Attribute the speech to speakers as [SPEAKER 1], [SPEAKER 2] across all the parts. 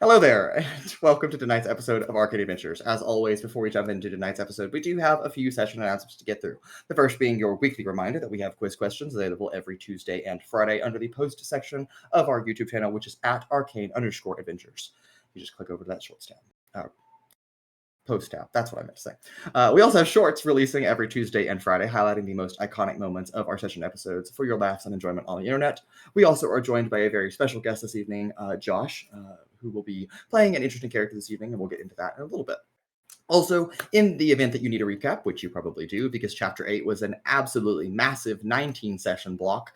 [SPEAKER 1] Hello there, and welcome to tonight's episode of Arcane Adventures. As always, before we jump into tonight's episode, we do have a few session announcements to get through. The first being your weekly reminder that we have quiz questions available every Tuesday and Friday under the post section of our YouTube channel, which is at Arcane_Adventures. You just click over to that shorts tab. Post tab. That's what I meant to say. We also have shorts releasing every Tuesday and Friday, highlighting the most iconic moments of our session episodes for your laughs and enjoyment on the internet. We also are joined by a very special guest this evening, Josh, who will be playing an interesting character this evening, and we'll get into that in a little bit. Also, in the event that you need a recap, which you probably do, because Chapter 8 was an absolutely massive 19-session block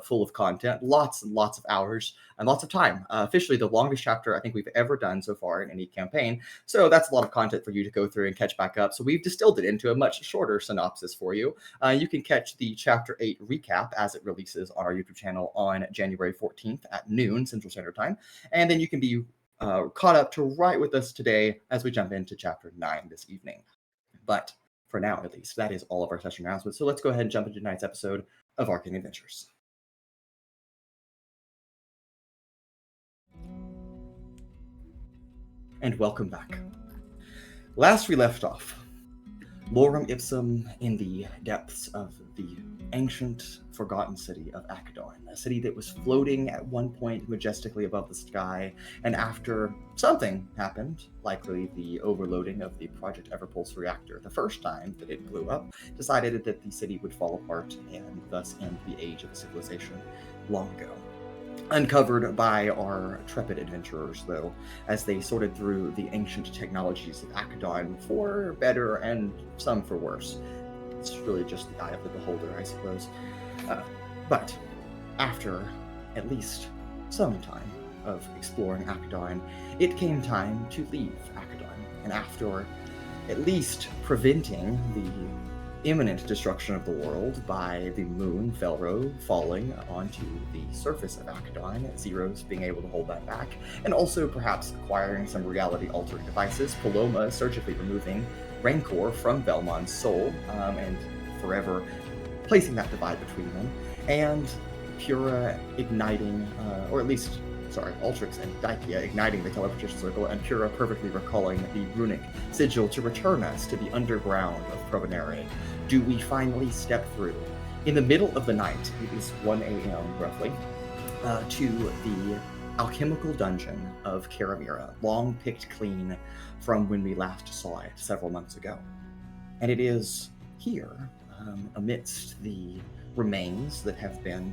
[SPEAKER 1] full of content, lots and lots of hours, and lots of time. Officially the longest chapter I think we've ever done so far in any campaign, so that's a lot of content for you to go through and catch back up. So we've distilled it into a much shorter synopsis for you. You can catch the Chapter 8 recap as it releases on our YouTube channel on January 14th at noon Central Standard Time, and then you can be caught up to right with us today as we jump into Chapter 9 this evening. But for now, at least, that is all of our session announcements. So let's go ahead and jump into tonight's episode of Arcane Adventures. And welcome back. Last we left off, Lorem Ipsum in the depths of the ancient, forgotten city of Akadon, a city that was floating at one point majestically above the sky, and after something happened, likely the overloading of the Project Everpulse reactor the first time that it blew up, decided that the city would fall apart and thus end the age of civilization long ago. Uncovered by our Tepid adventurers, though, as they sorted through the ancient technologies of Akadon for better and some for worse. It's really just the eye of the beholder, I suppose. But after at least some time of exploring Akadon, it came time to leave Akadon. And after at least preventing the imminent destruction of the world by the moon Velro falling onto the surface of Akadon, Zeiros being able to hold that back, and also perhaps acquiring some reality-altering devices, Paloma surgically removing Rancor from Vellmon's soul, and forever placing that divide between them, and Pura igniting, Altrix and Daikia igniting the teleportation circle, and Pura perfectly recalling the runic sigil to return us to the underground of Provonere. Do we finally step through, in the middle of the night, it is 1 a.m. roughly, to the alchemical dungeon of Karamira, long picked clean from when we last saw it several months ago. And it is here, amidst the remains that have been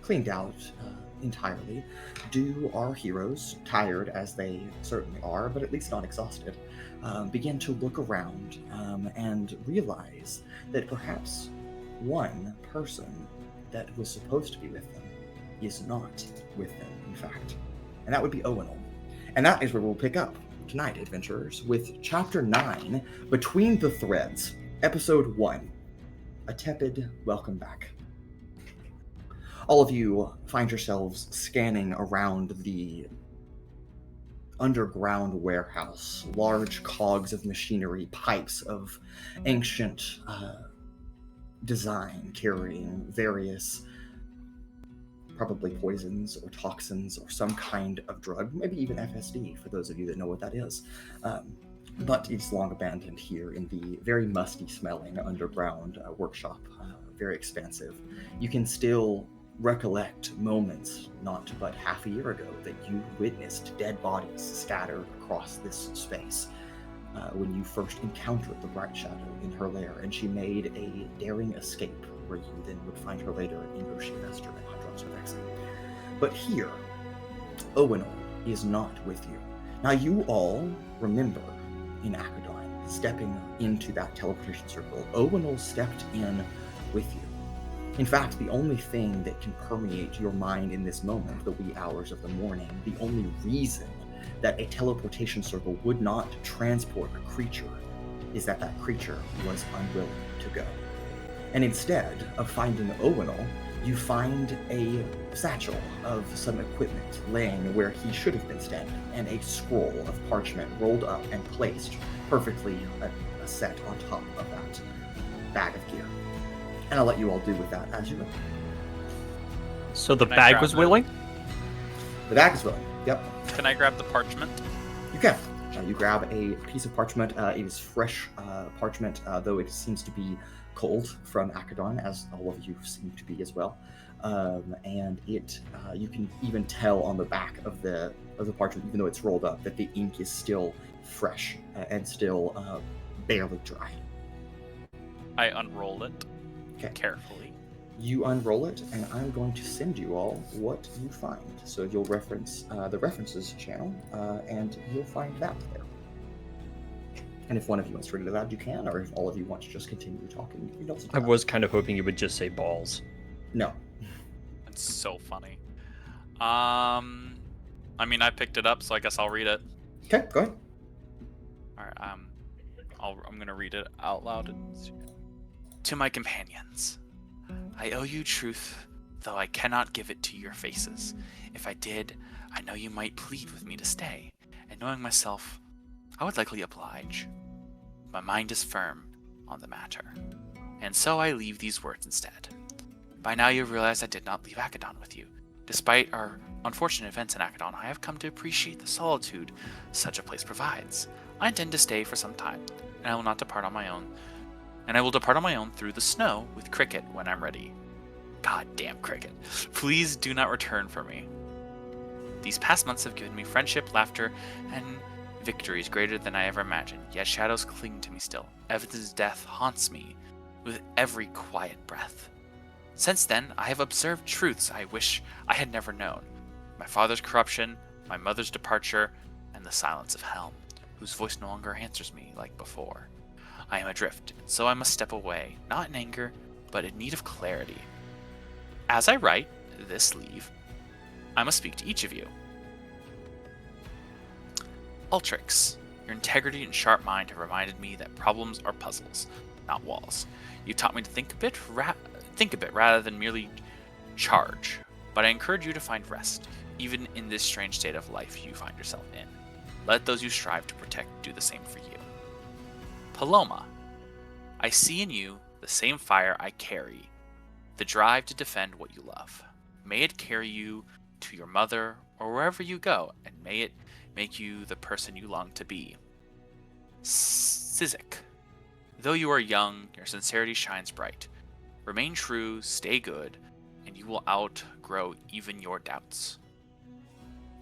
[SPEAKER 1] cleaned out entirely, do our heroes, tired as they certainly are, but at least not exhausted, begin to look around and realize that perhaps one person that was supposed to be with them is not with them, in fact. And that would be Owens. And that is where we'll pick up tonight, adventurers, with Chapter 9, Between the Threads, Episode 1, A Tepid Welcome Back. All of you find yourselves scanning around the underground warehouse, large cogs of machinery, pipes of ancient design carrying various, probably poisons or toxins or some kind of drug, maybe even FSD for those of you that know what that is. But it's long abandoned here in the very musty smelling underground workshop, very expansive. You can still recollect moments not but half a year ago that you witnessed dead bodies scattered across this space when you first encountered the Bright Shadow in her lair, and she made a daring escape where you then would find her later in Ocean Master and Hundreds of Exit. But here, Owens is not with you. Now you all remember in Akadon stepping into that teleportation circle. Owens stepped in with you. In fact, the only thing that can permeate your mind in this moment, the wee hours of the morning, the only reason that a teleportation circle would not transport a creature is that that creature was unwilling to go. And instead of finding Owens, you find a satchel of some equipment laying where he should have been standing, and a scroll of parchment rolled up and placed perfectly a set on top of that bag of gear. And I'll let you all do with that as you will.
[SPEAKER 2] So the bag was willing?
[SPEAKER 1] The bag is willing, yep.
[SPEAKER 2] Can I grab the parchment?
[SPEAKER 1] You can. You grab a piece of parchment. It is fresh parchment, though it seems to be cold from Akadon, as all of you seem to be as well. And it, you can even tell on the back of the parchment, even though it's rolled up, that the ink is still fresh and still barely dry.
[SPEAKER 2] I unroll it carefully.
[SPEAKER 1] You unroll it, and I'm going to send you all what you find. So you'll reference the references channel, and you'll find that there. And if one of you wants to read it aloud, you can, or if all of you want to just continue talking, you can also do
[SPEAKER 3] I
[SPEAKER 1] that.
[SPEAKER 3] was kind of hoping you would just say balls.
[SPEAKER 1] No.
[SPEAKER 2] That's so funny. I mean, I picked it up, so I guess I'll read it.
[SPEAKER 1] Okay, go ahead.
[SPEAKER 2] All right. I'm gonna read it out loud. To my companions, I owe you truth, though I cannot give it to your faces. If I did, I know you might plead with me to stay, and knowing myself, I would likely oblige. My mind is firm on the matter, and so I leave these words instead. By now you realize I did not leave Akadon with you. Despite our unfortunate events in Akadon, I have come to appreciate the solitude such a place provides. I intend to stay for some time, and I will not depart on my own. And I will depart on my own through the snow with Cricket when I'm ready. God damn Cricket. Please do not return for me. These past months have given me friendship, laughter, and victories greater than I ever imagined, yet shadows cling to me still. Evan's death haunts me with every quiet breath. Since then, I have observed truths I wish I had never known. My father's corruption, my mother's departure, and the silence of Helm, whose voice no longer answers me like before. I am adrift, and so I must step away, not in anger, but in need of clarity. As I write this leave, I must speak to each of you. Altrix, your integrity and sharp mind have reminded me that problems are puzzles, not walls. You taught me to think a bit rather than merely charge, but I encourage you to find rest, even in this strange state of life you find yourself in. Let those you strive to protect do the same for you. Paloma, I see in you the same fire I carry, the drive to defend what you love. May it carry you to your mother or wherever you go, and may it make you the person you long to be. Sizik, though you are young, your sincerity shines bright. Remain true, stay good, and you will outgrow even your doubts.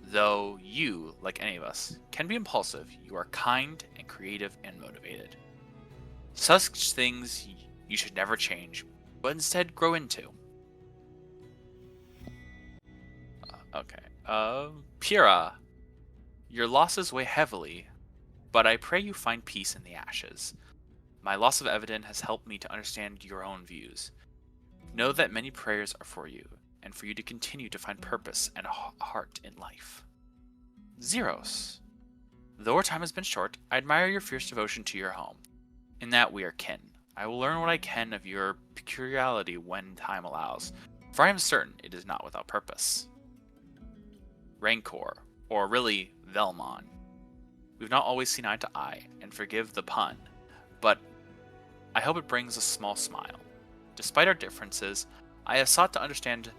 [SPEAKER 2] Though you, like any of us, can be impulsive, you are kind and creative and motivated. Such things you should never change, but instead grow into. Pura, your losses weigh heavily, but I pray you find peace in the ashes. My loss of Aidan has helped me to understand your own views. Know that many prayers are for you, and for you to continue to find purpose and a heart in life. Zeiros, though our time has been short, I admire your fierce devotion to your home. In that we are kin. I will learn what I can of your peculiarity when time allows, for I am certain it is not without purpose. Rancor, or really Vellmon. We've not always seen eye to eye, and forgive the pun, but I hope it brings a small smile. Despite our differences, I have sought to understand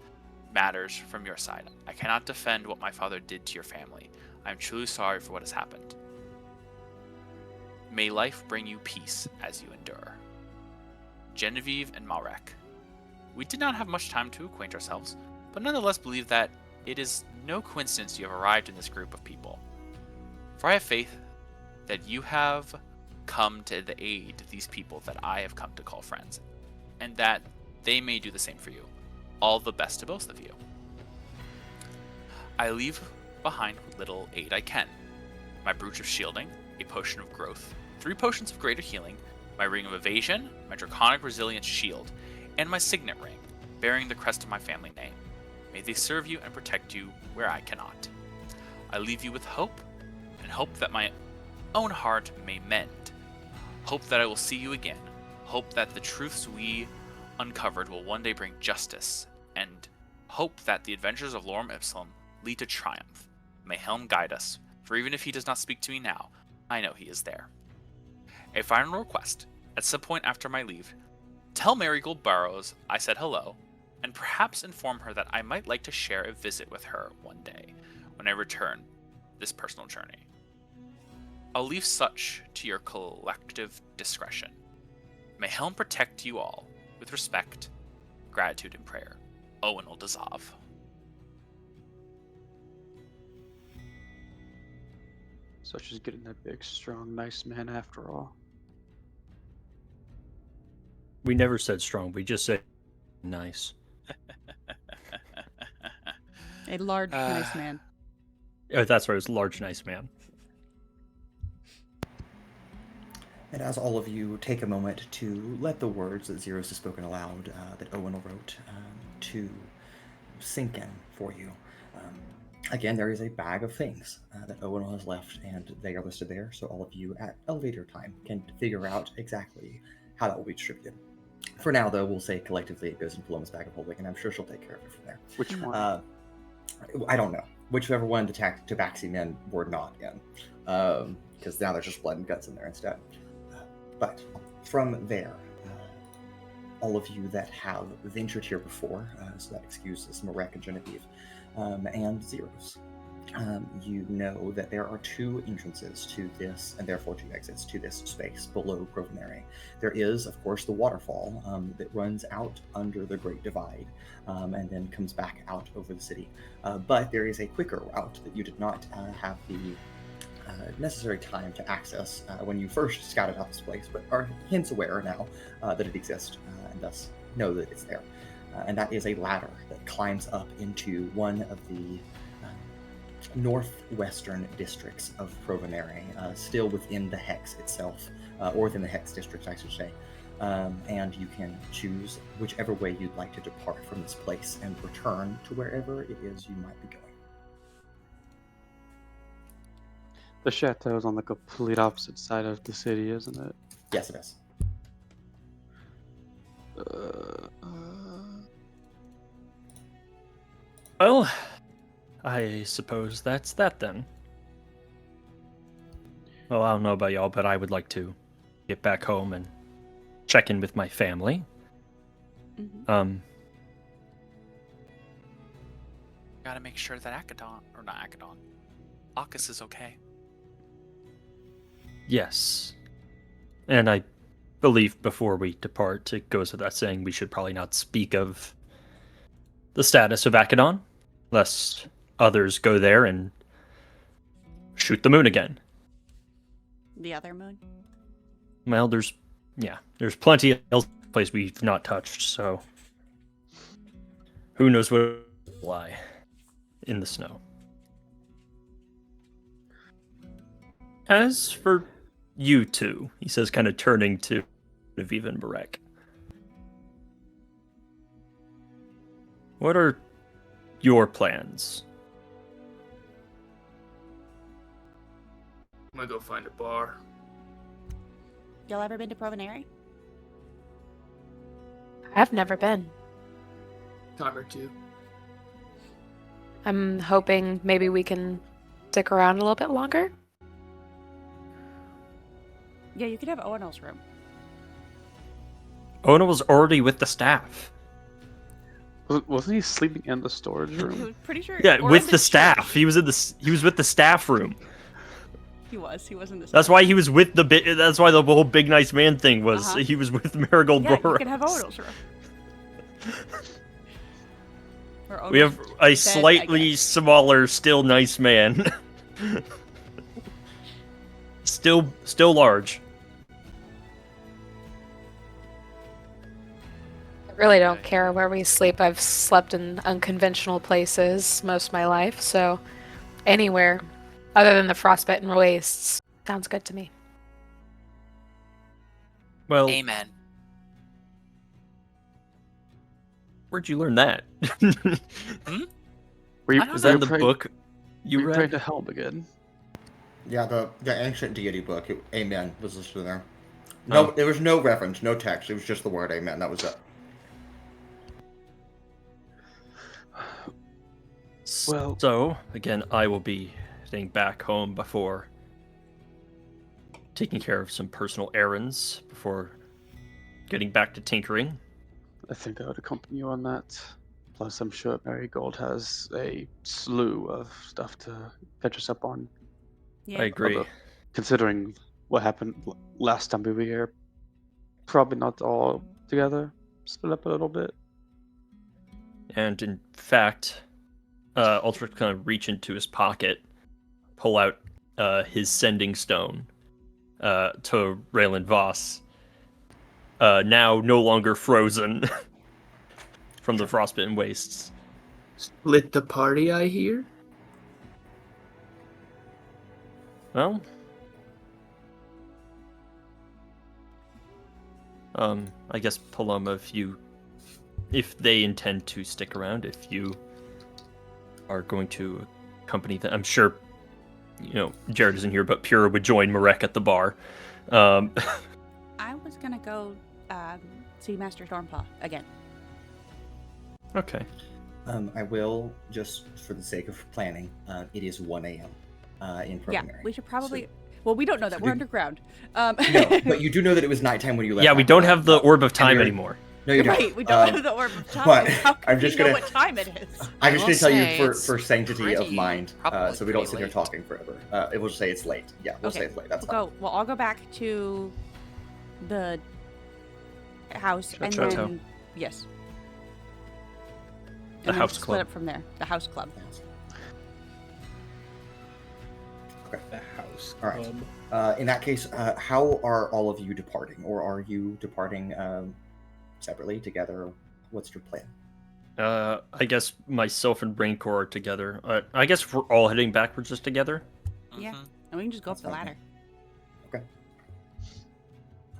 [SPEAKER 2] matters from your side. I cannot defend what my father did to your family. I am truly sorry for what has happened. May life bring you peace as you endure. Genevieve and Marek. We did not have much time to acquaint ourselves, but nonetheless believe that it is no coincidence you have arrived in this group of people. For I have faith that you have come to the aid of these people that I have come to call friends, and that they may do the same for you. All the best to both of you. I leave behind what little aid I can. My brooch of shielding, a potion of growth, 3 potions of greater healing, my ring of evasion, my draconic resilience shield, and my signet ring, bearing the crest of my family name. May they serve you and protect you where I cannot. I leave you with hope, and hope that my own heart may mend. Hope that I will see you again. Hope that the truths we uncovered will one day bring justice, and hope that the adventures of Lorem Ipsum lead to triumph. May Helm guide us, for even if he does not speak to me now, I know he is there. A final request. At some point after my leave, tell Marigold Burrows I said hello, and perhaps inform her that I might like to share a visit with her one day when I return this personal journey. I'll leave such to your collective discretion. May Helm protect you all with respect, gratitude, and prayer. Owen will dissolve.
[SPEAKER 4] Such as getting that big, strong, nice man after all.
[SPEAKER 3] We never said strong. We just said nice.
[SPEAKER 5] A large, nice man.
[SPEAKER 3] Oh, that's right. It was a large, nice man.
[SPEAKER 1] And as all of you take a moment to let the words that Zeiros has spoken aloud, that Owen wrote, to sink in for you. Again, there is a bag of things that Owen has left, and they are listed there, so all of you at elevator time can figure out exactly how that will be distributed. For now, though, we'll say collectively it goes in Paloma's bag of holding, and I'm sure she'll take care of it from there.
[SPEAKER 4] Which one?
[SPEAKER 1] I don't know. Whichever one the Tabaxi men were not in, because now there's just blood and guts in there instead. But from there, all of you that have ventured here before, so that excuses Marek and Genevieve, and Zeiros, you know that there are 2 entrances to this, and therefore 2 exits to this space below Provonere. There is, of course, the waterfall that runs out under the Great Divide, and then comes back out over the city. But there is a quicker route that you did not have the necessary time to access when you first scouted out this place, but are hence aware now that it exists, and thus know that it's there. And that is a ladder that climbs up into one of the northwestern districts of Provonere, still within the Hex itself, or within the Hex district, I should say. And you can choose whichever way you'd like to depart from this place and return to wherever it is you might be going.
[SPEAKER 4] The chateau is on the complete opposite side of the city, isn't it?
[SPEAKER 1] Yes, it is.
[SPEAKER 3] Well, I suppose that's that then. Well, I don't know about y'all, but I would like to get back home and check in with my family.
[SPEAKER 5] Mm-hmm.
[SPEAKER 2] Gotta make sure that Akis is okay.
[SPEAKER 3] Yes. And I believe before we depart, it goes without saying we should probably not speak of the status of Akadon, lest others go there and shoot the moon again.
[SPEAKER 5] The other moon?
[SPEAKER 3] Well, there's plenty of place we've not touched, so who knows what will lie in the snow. As for you two, he says, kind of turning to Genevieve and Marek. What are your plans?
[SPEAKER 6] I'm gonna go find a bar.
[SPEAKER 5] Y'all ever been to Provonere?
[SPEAKER 7] I've never been.
[SPEAKER 6] Time or 2.
[SPEAKER 7] I'm hoping maybe we can stick around a little bit longer.
[SPEAKER 5] Yeah, you could have Owen's room.
[SPEAKER 3] Ona was already with the staff.
[SPEAKER 4] Wasn't he sleeping in the storage room?
[SPEAKER 5] Pretty sure.
[SPEAKER 3] Yeah,
[SPEAKER 5] or
[SPEAKER 3] with
[SPEAKER 5] in
[SPEAKER 3] the staff.
[SPEAKER 5] church.
[SPEAKER 3] He was with the staff room.
[SPEAKER 5] He was in the.
[SPEAKER 3] That's why he was with that's why the whole big nice man thing was.
[SPEAKER 5] Uh-huh.
[SPEAKER 3] He was with Marigold
[SPEAKER 5] Yeah,
[SPEAKER 3] Boros.
[SPEAKER 5] you can have Owen's room. Or
[SPEAKER 3] We have
[SPEAKER 5] Owen's
[SPEAKER 3] a
[SPEAKER 5] bed,
[SPEAKER 3] slightly
[SPEAKER 5] I guess.
[SPEAKER 3] smaller, still nice man. still large.
[SPEAKER 7] I really don't care where we sleep. I've slept in unconventional places most of my life, so anywhere other than the frostbitten wastes sounds good to me.
[SPEAKER 3] Well,
[SPEAKER 2] Amen.
[SPEAKER 3] where'd you learn that?
[SPEAKER 4] Were you,
[SPEAKER 2] I don't
[SPEAKER 3] Is that in the
[SPEAKER 4] praying-
[SPEAKER 3] book you
[SPEAKER 4] were you praying
[SPEAKER 3] read?
[SPEAKER 4] to Helm again?
[SPEAKER 1] Yeah, the ancient deity book, Amen, was listed in there. No, there was no reference, no text. It was just the word Amen. That was it.
[SPEAKER 4] Well-
[SPEAKER 3] So, again, I will be heading back home before taking care of some personal errands before getting back to tinkering.
[SPEAKER 4] I think I would accompany you on that Plus, I'm sure Marigold has a slew of stuff to catch us up on.
[SPEAKER 5] Yeah.
[SPEAKER 3] I agree.
[SPEAKER 4] Although, considering what happened last time we were here, probably not all together. Split up a little bit.
[SPEAKER 3] And in fact, Altrix kind of reach into his pocket, pull out his sending stone to Raylan Voss, now no longer frozen from the frostbitten wastes.
[SPEAKER 6] Split the party, I hear.
[SPEAKER 3] Well, I guess Paloma, if they intend to stick around, if you are going to accompany them, I'm sure, Jared isn't here, but Pura would join Marek at the bar.
[SPEAKER 5] I was gonna go see Master Stormpaw again.
[SPEAKER 3] Okay.
[SPEAKER 1] I will, just for the sake of planning, it is 1 a.m. In Provonere.
[SPEAKER 5] Yeah, we should probably. Well, we don't know that. We're underground.
[SPEAKER 1] No, but you do know that it was nighttime when you left.
[SPEAKER 3] Yeah, we don't have the Orb of Time anymore.
[SPEAKER 1] No, you don't.
[SPEAKER 5] Right, we don't have the Orb of Time.
[SPEAKER 1] but
[SPEAKER 5] How can
[SPEAKER 1] I'm
[SPEAKER 5] we
[SPEAKER 1] just
[SPEAKER 5] know
[SPEAKER 1] gonna-
[SPEAKER 5] what time it is?
[SPEAKER 1] I'm just
[SPEAKER 8] will
[SPEAKER 1] going to tell you
[SPEAKER 8] say it's
[SPEAKER 1] for sanctity of
[SPEAKER 8] pretty-
[SPEAKER 1] mind,
[SPEAKER 8] probably
[SPEAKER 1] so we don't
[SPEAKER 8] pretty
[SPEAKER 1] sit here
[SPEAKER 8] late.
[SPEAKER 1] talking forever. We'll just say it's late. Yeah, we'll say it's late. That's fine.
[SPEAKER 5] Well, I'll go back to the house and
[SPEAKER 3] Chateau.
[SPEAKER 5] then yes.
[SPEAKER 3] The
[SPEAKER 5] And then
[SPEAKER 3] house
[SPEAKER 5] split
[SPEAKER 3] club.
[SPEAKER 5] up from there. The house club.
[SPEAKER 1] Okay.
[SPEAKER 9] The house
[SPEAKER 1] All right.
[SPEAKER 9] club.
[SPEAKER 1] In that case, how are all of you departing, or are you departing separately, together? What's your plan?
[SPEAKER 3] I guess myself and Rancor are together. I guess we're all heading backwards just together.
[SPEAKER 5] Yeah.
[SPEAKER 2] Mhm.
[SPEAKER 5] And we can just go up
[SPEAKER 1] That's
[SPEAKER 5] the
[SPEAKER 1] fine,
[SPEAKER 5] ladder.
[SPEAKER 1] Okay.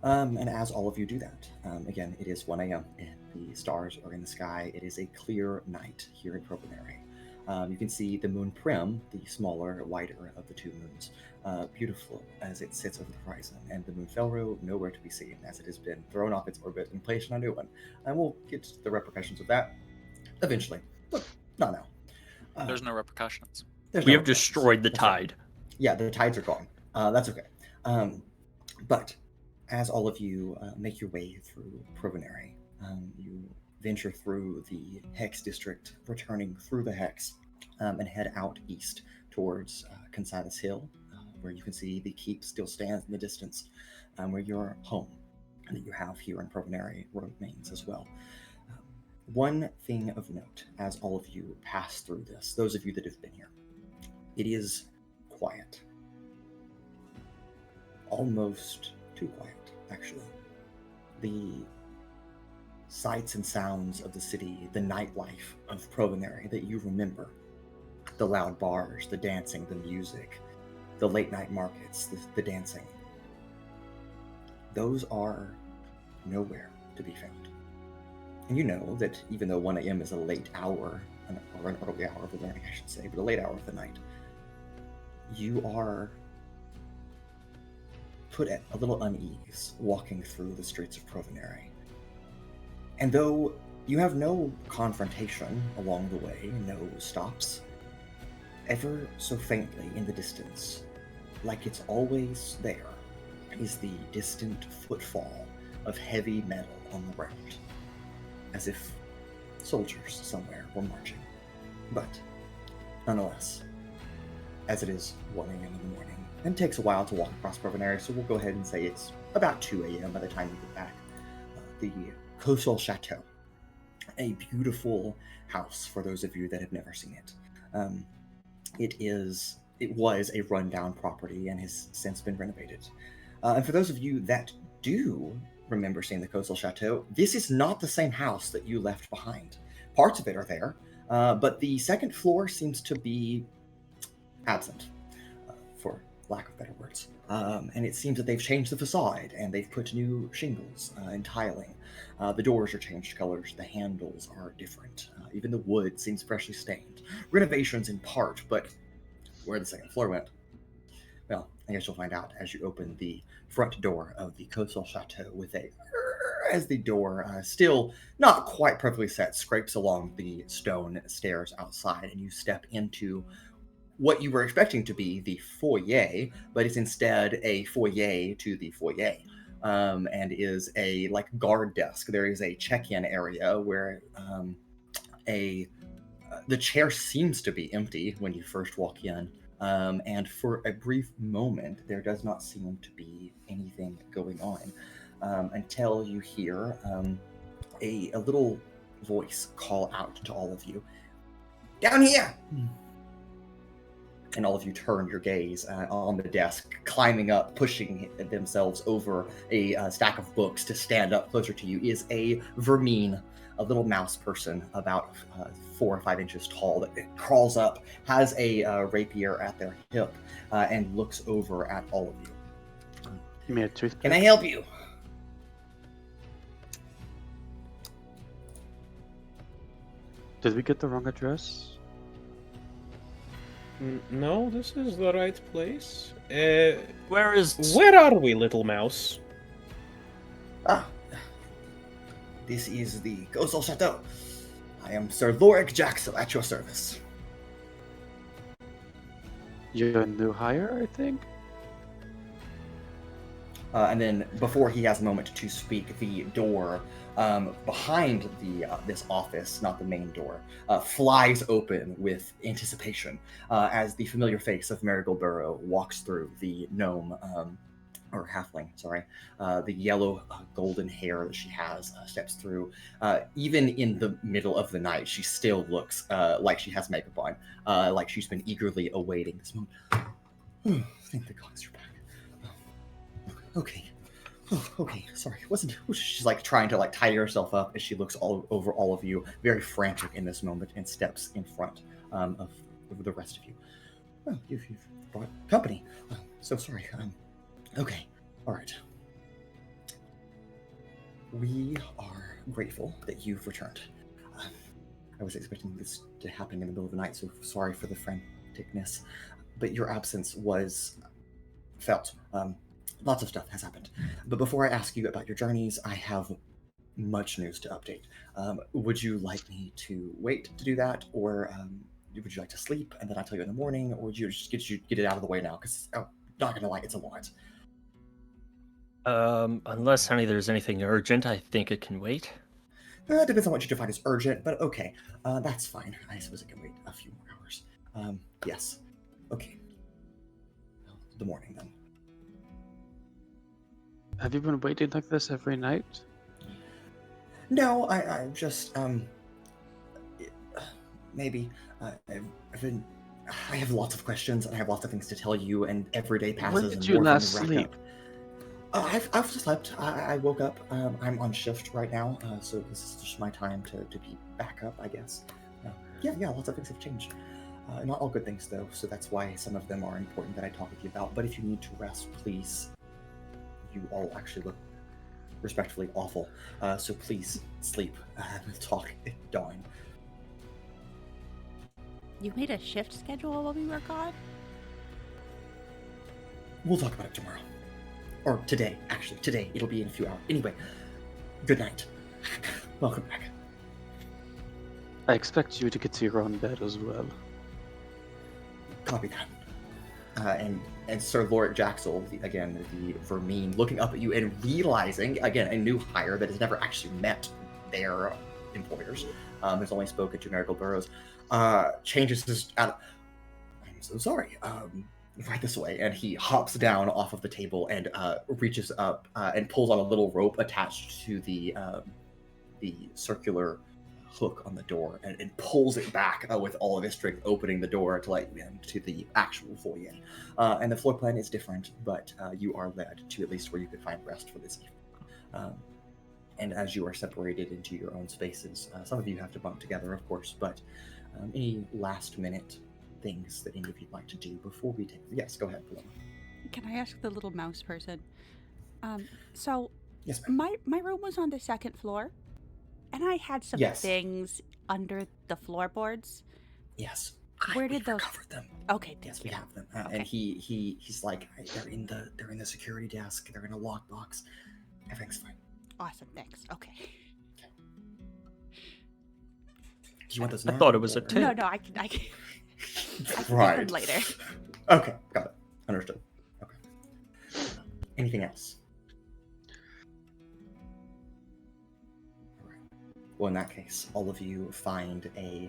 [SPEAKER 1] And as all of you do that, again, it is 1 a.m. and the stars are in the sky. It is a clear night here in Provonere. You can see the moon Prim, the smaller, wider of the two moons, beautiful as it sits over the horizon, and the moon Felro nowhere to be seen as it has been thrown off its orbit and placed on a new one. And we'll get to the repercussions of that eventually, but not now.
[SPEAKER 2] There's no repercussions.
[SPEAKER 1] There's
[SPEAKER 3] We
[SPEAKER 1] no
[SPEAKER 3] have
[SPEAKER 1] repercussions.
[SPEAKER 3] destroyed the
[SPEAKER 1] That's right.
[SPEAKER 3] tide.
[SPEAKER 1] Yeah, the tides are gone. That's okay. But as all of you make your way through Provonere, you venture through the Hex district, returning through the Hex, and head out east towards Considas Hill, where you can see the keep still stands in the distance, where your home that you have here in Provonere remains as well. One thing of note, as all of you pass through this, those of you that have been here, it is quiet. Almost too quiet, actually. The sights and sounds of the city, the nightlife of Provonere that you remember, the loud bars, the dancing, the music, the late night markets, the dancing, those are nowhere to be found. And you know that even though 1 a.m. is a late hour, or an early hour of the morning, I should say, but a late hour of the night, you are put at a little unease walking through the streets of Provonere. And though you have no confrontation along the way, no stops, ever so faintly in the distance, like it's always there, is the distant footfall of heavy metal on the ground, as if soldiers somewhere were marching. But nonetheless, as it is 1 a.m. in the morning, and it takes a while to walk across Provonere, so we'll go ahead and say it's about 2 a.m. by the time you get back. The Coastal Chateau, a beautiful house for those of you that have never seen it. It was a rundown property and has since been renovated. And for those of you that do remember seeing the Coastal Chateau, this is not the same house that you left behind. Parts of it are there, but the second floor seems to be absent, for lack of better words. And it seems that they've changed the facade and they've put new shingles and tiling. The doors are changed colors, the handles are different. Even the wood seems freshly stained. Renovations in part, but where the second floor went, well, I guess you'll find out as you open the front door of the Coastal Chateau with as the door, still not quite perfectly set, scrapes along the stone stairs outside, and you step into what you were expecting to be the foyer, but it's instead a foyer to the foyer, and is a guard desk. There is a check-in area where the chair seems to be empty when you first walk in, and for a brief moment, there does not seem to be anything going on until you hear a little voice call out to all of you, "Down here!" And all of you turn your gaze on the desk, climbing up, pushing themselves over a stack of books to stand up closer to you, is a vermine, a little mouse person about 4 or 5 inches tall that crawls up, has a rapier at their hip, and looks over at all of you.
[SPEAKER 4] Give me a toothpick.
[SPEAKER 1] "Can I help you?"
[SPEAKER 4] Did we get the wrong address?
[SPEAKER 8] No, this is the right place.
[SPEAKER 3] Where
[SPEAKER 8] Where are we, little mouse?
[SPEAKER 1] Ah, this is the Coastal Chateau. I am Sir Loric Jaxel at your service.
[SPEAKER 4] You're a new hire, I think?
[SPEAKER 1] And then, before he has a moment to speak, the door behind this office, not the main door, flies open with anticipation as the familiar face of Marigold Burrow walks through. The gnome, or halfling, sorry, the yellow golden hair that she has steps through. Even in the middle of the night, she still looks like she has makeup on, like she's been eagerly awaiting this moment. Thank the gods you're back. Okay. Oh, okay, sorry. She's like trying to like tie herself up as she looks all over all of you, very frantic in this moment, and steps in front of the rest of you. Oh, you've brought company. Oh, so sorry. Okay, all right. We are grateful that you've returned. I was expecting this to happen in the middle of the night, so sorry for the franticness, but your absence was felt. Lots of stuff has happened. But before I ask you about your journeys, I have much news to update. Would you like me to wait to do that, or would you like to sleep and then I'll tell you in the morning, or would you just get it out of the way now? Because not gonna lie, it's a lot.
[SPEAKER 3] Unless, honey, there's anything urgent, I think it can wait.
[SPEAKER 1] Depends on what you define as urgent, but okay, that's fine. I suppose it can wait a few more hours. Yes. Okay. The morning then.
[SPEAKER 4] Have you been waiting like this every night?
[SPEAKER 1] No, I just maybe I have lots of questions and I have lots of things to tell you, and every day passes.
[SPEAKER 4] When did
[SPEAKER 1] and
[SPEAKER 4] you
[SPEAKER 1] more
[SPEAKER 4] last
[SPEAKER 1] things rack
[SPEAKER 4] sleep?
[SPEAKER 1] up. I've slept. I woke up. I'm on shift right now, so this is just my time to be back up, I guess. Yeah. Lots of things have changed. Not all good things though, so that's why some of them are important that I talk with you about. But if you need to rest, please. You all actually look respectfully awful, so please sleep. We'll talk at dawn.
[SPEAKER 5] You made a shift schedule while we were gone?
[SPEAKER 1] We'll talk about it tomorrow. Or today, actually. Today. It'll be in a few hours. Anyway, good night. Welcome back.
[SPEAKER 4] I expect you to get to your own bed as well.
[SPEAKER 1] Copy that. And Sir Loric Jaxel, again, the vermine, looking up at you and realizing, again, a new hire that has never actually met their employers, has only spoken to Marigold Burrows, changes his... I'm so sorry. Right this way. And he hops down off of the table and reaches up and pulls on a little rope attached to the circular hook on the door and pulls it back with all of his strength, opening the door to let you into the actual foyer. And the floor plan is different, but you are led to at least where you could find rest for this evening. And as you are separated into your own spaces, some of you have to bunk together, of course, but any last minute things that any of you'd like to do before we take... Yes, go ahead, Paloma.
[SPEAKER 5] Can I ask the little mouse person? So
[SPEAKER 1] Yes, ma'am.
[SPEAKER 5] my room was on the second floor, and I had some
[SPEAKER 1] Yes.
[SPEAKER 5] things under the floorboards.
[SPEAKER 1] Yes.
[SPEAKER 5] Where
[SPEAKER 1] We
[SPEAKER 5] did those?
[SPEAKER 1] recovered them?
[SPEAKER 5] Okay,
[SPEAKER 1] Yes,
[SPEAKER 5] thank
[SPEAKER 1] we
[SPEAKER 5] you.
[SPEAKER 1] have them.
[SPEAKER 5] Okay.
[SPEAKER 1] And he's like, they're in the security desk. They're in a lockbox. Everything's fine.
[SPEAKER 5] Awesome, thanks. Okay.
[SPEAKER 1] Do you want those
[SPEAKER 3] I
[SPEAKER 1] now?
[SPEAKER 3] thought it was a
[SPEAKER 1] or-
[SPEAKER 3] tip.
[SPEAKER 5] No, I can get
[SPEAKER 1] Right.
[SPEAKER 5] them later.
[SPEAKER 1] Okay, got it. Understood. Okay. Anything else? All right. Well, in that case, all of you find a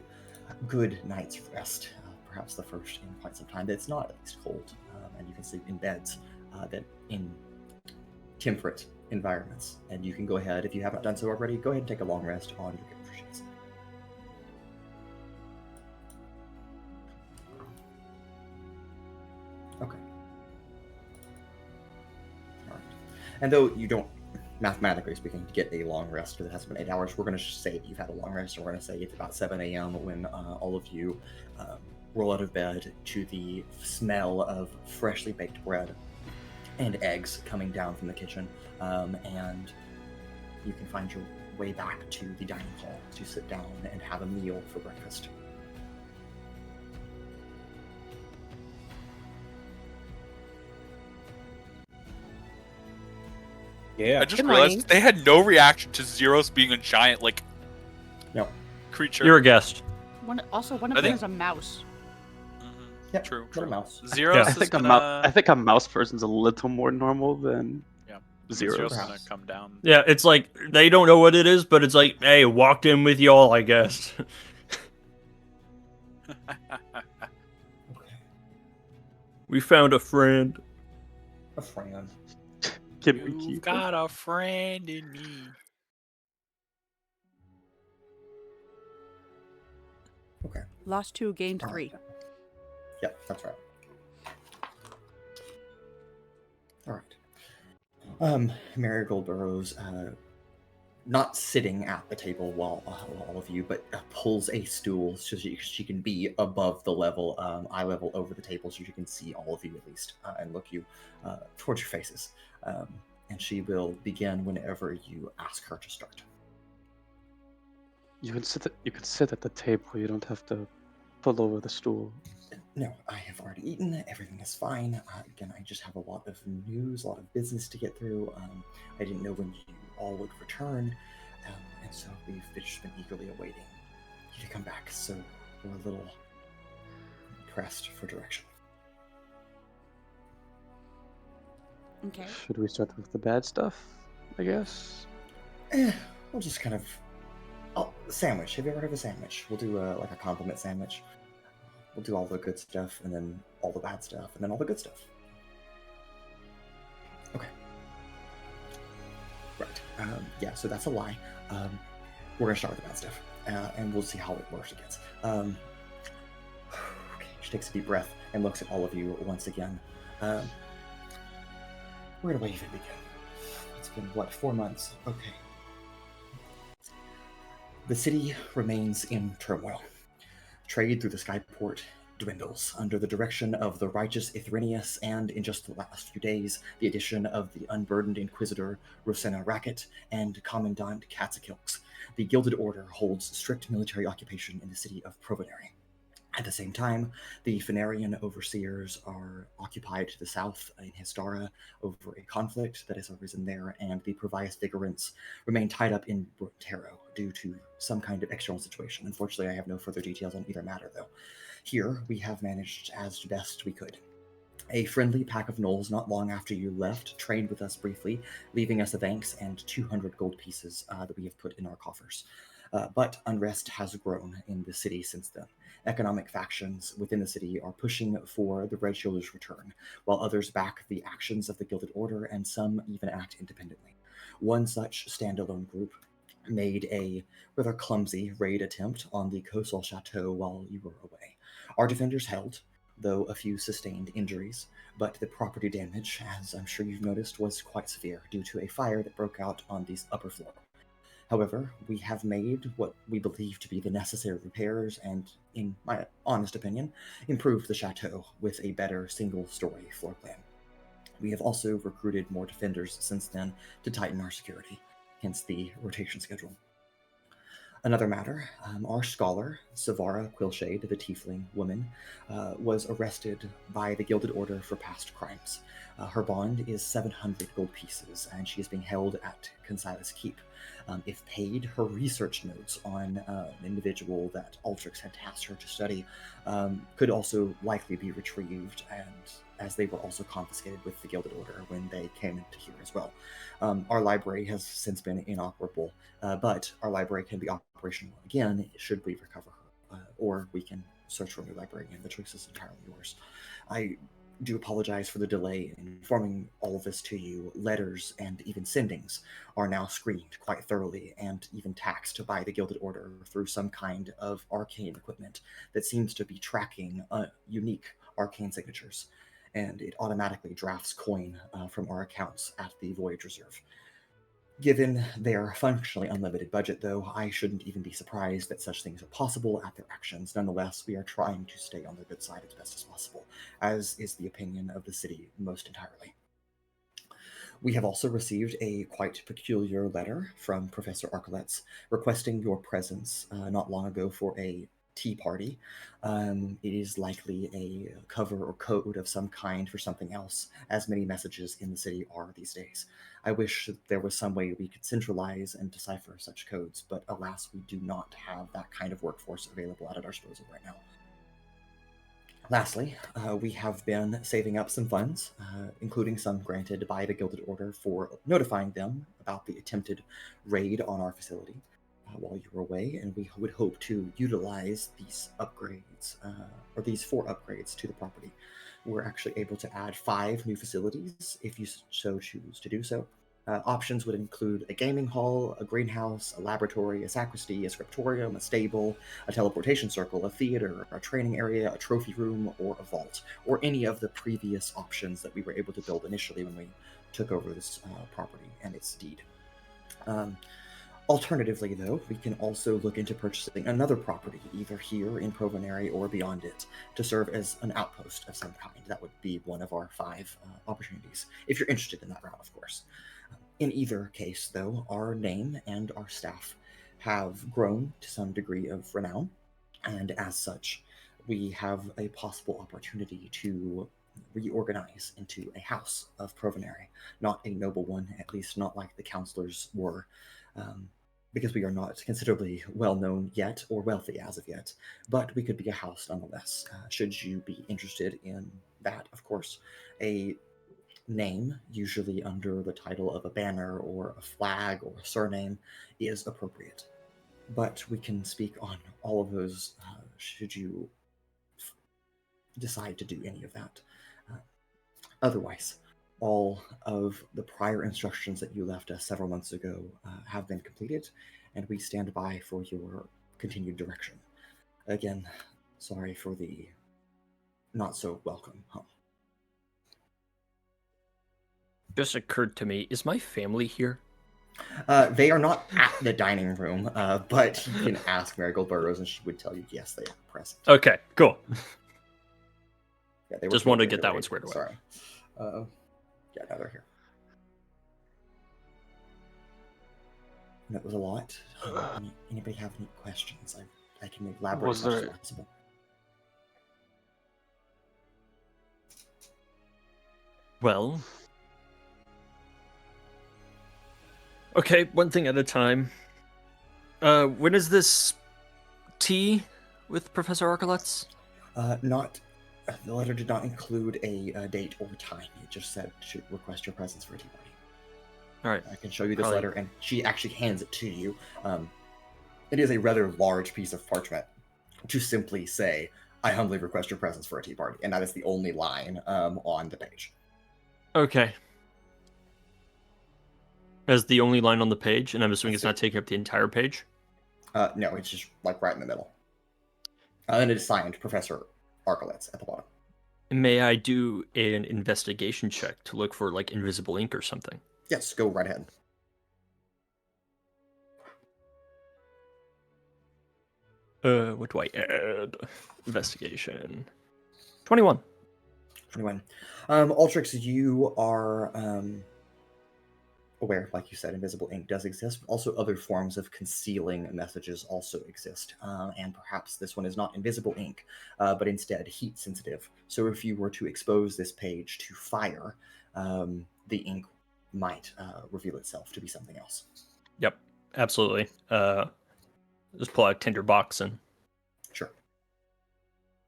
[SPEAKER 1] good night's rest, perhaps the first in quite some time. That's not at least cold, and you can sleep in beds that in temperate environments. And you can go ahead, if you haven't done so already, go ahead and take a long rest on your character sheets. Okay. All right. And though you don't, mathematically speaking, to get a long rest, because it hasn't been 8 hours, we're going to say you've had a long rest, and we're going to say it's about 7 a.m. when all of you roll out of bed to the smell of freshly baked bread and eggs coming down from the kitchen, and you can find your way back to the dining hall to sit down and have a meal for breakfast.
[SPEAKER 8] Yeah.
[SPEAKER 2] I just
[SPEAKER 7] Good
[SPEAKER 2] realized
[SPEAKER 7] morning.
[SPEAKER 2] they had no reaction to Zeiros being a giant, like,
[SPEAKER 1] No.
[SPEAKER 2] creature.
[SPEAKER 3] You're a guest.
[SPEAKER 5] One of
[SPEAKER 2] I
[SPEAKER 5] them
[SPEAKER 2] think-
[SPEAKER 5] is a mouse.
[SPEAKER 2] Mhm.
[SPEAKER 1] Yep,
[SPEAKER 2] True.
[SPEAKER 1] little mouse.
[SPEAKER 2] Zeiros
[SPEAKER 3] Yeah.
[SPEAKER 2] is
[SPEAKER 4] I
[SPEAKER 2] gonna...
[SPEAKER 4] think a mouse person's a little more normal than
[SPEAKER 2] Zeiros
[SPEAKER 4] Zeiros.
[SPEAKER 2] is gonna come down.
[SPEAKER 3] Yeah, it's like they don't know what it is, but it's like, hey, walked in with y'all, I guess.
[SPEAKER 1] Okay.
[SPEAKER 3] We found a friend.
[SPEAKER 1] A friend.
[SPEAKER 4] Can we
[SPEAKER 2] You've
[SPEAKER 4] keep it?
[SPEAKER 2] got a friend in me.
[SPEAKER 1] Okay.
[SPEAKER 5] Lost 2, gained
[SPEAKER 1] All
[SPEAKER 5] 3.
[SPEAKER 1] right. Yep, that's right. All right. Marigold Burrows, not sitting at the table while all of you, but pulls a stool so she can be above the level, eye level over the table, so you can see all of you at least, and look you towards your faces. And she will begin whenever you ask her to start.
[SPEAKER 4] You can sit at the table. You don't have to pull over the stool.
[SPEAKER 1] No, I have already eaten. Everything is fine. Again, I just have a lot of news, a lot of business to get through. I didn't know when you all would return, and so we've just been eagerly awaiting you to come back. So we're a little pressed for direction.
[SPEAKER 5] Okay.
[SPEAKER 4] Should we start with the bad stuff? I guess.
[SPEAKER 1] We'll just kind of... Oh, sandwich. Have you ever heard of a sandwich? We'll do like a compliment sandwich. We'll do all the good stuff, and then all the bad stuff, and then all the good stuff. Okay. Right. Yeah, so that's a lie. We're going to start with the bad stuff, and we'll see how it works against. Okay, she takes a deep breath and looks at all of you once again. Where do I even begin? It's been, 4 months? Okay. The city remains in turmoil. Trade through the Skyport dwindles under the direction of the righteous Ithrinius, and in just the last few days, the addition of the unburdened Inquisitor Rosenna Racket and Commandant Katzakilks. The Gilded Order holds strict military occupation in the city of Provonere. At the same time, the Fenarian overseers are occupied to the south in Histara over a conflict that has arisen there, and the Provius Vigorants remain tied up in Brotero due to some kind of external situation. Unfortunately, I have no further details on either matter, though. Here, we have managed as best we could. A friendly pack of gnolls not long after you left trained with us briefly, leaving us a thanks and 200 gold pieces that we have put in our coffers. But unrest has grown in the city since then. Economic factions within the city are pushing for the Red Shoulders' return, while others back the actions of the Gilded Order, and some even act independently. One such standalone group made a rather clumsy raid attempt on the coastal chateau while you were away. Our defenders held, though a few sustained injuries, but the property damage, as I'm sure you've noticed, was quite severe due to a fire that broke out on the upper floor. However, we have made what we believe to be the necessary repairs and, in my honest opinion, improved the chateau with a better single-story floor plan. We have also recruited more defenders since then to tighten our security, hence the rotation schedule. Another matter, our scholar, Savara Quillshade, the tiefling woman, was arrested by the Gilded Order for past crimes. Her bond is 700 gold pieces, and she is being held at Consilas Keep. If paid, her research notes on an individual that Altrix had tasked her to study could also likely be retrieved, and as they were also confiscated with the Gilded Order when they came into here as well. Our library has since been inoperable, but our library can be operational again should we recover her, or we can search for a new librarian. The choice is entirely yours. I do apologize for the delay in informing all of this to you. Letters and even sendings are now screened quite thoroughly and even taxed by the Gilded Order through some kind of arcane equipment that seems to be tracking unique arcane signatures, and it automatically drafts coin from our accounts at the Voyage Reserve. Given their functionally unlimited budget, though, I shouldn't even be surprised that such things are possible at their actions. Nonetheless, we are trying to stay on their good side as best as possible, as is the opinion of the city most entirely. We have also received a quite peculiar letter from Professor Archulets requesting your presence not long ago for a tea party. It is likely a cover or code of some kind for something else, as many messages in the city are these days. I wish that there was some way we could centralize and decipher such codes, but alas, we do not have that kind of workforce available at our disposal right now. Lastly, we have been saving up some funds, including some granted by the Gilded Order for notifying them about the attempted raid on our facility while you were away, and we would hope to utilize these upgrades, or these 4 upgrades to the property. We're actually able to add 5 new facilities if you so choose to do so. Options would include a gaming hall, a greenhouse, a laboratory, a sacristy, a scriptorium, a stable, a teleportation circle, a theater, a training area, a trophy room, or a vault, or any of the previous options that we were able to build initially when we took over this property and its deed. Alternatively, though, we can also look into purchasing another property, either here in Provonere or beyond it, to serve as an outpost of some kind. That would be one of our 5 opportunities, if you're interested in that route, of course. In either case, though, our name and our staff have grown to some degree of renown, and as such, we have a possible opportunity to reorganize into a house of Provonere, not a noble one, at least not like the counselors were, because we are not considerably well known yet or wealthy as of yet, but we could be a house nonetheless. Should you be interested in that, of course, a name, usually under the title of a banner or a flag or a surname, is appropriate. But we can speak on all of those should you decide to do any of that. Otherwise, all of the prior instructions that you left us several months ago have been completed, and we stand by for your continued direction. Again, sorry for the not so welcome home.
[SPEAKER 3] Just occurred to me, is my family here?
[SPEAKER 1] They are not at the dining room, but you can ask Marigold Burrows and she would tell you yes, they are present.
[SPEAKER 3] Okay, cool.
[SPEAKER 1] Yeah, they were
[SPEAKER 3] Just wanted to
[SPEAKER 1] filming
[SPEAKER 3] get
[SPEAKER 1] the
[SPEAKER 3] that one
[SPEAKER 1] raid.
[SPEAKER 3] squared away.
[SPEAKER 1] Sorry. Yeah, now they're here. That was a lot. Anybody have any questions? I can elaborate as much as possible.
[SPEAKER 3] Well, okay, one thing at a time. When is this tea with Professor Archulets?
[SPEAKER 1] The letter did not include a date or time. It just said to request your presence for a tea party.
[SPEAKER 3] All right.
[SPEAKER 1] I can show you this letter, and she actually hands it to you. It is a rather large piece of parchment to simply say, I humbly request your presence for a tea party. And that is the only line on the page.
[SPEAKER 3] Okay. As the only line on the page, and I'm assuming it's not taking up the entire page?
[SPEAKER 1] No, it's just like right in the middle. And it is signed Professor Archulets at the bottom.
[SPEAKER 3] May I do an investigation check to look for like invisible ink or something?
[SPEAKER 1] Yes, go right ahead.
[SPEAKER 3] What do I add? Investigation. 21.
[SPEAKER 1] 21. Altrix, you are aware, like you said, invisible ink does exist, but also other forms of concealing messages also exist. And perhaps this one is not invisible ink, but instead heat sensitive. So if you were to expose this page to fire, the ink might reveal itself to be something else.
[SPEAKER 3] Yep, absolutely. Just pull out a tinder box and...
[SPEAKER 1] Sure.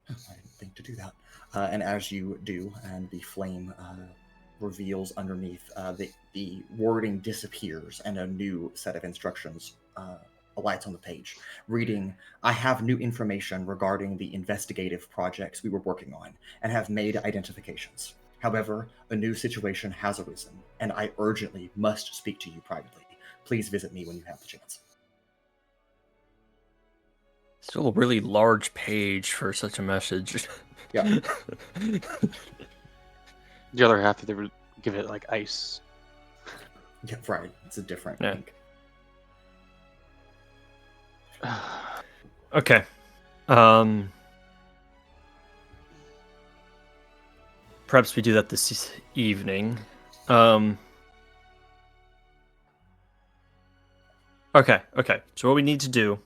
[SPEAKER 1] I didn't think to do that. And as you do, and the flame reveals underneath, the wording disappears, and a new set of instructions alights on the page, reading, "I have new information regarding the investigative projects we were working on, and have made identifications. However, a new situation has arisen, and I urgently must speak to you privately. Please visit me when you have the chance."
[SPEAKER 3] Still a really large page for such a message.
[SPEAKER 1] Yeah.
[SPEAKER 4] The other half, they would give it like ice.
[SPEAKER 1] Yeah, right. It's a different
[SPEAKER 3] Yeah.
[SPEAKER 1] ink.
[SPEAKER 3] Okay. Perhaps we do that this evening. Okay. So what we need to do,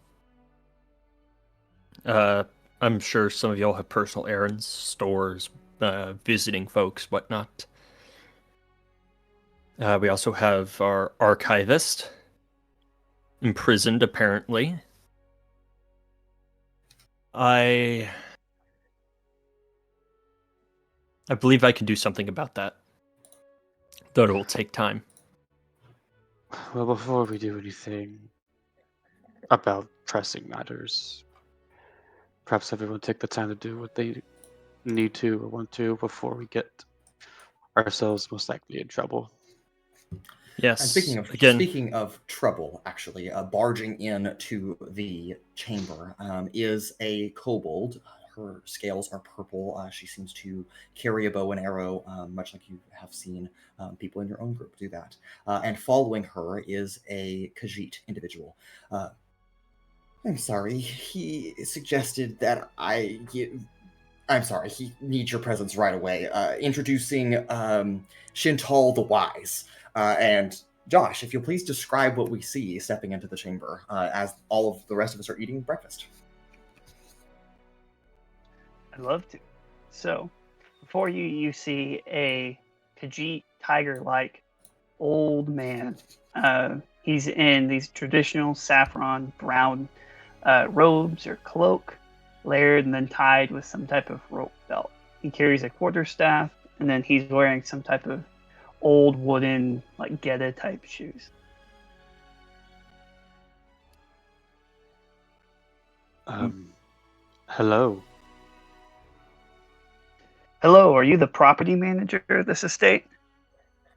[SPEAKER 3] I'm sure some of y'all have personal errands, stores, visiting folks, whatnot. We also have our archivist, imprisoned apparently. I believe I can do something about that, though it will take time.
[SPEAKER 4] Well, before we do anything about pressing matters, perhaps everyone take the time to do what they need to or want to before we get ourselves most likely in trouble.
[SPEAKER 3] Yes.
[SPEAKER 1] And speaking of trouble, actually, barging into the chamber is a kobold. Her scales are purple. She seems to carry a bow and arrow, much like you have seen people in your own group do that. And following her is a Khajiit individual. I'm sorry, he suggested that I'm sorry, he needs your presence right away. Introducing Shen'tal the Wise. And Josh, if you'll please describe what we see stepping into the chamber as all of the rest of us are eating breakfast.
[SPEAKER 9] I'd love to. So, before you see a Khajiit tiger-like old man. He's in these traditional saffron brown robes or cloak, layered and then tied with some type of rope belt. He carries a quarterstaff, and then he's wearing some type of old wooden, like Geta type shoes.
[SPEAKER 4] Hello.
[SPEAKER 9] Hello, are you the property manager of this estate?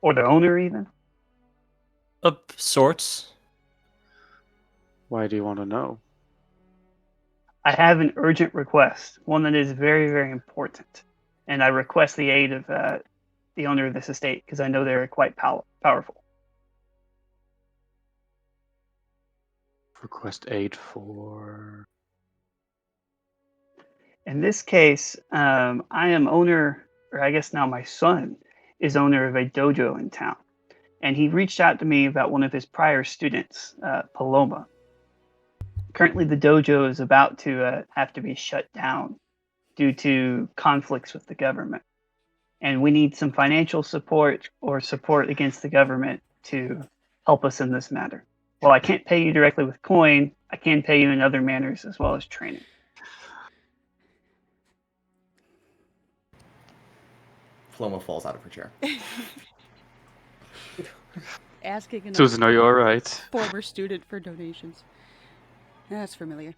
[SPEAKER 9] Or the owner, even?
[SPEAKER 3] Of sorts.
[SPEAKER 4] Why do you want to know?
[SPEAKER 9] I have an urgent request, one that is very, very important. And I request the aid of the owner of this estate, because I know they're quite powerful.
[SPEAKER 4] Request aid for...
[SPEAKER 9] In this case, I am owner, or I guess now my son is owner of a dojo in town. And he reached out to me about one of his prior students, Paloma. Currently, the dojo is about to have to be shut down due to conflicts with the government. And we need some financial support or support against the government to help us in this matter. Well, I can't pay you directly with coin. I can pay you in other manners as well as training.
[SPEAKER 1] Paloma falls out of her chair.
[SPEAKER 5] Asking an
[SPEAKER 4] Susan, are you alright?
[SPEAKER 5] former student for donations. That's familiar.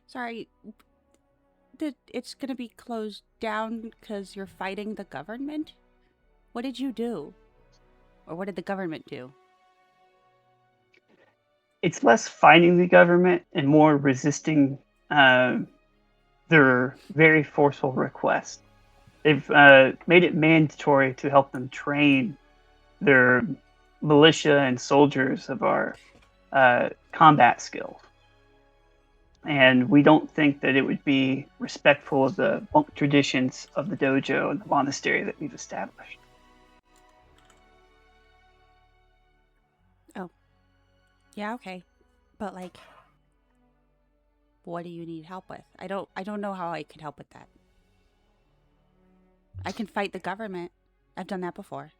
[SPEAKER 5] Sorry, it's gonna be closed down because you're fighting the government? What did you do? Or what did the government do?
[SPEAKER 9] It's less fighting the government and more resisting their very forceful request. They've made it mandatory to help them train their militia and soldiers of our combat skills. And we don't think that it would be respectful of the monk traditions of the dojo and the monastery that we've established.
[SPEAKER 5] Oh. Yeah, okay. But like, what do you need help with? I don't know how I could help with that. I can fight the government. I've done that before.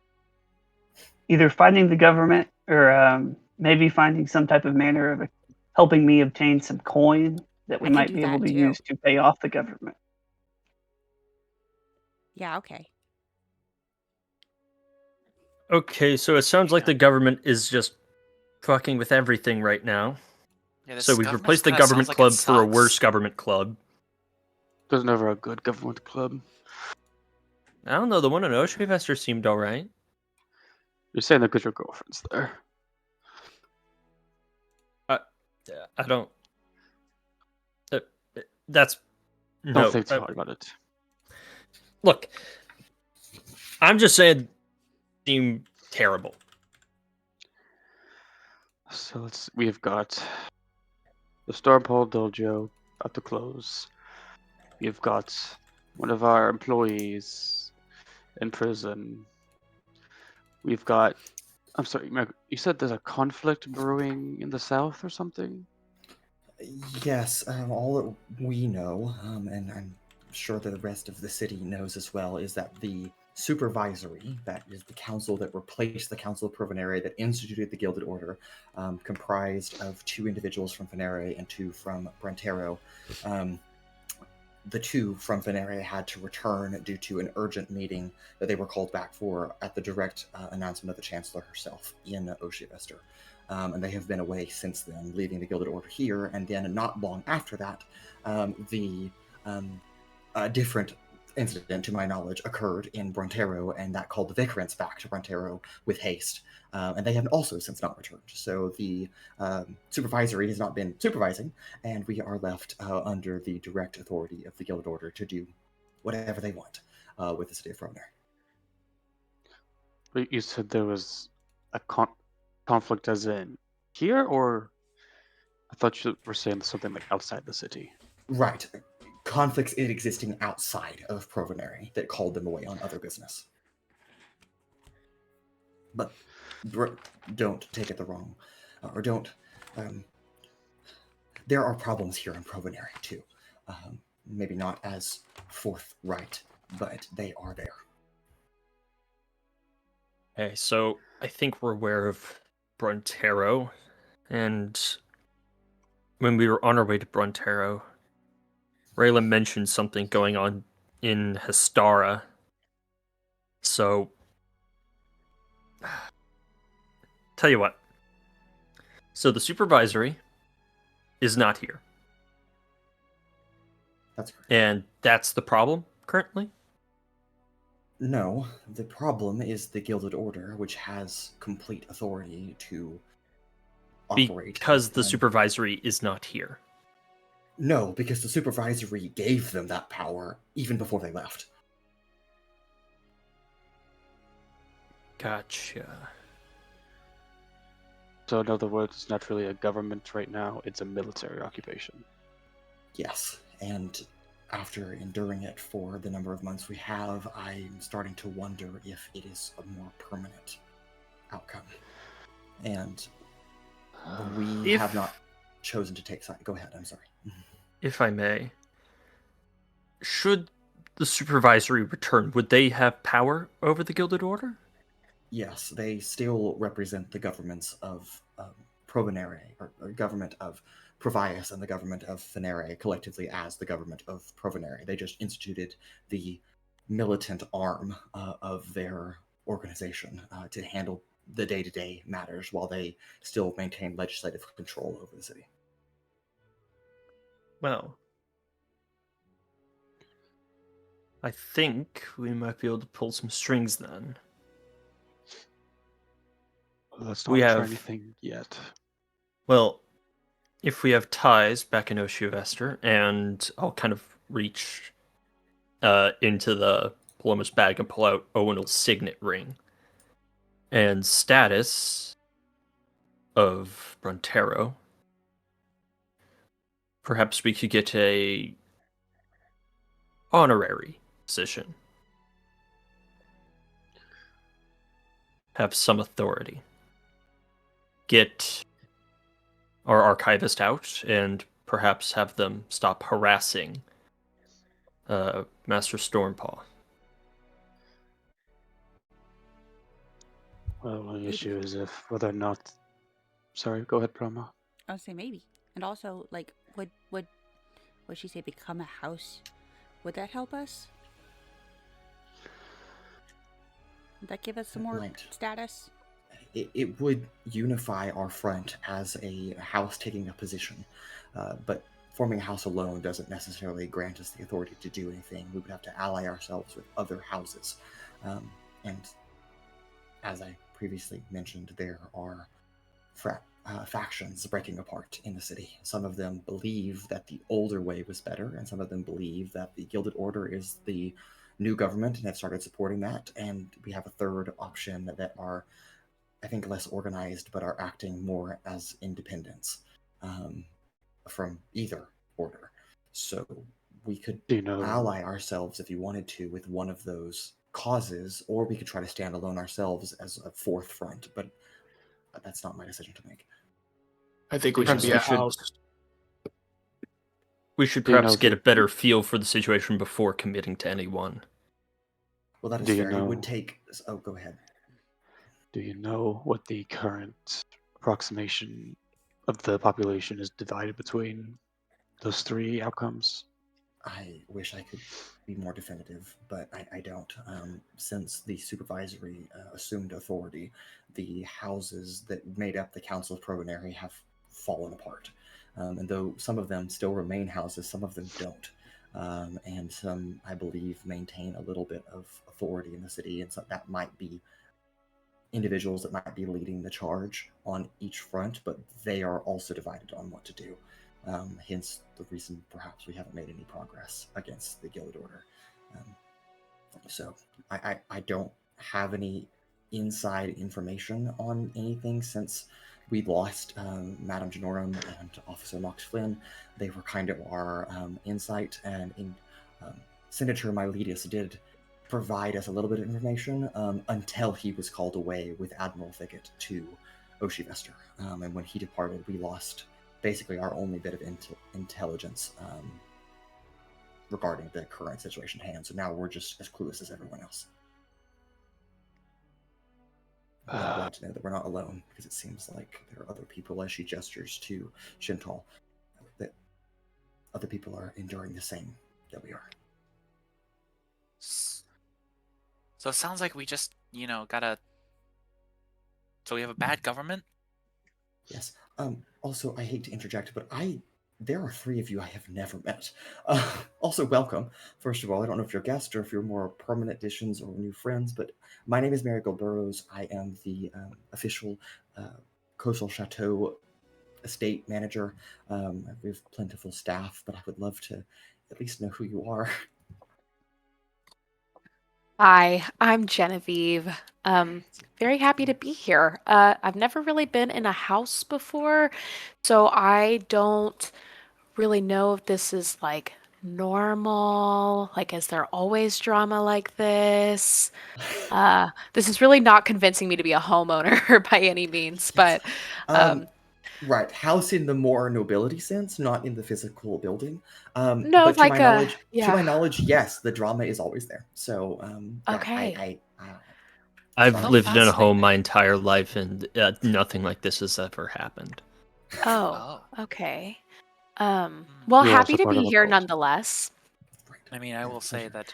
[SPEAKER 9] Either fighting the government or maybe finding some type of manner of helping me obtain some coin that we
[SPEAKER 5] I can
[SPEAKER 9] might
[SPEAKER 5] do
[SPEAKER 9] be able
[SPEAKER 5] that
[SPEAKER 9] to
[SPEAKER 5] too.
[SPEAKER 9] use to pay off the government.
[SPEAKER 5] Yeah, okay.
[SPEAKER 3] Okay, so it sounds like
[SPEAKER 2] Yeah.
[SPEAKER 3] the government is just fucking with everything right now.
[SPEAKER 2] Yeah, this
[SPEAKER 3] So we've
[SPEAKER 2] government
[SPEAKER 3] replaced the
[SPEAKER 2] kinda
[SPEAKER 3] government
[SPEAKER 2] sounds like it
[SPEAKER 3] club for a
[SPEAKER 2] sucks.
[SPEAKER 3] worse government club.
[SPEAKER 4] There's never a good government club.
[SPEAKER 3] I don't know, the one in Oshvester seemed alright.
[SPEAKER 4] You're saying that because your girlfriend's there.
[SPEAKER 3] I don't... that's...
[SPEAKER 4] Don't
[SPEAKER 3] No.
[SPEAKER 4] think too hard about it.
[SPEAKER 3] Look, I'm just saying, seem terrible.
[SPEAKER 4] So we've got the Stormpaw dojo about to close. We've got one of our employees in prison. We've got, I'm sorry, you said there's a conflict brewing in the south or something?
[SPEAKER 1] Yes, all that we know, and I'm sure the rest of the city knows as well, is that the supervisory, that is the council that replaced the Council of Provonere that instituted the Gilded Order, comprised of 2 individuals from Venere and 2 from Brentero. The 2 from Venere had to return due to an urgent meeting that they were called back for at the direct announcement of the Chancellor herself in Oshvester. And they have been away since then, leaving the Gilded Order here, and then not long after that, a different incident, to my knowledge, occurred in Brentero, and that called the Vicarants back to Brentero with haste. And they have also since not returned. So the supervisory has not been supervising, and we are left under the direct authority of the Gilded Order to do whatever they want with the city of Provonere.
[SPEAKER 4] But you said there was a conflict as in here, or I thought you were saying something like outside the city.
[SPEAKER 1] Right. Conflicts existing outside of Provonere that called them away on other business. But don't take it the wrong, or don't. There are problems here in Provonere too. Maybe not as forthright, but they are there.
[SPEAKER 3] Okay, so I think we're aware of Brentero, and when we were on our way to Brentero, Raylan mentioned something going on in Hestara. So, tell you what. So the supervisory is not here.
[SPEAKER 1] That's correct.
[SPEAKER 3] And that's the problem currently?
[SPEAKER 1] No, the problem is the Gilded Order, which has complete authority to operate.
[SPEAKER 3] Because the
[SPEAKER 1] within-
[SPEAKER 3] supervisory is not here.
[SPEAKER 1] No, because the supervisory gave them that power even before they left.
[SPEAKER 3] Gotcha.
[SPEAKER 4] So in other words, it's not really a government right now, it's a military occupation.
[SPEAKER 1] Yes, and after enduring it for the number of months we have, I'm starting to wonder if it is a more permanent outcome. And we have not chosen to take side. Go ahead, I'm sorry.
[SPEAKER 3] If I may, should the supervisory return, would they have power over the Gilded Order?
[SPEAKER 1] Yes, they still represent the governments of Provonere, or government of Provias and the government of Venere collectively as the government of Provonere. They just instituted the militant arm of their organization to handle the day-to-day matters while they still maintain legislative control over the city.
[SPEAKER 3] Well, I think we might be able to pull some strings then.
[SPEAKER 4] Let's not
[SPEAKER 3] We
[SPEAKER 4] try
[SPEAKER 3] have-
[SPEAKER 4] anything yet.
[SPEAKER 3] Well, if we have ties back in Oshvester, and I'll kind of reach into the Paloma's bag and pull out Owen's signet ring. And status of Brentero. Perhaps we could get a honorary position. Have some authority. Get our archivist out and perhaps have them stop harassing Master Stormpaw.
[SPEAKER 4] Well, the issue is if whether or not. Sorry, go ahead, Paloma.
[SPEAKER 5] I'll say maybe. And also, like, would she say become a house? Would that help us? Would that give us some more status?
[SPEAKER 1] It would unify our front as a house taking a position, but forming a house alone doesn't necessarily grant us the authority to do anything. We would have to ally ourselves with other houses. And as I previously mentioned, there are factions breaking apart in the city. Some of them believe that the older way was better, and some of them believe that the Gilded Order is the new government and have started supporting that. And we have a third option that are, I think, less organized, but are acting more as independents from either order. So we could ally ourselves, if you wanted to, with one of those causes, or we could try to stand alone ourselves as a fourth front, but that's not my decision to make.
[SPEAKER 6] I think we should be a house.
[SPEAKER 3] We should perhaps get a better feel for the situation before committing to anyone.
[SPEAKER 1] Well, that is fair. It would take... Oh, go ahead.
[SPEAKER 4] Do you know what the current approximation of the population is divided between those three outcomes?
[SPEAKER 1] I wish I could be more definitive, but I don't. Since the supervisory assumed authority, the houses that made up the Council of Provonere have fallen apart. And though some of them still remain houses, some of them don't. And some, I believe, maintain a little bit of authority in the city, and so that might be individuals that might be leading the charge on each front, but they are also divided on what to do. Hence the reason perhaps we haven't made any progress against the Gilded Order. So I don't have any inside information on anything since we lost Madame Janorum and Officer Mox Flynn. They were kind of our insight, and Senator Miletus did provide us a little bit of information until he was called away with Admiral Thicket to Oshivester. And when he departed, we lost basically our only bit of intelligence regarding the current situation at hand. So now we're just as clueless as everyone else. I'm glad to know that we're not alone, because it seems like there are other people, as she gestures to Shen'tal, that other people are enduring the same that we are.
[SPEAKER 2] So it sounds like we just, gotta... So we have a bad government?
[SPEAKER 1] Yes. Also, I hate to interject, but there are three of you I have never met. Also, welcome. First of all, I don't know if you're guests or if you're more permanent additions or new friends, but my name is Marigold Burrows. I am the official Coastal Chateau estate manager. We have plentiful staff, but I would love to at least know who you are.
[SPEAKER 7] Hi, I'm Genevieve. Very happy to be here. I've never really been in a house before, so I don't really know if this is like normal. Like, is there always drama like this? This is really not convincing me to be a homeowner by any means, but
[SPEAKER 1] right, house in the more nobility sense, not in the physical building.
[SPEAKER 7] no,
[SPEAKER 1] but
[SPEAKER 7] like
[SPEAKER 1] to my knowledge, yes, the drama is always there. So
[SPEAKER 7] okay.
[SPEAKER 3] I've lived in a home my entire life, and nothing like this has ever happened.
[SPEAKER 7] Oh, okay. Well, happy to be here nonetheless.
[SPEAKER 2] I mean, I will say that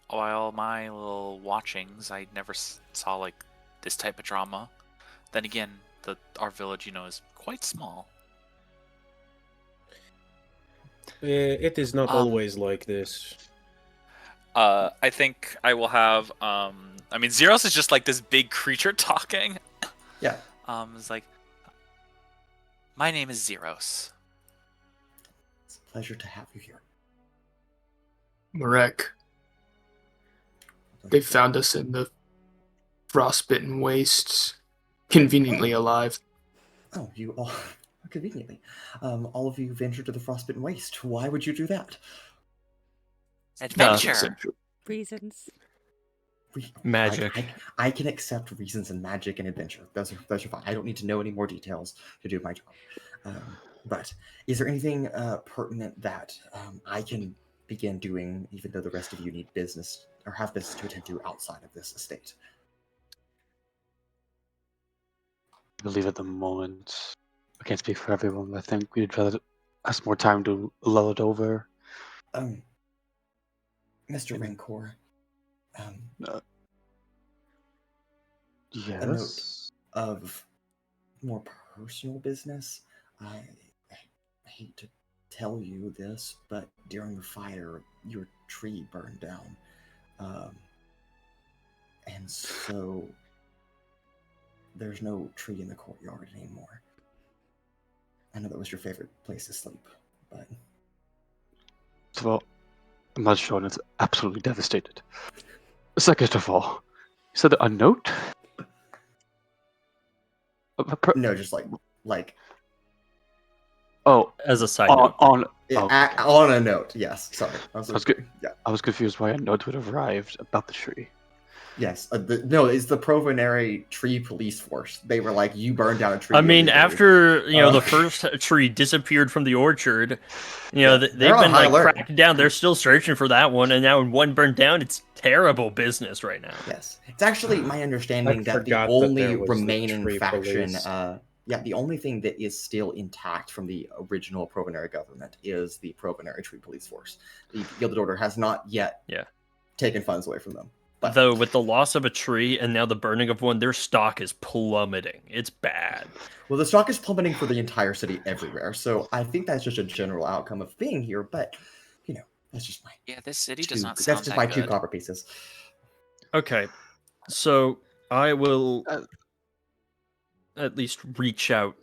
[SPEAKER 2] while my little watchings, I never saw like this type of drama. Then again, our village, is quite small.
[SPEAKER 8] It is not always like this.
[SPEAKER 2] I think I will have. Zeiros is just like this big creature talking.
[SPEAKER 1] Yeah.
[SPEAKER 2] It's like, my name is Zeiros.
[SPEAKER 1] It's a pleasure to have you here.
[SPEAKER 6] Marek. They found us in the frostbitten wastes, conveniently alive.
[SPEAKER 1] Oh, you all conveniently. All of you ventured to the frostbitten waste. Why would you do that?
[SPEAKER 2] Adventure.
[SPEAKER 5] Reasons.
[SPEAKER 3] Magic.
[SPEAKER 1] I can accept reasons and magic and adventure. Those are fine. I don't need to know any more details to do my job. But is there anything pertinent that I can begin doing, even though the rest of you need business or have business to attend to outside of this estate?
[SPEAKER 4] I believe at the moment I can't speak for everyone, but I think we'd rather have some more time to lull it over.
[SPEAKER 1] Mr. Rancor,
[SPEAKER 4] Yes.
[SPEAKER 1] a note of more personal business. I hate to tell you this, but during the fire, your tree burned down. And so there's no tree in the courtyard anymore. I know that was your favorite place to sleep, but...
[SPEAKER 4] Well, I'm not sure, and it's absolutely devastated. Second of all, you said a note?
[SPEAKER 1] No, just like
[SPEAKER 4] Oh,
[SPEAKER 3] As a side note.
[SPEAKER 4] on
[SPEAKER 1] a note. Yes, sorry. I was
[SPEAKER 4] good.
[SPEAKER 1] Yeah.
[SPEAKER 4] I was confused why a note would have arrived about the tree.
[SPEAKER 1] Yes. It's the Provonere tree police force. They were like, you burned down a tree.
[SPEAKER 3] I mean,
[SPEAKER 1] illegally."
[SPEAKER 3] after the first tree disappeared from the orchard, they've
[SPEAKER 1] they're on
[SPEAKER 3] been
[SPEAKER 1] high
[SPEAKER 3] like
[SPEAKER 1] alert.
[SPEAKER 3] cracked down. They're still searching for that one, and now when one burned down, it's terrible business right now.
[SPEAKER 1] Yes, it's actually my understanding that the
[SPEAKER 8] forgot that
[SPEAKER 1] only
[SPEAKER 8] there was the
[SPEAKER 1] remaining
[SPEAKER 8] tree
[SPEAKER 1] faction,
[SPEAKER 8] police.
[SPEAKER 1] the only thing that is still intact from the original Provonere government is the Provonere Tree Police Force. The Gilded Order has not yet taken funds away from them. But
[SPEAKER 3] Though with the loss of a tree and now the burning of one, their stock is plummeting. It's bad.
[SPEAKER 1] well, the stock is plummeting for the entire city everywhere. So I think that's just a general outcome of being here. But that's just my
[SPEAKER 2] this city
[SPEAKER 1] two,
[SPEAKER 2] does not
[SPEAKER 1] that's
[SPEAKER 2] sound
[SPEAKER 1] just
[SPEAKER 2] that
[SPEAKER 1] my
[SPEAKER 2] good.
[SPEAKER 1] 2 copper pieces.
[SPEAKER 3] Okay, so I will at least reach out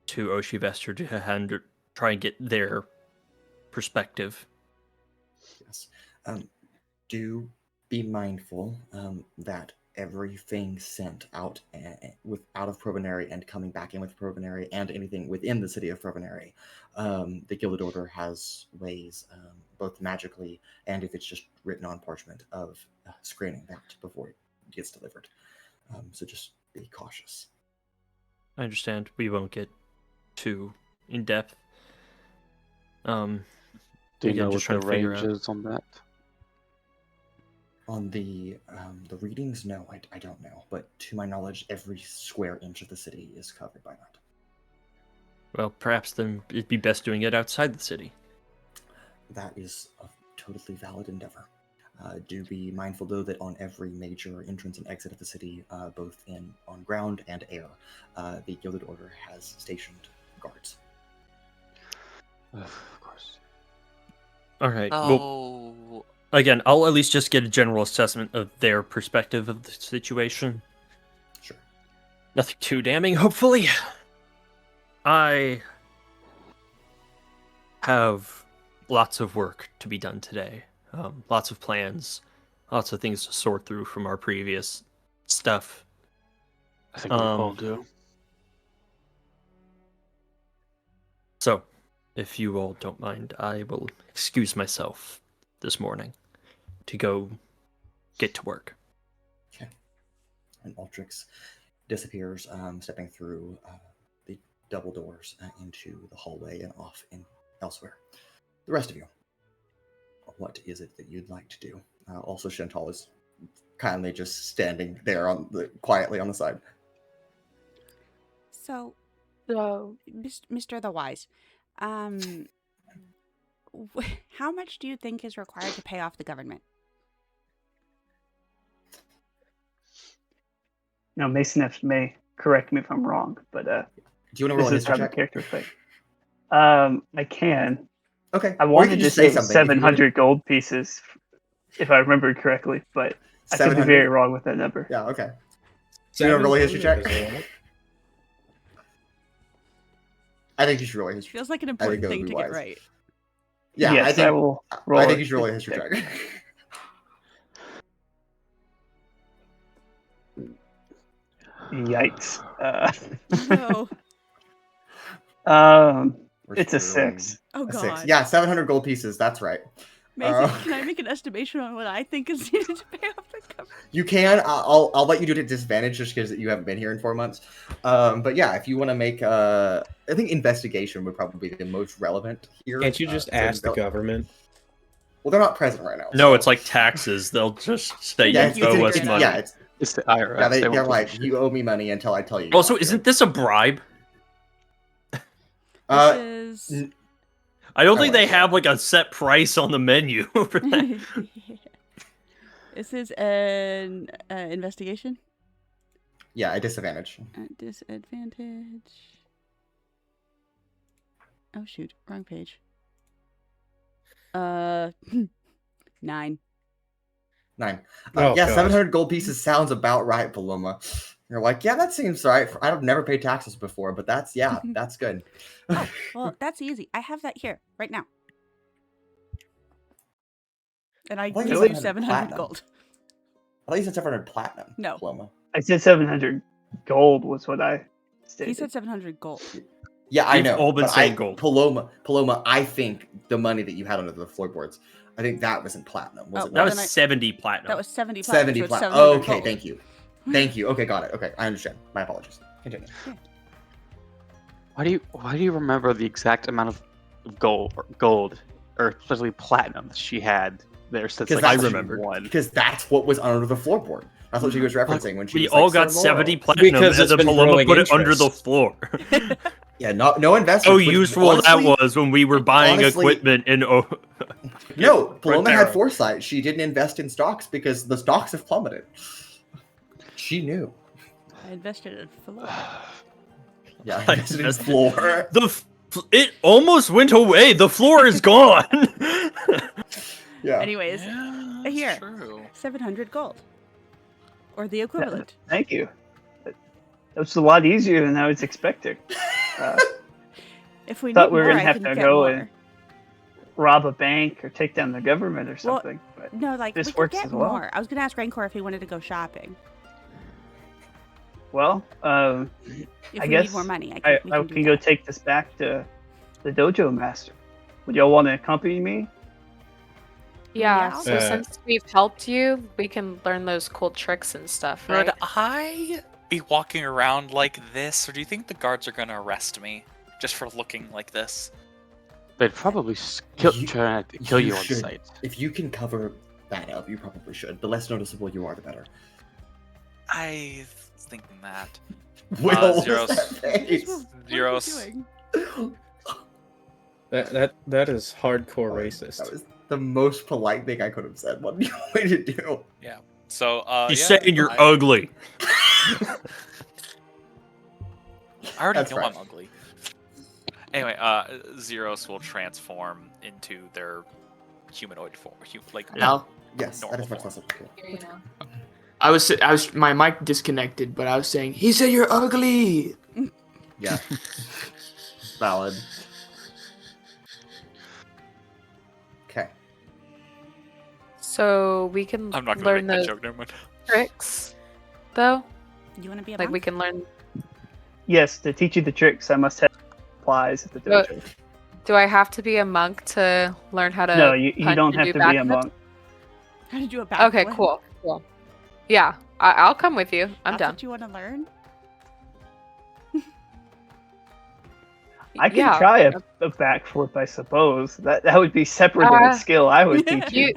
[SPEAKER 3] to Oshivester to try and get their perspective.
[SPEAKER 1] Yes. Do be mindful that everything sent out out of Provonere and coming back in with Provonere and anything within the city of Provonere, the Gilded Order has ways, both magically and if it's just written on parchment, of screening that before it gets delivered. So just be cautious.
[SPEAKER 3] I understand we won't get too in depth.
[SPEAKER 4] Do you
[SPEAKER 3] Again,
[SPEAKER 4] know what
[SPEAKER 3] just trying
[SPEAKER 4] the
[SPEAKER 3] to figure
[SPEAKER 4] range
[SPEAKER 3] out.
[SPEAKER 4] is on that?
[SPEAKER 1] On the readings, no, I don't know. But to my knowledge, every square inch of the city is covered by that.
[SPEAKER 3] Well, perhaps then it'd be best doing it outside the city.
[SPEAKER 1] That is a totally valid endeavor. Do be mindful, though, that on every major entrance and exit of the city, both on ground and air, the Gilded Order has stationed guards.
[SPEAKER 4] Of course.
[SPEAKER 3] All right. Well,
[SPEAKER 2] Oh,
[SPEAKER 3] again, I'll at least just get a general assessment of their perspective of the situation.
[SPEAKER 1] Sure.
[SPEAKER 3] Nothing too damning, hopefully. I have lots of work to be done today. Lots of plans, lots of things to sort through from our previous stuff.
[SPEAKER 4] I think we all do.
[SPEAKER 3] So, if you all don't mind, I will excuse myself this morning to go get to work.
[SPEAKER 1] Okay. And Altrix disappears, stepping through the double doors into the hallway and off elsewhere. The rest of you, what is it that you'd like to do? Also, Shen'tal is kindly just standing there quietly on the side.
[SPEAKER 5] So, Mr. the Wise, how much do you think is required to pay off the government?
[SPEAKER 9] Now, Mason F may correct me if I'm wrong, but
[SPEAKER 1] do you want to roll a
[SPEAKER 9] this is
[SPEAKER 1] history
[SPEAKER 9] how the
[SPEAKER 1] check?
[SPEAKER 9] character thing. I can.
[SPEAKER 1] Okay.
[SPEAKER 9] I
[SPEAKER 1] Or you
[SPEAKER 9] wanted
[SPEAKER 1] can
[SPEAKER 9] to
[SPEAKER 1] just
[SPEAKER 9] say
[SPEAKER 1] something if you
[SPEAKER 9] 700 gold pieces, if I remember correctly, but I could be
[SPEAKER 1] 700?
[SPEAKER 9] very wrong with that number.
[SPEAKER 1] Yeah. Okay. So you want to roll a history check?
[SPEAKER 8] 700 is a lot.
[SPEAKER 1] I think you should roll a history.
[SPEAKER 5] Feels like an
[SPEAKER 1] think
[SPEAKER 5] important
[SPEAKER 1] that would
[SPEAKER 5] thing
[SPEAKER 1] be
[SPEAKER 5] to get
[SPEAKER 1] wise.
[SPEAKER 5] right.
[SPEAKER 1] Yeah,
[SPEAKER 9] Yes,
[SPEAKER 1] I think
[SPEAKER 9] will roll.
[SPEAKER 1] I think you should roll a history check.
[SPEAKER 9] Yikes.
[SPEAKER 5] No.
[SPEAKER 1] We're
[SPEAKER 9] It's a
[SPEAKER 1] screwing.
[SPEAKER 9] 6.
[SPEAKER 5] Oh,
[SPEAKER 1] A
[SPEAKER 5] God.
[SPEAKER 1] 6. Yeah, 700 gold pieces. That's right.
[SPEAKER 5] Mason, can I make an estimation on what I think is needed to pay off the government?
[SPEAKER 1] You can. I'll let you do it at disadvantage just because you haven't been here in 4 months. But yeah, if you want to make, I think investigation would probably be the most relevant here.
[SPEAKER 8] Can't you just ask the government?
[SPEAKER 1] Well, they're not present right now.
[SPEAKER 3] No,
[SPEAKER 1] so-
[SPEAKER 3] it's like taxes. They'll just say
[SPEAKER 1] yeah,
[SPEAKER 3] you owe us money.
[SPEAKER 1] yeah,
[SPEAKER 4] It's the IRS.
[SPEAKER 1] yeah.
[SPEAKER 4] They
[SPEAKER 1] They're
[SPEAKER 4] won't give a
[SPEAKER 1] like,
[SPEAKER 4] shit.
[SPEAKER 1] you owe me money until I tell you.
[SPEAKER 3] Also,
[SPEAKER 1] not to.
[SPEAKER 3] isn't this a bribe?
[SPEAKER 5] This is.
[SPEAKER 3] I don't think
[SPEAKER 1] Oh,
[SPEAKER 3] they
[SPEAKER 1] yeah.
[SPEAKER 3] have like a set price on the menu for that.
[SPEAKER 5] This is an investigation.
[SPEAKER 1] Yeah, a disadvantage.
[SPEAKER 5] At disadvantage. Oh shoot, wrong page. 9.
[SPEAKER 1] 9.
[SPEAKER 8] Oh,
[SPEAKER 1] Yeah,
[SPEAKER 8] gosh.
[SPEAKER 1] 700 gold pieces sounds about right, Paloma. You're like, yeah, that seems right. I've never paid taxes before, but that's that's good.
[SPEAKER 5] Oh, well, that's easy. I have that here right now. And I
[SPEAKER 1] Why
[SPEAKER 5] give
[SPEAKER 1] is
[SPEAKER 5] you
[SPEAKER 1] it
[SPEAKER 5] 700
[SPEAKER 1] platinum?
[SPEAKER 5] gold.
[SPEAKER 1] I thought you said 700 platinum.
[SPEAKER 5] No.
[SPEAKER 1] Paloma.
[SPEAKER 9] I said 700 gold was what I stated.
[SPEAKER 5] He said 700 gold.
[SPEAKER 1] Yeah, I
[SPEAKER 3] We've
[SPEAKER 1] know.
[SPEAKER 3] all been
[SPEAKER 1] but
[SPEAKER 3] saying gold.
[SPEAKER 1] Paloma, I think the money that you had under the floorboards, I think that was in platinum. Was
[SPEAKER 5] Oh,
[SPEAKER 1] it
[SPEAKER 3] That
[SPEAKER 1] not?
[SPEAKER 3] was
[SPEAKER 5] then I-
[SPEAKER 3] 70 platinum.
[SPEAKER 5] That was 70 platinum.
[SPEAKER 1] 70
[SPEAKER 5] so it's
[SPEAKER 1] platinum.
[SPEAKER 5] 700
[SPEAKER 1] Okay,
[SPEAKER 5] gold.
[SPEAKER 1] thank you. Thank you. Okay, got it. Okay, I understand. My apologies. Continue.
[SPEAKER 4] Why do you remember the exact amount of gold, or especially platinum that she had there since
[SPEAKER 1] Because
[SPEAKER 4] like
[SPEAKER 3] I
[SPEAKER 1] that's
[SPEAKER 3] remembered.
[SPEAKER 4] one?
[SPEAKER 1] Because that's what was under the floorboard. That's what she was referencing when she
[SPEAKER 3] We
[SPEAKER 1] was
[SPEAKER 3] all
[SPEAKER 1] like,
[SPEAKER 3] got
[SPEAKER 1] "Sir
[SPEAKER 3] 70
[SPEAKER 1] Laurel."
[SPEAKER 3] platinum,
[SPEAKER 8] Because
[SPEAKER 3] and
[SPEAKER 8] it's
[SPEAKER 3] then
[SPEAKER 8] been
[SPEAKER 3] Paloma
[SPEAKER 8] growing
[SPEAKER 3] put it under the
[SPEAKER 8] interest.
[SPEAKER 3] floor.
[SPEAKER 1] Yeah, no investment.
[SPEAKER 3] How
[SPEAKER 1] which,
[SPEAKER 3] useful
[SPEAKER 1] honestly,
[SPEAKER 3] that was when we were buying
[SPEAKER 1] honestly-
[SPEAKER 3] equipment in.
[SPEAKER 1] No, Paloma had
[SPEAKER 3] Frontera.
[SPEAKER 1] foresight. She didn't invest in stocks because the stocks have plummeted. She knew.
[SPEAKER 5] I invested in floor.
[SPEAKER 1] Yeah,
[SPEAKER 3] I
[SPEAKER 1] invested in
[SPEAKER 3] invested-
[SPEAKER 1] floor.
[SPEAKER 3] It almost went away. The floor is gone.
[SPEAKER 1] Yeah.
[SPEAKER 5] Anyways,
[SPEAKER 2] Yeah,
[SPEAKER 5] here.
[SPEAKER 2] that's true.
[SPEAKER 5] 700 gold. Or the equivalent.
[SPEAKER 9] Thank you. That was a lot easier than I was expecting.
[SPEAKER 5] If we
[SPEAKER 9] thought
[SPEAKER 5] need
[SPEAKER 9] we were
[SPEAKER 5] more,
[SPEAKER 9] gonna
[SPEAKER 5] I
[SPEAKER 9] have
[SPEAKER 5] can
[SPEAKER 9] to
[SPEAKER 5] get
[SPEAKER 9] go
[SPEAKER 5] more.
[SPEAKER 9] and rob a bank or take down the government or
[SPEAKER 5] Well,
[SPEAKER 9] something. But
[SPEAKER 5] No, like,
[SPEAKER 9] This
[SPEAKER 5] we could
[SPEAKER 9] works
[SPEAKER 5] get
[SPEAKER 9] as well.
[SPEAKER 5] more. I was going to ask Rancor if he wanted to go shopping.
[SPEAKER 9] well,
[SPEAKER 5] If
[SPEAKER 9] I
[SPEAKER 5] we
[SPEAKER 9] guess
[SPEAKER 5] need more money, I
[SPEAKER 9] I
[SPEAKER 5] can,
[SPEAKER 9] can go take this back to the dojo master. Would y'all want to accompany me?
[SPEAKER 7] Yeah,
[SPEAKER 5] Yeah.
[SPEAKER 7] so since we've helped you, we can learn those cool tricks and stuff, right?
[SPEAKER 2] Would I be walking around like this, or do you think the guards are gonna arrest me just for looking like this?
[SPEAKER 4] They'd probably
[SPEAKER 1] You-
[SPEAKER 4] try to kill you on
[SPEAKER 1] should.
[SPEAKER 4] sight.
[SPEAKER 1] If you can cover that up, you probably should. The less noticeable you are, the better.
[SPEAKER 2] I was thinking that.
[SPEAKER 1] Will, what
[SPEAKER 2] Zeros.
[SPEAKER 1] is that face?
[SPEAKER 5] What are you
[SPEAKER 2] Zeros.
[SPEAKER 5] doing?
[SPEAKER 8] That is hardcore
[SPEAKER 1] That
[SPEAKER 8] racist.
[SPEAKER 1] was the most polite thing I could have said. What do you want me to do?
[SPEAKER 2] So,
[SPEAKER 3] He's
[SPEAKER 2] yeah,
[SPEAKER 3] saying you're
[SPEAKER 2] I
[SPEAKER 3] ugly.
[SPEAKER 2] already
[SPEAKER 1] That's
[SPEAKER 2] know
[SPEAKER 1] right.
[SPEAKER 2] I'm ugly. Anyway, Zeros will transform into their humanoid form,
[SPEAKER 6] Al,
[SPEAKER 1] Yes, that is
[SPEAKER 2] Normal
[SPEAKER 1] much less appealing.
[SPEAKER 6] I was my mic disconnected, but I was saying he said you're ugly.
[SPEAKER 1] Yeah. Valid. Okay.
[SPEAKER 7] So we can
[SPEAKER 2] I'm not gonna
[SPEAKER 7] learn
[SPEAKER 2] make that
[SPEAKER 7] those
[SPEAKER 2] joke. Never mind.
[SPEAKER 7] tricks, though.
[SPEAKER 5] You want to be a
[SPEAKER 7] Like we
[SPEAKER 5] monk?
[SPEAKER 7] can learn.
[SPEAKER 9] Yes, to teach you the tricks, I must have supplies at the
[SPEAKER 7] But-
[SPEAKER 9] dojo.
[SPEAKER 7] Do I have to be a monk to learn how to?
[SPEAKER 9] No, you
[SPEAKER 7] hunt
[SPEAKER 9] don't
[SPEAKER 7] and
[SPEAKER 9] have
[SPEAKER 7] do
[SPEAKER 9] to be a
[SPEAKER 7] backflips?
[SPEAKER 9] monk.
[SPEAKER 5] How to do a backflip?
[SPEAKER 7] Okay, cool. Yeah, I'll come with you. I'm
[SPEAKER 5] That's
[SPEAKER 7] done.
[SPEAKER 5] what you want to learn?
[SPEAKER 9] I can
[SPEAKER 7] Yeah.
[SPEAKER 9] try a backflip, I suppose. That would be separate of a skill I would teach you.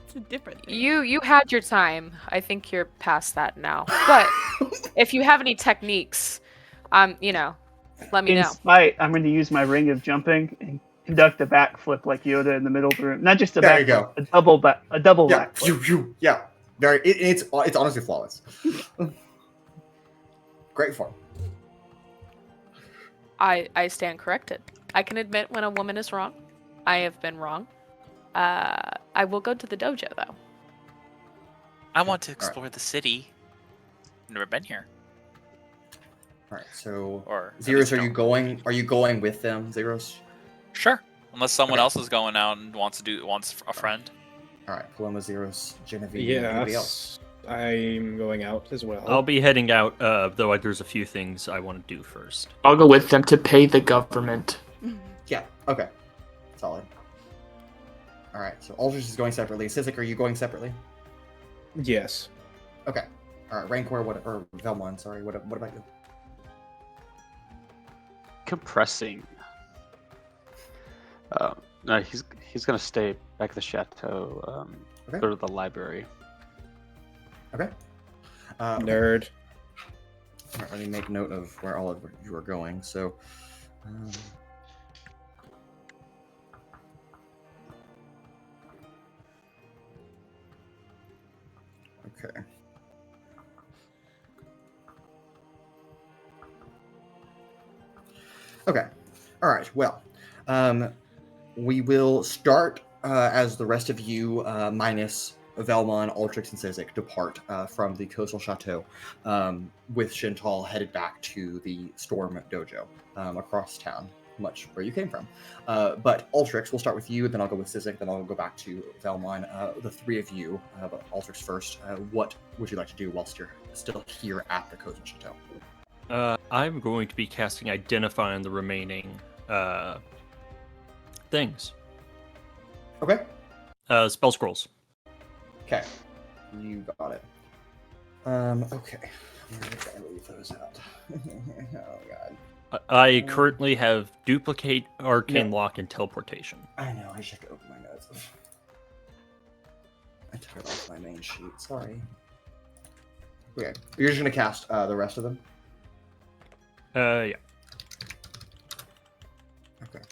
[SPEAKER 5] It's a different thing.
[SPEAKER 7] You had your time. I think you're past that now. But if you have any techniques, let me
[SPEAKER 9] In
[SPEAKER 7] know.
[SPEAKER 9] spite, I'm going to use my ring of jumping and conduct a backflip like Yoda in the middle of the room. Not just a
[SPEAKER 1] There you
[SPEAKER 9] backflip,
[SPEAKER 1] go.
[SPEAKER 9] a double
[SPEAKER 1] Yeah.
[SPEAKER 9] backflip.
[SPEAKER 1] Yeah. Very. It's honestly flawless. Great form.
[SPEAKER 7] I stand corrected. I can admit when a woman is wrong. I have been wrong. I will go to the dojo though.
[SPEAKER 2] I want to explore the city. Never been here.
[SPEAKER 1] All right. So,
[SPEAKER 2] Or at
[SPEAKER 1] Zeros,
[SPEAKER 2] least
[SPEAKER 1] are you
[SPEAKER 2] don't-
[SPEAKER 1] going? Are you going with them, Zeros?
[SPEAKER 2] Sure. Unless someone
[SPEAKER 1] Okay.
[SPEAKER 2] else is going out and wants a friend.
[SPEAKER 1] All right. Paloma, Zeros, Genevieve, anybody else?
[SPEAKER 8] Yes, I'm going out as well.
[SPEAKER 3] I'll be heading out, though there's a few things I want to do first.
[SPEAKER 6] I'll go with them to pay the government.
[SPEAKER 1] Yeah. Okay. Solid. All right. So Altrix is going separately. Sizik, are you going separately?
[SPEAKER 8] Yes.
[SPEAKER 1] Okay. All right. Rancor, or Vellmon? Sorry. What about you?
[SPEAKER 4] Compressing. No, he's gonna stay back at the chateau.
[SPEAKER 1] Okay.
[SPEAKER 4] Go to the library.
[SPEAKER 1] Okay. Okay.
[SPEAKER 8] Nerd.
[SPEAKER 1] All right, let me make note of where all of you are going. So, Okay. Okay. All right. Well, we will start as the rest of you, minus Vellmon, Altrix, and Sizik, depart from the coastal chateau, with Shen'tal headed back to the Storm Dojo across town, much where you came from. But Altrix, we'll start with you, then I'll go with Sizik, then I'll go back to Vellmon. The three of you, but Altrix first, what would you like to do whilst you're still here at the coastal chateau?
[SPEAKER 3] I'm going to be casting Identify on the remaining things.
[SPEAKER 1] Okay.
[SPEAKER 3] Spell scrolls.
[SPEAKER 1] Okay. You got it. Okay. Where did I leave those out? Oh, God.
[SPEAKER 3] I currently have Duplicate, Arcane Lock, and Teleportation.
[SPEAKER 1] I know, I should open my notes. I took it off my main sheet, sorry. Okay, you're just going to cast the rest of them?
[SPEAKER 3] Yeah.
[SPEAKER 1] Okay.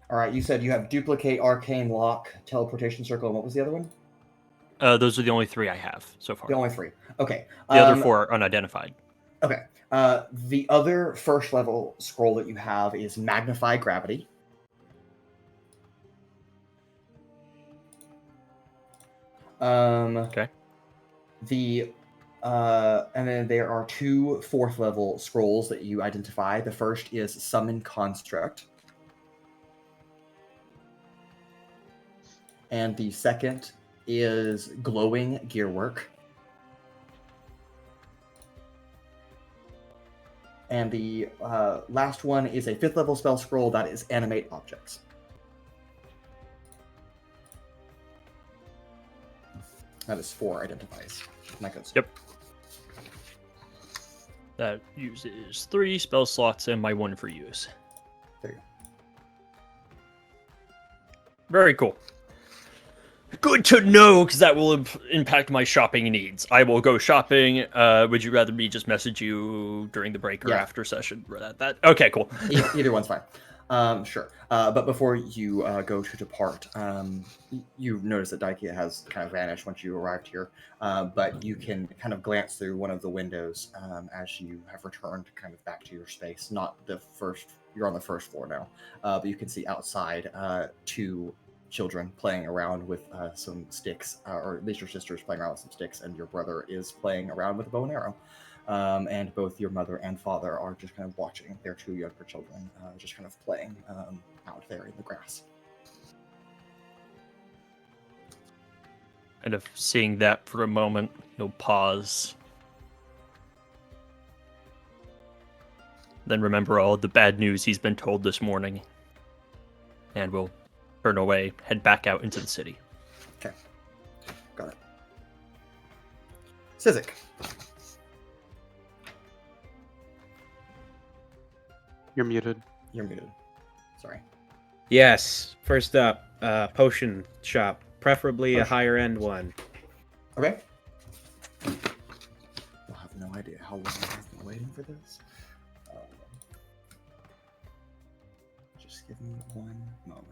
[SPEAKER 1] Alright, you said you have Duplicate, Arcane Lock, Teleportation Circle, and what was the other one?
[SPEAKER 3] Those are the only three I have so far.
[SPEAKER 1] The only three. Okay.
[SPEAKER 3] The other four are unidentified.
[SPEAKER 1] Okay. The other first level scroll that you have is Magnify Gravity.
[SPEAKER 3] Okay.
[SPEAKER 1] And then there are two fourth level scrolls that you identify. The first is Summon Construct. And the second is Glowing Gearwork. And the last one is a fifth level spell scroll that is Animate Objects. That is 4 identifies. My goes.
[SPEAKER 3] Yep. That uses 3 spell slots and my 1 for use.
[SPEAKER 1] There you go.
[SPEAKER 3] Very cool. Good to know, because that will impact my shopping needs. I will go shopping. Would you rather me just message you during the break or after session? Okay, cool.
[SPEAKER 1] Either one's fine. Sure. But before you go to depart, you notice that Daiki has kind of vanished once you arrived here. But you can kind of glance through one of the windows as you have returned kind of back to your space. Not the first, you're on the first floor now. But you can see outside 2 children playing around with some sticks, or at least your sister is playing around with some sticks, and your brother is playing around with a bow and arrow. And both your mother and father are just kind of watching their 2 younger children just kind of playing out there in the grass.
[SPEAKER 3] Kind of seeing that for a moment, he'll pause. Then remember all the bad news he's been told this morning. And we'll turn away, head back out into the city.
[SPEAKER 1] Okay. Got it. Sizik.
[SPEAKER 4] You're muted.
[SPEAKER 1] You're muted. Sorry.
[SPEAKER 8] Yes. First up, potion shop. Preferably a
[SPEAKER 1] Potion.
[SPEAKER 8] higher end one.
[SPEAKER 1] Okay. You'll have no idea how long I've been waiting for this. Just give me one moment.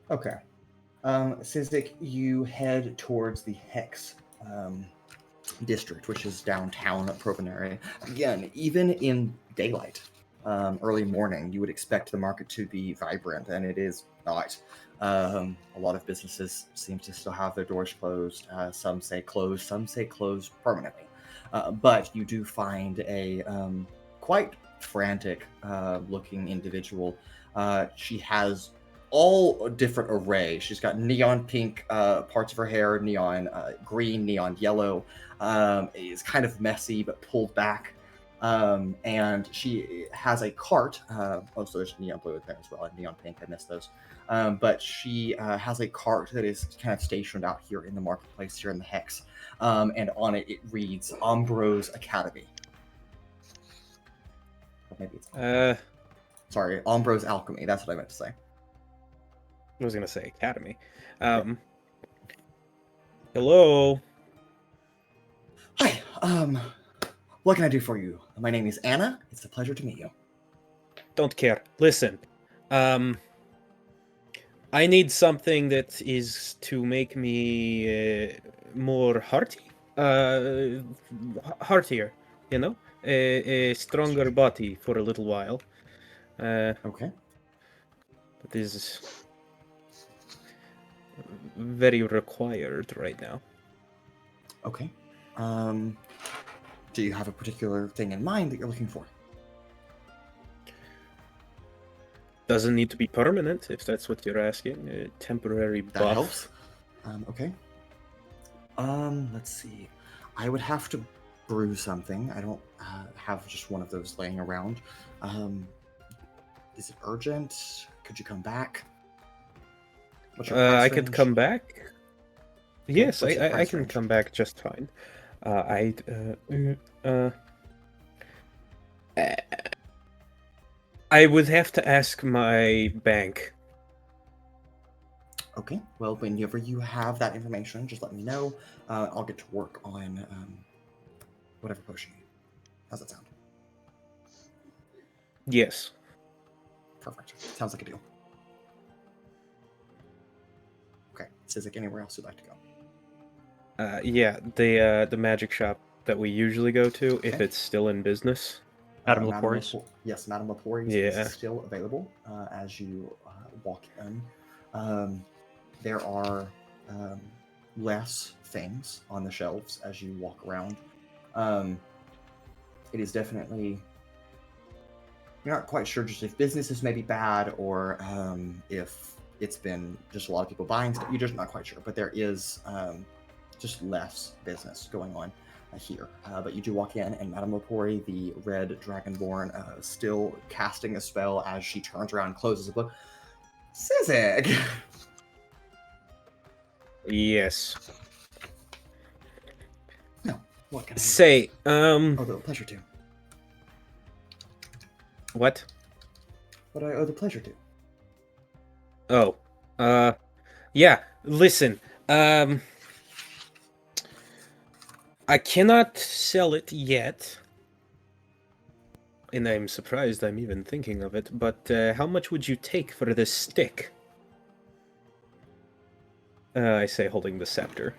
[SPEAKER 1] Okay. Sizik, you head towards the Hex district, which is downtown Provonere. Again, even in daylight, early morning, you would expect the market to be vibrant, and it is not. A lot of businesses seem to still have their doors closed. Some say closed permanently. But you do find a quite frantic looking individual. She has all different array. She's got neon pink parts of her hair, neon green, neon yellow. It's kind of messy but pulled back. And she has a cart. So there's neon blue in there as well, and neon pink. I missed those. But she has a cart that is kind of stationed out here in the marketplace here in the Hex. And on it, it reads Ambrose Academy. maybe it's
[SPEAKER 6] I
[SPEAKER 1] sorry, Ombro's Alchemy. That's what I meant to say.
[SPEAKER 6] was gonna say academy. Hello.
[SPEAKER 1] Hi. What can I do for you? My name is Anna. It's a pleasure to meet you.
[SPEAKER 6] Don't care. Listen. I need something that is to make me more hearty. Heartier, you know? A stronger body for a little while.
[SPEAKER 1] Okay.
[SPEAKER 6] That is very required right now.
[SPEAKER 1] Okay. Do you have a particular thing in mind that you're looking for?
[SPEAKER 6] Doesn't need to be permanent, if that's what you're asking. A temporary
[SPEAKER 1] That
[SPEAKER 6] buff.
[SPEAKER 1] helps. Okay. Let's see. I would have to brew something. I don't have just one of those laying around. Is it urgent? Could you come back? What's your price
[SPEAKER 6] I could
[SPEAKER 1] range?
[SPEAKER 6] come back. Yes,
[SPEAKER 1] What's your
[SPEAKER 6] I
[SPEAKER 1] price
[SPEAKER 6] can
[SPEAKER 1] range?
[SPEAKER 6] come back just fine. I would have to ask my bank.
[SPEAKER 1] Okay. Well, whenever you have that information, just let me know. I'll get to work on whatever potion you need. How's that sound?
[SPEAKER 6] Yes.
[SPEAKER 1] Perfect. Sounds like a deal. Okay. Sizik, anywhere else you'd like to go?
[SPEAKER 6] Yeah, the magic shop that we usually go to, if
[SPEAKER 1] Okay.
[SPEAKER 6] it's still in business.
[SPEAKER 3] Madame Lepori's.
[SPEAKER 1] Yes, Madame Lepori's
[SPEAKER 6] Yeah.
[SPEAKER 1] is still available as you walk in. There are less things on the shelves as you walk around. It is definitely... You're not quite sure just if business is maybe bad or if it's been just a lot of people buying stuff. You're just not quite sure. But there is just less business going on here. But you do walk in, and Madame Lepori, the red dragonborn, still casting a spell as she turns around and closes the book. Sizik!
[SPEAKER 6] Yes.
[SPEAKER 1] No, what can I do?
[SPEAKER 6] Say,
[SPEAKER 1] Oh, the pleasure to.
[SPEAKER 6] what?
[SPEAKER 1] What do I owe the pleasure to?
[SPEAKER 6] Oh, yeah, listen, I cannot sell it yet. And I'm surprised I'm even thinking of it, but how much would you take for this stick? I say, holding the scepter.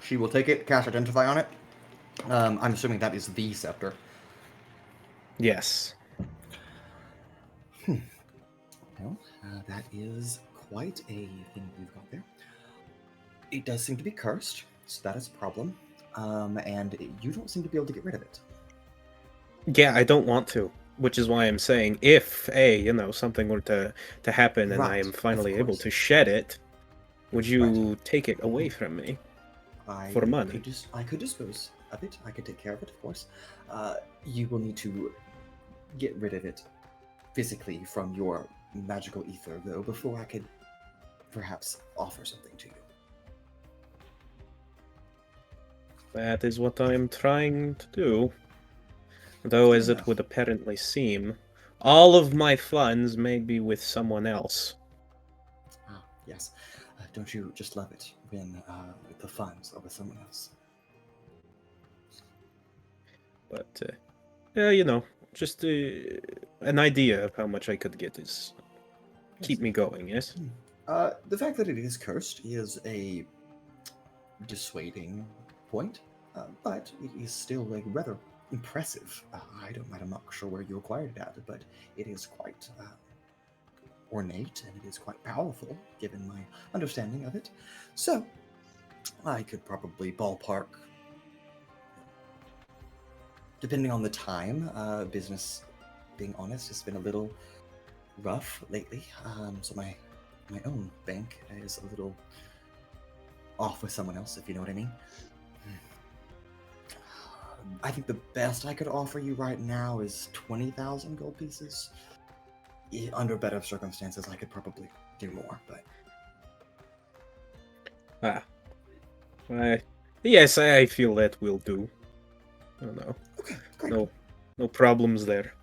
[SPEAKER 1] She will take it, cast Identify on it. I'm assuming that is the scepter.
[SPEAKER 6] Yes.
[SPEAKER 1] Well, that is quite a thing you've got there. It does seem to be cursed, so that is a problem. And you don't seem to be able to get rid of it.
[SPEAKER 6] Yeah, I don't want to, which is why I'm saying if, something were to happen and I
[SPEAKER 1] Right,
[SPEAKER 6] am
[SPEAKER 1] of
[SPEAKER 6] finally able
[SPEAKER 1] course.
[SPEAKER 6] to shed it, would you
[SPEAKER 1] Right.
[SPEAKER 6] take it away from me?
[SPEAKER 1] I
[SPEAKER 6] For money.
[SPEAKER 1] I could dispose of it. I could take care of it, of course. You will need to get rid of it physically from your magical ether, though, before I could perhaps offer something to you.
[SPEAKER 6] That is what I am trying to do. Though, as
[SPEAKER 1] Fair
[SPEAKER 6] it
[SPEAKER 1] enough.
[SPEAKER 6] would apparently seem, all of my funds may be with someone else.
[SPEAKER 1] Ah, yes. Don't you just love it when the funds are with someone else?
[SPEAKER 6] But, yeah, just an idea of how much I could get is keep me going, yes?
[SPEAKER 1] The fact that it is cursed is a dissuading point, but it is still a rather impressive item. I'm not sure where you acquired it at, but it is quite ornate and it is quite powerful, given my understanding of it. So, I could probably ballpark, depending on the time. Business, being honest, has been a little rough lately. So my own bank is a little off with someone else, if you know what I mean. I think the best I could offer you right now is 20,000 gold pieces. Under better circumstances, I could probably do more, but...
[SPEAKER 6] Yes, I feel that will do. I don't know.
[SPEAKER 1] Okay, great.
[SPEAKER 6] No No problems there.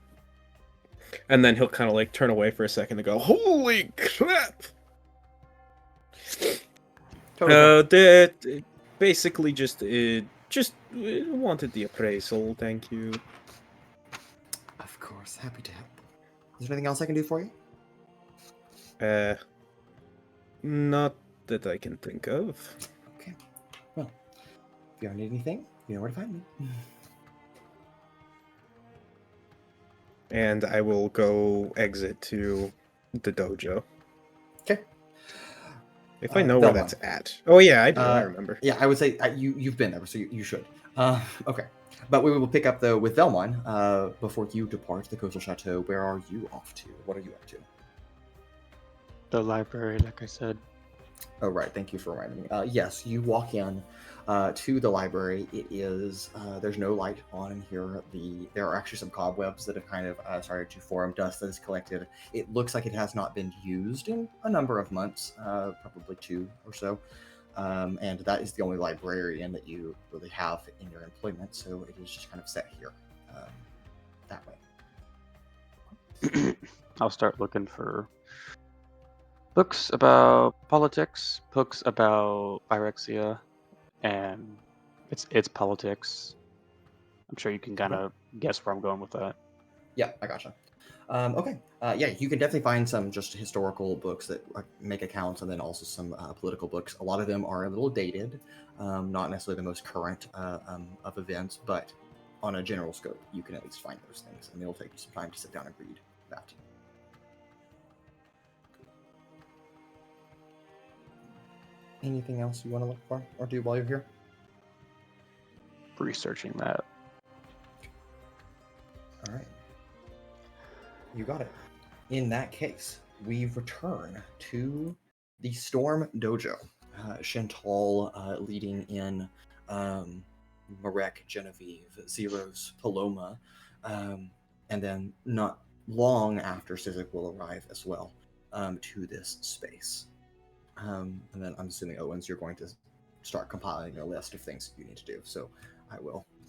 [SPEAKER 6] And then he'll kind of like turn away for a second and go, "Holy crap!" Basically just wanted the appraisal. Thank you.
[SPEAKER 1] Of course, happy to help. Is there anything else I can do for you?
[SPEAKER 6] Not that I can think of.
[SPEAKER 1] Okay. Well, if you ever need anything, you know where to find me.
[SPEAKER 6] And I will go exit to the dojo.
[SPEAKER 1] Okay.
[SPEAKER 6] If I know where that's at. Oh yeah, I do. I remember.
[SPEAKER 1] Yeah, I would say you've been there, so you should. Okay. But we will pick up though with Vellmon before you depart the coastal chateau. Where are you off to? What are you up to?
[SPEAKER 4] The library, like I said.
[SPEAKER 1] Oh right, thank you for reminding me. Yes, you walk in to the library. It is there's no light on in here. There are actually some cobwebs that have kind of started to form. Dust that is collected. It looks like it has not been used in a number of months, probably 2 or so. And that is the only librarian that you really have in your employment. So it is just kind of set here that way.
[SPEAKER 4] I'll start looking for books about politics, books about pyrexia, and it's politics. I'm sure you can kind of guess where I'm going with that.
[SPEAKER 1] Yeah, I gotcha. Okay. Yeah, you can definitely find some just historical books that make accounts, and then also some political books. A lot of them are a little dated, not necessarily the most current of events, but on a general scope, you can at least find those things, and it'll take you some time to sit down and read that. Anything else you want to look for or do while you're here?
[SPEAKER 4] Researching that.
[SPEAKER 1] All right. You got it. In that case, we return to the Storm Dojo. Shen'tal leading in Marek, Genevieve, Zeiros, Paloma, and then not long after Sizik will arrive as well to this space. And then I'm assuming, Owens, you're going to start compiling a list of things you need to do. So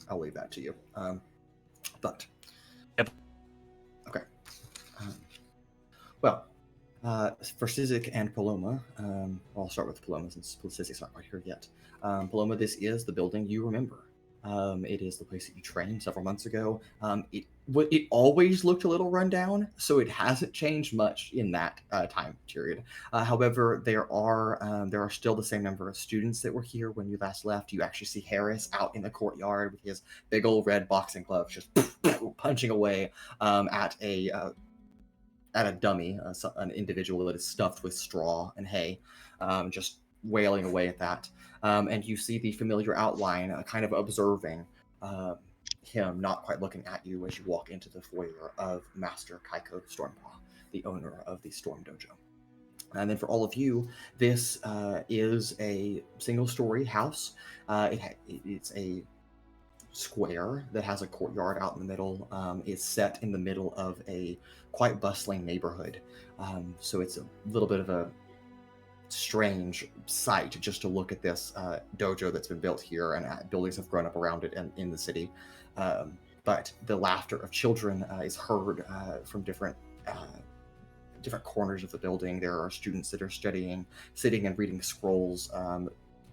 [SPEAKER 1] I'll leave that to you. But
[SPEAKER 3] yep.
[SPEAKER 1] Okay. Well, for Sizik and Paloma, I'll start with Paloma since Sizik's not quite here yet. Paloma, this is the building you remember. It is the place that you trained several months ago. It always looked a little rundown, so it hasn't changed much in that time period. However, there are still the same number of students that were here when you last left. You actually see Harris out in the courtyard with his big old red boxing gloves, just punching away at a dummy, an individual that is stuffed with straw and hay, just wailing away at that. And you see the familiar outline kind of observing him, not quite looking at you as you walk into the foyer of Master CzePeku Stormpaw, the owner of the Storm Dojo. And then for all of you, this is a single-story house. It's a square that has a courtyard out in the middle. It's set in the middle of a quite bustling neighborhood. So it's a little bit of a strange sight just to look at this dojo that's been built here, and buildings have grown up around it and in the city. But the laughter of children is heard from different corners of the building. There are students that are studying, sitting and reading scrolls,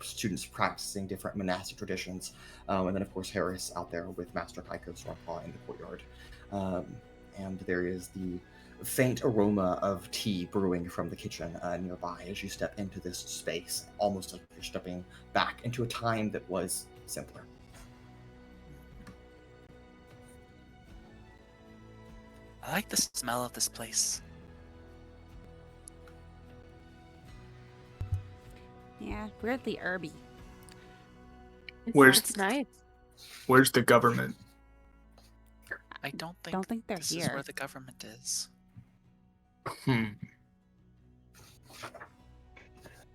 [SPEAKER 1] students practicing different monastic traditions, and then of course Harris out there with Master CzePeku Stormpaw in the courtyard. And there is the faint aroma of tea brewing from the kitchen nearby as you step into this space, almost like you're stepping back into a time that was simpler.
[SPEAKER 2] I like the smell of this place.
[SPEAKER 5] Yeah, weirdly herby.
[SPEAKER 10] Where's-
[SPEAKER 7] It's nice.
[SPEAKER 10] Where's the government?
[SPEAKER 2] I don't think
[SPEAKER 5] they're
[SPEAKER 2] this
[SPEAKER 5] here.
[SPEAKER 2] is where the government is.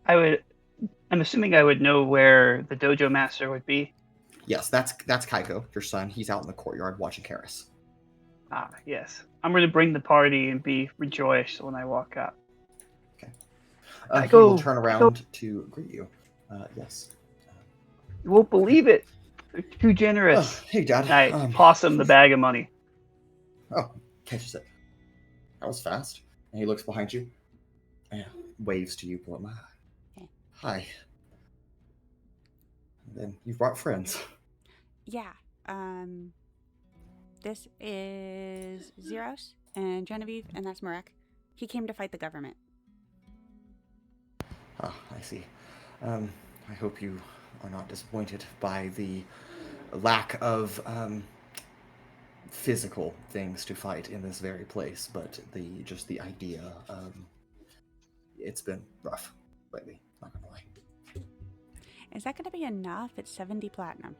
[SPEAKER 9] I'm assuming I would know where the dojo master would be.
[SPEAKER 1] Yes, that's CzePeku, your son. He's out in the courtyard watching Harris.
[SPEAKER 9] Ah, yes. I'm going to bring the party and be rejoiced when I walk out.
[SPEAKER 1] He will turn around to greet you. Yes.
[SPEAKER 9] You won't believe it. They're too generous.
[SPEAKER 1] Hey, Dad.
[SPEAKER 9] I toss him the bag of money.
[SPEAKER 1] Oh, catches it. That was fast. And he looks behind you and waves to you, Paloma.
[SPEAKER 5] Okay.
[SPEAKER 1] Hi. And then you've brought friends.
[SPEAKER 5] Yeah. This is Zeiros and Genevieve, and that's Marek. He came to fight the government.
[SPEAKER 1] Ah, I see. I hope you are not disappointed by the lack of physical things to fight in this very place, but the idea. It's been rough lately. Not gonna lie.
[SPEAKER 5] Is that going to be enough? It's 70 platinum.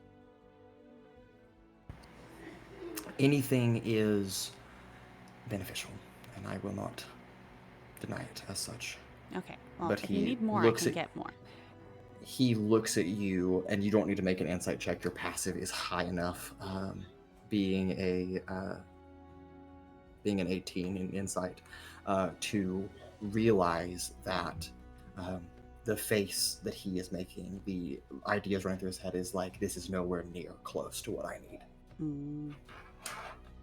[SPEAKER 1] Anything is beneficial, and I will not deny it as such.
[SPEAKER 5] Okay. Well,
[SPEAKER 1] But
[SPEAKER 5] if you
[SPEAKER 1] he
[SPEAKER 5] need more, I
[SPEAKER 1] looks
[SPEAKER 5] can
[SPEAKER 1] at-
[SPEAKER 5] get more.
[SPEAKER 1] He looks at you, and you don't need to make an insight check. Your passive is high enough. Being an 18 in insight, to realize that the face that he is making, the ideas running through his head is like, this is nowhere near close to what I need.
[SPEAKER 5] Mm.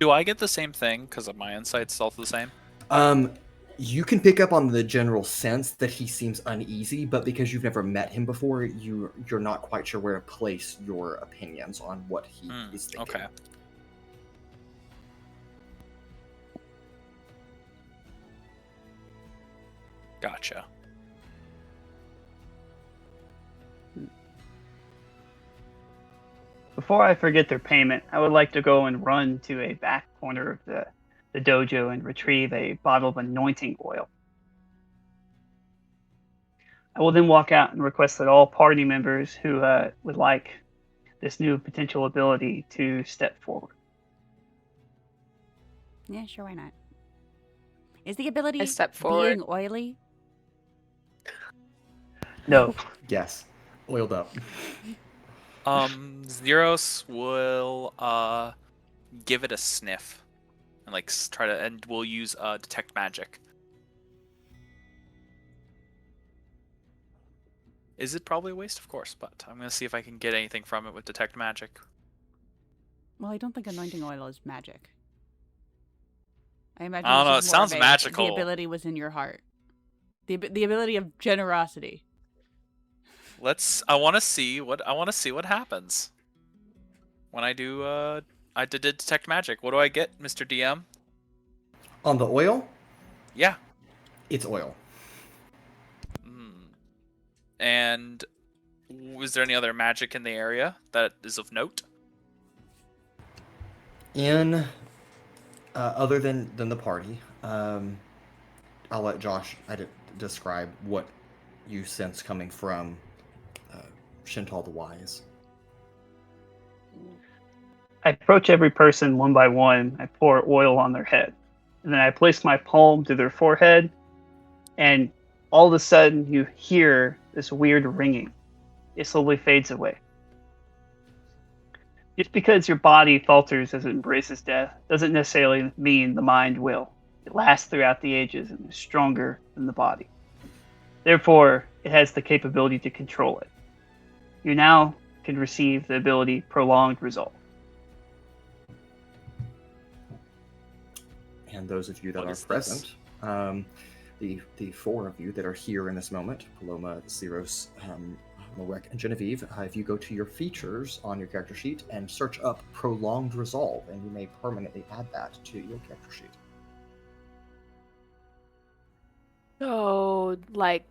[SPEAKER 2] Do I get the same thing because of my insight's also the same?
[SPEAKER 1] You can pick up on the general sense that he seems uneasy, but because you've never met him before, you're not quite sure where to place your opinions on what he is thinking.
[SPEAKER 2] Okay. Gotcha.
[SPEAKER 9] Before I forget their payment, I would like to go and run to a back corner of the dojo and retrieve a bottle of anointing oil. I will then walk out and request that all party members who would like this new potential ability to step forward.
[SPEAKER 5] Yeah, sure, why not? Is the ability
[SPEAKER 7] I step forward.
[SPEAKER 5] being oily?
[SPEAKER 9] No.
[SPEAKER 1] Yes. Oiled up.
[SPEAKER 2] Zeiros will give it a sniff and like try to, and we'll use detect magic. Is it probably a waste? Of course, but I'm gonna see if I can get anything from it with detect magic.
[SPEAKER 5] Well, I don't think anointing oil is magic. I imagine.
[SPEAKER 2] I don't know,
[SPEAKER 5] this is
[SPEAKER 2] it
[SPEAKER 5] more
[SPEAKER 2] sounds
[SPEAKER 5] of
[SPEAKER 2] magical.
[SPEAKER 5] The ability was in your heart. The ability of generosity.
[SPEAKER 2] I want to see what happens when I do. I did detect magic. What do I get, Mr. DM?
[SPEAKER 1] On the oil,
[SPEAKER 2] Yeah.
[SPEAKER 1] it's oil.
[SPEAKER 2] And was there any other magic in the area that is of note?
[SPEAKER 1] In other than the party, I'll let Josh describe what you sense coming from Shen'tal the Wise.
[SPEAKER 9] I approach every person one by one. I pour oil on their head. And then I place my palm to their forehead. And all of a sudden, you hear this weird ringing. It slowly fades away. Just because your body falters as it embraces death doesn't necessarily mean the mind will. It lasts throughout the ages and is stronger than the body. Therefore, it has the capability to control it. You now can receive the ability Prolonged Resolve.
[SPEAKER 1] And those of you that
[SPEAKER 2] What
[SPEAKER 1] are
[SPEAKER 2] is this?
[SPEAKER 1] present, the four of you that are here in this moment, Paloma, Zeiros, Marek, and Genevieve, if you go to your features on your character sheet and search up Prolonged Resolve, and you may permanently add that to your character sheet.
[SPEAKER 7] So, like,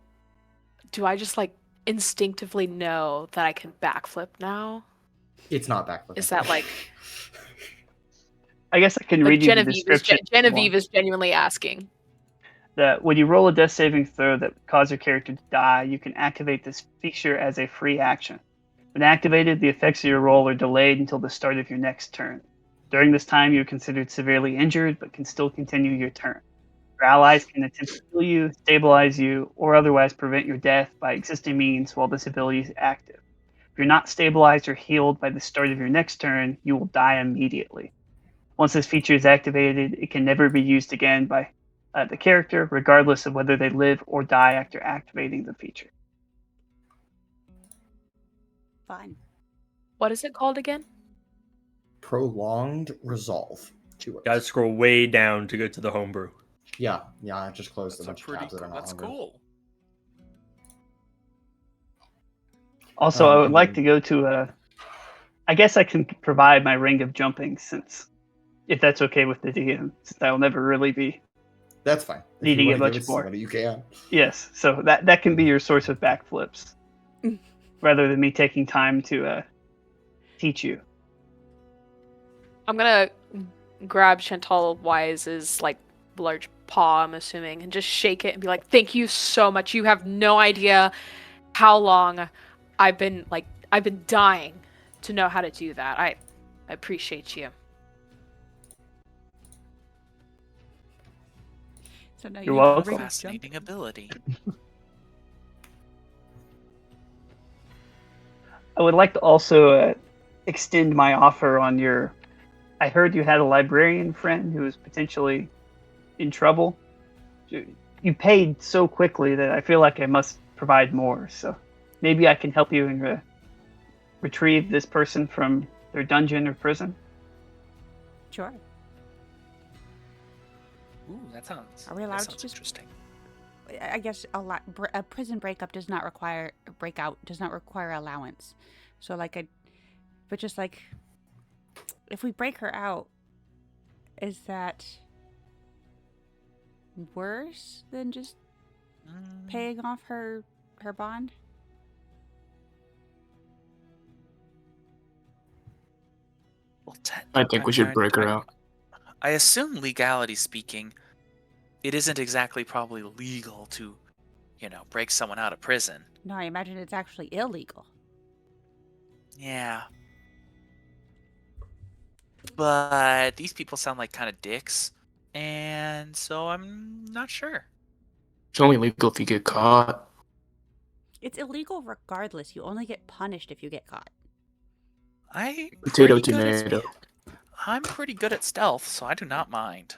[SPEAKER 7] do I just, like, instinctively know that I can backflip now?
[SPEAKER 1] It's not backflipping.
[SPEAKER 7] Is that, like...
[SPEAKER 9] I guess I can
[SPEAKER 7] Like
[SPEAKER 9] read you the
[SPEAKER 7] Genevieve
[SPEAKER 9] description.
[SPEAKER 7] Genevieve is genuinely asking.
[SPEAKER 9] That when you roll a death saving throw that causes your character to die, you can activate this feature as a free action. When activated, the effects of your roll are delayed until the start of your next turn. During this time, you're considered severely injured, but can still continue your turn. Your allies can attempt to heal you, stabilize you, or otherwise prevent your death by existing means while this ability is active. If you're not stabilized or healed by the start of your next turn, you will die immediately. Once this feature is activated, it can never be used again by the character, regardless of whether they live or die after activating the feature.
[SPEAKER 5] Fine.
[SPEAKER 7] What is it called again?
[SPEAKER 1] Prolonged Resolve. 2 words.
[SPEAKER 3] Gotta scroll way down to go to the homebrew.
[SPEAKER 1] Yeah, I just closed a
[SPEAKER 2] That's
[SPEAKER 1] bunch of tabs that are not
[SPEAKER 2] that's
[SPEAKER 1] homebrew.
[SPEAKER 2] cool.
[SPEAKER 9] Also, I would
[SPEAKER 1] and
[SPEAKER 9] like
[SPEAKER 1] then-
[SPEAKER 9] to go to I guess I can provide my ring of jumping, since if that's okay with the DM, since I will never really be
[SPEAKER 1] That's fine. If
[SPEAKER 9] needing
[SPEAKER 1] you
[SPEAKER 9] it
[SPEAKER 1] want to
[SPEAKER 9] much
[SPEAKER 1] give it to
[SPEAKER 9] more.
[SPEAKER 1] somebody, you can.
[SPEAKER 9] Yes, so that can be your source of backflips, rather than me taking time to teach you.
[SPEAKER 7] I'm gonna grab Shen'tal Wise's like large paw, I'm assuming, and just shake it and be like, "Thank you so much. You have no idea how long I've been dying to know how to do that. I appreciate you."
[SPEAKER 5] So now
[SPEAKER 9] You're
[SPEAKER 5] you have a
[SPEAKER 9] welcome.
[SPEAKER 5] ring of
[SPEAKER 2] Fascinating
[SPEAKER 5] jumping.
[SPEAKER 2] ability.
[SPEAKER 9] I would like to also extend my offer on your. I heard you had a librarian friend who was potentially in trouble. You paid so quickly that I feel like I must provide more. So maybe I can help you and retrieve this person from their dungeon or prison.
[SPEAKER 5] Sure.
[SPEAKER 2] Ooh, that sounds.
[SPEAKER 5] Are we allowed
[SPEAKER 2] that
[SPEAKER 5] to
[SPEAKER 2] sounds
[SPEAKER 5] just-
[SPEAKER 2] interesting.
[SPEAKER 5] I guess a prison breakup does not require allowance. So but just like, if we break her out, is that worse than just paying off her bond?
[SPEAKER 2] Well,
[SPEAKER 10] I think we should break her out.
[SPEAKER 2] I assume, legality speaking, it isn't exactly probably legal to, break someone out of prison.
[SPEAKER 5] No, I imagine it's actually illegal.
[SPEAKER 2] Yeah. But these people sound like kind of dicks, and so I'm not sure.
[SPEAKER 10] It's only legal if you get caught.
[SPEAKER 5] It's illegal regardless. You only get punished if you get caught.
[SPEAKER 10] Potato,
[SPEAKER 2] pretty good at-
[SPEAKER 10] tomato.
[SPEAKER 2] I'm pretty good at stealth, so I do not mind.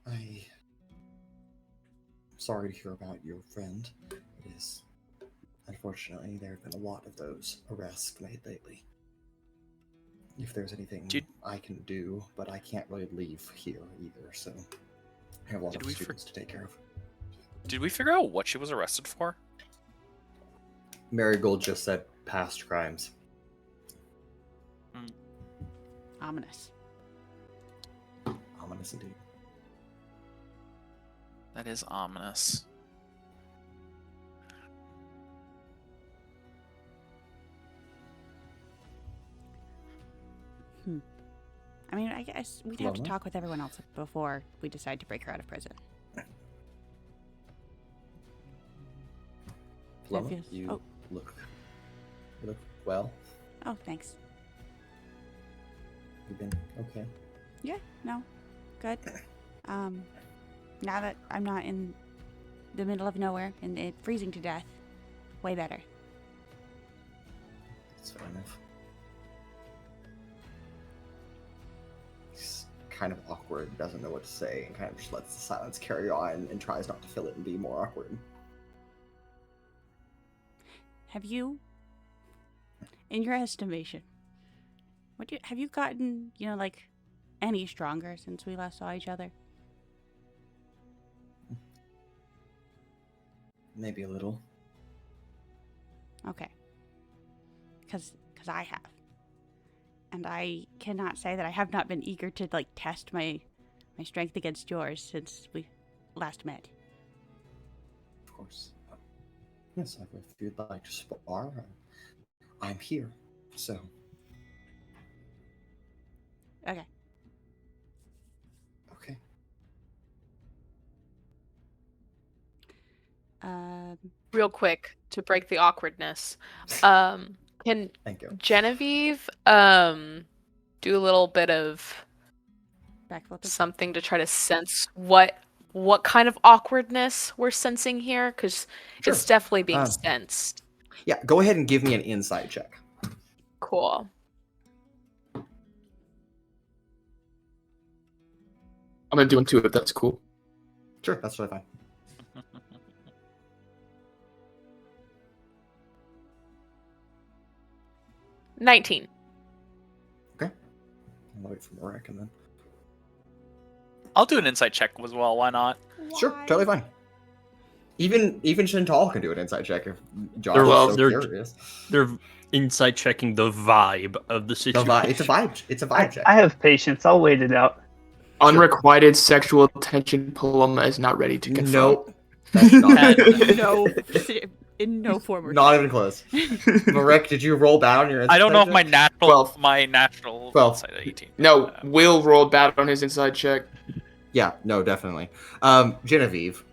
[SPEAKER 1] I'm sorry to hear about your friend. It is, unfortunately, there have been a lot of those arrests made lately. If there's anything I can do, but I can't really leave here either, so I have a lot of students to take care of.
[SPEAKER 2] Did we figure out what she was arrested for?
[SPEAKER 1] Marigold just said past crimes.
[SPEAKER 5] Ominous.
[SPEAKER 1] Ominous indeed.
[SPEAKER 2] That is ominous.
[SPEAKER 5] I mean, I guess we'd have to
[SPEAKER 1] Paloma?
[SPEAKER 5] talk with everyone else before we decide to break her out of prison.
[SPEAKER 1] Paloma,
[SPEAKER 5] feels-
[SPEAKER 1] you
[SPEAKER 5] oh.
[SPEAKER 1] look well.
[SPEAKER 5] Oh, thanks.
[SPEAKER 1] You've been okay.
[SPEAKER 5] Yeah, no, good. Now that I'm not in the middle of nowhere and it freezing to death, way better.
[SPEAKER 1] That's fair enough. He's kind of awkward, doesn't know what to say, and kind of just lets the silence carry on and tries not to fill it and be more awkward.
[SPEAKER 5] Have you, in your estimation, have you gotten, any stronger since we last saw each other?
[SPEAKER 1] Maybe a little.
[SPEAKER 5] Okay. Because I have. And I cannot say that I have not been eager to, test my strength against yours since we last met.
[SPEAKER 1] Of course. Yes, if you'd like to spar, I'm here. So.
[SPEAKER 5] Okay.
[SPEAKER 1] Okay.
[SPEAKER 7] Real quick to break the awkwardness. Can
[SPEAKER 1] Thank you.
[SPEAKER 7] Genevieve do a little bit of
[SPEAKER 5] Backflip.
[SPEAKER 7] something to try to sense what kind of awkwardness we're sensing here? Because
[SPEAKER 1] Sure.
[SPEAKER 7] it's definitely being sensed.
[SPEAKER 1] Yeah, go ahead and give me an insight check.
[SPEAKER 7] Cool.
[SPEAKER 10] I'm gonna do one too if that's cool.
[SPEAKER 1] Sure, that's totally fine.
[SPEAKER 7] 19.
[SPEAKER 1] I'll wait for Marek and then.
[SPEAKER 2] I'll do an insight check as well. Why not?
[SPEAKER 1] Sure, totally fine. Even Shen'tal can do an insight check if Josh
[SPEAKER 3] They're-
[SPEAKER 1] is so
[SPEAKER 3] they're-
[SPEAKER 1] curious.
[SPEAKER 3] They're insight checking the vibe of the
[SPEAKER 1] The
[SPEAKER 3] situation.
[SPEAKER 1] vibe, it's a vibe. It's a vibe check.
[SPEAKER 9] I have patience. I'll wait it out.
[SPEAKER 10] Unrequited sexual attention. Paloma is not ready to confront.
[SPEAKER 1] Nope. That's not,
[SPEAKER 5] No, in no form or
[SPEAKER 1] not even close. Marek, did you roll bad on your insight
[SPEAKER 2] I don't know if
[SPEAKER 1] check?
[SPEAKER 2] my natural
[SPEAKER 1] 12.
[SPEAKER 2] insight 18.
[SPEAKER 10] No, Will rolled bad on his inside check.
[SPEAKER 1] Yeah, no, definitely. Genevieve,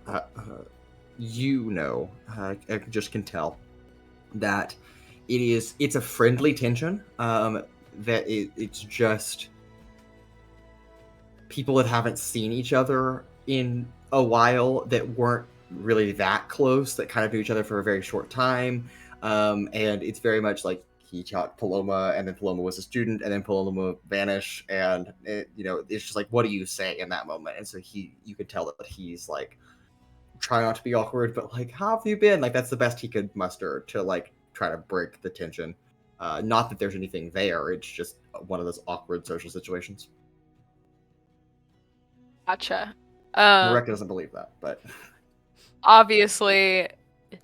[SPEAKER 1] you know, I just can tell that it's a friendly tension. It's just people that haven't seen each other in a while, that weren't really that close, that kind of knew each other for a very short time. And it's very much like he taught Paloma, and then Paloma was a student, and then Paloma vanished, and it's just like, what do you say in that moment? And so you could tell that he's like trying not to be awkward, but like, how have you been? Like, that's the best he could muster to like try to break the tension. Not that there's anything there, it's just one of those awkward social situations.
[SPEAKER 7] Gotcha.
[SPEAKER 1] Marek doesn't believe that, but
[SPEAKER 7] Obviously,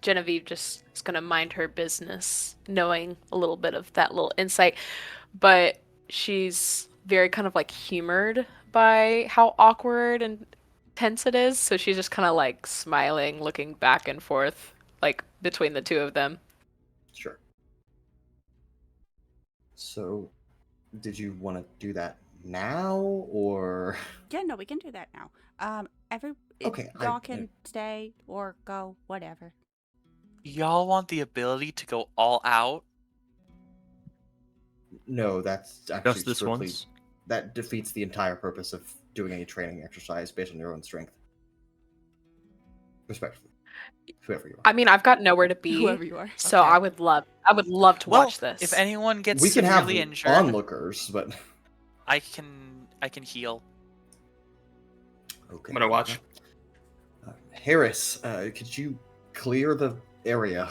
[SPEAKER 7] Genevieve just is gonna mind her business, knowing a little bit of that little insight, but she's very kind of like humored by how awkward and tense it is, so she's just kind of like smiling, looking back and forth, like between the two of them.
[SPEAKER 1] sure. So, did you want to do that now, or?
[SPEAKER 5] Yeah, no, we can do that now.
[SPEAKER 1] Okay,
[SPEAKER 5] y'all can stay or go, whatever.
[SPEAKER 2] Y'all want the ability to go all out?
[SPEAKER 1] No, that's actually
[SPEAKER 3] Just this
[SPEAKER 1] strictly,
[SPEAKER 3] once.
[SPEAKER 1] that defeats the entire purpose of doing any training exercise based on your own strength. Respectfully, whoever you are.
[SPEAKER 7] I mean, I've got nowhere to be,
[SPEAKER 5] Whoever you are.
[SPEAKER 7] so
[SPEAKER 2] Okay.
[SPEAKER 7] I would love to
[SPEAKER 2] Well,
[SPEAKER 7] watch this.
[SPEAKER 2] if anyone gets
[SPEAKER 1] We can have
[SPEAKER 2] severely injured,
[SPEAKER 1] onlookers, but
[SPEAKER 2] I can heal.
[SPEAKER 1] okay.
[SPEAKER 10] I'm gonna watch.
[SPEAKER 1] Harris, could you clear the area?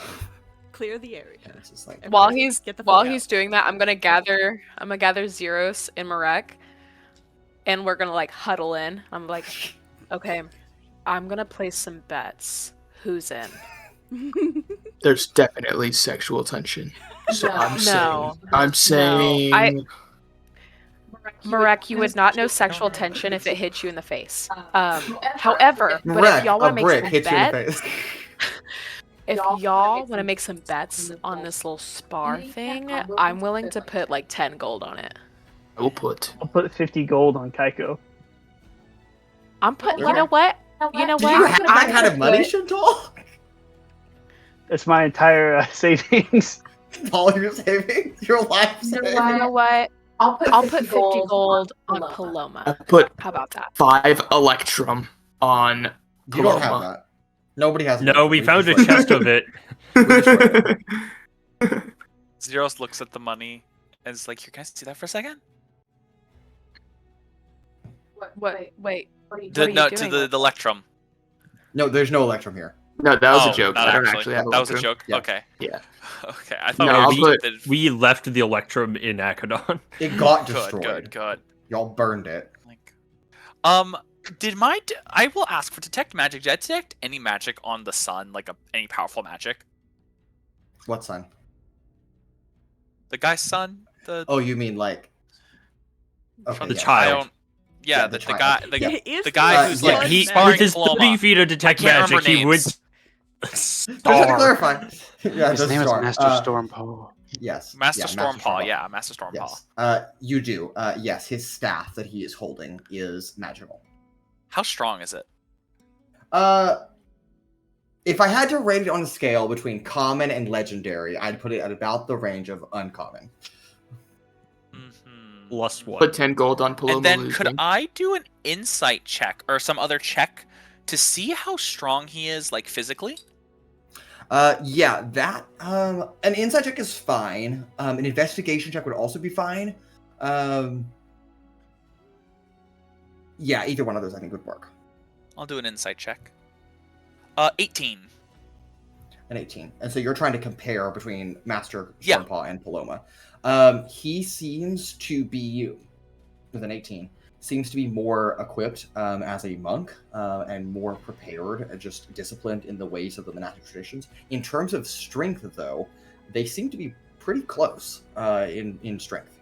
[SPEAKER 5] Clear the area.
[SPEAKER 1] And it's just like,
[SPEAKER 7] While
[SPEAKER 5] Everybody
[SPEAKER 7] he's
[SPEAKER 5] get the
[SPEAKER 7] while
[SPEAKER 5] fuck
[SPEAKER 7] he's
[SPEAKER 5] out.
[SPEAKER 7] doing that, I'm gonna gather Zeiros and Marek, and we're gonna like huddle in. I'm like, okay, I'm gonna place some bets. Who's in?
[SPEAKER 10] There's definitely sexual tension. So
[SPEAKER 7] No,
[SPEAKER 10] I'm saying.
[SPEAKER 7] Marek, you would not know sexual tension if it hit you in the face. However, but
[SPEAKER 1] Marek,
[SPEAKER 7] if y'all
[SPEAKER 1] a
[SPEAKER 7] want to make
[SPEAKER 1] brick
[SPEAKER 7] some
[SPEAKER 1] hits you in the
[SPEAKER 7] bets,
[SPEAKER 1] face.
[SPEAKER 7] if y'all want to make some bets on this little spar thing, I'm willing to put like 10 gold on it.
[SPEAKER 10] I'll put.
[SPEAKER 9] I'll put 50 gold on Kaiko.
[SPEAKER 7] I'm putting. You
[SPEAKER 1] Okay.
[SPEAKER 7] know what? You know
[SPEAKER 1] Do
[SPEAKER 7] what?
[SPEAKER 1] you have that
[SPEAKER 7] I'm
[SPEAKER 1] kind of
[SPEAKER 7] gonna
[SPEAKER 1] money,
[SPEAKER 7] put-
[SPEAKER 1] Shen'tal?
[SPEAKER 9] That's my entire savings.
[SPEAKER 1] All your savings? Your life
[SPEAKER 7] You
[SPEAKER 1] savings?
[SPEAKER 7] know what? I'll put 50 gold on
[SPEAKER 10] I
[SPEAKER 7] Paloma.
[SPEAKER 10] put
[SPEAKER 7] How about that?
[SPEAKER 10] 5 Electrum on.
[SPEAKER 1] You don't have
[SPEAKER 10] Paloma.
[SPEAKER 1] that. Nobody has.
[SPEAKER 3] No, we found a
[SPEAKER 1] destroyed
[SPEAKER 3] chest of it.
[SPEAKER 2] Zeros looks at the money and is like, "Here, can I see that for a second?"
[SPEAKER 7] What? Wait. What are you
[SPEAKER 2] No,
[SPEAKER 7] doing?
[SPEAKER 2] to the Electrum.
[SPEAKER 1] No, there's no Electrum here.
[SPEAKER 10] No, that was
[SPEAKER 2] Oh,
[SPEAKER 10] a joke.
[SPEAKER 2] not
[SPEAKER 10] I don't
[SPEAKER 2] actually.
[SPEAKER 10] actually have
[SPEAKER 2] That was a
[SPEAKER 10] Electrum.
[SPEAKER 2] joke.
[SPEAKER 1] Yeah.
[SPEAKER 2] Okay.
[SPEAKER 10] Yeah.
[SPEAKER 2] Okay. I thought
[SPEAKER 10] No,
[SPEAKER 2] we
[SPEAKER 10] I'll
[SPEAKER 2] were
[SPEAKER 10] put-
[SPEAKER 3] We left the Electrum in Akadon.
[SPEAKER 1] It got
[SPEAKER 2] good,
[SPEAKER 1] destroyed.
[SPEAKER 2] good.
[SPEAKER 1] Y'all burned it.
[SPEAKER 2] Like, did I will ask for detect magic. Did I detect any magic on the sun, like any powerful magic?
[SPEAKER 1] What son?
[SPEAKER 2] The guy's son.
[SPEAKER 1] Oh, you mean like? Okay,
[SPEAKER 3] The
[SPEAKER 1] yeah.
[SPEAKER 3] child.
[SPEAKER 2] I don't. Yeah,
[SPEAKER 1] Yeah,
[SPEAKER 2] the
[SPEAKER 1] the
[SPEAKER 2] guy.
[SPEAKER 1] child.
[SPEAKER 2] The,
[SPEAKER 1] Yeah.
[SPEAKER 5] It is
[SPEAKER 2] the guy
[SPEAKER 1] Uh,
[SPEAKER 2] who's
[SPEAKER 1] yeah,
[SPEAKER 2] like
[SPEAKER 3] he
[SPEAKER 2] sparring
[SPEAKER 3] with his
[SPEAKER 2] Paloma.
[SPEAKER 3] 30 feet of detect
[SPEAKER 2] I can't
[SPEAKER 3] magic, he
[SPEAKER 2] remember
[SPEAKER 3] went
[SPEAKER 2] names.
[SPEAKER 1] Just to
[SPEAKER 3] star.
[SPEAKER 1] clarify. Yeah,
[SPEAKER 4] His
[SPEAKER 1] the
[SPEAKER 4] name
[SPEAKER 1] star.
[SPEAKER 4] is Master
[SPEAKER 1] Stormpaw. Yes.
[SPEAKER 2] Master
[SPEAKER 1] yeah,
[SPEAKER 2] Stormpaw. Yeah, Master Stormpaw.
[SPEAKER 1] Yes. You do. Yes, his staff that he is holding is magical.
[SPEAKER 2] How strong is it?
[SPEAKER 1] If I had to rate it on a scale between common and legendary, I'd put it at about the range of uncommon.
[SPEAKER 2] Mm-hmm.
[SPEAKER 3] Plus one.
[SPEAKER 10] Put 10 gold on Paloma.
[SPEAKER 2] And then
[SPEAKER 10] losing.
[SPEAKER 2] could I do an insight check or some other check to see how strong he is, like physically?
[SPEAKER 1] Yeah, that an insight check is fine. An investigation check would also be fine. Yeah, either one of those I think would work.
[SPEAKER 2] I'll do an insight check. 18.
[SPEAKER 1] An 18. And so you're trying to compare between Master
[SPEAKER 2] Yeah.
[SPEAKER 1] Stormpaw and Paloma. He seems to be with an 18, seems to be more equipped as a monk and more prepared, just disciplined in the ways of the monastic traditions. In terms of strength, though, they seem to be pretty close in strength.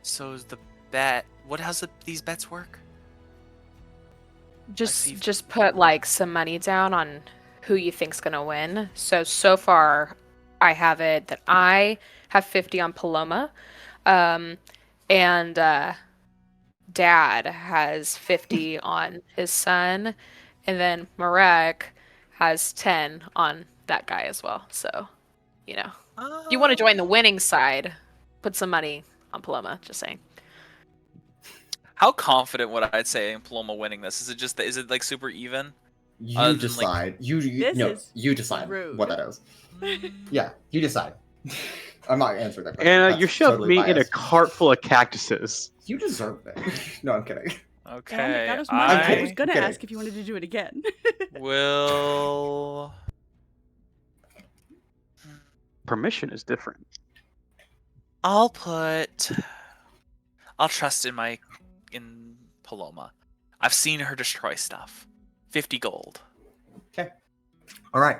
[SPEAKER 2] So is the bet? How's these bets work?
[SPEAKER 7] Just put like some money down on who you think's gonna win. So far, I have it that I have 50 on Paloma, and Dad has 50 on his son, and then Marek has 10 on that guy as well. So, you know, if you want to join the winning side, put some money on Paloma. Just saying.
[SPEAKER 2] How confident would I say in Paloma winning this? Is it like super even?
[SPEAKER 1] You decide. You decide
[SPEAKER 5] rude.
[SPEAKER 1] what that is. Yeah, you decide. I'm not answering that question.
[SPEAKER 4] Anna,
[SPEAKER 1] That's
[SPEAKER 4] you shoved
[SPEAKER 1] totally
[SPEAKER 4] me in a
[SPEAKER 1] biased.
[SPEAKER 4] cart full of cactuses.
[SPEAKER 1] You deserve it. No, I'm kidding.
[SPEAKER 2] Okay,
[SPEAKER 5] And it got us money. I was gonna
[SPEAKER 1] kidding.
[SPEAKER 5] ask if you wanted to do it again.
[SPEAKER 2] will.
[SPEAKER 4] Permission is different.
[SPEAKER 2] I'll trust in Paloma. I've seen her destroy stuff. 50 gold.
[SPEAKER 1] Okay. All right.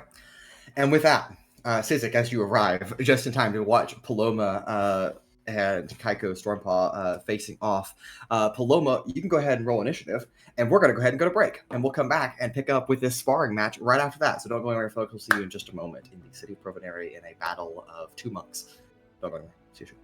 [SPEAKER 1] And with that, Sizik, as you arrive, just in time to watch Paloma and CzePeku Stormpaw facing off. Paloma, you can go ahead and roll initiative, and we're going to go ahead and go to break. And we'll come back and pick up with this sparring match right after that. So don't go anywhere, folks. We'll see you in just a moment in the city of Provonere in a battle of 2 monks. Don't go anywhere. See you soon.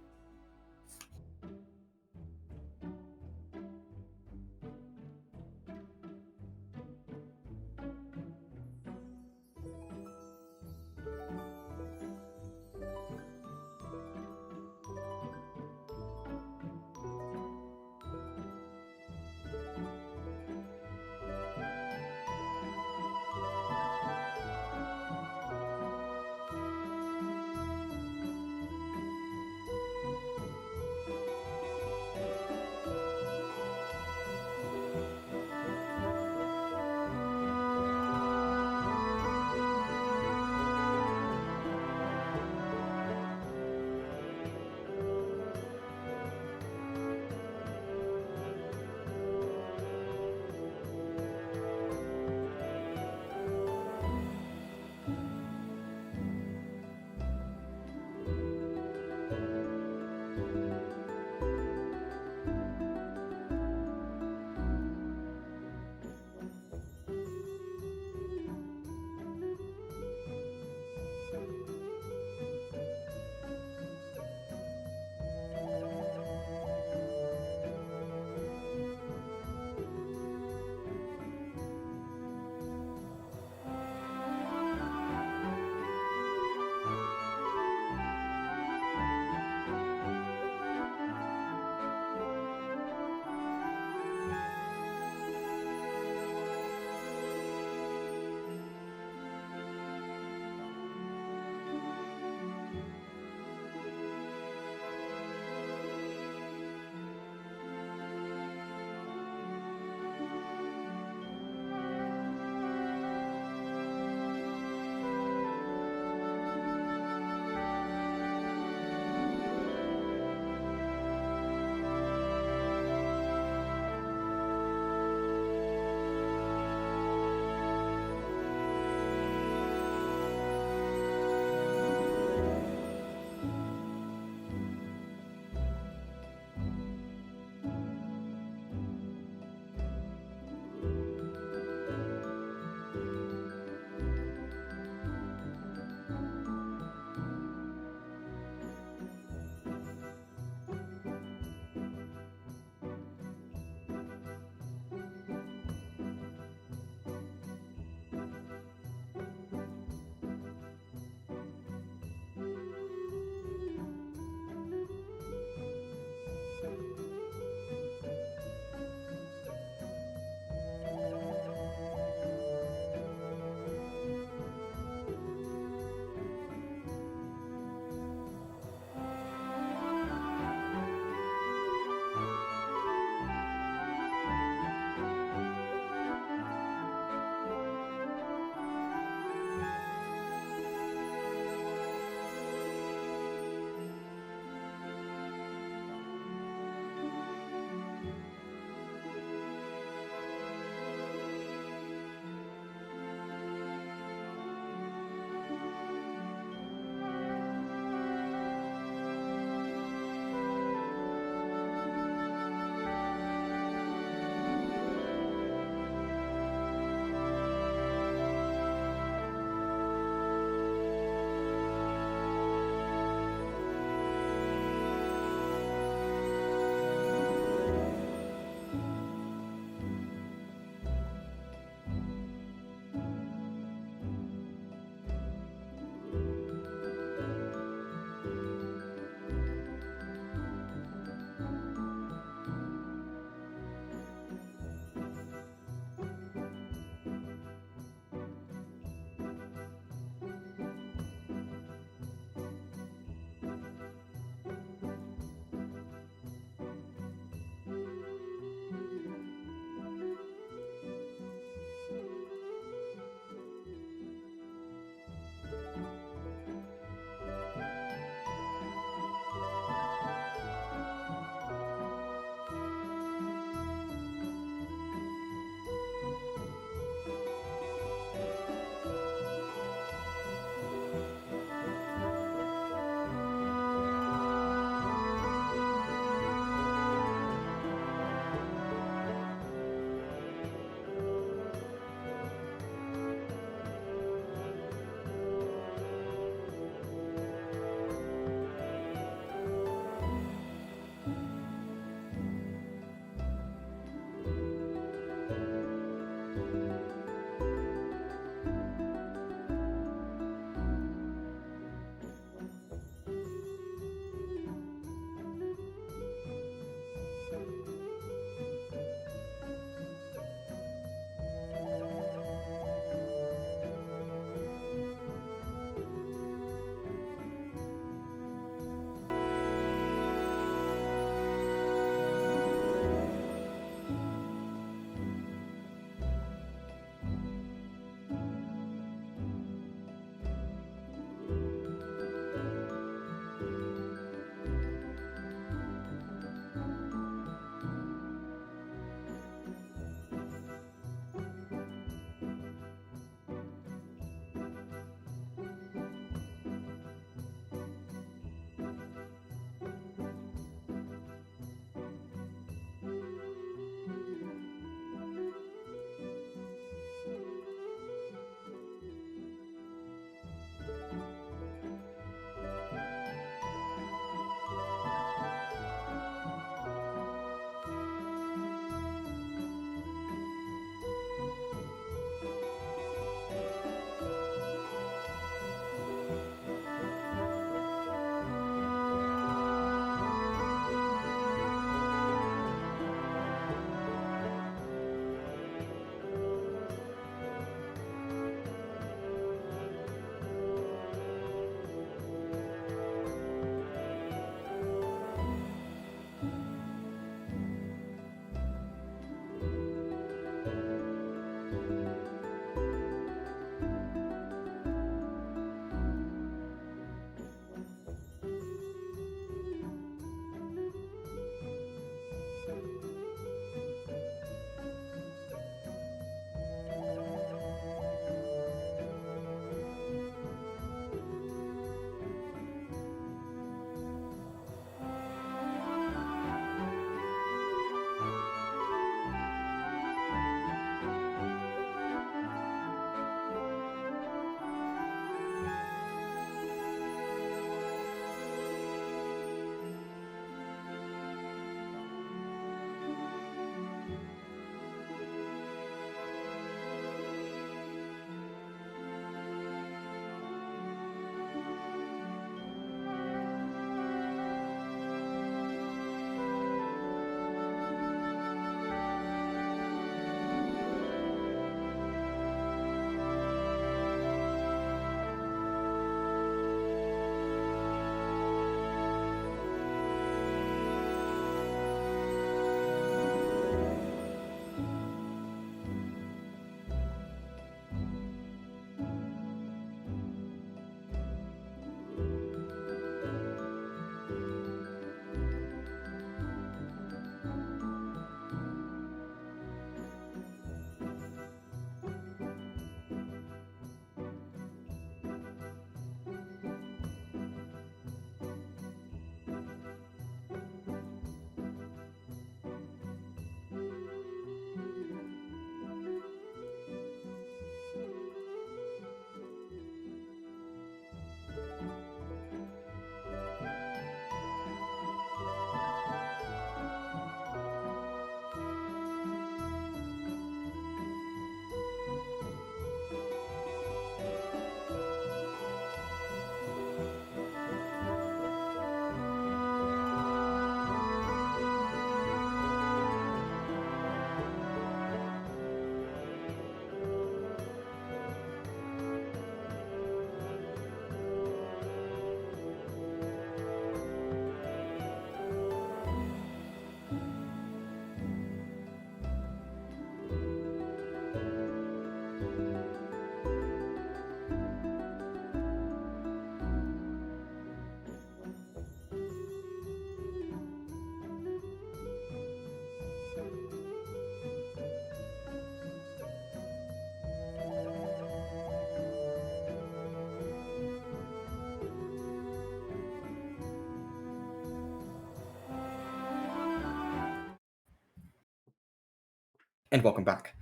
[SPEAKER 1] And welcome back.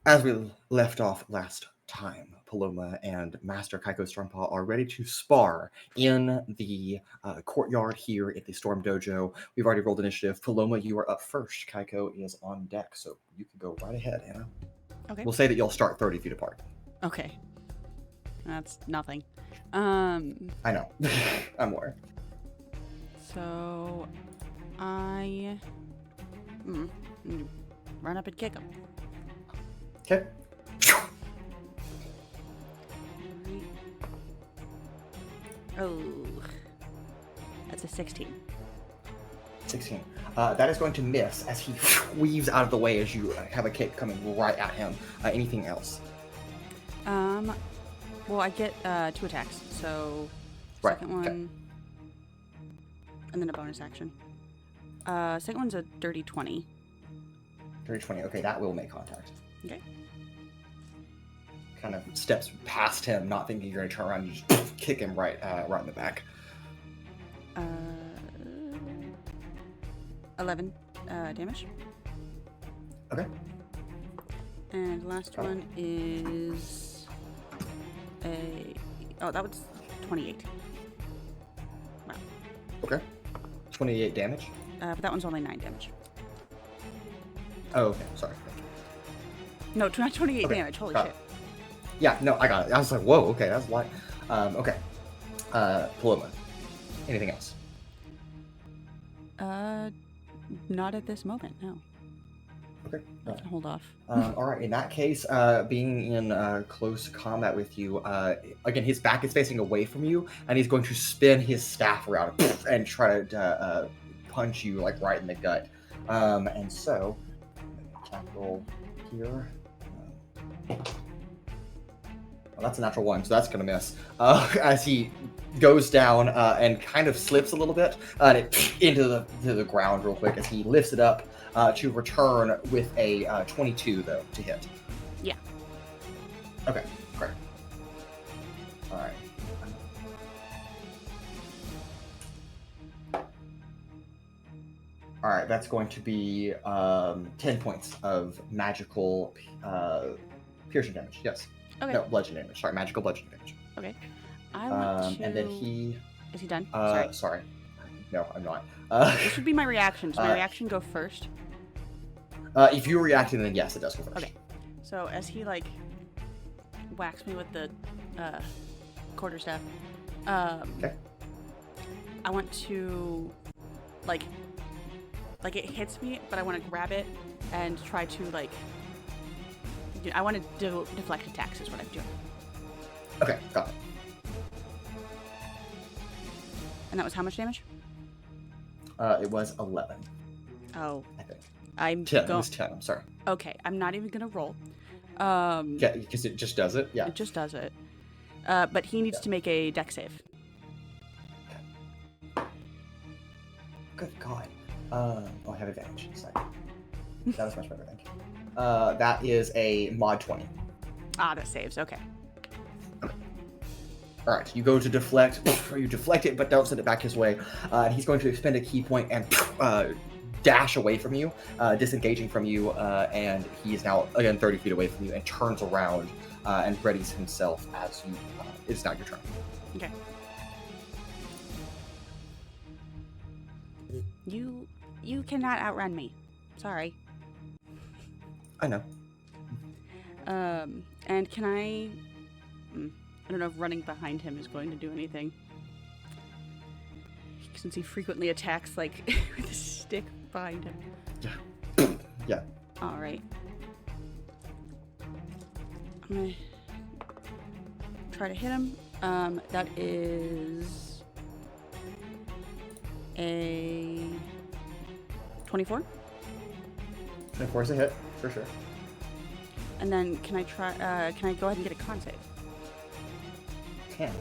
[SPEAKER 1] As we left off last time, Paloma and Master CzePeku Stormpaw are ready to spar in the courtyard here at the Storm Dojo. We've already rolled initiative. Paloma, you are up first. CzePeku is on deck, so you can go right ahead, Anna.
[SPEAKER 5] Okay.
[SPEAKER 1] We'll say that you'll start 30 feet apart.
[SPEAKER 5] Okay. That's nothing.
[SPEAKER 1] I know. I'm aware.
[SPEAKER 5] So I run up and kick him.
[SPEAKER 1] Okay.
[SPEAKER 5] Oh, that's a 16.
[SPEAKER 1] 16. That is going to miss as he weaves out of the way as you have a kick coming right at him. Anything else?
[SPEAKER 5] Well, I get 2 attacks, so
[SPEAKER 1] Right,
[SPEAKER 5] second one,
[SPEAKER 1] okay.
[SPEAKER 5] and then a bonus action. Second one's a dirty 20.
[SPEAKER 1] Dirty 20. Okay, that will make contact.
[SPEAKER 5] Okay.
[SPEAKER 1] Kind of steps past him, not thinking you're going to turn around and just kick him right in the back.
[SPEAKER 5] 11 damage.
[SPEAKER 1] Okay.
[SPEAKER 5] And the last one is that was 28. Wow.
[SPEAKER 1] Okay. 28 damage.
[SPEAKER 5] But that one's only 9 damage.
[SPEAKER 1] Oh, okay. Sorry.
[SPEAKER 5] No, not 28
[SPEAKER 1] Okay,
[SPEAKER 5] damage. Holy
[SPEAKER 1] got
[SPEAKER 5] shit.
[SPEAKER 1] it. Yeah, no, I got it. I was like, whoa, okay, that's a lot. Okay. Paloma. Anything else?
[SPEAKER 5] Not at this moment, no.
[SPEAKER 1] Okay.
[SPEAKER 5] I can hold off.
[SPEAKER 1] All right. In that case, being in close combat with you, again, his back is facing away from you, and he's going to spin his staff around and try to punch you like right in the gut. And so, attack roll here. Well, that's a natural 1, so that's going to miss. As he goes down and kind of slips a little bit into the ground real quick as he lifts it up to return with a 22, though, to hit.
[SPEAKER 5] Yeah.
[SPEAKER 1] Okay, great. All right. All right, that's going to be 10 points of magical piercing damage. Yes.
[SPEAKER 5] Okay.
[SPEAKER 1] No, bludgeoning damage. Sorry, magical bludgeoning damage.
[SPEAKER 5] Okay. I want to...
[SPEAKER 1] And then he...
[SPEAKER 5] Is he done?
[SPEAKER 1] Sorry. No, I'm not.
[SPEAKER 5] This should be my reaction. Does my reaction go first?
[SPEAKER 1] If you're reacting, then yes, it does go first.
[SPEAKER 5] Okay. So as he, like, whacks me with the quarterstaff,
[SPEAKER 1] Okay.
[SPEAKER 5] I want to, like it hits me, but I want to grab it and try to, like, I want to deflect attacks is what I'm doing.
[SPEAKER 1] Okay, got it.
[SPEAKER 5] And that was how much damage?
[SPEAKER 1] It was 11,
[SPEAKER 5] Oh,
[SPEAKER 1] I think.
[SPEAKER 5] I'm
[SPEAKER 1] 10. It was 10, I'm sorry.
[SPEAKER 5] Okay, I'm not even gonna roll.
[SPEAKER 1] Yeah, because it just does it? Yeah.
[SPEAKER 5] It just does it. But he needs to make a deck save.
[SPEAKER 1] Good God. I have advantage. Sorry. That was much better, thank you. That is a mod 20.
[SPEAKER 5] Ah, that saves. Okay.
[SPEAKER 1] All right, you go to deflect, or you deflect it, but don't send it back his way. And he's going to expend a key point and dash away from you, disengaging from you, and he is now, again, 30 feet away from you, and turns around and readies himself as you. It's now your turn.
[SPEAKER 5] Okay. You cannot outrun me. Sorry.
[SPEAKER 1] I know.
[SPEAKER 5] And can I don't know if running behind him is going to do anything. Since he frequently attacks, like, with a stick behind him.
[SPEAKER 1] Yeah. Yeah.
[SPEAKER 5] Alright. I'm gonna try to hit him. That is a 24.
[SPEAKER 1] 24 is a hit, for sure.
[SPEAKER 5] And then can I go ahead and get a con save?
[SPEAKER 1] 10.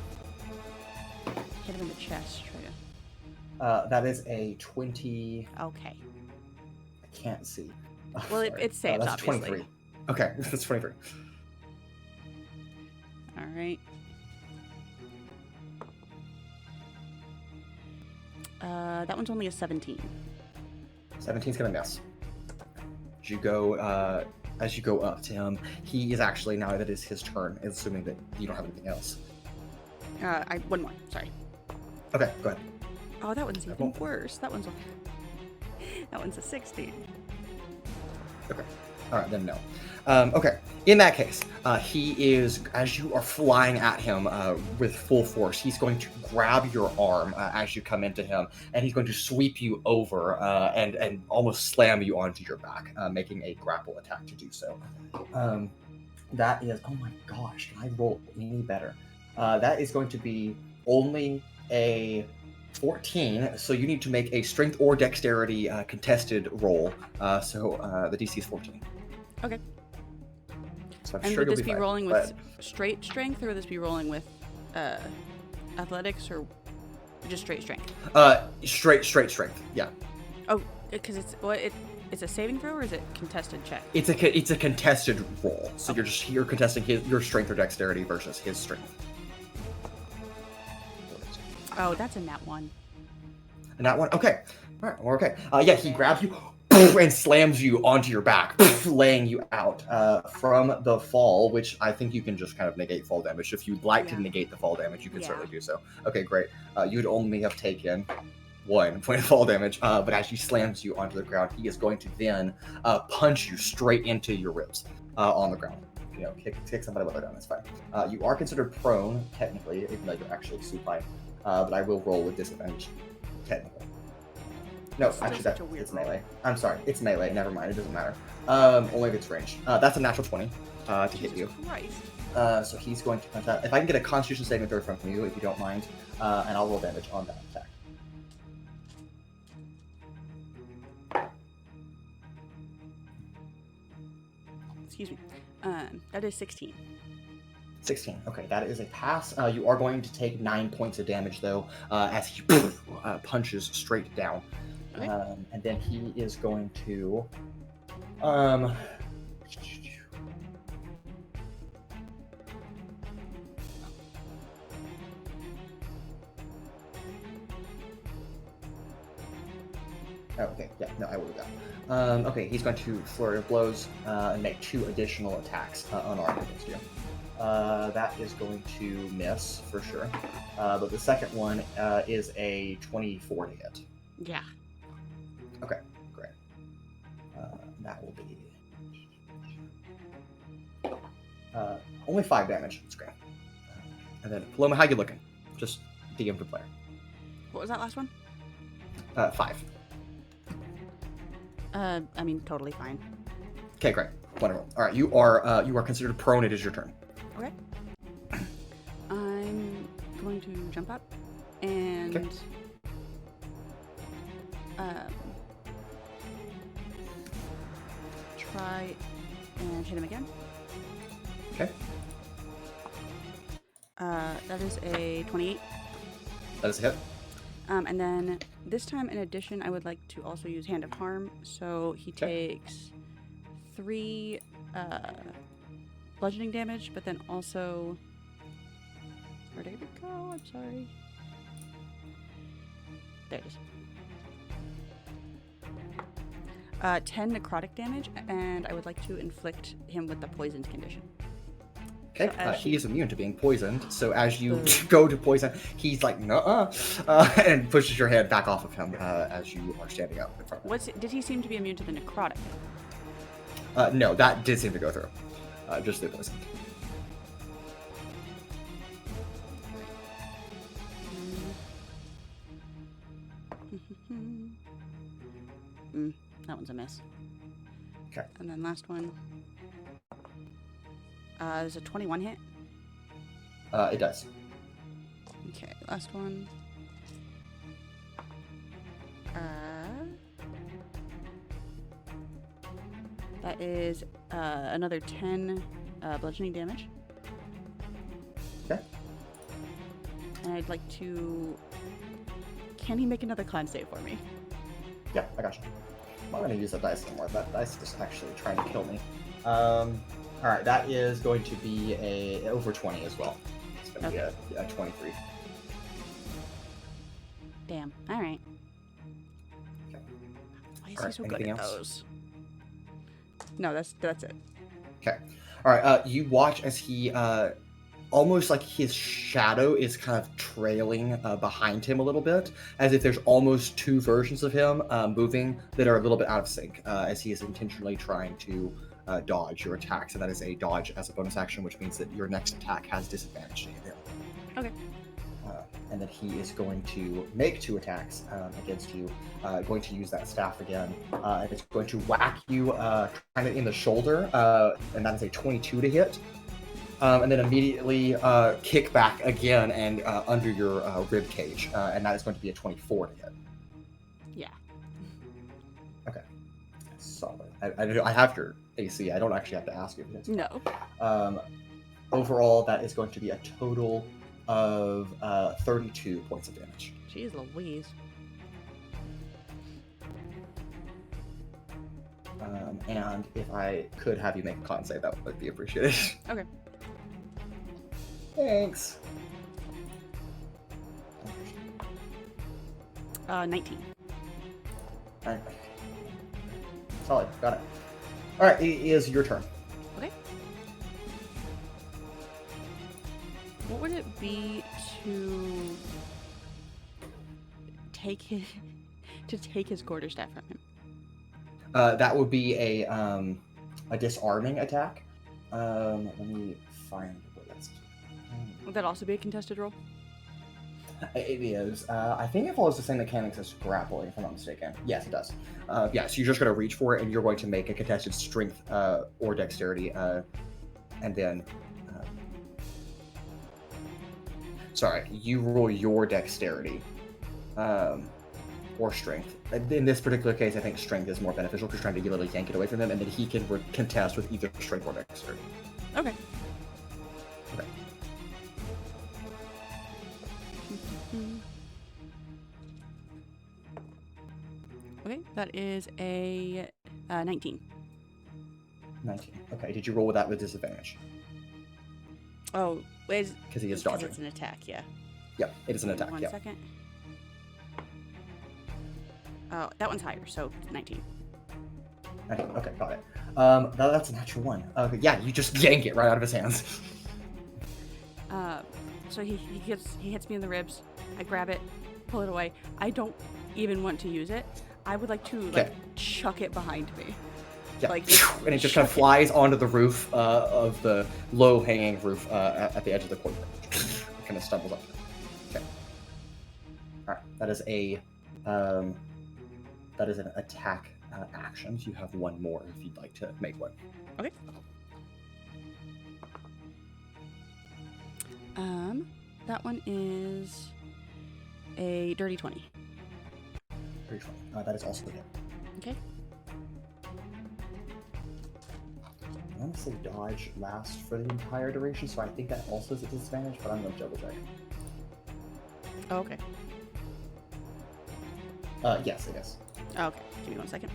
[SPEAKER 5] Hit him in the chest, try to...
[SPEAKER 1] That is a 20.
[SPEAKER 5] Okay.
[SPEAKER 1] I can't see.
[SPEAKER 5] Well, it saves,
[SPEAKER 1] that's
[SPEAKER 5] obviously.
[SPEAKER 1] 23. Okay, that's 23.
[SPEAKER 5] Alright. That one's only a 17.
[SPEAKER 1] 17's gonna miss. as you go up to him, he is actually, now that it is his turn, assuming that you don't have anything else.
[SPEAKER 5] One more. Sorry.
[SPEAKER 1] Okay, go ahead.
[SPEAKER 5] Oh, that one's even worse. That one's a 16.
[SPEAKER 1] Okay. All right, then no. Okay. In that case, he is, as you are flying at him with full force, he's going to grab your arm as you come into him, and he's going to sweep you over and almost slam you onto your back, making a grapple attack to do so. That is, oh my gosh, can I roll any better? That is going to be only a 14, so you need to make a strength or dexterity contested roll. So the DC is 14.
[SPEAKER 5] Okay.
[SPEAKER 1] So I'm
[SPEAKER 5] And
[SPEAKER 1] sure
[SPEAKER 5] would
[SPEAKER 1] you'll
[SPEAKER 5] this be
[SPEAKER 1] fine,
[SPEAKER 5] rolling
[SPEAKER 1] but-
[SPEAKER 5] with straight strength, or would this be rolling with athletics, or just straight strength?
[SPEAKER 1] Straight strength. Yeah.
[SPEAKER 5] Oh, because it's a saving throw, or is it contested check?
[SPEAKER 1] It's a contested roll. So you're contesting your strength or dexterity versus his strength.
[SPEAKER 5] Oh, that's a nat 1.
[SPEAKER 1] And that one, okay. All right, we're okay. Yeah, he grabs you and slams you onto your back, laying you out from the fall, which I think you can just kind of negate fall damage. If you'd like to negate the fall damage, you can certainly do so. Okay, great. You'd only have taken 1 point of fall damage, but as he slams you onto the ground, he is going to then punch you straight into your ribs on the ground. You know, kick somebody while they're down, that's fine. You are considered prone, technically, even though you're actually supine. But I will roll with disadvantage, technically. No, actually, it's melee. I'm sorry, it's melee. Never mind, it doesn't matter. Only if it's ranged. That's a natural 20 to hit you.
[SPEAKER 5] Christ.
[SPEAKER 1] So he's going to punch out. If I can get a Constitution saving throw from you, if you don't mind, and I'll roll damage on that attack.
[SPEAKER 5] Excuse me. That is 16.
[SPEAKER 1] 16. Okay, that is a pass. You are going to take 9 points of damage, though, as he punches straight down.
[SPEAKER 5] Okay.
[SPEAKER 1] And then he is going to... Okay, yeah, no, I will do that. Okay, he's going to flurry of blows and make 2 additional attacks unarmed against you. That is going to miss for sure. But the second one is a 24 to hit.
[SPEAKER 5] Yeah.
[SPEAKER 1] Okay, great. That will be only 5 damage. That's great. And then Paloma, how you looking? Just DM for player.
[SPEAKER 5] What was that last one?
[SPEAKER 1] 5.
[SPEAKER 5] I mean, totally fine.
[SPEAKER 1] Okay, great. Wonderful. All right, you are considered prone. It is your turn.
[SPEAKER 5] Okay. I'm going to jump up and try and hit him again.
[SPEAKER 1] Okay.
[SPEAKER 5] That is a 28.
[SPEAKER 1] That is a hit.
[SPEAKER 5] And then this time, in addition, I would like to also use Hand of Harm. So he takes 3 bludgeoning damage, but then also... Where did it go? I'm sorry. There it is. 10 necrotic damage, and I would like to inflict him with the poisoned condition.
[SPEAKER 1] Okay, he is immune to being poisoned, so as you go to poison, he's like, nuh-uh, and pushes your hand back off of him as you are standing up in front of him.
[SPEAKER 5] Did he seem to be immune to the necrotic?
[SPEAKER 1] No, that did seem to go through. Just the poison.
[SPEAKER 5] That one's a miss.
[SPEAKER 1] Okay.
[SPEAKER 5] And then last one. There's a 21 hit.
[SPEAKER 1] It does.
[SPEAKER 5] Okay, last one. That is another 10 bludgeoning damage.
[SPEAKER 1] Okay.
[SPEAKER 5] And I'd like to... Can he make another con save for me?
[SPEAKER 1] Yeah, I got you. I'm not going to use that dice anymore. That dice is actually trying to kill me. Alright, that is going to be a over 20 as well. It's going to be a 23.
[SPEAKER 5] Damn. Alright.
[SPEAKER 1] Okay.
[SPEAKER 5] Why is he so good at those? No, that's it.
[SPEAKER 1] Okay. All right. You watch as he almost like his shadow is kind of trailing behind him a little bit, as if there's almost two versions of him moving that are a little bit out of sync, as he is intentionally trying to dodge your attacks. And that is a dodge as a bonus action, which means that your next attack has disadvantage to him.
[SPEAKER 5] Okay.
[SPEAKER 1] And then he is going to make 2 attacks against you, going to use that staff again, and it's going to whack you kind of in the shoulder, and that is a 22 to hit. And then immediately kick back again and under your rib cage, and that is going to be a 24 to hit.
[SPEAKER 5] Yeah.
[SPEAKER 1] Okay. Solid. I have your AC. I don't actually have to ask you.
[SPEAKER 5] No.
[SPEAKER 1] Overall, that is going to be a total of 32 points of damage.
[SPEAKER 5] Jeez Louise.
[SPEAKER 1] And if I could have you make a con save, that would be appreciated.
[SPEAKER 5] Okay.
[SPEAKER 1] Thanks.
[SPEAKER 5] 19.
[SPEAKER 1] Alright. Solid. Got it. Alright, it is your turn.
[SPEAKER 5] Okay. What would it be to take his quarterstaff from him?
[SPEAKER 1] That would be a disarming attack. Let me find what that's.
[SPEAKER 5] Would that also be a contested roll?
[SPEAKER 1] It is. I think it follows the same mechanics as grappling, if I'm not mistaken. Yes, it does. Yeah, so you're just going to reach for it, and you're going to make a contested strength or dexterity, and then... sorry, you roll your dexterity or strength. In this particular case, I think strength is more beneficial because trying to literally yank it away from him, and then he can contest with either strength or dexterity.
[SPEAKER 5] Okay.
[SPEAKER 1] Okay.
[SPEAKER 5] Okay, that is a 19.
[SPEAKER 1] 19. Okay, did you roll with that with disadvantage?
[SPEAKER 5] Oh, wait.
[SPEAKER 1] Because he is dodging.
[SPEAKER 5] It's an attack, yeah.
[SPEAKER 1] Yep, it is an attack,
[SPEAKER 5] One
[SPEAKER 1] yep.
[SPEAKER 5] second. Oh, that one's higher, so 19.
[SPEAKER 1] 19. Okay, got it. That's a natural 1. Okay, yeah, you just yank it right out of his hands.
[SPEAKER 5] So he hits me in the ribs. I grab it, pull it away. I don't even want to use it. I would like to chuck it behind me.
[SPEAKER 1] Yeah,
[SPEAKER 5] Like,
[SPEAKER 1] and it just kind of flies onto the roof of the low-hanging roof at the edge of the courtyard. It kind of stumbles up. Okay. All right, that is an attack action. So you have one more if you'd like to make one.
[SPEAKER 5] Okay. That one is a dirty 20.
[SPEAKER 1] Dirty 20. That is also a hit.
[SPEAKER 5] Okay.
[SPEAKER 1] I want to say dodge lasts for the entire duration, so I think that also is a disadvantage, but I'm going to double check.
[SPEAKER 5] Oh, okay.
[SPEAKER 1] Yes, it is.
[SPEAKER 5] Oh, okay. Give me 1 second.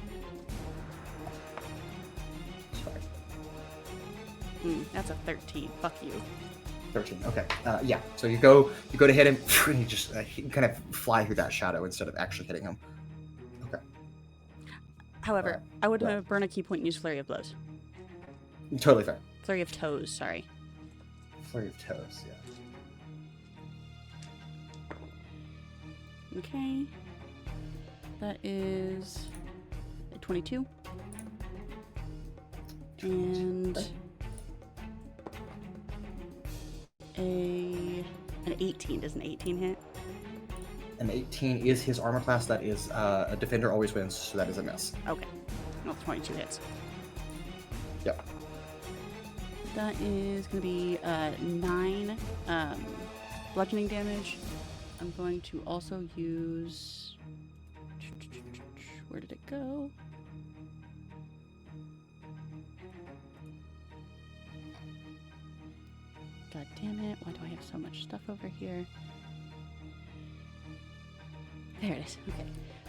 [SPEAKER 1] Sorry.
[SPEAKER 5] That's a 13. Fuck you.
[SPEAKER 1] 13. Okay. Yeah. So you go to hit him, and you just kind of fly through that shadow instead of actually hitting him. Okay.
[SPEAKER 5] However, I would burn a key point and use Flurry of Blows.
[SPEAKER 1] Totally fair.
[SPEAKER 5] Flurry of Toes, sorry.
[SPEAKER 1] Flurry of Toes, yeah.
[SPEAKER 5] Okay. That is a 22. And an 18. Does an 18 hit?
[SPEAKER 1] An 18 is his armor class. That is a defender always wins, so that is a miss.
[SPEAKER 5] Okay. Well, 22 hits.
[SPEAKER 1] Yep.
[SPEAKER 5] That is going to be 9 bludgeoning damage. I'm going to also use... Where did it go? God damn it. Why do I have so much stuff over here? There it is. Okay.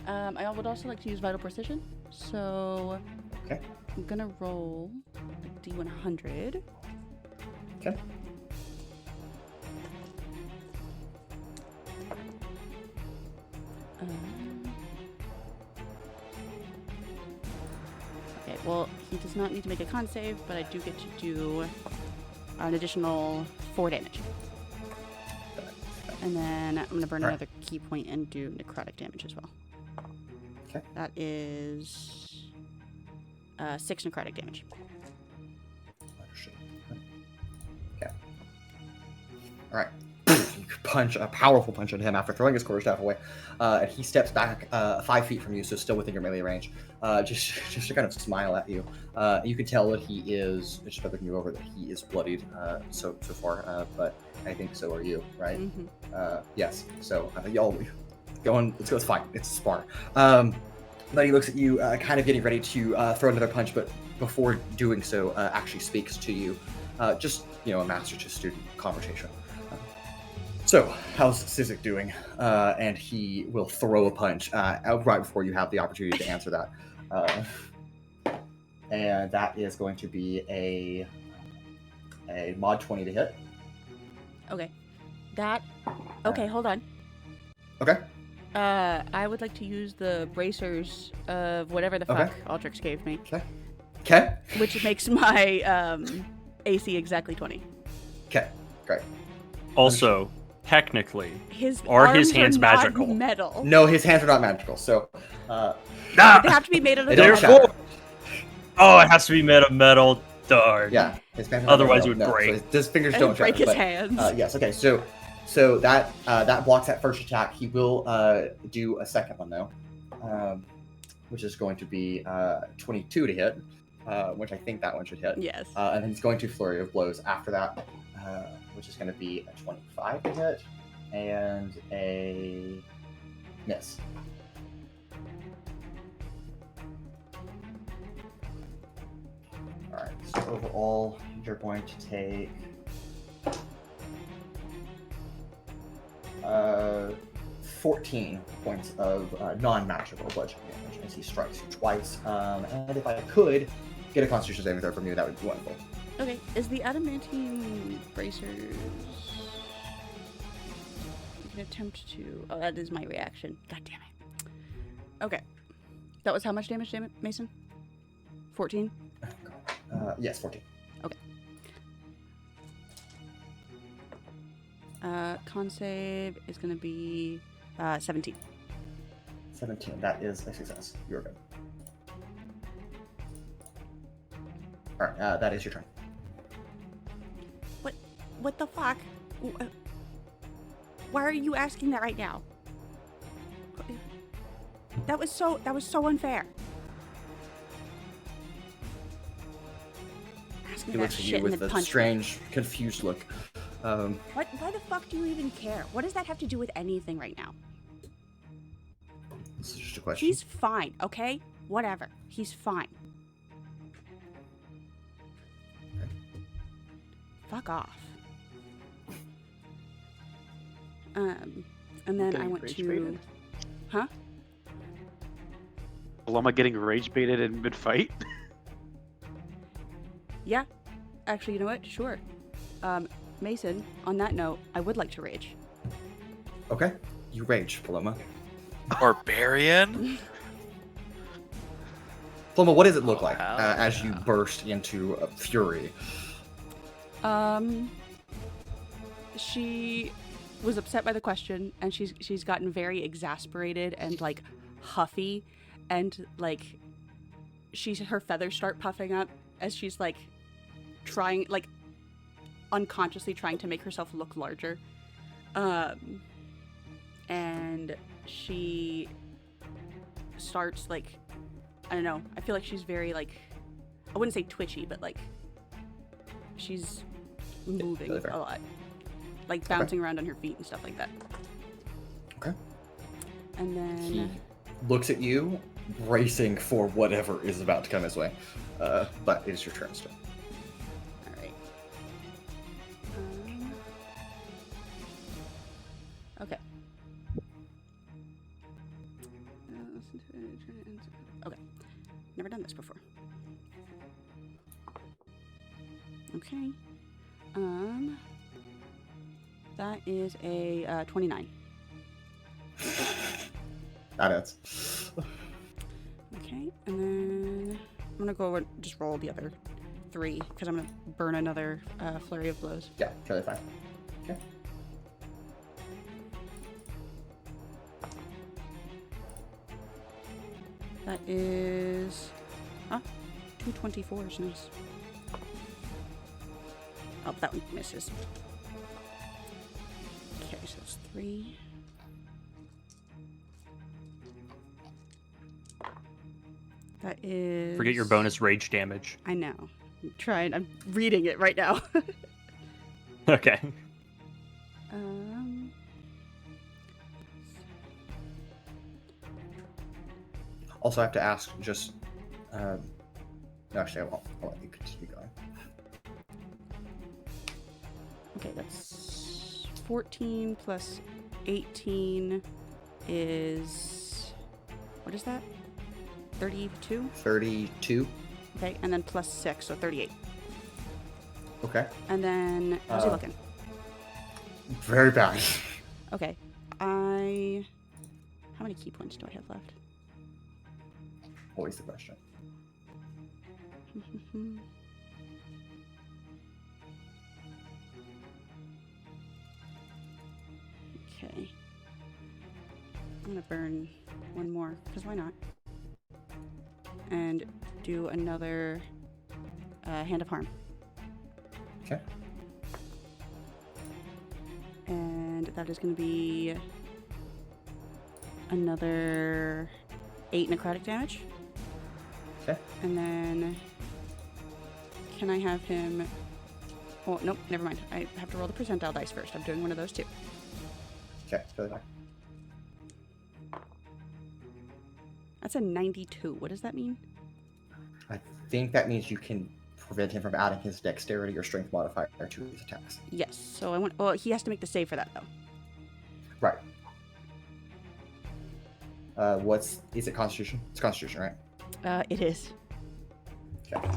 [SPEAKER 5] I would also like to use Vital Precision. So
[SPEAKER 1] okay.
[SPEAKER 5] I'm going to roll a D100.
[SPEAKER 1] Okay.
[SPEAKER 5] Well, he does not need to make a con save, but I do get to do an additional 4 damage. And then I'm going to burn another key point and do necrotic damage as well.
[SPEAKER 1] Okay.
[SPEAKER 5] That is 6 necrotic damage.
[SPEAKER 1] Okay. All right. You punch a powerful punch at him after throwing his quarterstaff away, and he steps back 5 feet from you, so still within your melee range. Just to kind of smile at you. You can tell that he is just by looking you over that he is bloodied so far, but I think so are you, right?
[SPEAKER 5] Mm-hmm.
[SPEAKER 1] Yes. So y'all go on. Let's go. It's fine. It's a spar. Then he looks at you, kind of getting ready to throw another punch, but before doing so, actually speaks to you. Just a master to student conversation. So, how's Sizik doing? And he will throw a punch right before you have the opportunity to answer that. And that is going to be a mod 20 to hit.
[SPEAKER 5] Okay. Okay, hold on.
[SPEAKER 1] Okay.
[SPEAKER 5] I would like to use the bracers of whatever the fuck Altrix gave me.
[SPEAKER 1] Okay.
[SPEAKER 5] Which makes my AC exactly 20.
[SPEAKER 1] Okay, great.
[SPEAKER 3] Also, technically,
[SPEAKER 5] his
[SPEAKER 3] hands
[SPEAKER 5] are not
[SPEAKER 3] magical?
[SPEAKER 5] Metal.
[SPEAKER 1] No, his hands are not magical, so...
[SPEAKER 5] They have to be made out of
[SPEAKER 1] don't
[SPEAKER 5] metal.
[SPEAKER 1] shatter.
[SPEAKER 3] Oh, it has to be made of metal. Darn.
[SPEAKER 1] Yeah, his hands are
[SPEAKER 3] Otherwise,
[SPEAKER 1] not
[SPEAKER 3] it would
[SPEAKER 1] metal.
[SPEAKER 3] break.
[SPEAKER 1] So his fingers
[SPEAKER 5] And
[SPEAKER 1] don't
[SPEAKER 5] break
[SPEAKER 1] shatter,
[SPEAKER 5] his
[SPEAKER 1] but,
[SPEAKER 5] hands.
[SPEAKER 1] yes, okay, so that blocks that first attack. He will do a second one, though, which is going to be 22 to hit, which I think that one should hit.
[SPEAKER 5] Yes.
[SPEAKER 1] And then he's going to flurry of blows after that, which is going to be a 25 to hit and a miss. All right. So overall, you're going to take 14 points of non-magical bludgeoning damage as he strikes you twice. And if I could get a Constitution saving throw from you, that would be wonderful.
[SPEAKER 5] Okay, is the adamantine bracers... You can attempt to... Oh, that is my reaction. God damn it. Okay. That was how much damage, Mason? 14?
[SPEAKER 1] Yes, 14.
[SPEAKER 5] Okay. Con save is going to be 17.
[SPEAKER 1] 17. That is a success. You're good. All right, that is your turn.
[SPEAKER 5] What the fuck? Why are you asking that right now? That was so unfair. Asking
[SPEAKER 1] He
[SPEAKER 5] that
[SPEAKER 1] looks at
[SPEAKER 5] shit
[SPEAKER 1] you
[SPEAKER 5] and
[SPEAKER 1] with
[SPEAKER 5] then
[SPEAKER 1] a
[SPEAKER 5] punch me.
[SPEAKER 1] strange, confused look.
[SPEAKER 5] Why the fuck do you even care? What does that have to do with anything right now?
[SPEAKER 1] This is just a question.
[SPEAKER 5] He's fine, okay? Whatever. He's fine. Fuck off. And then I went to...
[SPEAKER 4] Rage-baited?
[SPEAKER 5] Huh?
[SPEAKER 4] Paloma getting rage baited in mid fight?
[SPEAKER 5] Yeah. Actually, you know what? Sure. Mason, on that note, I would like to rage.
[SPEAKER 1] Okay. You rage, Paloma.
[SPEAKER 2] Barbarian?
[SPEAKER 1] Paloma, what does it look like
[SPEAKER 2] hell
[SPEAKER 1] as you
[SPEAKER 2] yeah.
[SPEAKER 1] burst into a fury?
[SPEAKER 5] She was upset by the question, and she's gotten very exasperated and like huffy, and like her feathers start puffing up as she's like trying, like unconsciously trying to make herself look larger. And she starts like, I don't know, I feel like she's very like, I wouldn't say twitchy, but like she's moving
[SPEAKER 1] really fair.
[SPEAKER 5] a lot, like bouncing around on her feet and stuff like that.
[SPEAKER 1] Okay.
[SPEAKER 5] And then
[SPEAKER 1] He looks at you, bracing for whatever is about to come his way. But it is your turn still.
[SPEAKER 5] all right. Okay. Okay. Never done this before. Okay. That is a 29.
[SPEAKER 1] That is.
[SPEAKER 5] Okay, and then gonna go and just roll the other 3 because I'm gonna burn another flurry of blows.
[SPEAKER 1] Yeah, totally fine. Okay.
[SPEAKER 5] That is 2 24s. Nice. Oh, that one misses. Okay, so it's 3. That is.
[SPEAKER 3] Forget your bonus rage damage.
[SPEAKER 5] I know. I'm trying. I'm reading it right now.
[SPEAKER 3] Okay.
[SPEAKER 1] Also, I have to ask just. No, actually, I won't. I'll let you continue going.
[SPEAKER 5] Okay, that's 14 plus 18 is. What is that? 32?
[SPEAKER 1] 32.
[SPEAKER 5] Okay, and then plus 6, so 38.
[SPEAKER 1] Okay.
[SPEAKER 5] And then, how's he looking?
[SPEAKER 1] Very bad.
[SPEAKER 5] Okay, how many key points do I have left?
[SPEAKER 1] Always the question.
[SPEAKER 5] Okay. I'm gonna burn one more, because why not? And do another Hand of Harm.
[SPEAKER 1] Okay.
[SPEAKER 5] And that is going to be another 8 necrotic damage.
[SPEAKER 1] Okay.
[SPEAKER 5] And then can I have him... Oh, nope, never mind. I have to roll the percentile dice first. I'm doing one of those too.
[SPEAKER 1] Okay, totally fine.
[SPEAKER 5] That's a 92. What does that mean?
[SPEAKER 1] I think that means you can prevent him from adding his dexterity or strength modifier to his attacks.
[SPEAKER 5] Yes. So I want... Well, he has to make the save for that, though.
[SPEAKER 1] Right. Is it Constitution? It's Constitution, right?
[SPEAKER 5] It is.
[SPEAKER 1] Okay.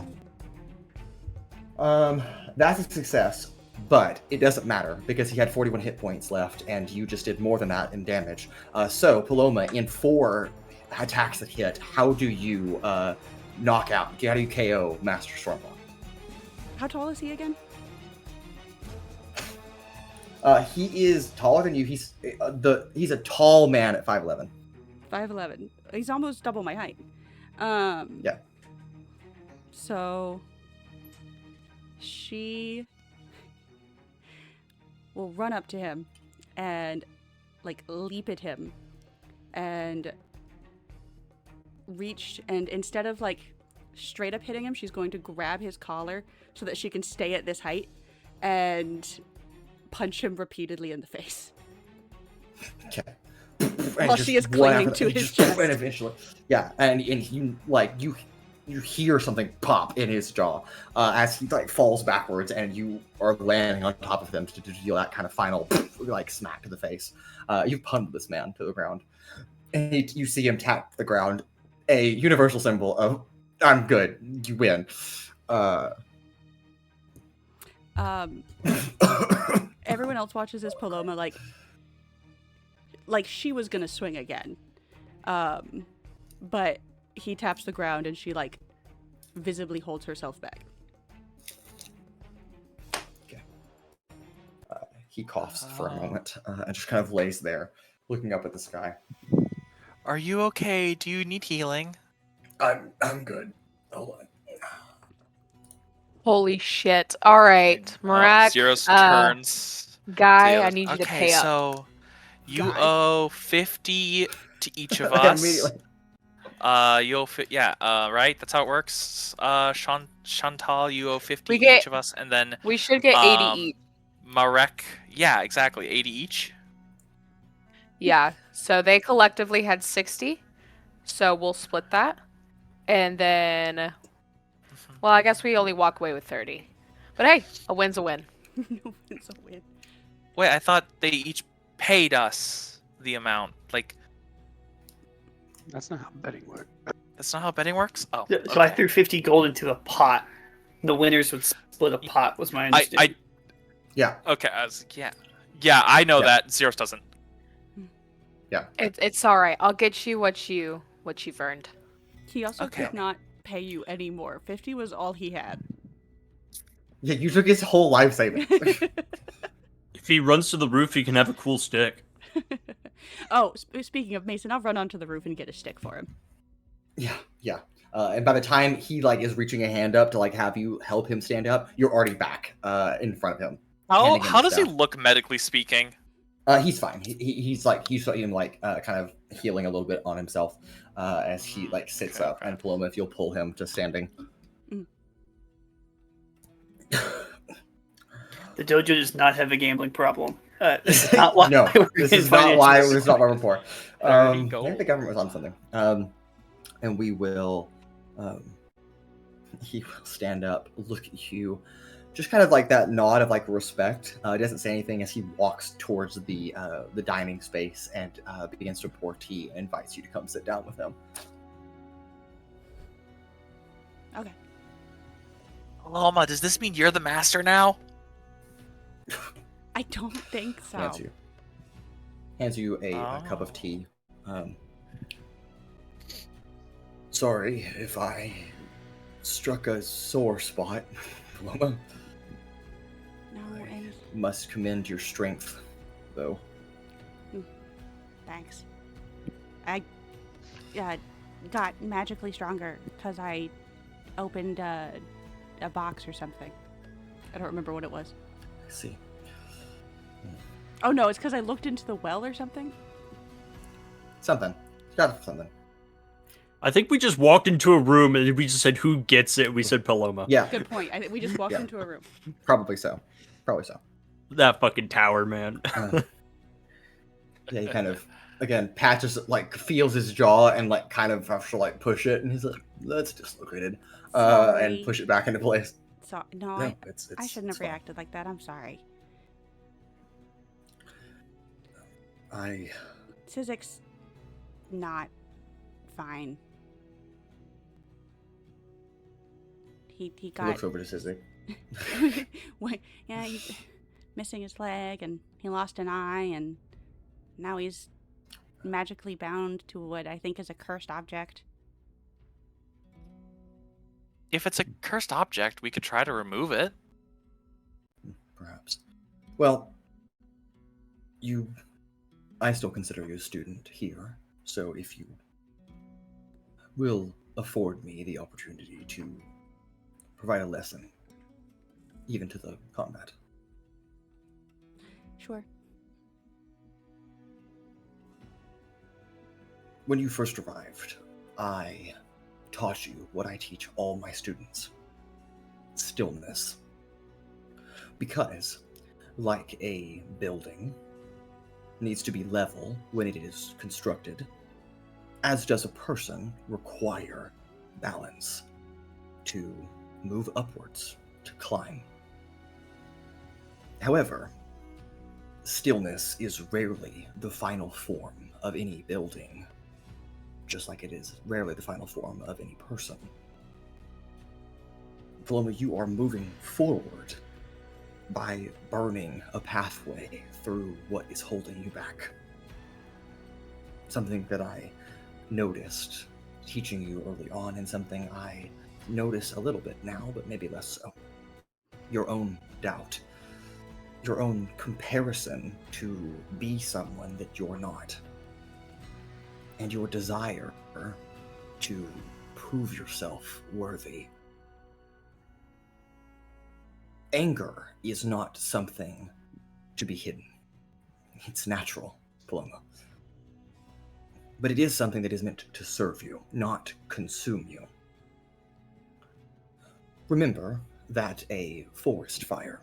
[SPEAKER 1] That's a success, but it doesn't matter because he had 41 hit points left, and you just did more than that in damage. So, Paloma, in 4 attacks that hit, how do you knock out? How do you KO Master Stormpaw?
[SPEAKER 5] How tall is he again?
[SPEAKER 1] He is taller than you. He's a tall man at 5'11".
[SPEAKER 5] 5'11". He's almost double my height.
[SPEAKER 1] Yeah.
[SPEAKER 5] So she will run up to him and like leap at him and reach, and instead of like straight up hitting him, she's going to grab his collar so that she can stay at this height and punch him repeatedly in the face.
[SPEAKER 1] Okay.
[SPEAKER 5] While she is clinging to his chest.
[SPEAKER 1] And eventually, yeah, and you like you hear something pop in his jaw as he like falls backwards, and you are landing on top of him to deal that kind of final like smack to the face. You've punned this man to the ground, and you see him tap the ground, a universal symbol of "I'm good, you win."
[SPEAKER 5] Everyone else watches as Paloma like she was gonna swing again, but he taps the ground and she like visibly holds herself back.
[SPEAKER 1] Okay. He coughs for a moment and just kind of lays there, looking up at the sky.
[SPEAKER 2] Are you okay? Do you need healing?
[SPEAKER 1] I'm good. Hold on.
[SPEAKER 7] Holy shit. All right, Marak.
[SPEAKER 2] Zeros turns.
[SPEAKER 7] Guy,
[SPEAKER 2] to the
[SPEAKER 7] I
[SPEAKER 2] others.
[SPEAKER 7] need you to
[SPEAKER 2] Okay,
[SPEAKER 7] pay up.
[SPEAKER 2] so you
[SPEAKER 5] Guy.
[SPEAKER 2] owe 50 to each of us.
[SPEAKER 1] Immediately.
[SPEAKER 2] You owe right? That's how it works. Shen'tal, you owe 50
[SPEAKER 7] We get-
[SPEAKER 2] each of us, and then
[SPEAKER 7] We should get 80 each.
[SPEAKER 2] Marek, yeah, exactly, 80 each.
[SPEAKER 7] Yeah, so they collectively had 60, so we'll split that. And then, well, I guess we only walk away with 30. But hey, a win's a win.
[SPEAKER 5] No, it's a win.
[SPEAKER 2] Wait, I thought they each paid us the amount. Like,
[SPEAKER 4] That's not how betting works.
[SPEAKER 2] that's not how betting works? Oh,
[SPEAKER 11] So I
[SPEAKER 2] okay.
[SPEAKER 11] threw 50 gold into a pot. The winners would split a pot, was my understanding.
[SPEAKER 1] Yeah.
[SPEAKER 2] Okay, I was like, yeah, I know
[SPEAKER 1] Yeah.
[SPEAKER 2] that. Zeros doesn't.
[SPEAKER 7] It's all right. I'll get you what you've earned.
[SPEAKER 5] He also
[SPEAKER 2] Okay.
[SPEAKER 5] could not pay you any more. 50 was all he had.
[SPEAKER 1] Yeah, you took his whole life savings.
[SPEAKER 3] If he runs to the roof, he can have a cool stick.
[SPEAKER 5] Oh, speaking of Mason, I'll run onto the roof and get a stick for him.
[SPEAKER 1] Yeah. And by the time he like is reaching a hand up to like have you help him stand up, you're already back in front of him.
[SPEAKER 2] How does he look medically speaking?
[SPEAKER 1] He's fine. He's kind of healing a little bit on himself as he like sits up. And Paloma, if you'll pull him to standing.
[SPEAKER 11] The dojo does not have a gambling problem. This is not why.
[SPEAKER 1] No, this is not why it was not my report.
[SPEAKER 2] There
[SPEAKER 1] I
[SPEAKER 2] you go.
[SPEAKER 1] think the government was on something. And we will. He will stand up, look at you, just kind of like that nod of like respect. He doesn't say anything as he walks towards the dining space and begins to pour tea and invites you to come sit down with him.
[SPEAKER 5] Okay.
[SPEAKER 2] Paloma, does this mean you're the master now?
[SPEAKER 5] I don't think so.
[SPEAKER 1] Hands you a cup of tea. Sorry if I struck a sore spot, Paloma.
[SPEAKER 5] No, and
[SPEAKER 1] Must commend your strength, though.
[SPEAKER 5] thanks. I got magically stronger because I opened a box or something. I don't remember what it was.
[SPEAKER 1] I see.
[SPEAKER 5] Oh no, it's because I looked into the well or something?
[SPEAKER 1] Something. Got something.
[SPEAKER 3] I think we just walked into a room and we just said, who gets it? We said Paloma.
[SPEAKER 1] Yeah.
[SPEAKER 5] Good point. We just walked
[SPEAKER 1] Yeah.
[SPEAKER 5] into a room.
[SPEAKER 1] Probably so.
[SPEAKER 3] That fucking tower, man.
[SPEAKER 1] Yeah, he kind of, again, patches, like, feels his jaw and, like, kind of has to, like, push it. And he's like, that's dislocated. And
[SPEAKER 5] Sorry.
[SPEAKER 1] push it back into place.
[SPEAKER 5] So, no,
[SPEAKER 1] No,
[SPEAKER 5] I shouldn't have
[SPEAKER 1] fine.
[SPEAKER 5] reacted like that. I'm sorry. Sizik's not fine. He
[SPEAKER 1] He
[SPEAKER 5] got
[SPEAKER 1] looks over to Sizik.
[SPEAKER 5] yeah, he's missing his leg and he lost an eye and now he's magically bound to what I think is a cursed object.
[SPEAKER 2] If it's a cursed object, we could try to remove it.
[SPEAKER 1] Perhaps. Well, I still consider you a student here, so if you will afford me the opportunity to provide a lesson, even to the combat.
[SPEAKER 5] Sure.
[SPEAKER 1] When you first arrived, I taught you what I teach all my students. Stillness. Because, like a building needs to be level when it is constructed, as does a person require balance to move upwards, to climb. However, stillness is rarely the final form of any building, just like it is rarely the final form of any person. Paloma, you are moving forward by burning a pathway through what is holding you back. Something that I noticed teaching you early on, and something I notice a little bit now, but maybe less so. Your own doubt. Your own comparison to be someone that you're not. And your desire to prove yourself worthy. Anger is not something to be hidden. It's natural, Paloma. But it is something that is meant to serve you, not consume you. Remember that a forest fire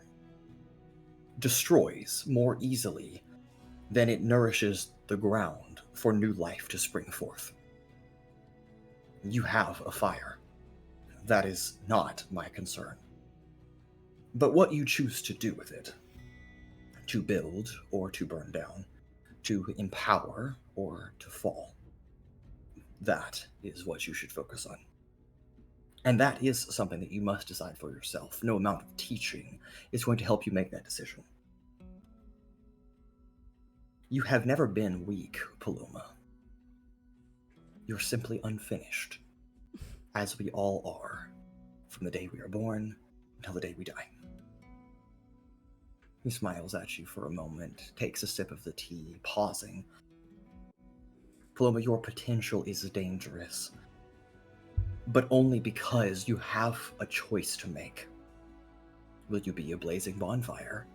[SPEAKER 1] destroys more easily than it nourishes the ground for new life to spring forth. You have a fire. That is not my concern. But what you choose to do with it, to build or to burn down, to empower or to fall, that is what you should focus on. And that is something that you must decide for yourself. No amount of teaching is going to help you make that decision. You have never been weak, Paloma. You're simply unfinished. as we all are, from the day we are born until the day we die. He smiles at you for a moment, takes a sip of the tea, pausing. Paloma, your potential is dangerous, but only because you have a choice to make. Will you be a blazing bonfire,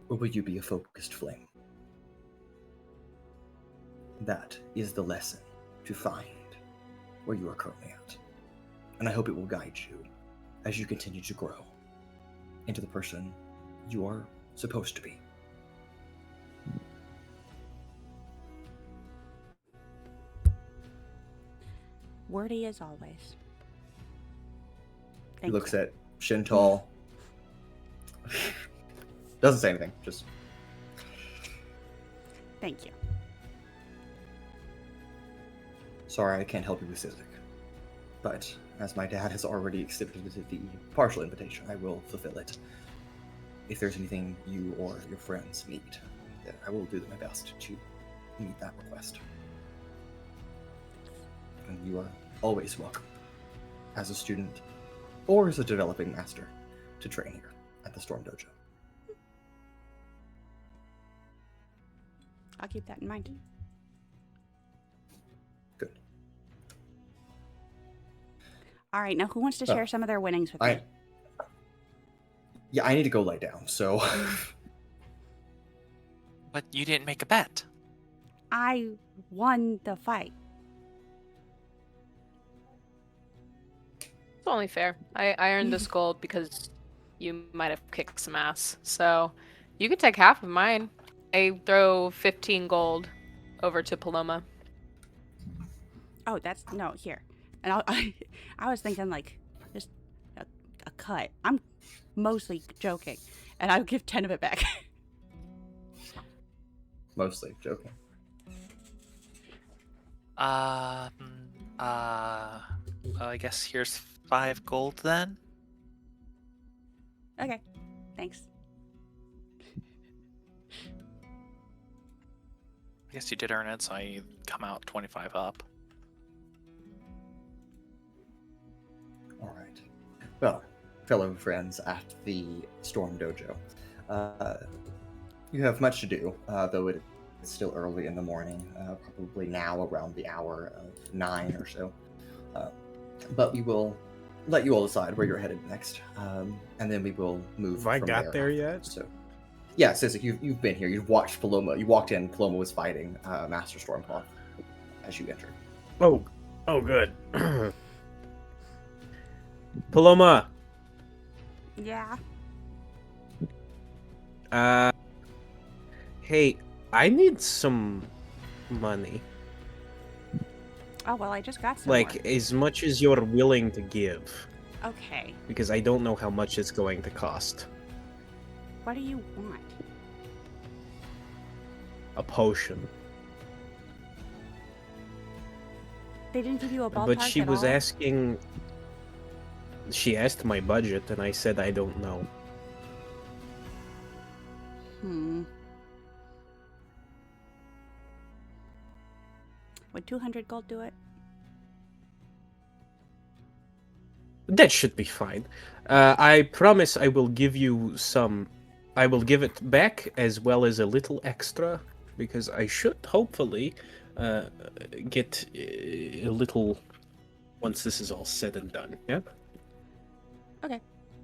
[SPEAKER 1] or will you be a focused flame? That is the lesson to find where you are currently at. And I hope it will guide you as you continue to grow into the person you are supposed to be.
[SPEAKER 5] Wordy as always.
[SPEAKER 1] He looks at Shen'tal. Doesn't say anything, just...
[SPEAKER 5] Thank you.
[SPEAKER 1] Sorry, I can't help you with Sizik. But as my dad has already extended the partial invitation, I will fulfill it. If there's anything you or your friends need, then I will do my best to meet that request. And you are always welcome, as a student or as a developing master, to train here at the Storm Dojo.
[SPEAKER 5] I'll keep that in mind.
[SPEAKER 1] Good.
[SPEAKER 5] All right, now who wants to share some of their winnings with me?
[SPEAKER 1] Yeah, I need to go lie down, so...
[SPEAKER 2] But you didn't make a bet.
[SPEAKER 5] I won the fight.
[SPEAKER 7] It's only fair. I earned this gold because you might have kicked some ass. So you could take half of mine. I throw 15 gold over to Paloma.
[SPEAKER 5] Oh, that's... No, here. And I was thinking, like, just a cut. I'm mostly joking. And I'll give 10 of it back.
[SPEAKER 1] Mostly joking.
[SPEAKER 2] I guess here's 5 gold then.
[SPEAKER 5] Okay, thanks.
[SPEAKER 2] I guess you did earn it, so I come out 25 up.
[SPEAKER 1] All right. Well, fellow friends at the Storm Dojo, you have much to do, though it's still early in the morning, probably now around the hour of 9 or so. But we will let you all decide where you're headed next, and then we will move.
[SPEAKER 6] Have I
[SPEAKER 1] from
[SPEAKER 6] got there yet?
[SPEAKER 1] So, yeah, Sizik, you've been here. You've watched Paloma. You walked in. Paloma was fighting Master Stormpaw as you entered.
[SPEAKER 6] Oh, good. Paloma.
[SPEAKER 5] Yeah.
[SPEAKER 6] Hey, I need some money.
[SPEAKER 5] Oh, well, I just got some
[SPEAKER 6] Like,
[SPEAKER 5] more.
[SPEAKER 6] as much as you're willing to give.
[SPEAKER 5] Okay.
[SPEAKER 6] Because I don't know how much it's going to cost.
[SPEAKER 5] What do you want?
[SPEAKER 6] A potion.
[SPEAKER 5] They didn't give you a ballpark
[SPEAKER 6] But she
[SPEAKER 5] at
[SPEAKER 6] was
[SPEAKER 5] all?
[SPEAKER 6] asking... She asked my budget, and I said I don't know.
[SPEAKER 5] Would 200 gold do it?
[SPEAKER 6] That should be fine. I promise I will give you some... I will give it back as well as a little extra, because I should hopefully get a little once this is all said and done. Yeah?
[SPEAKER 5] Okay.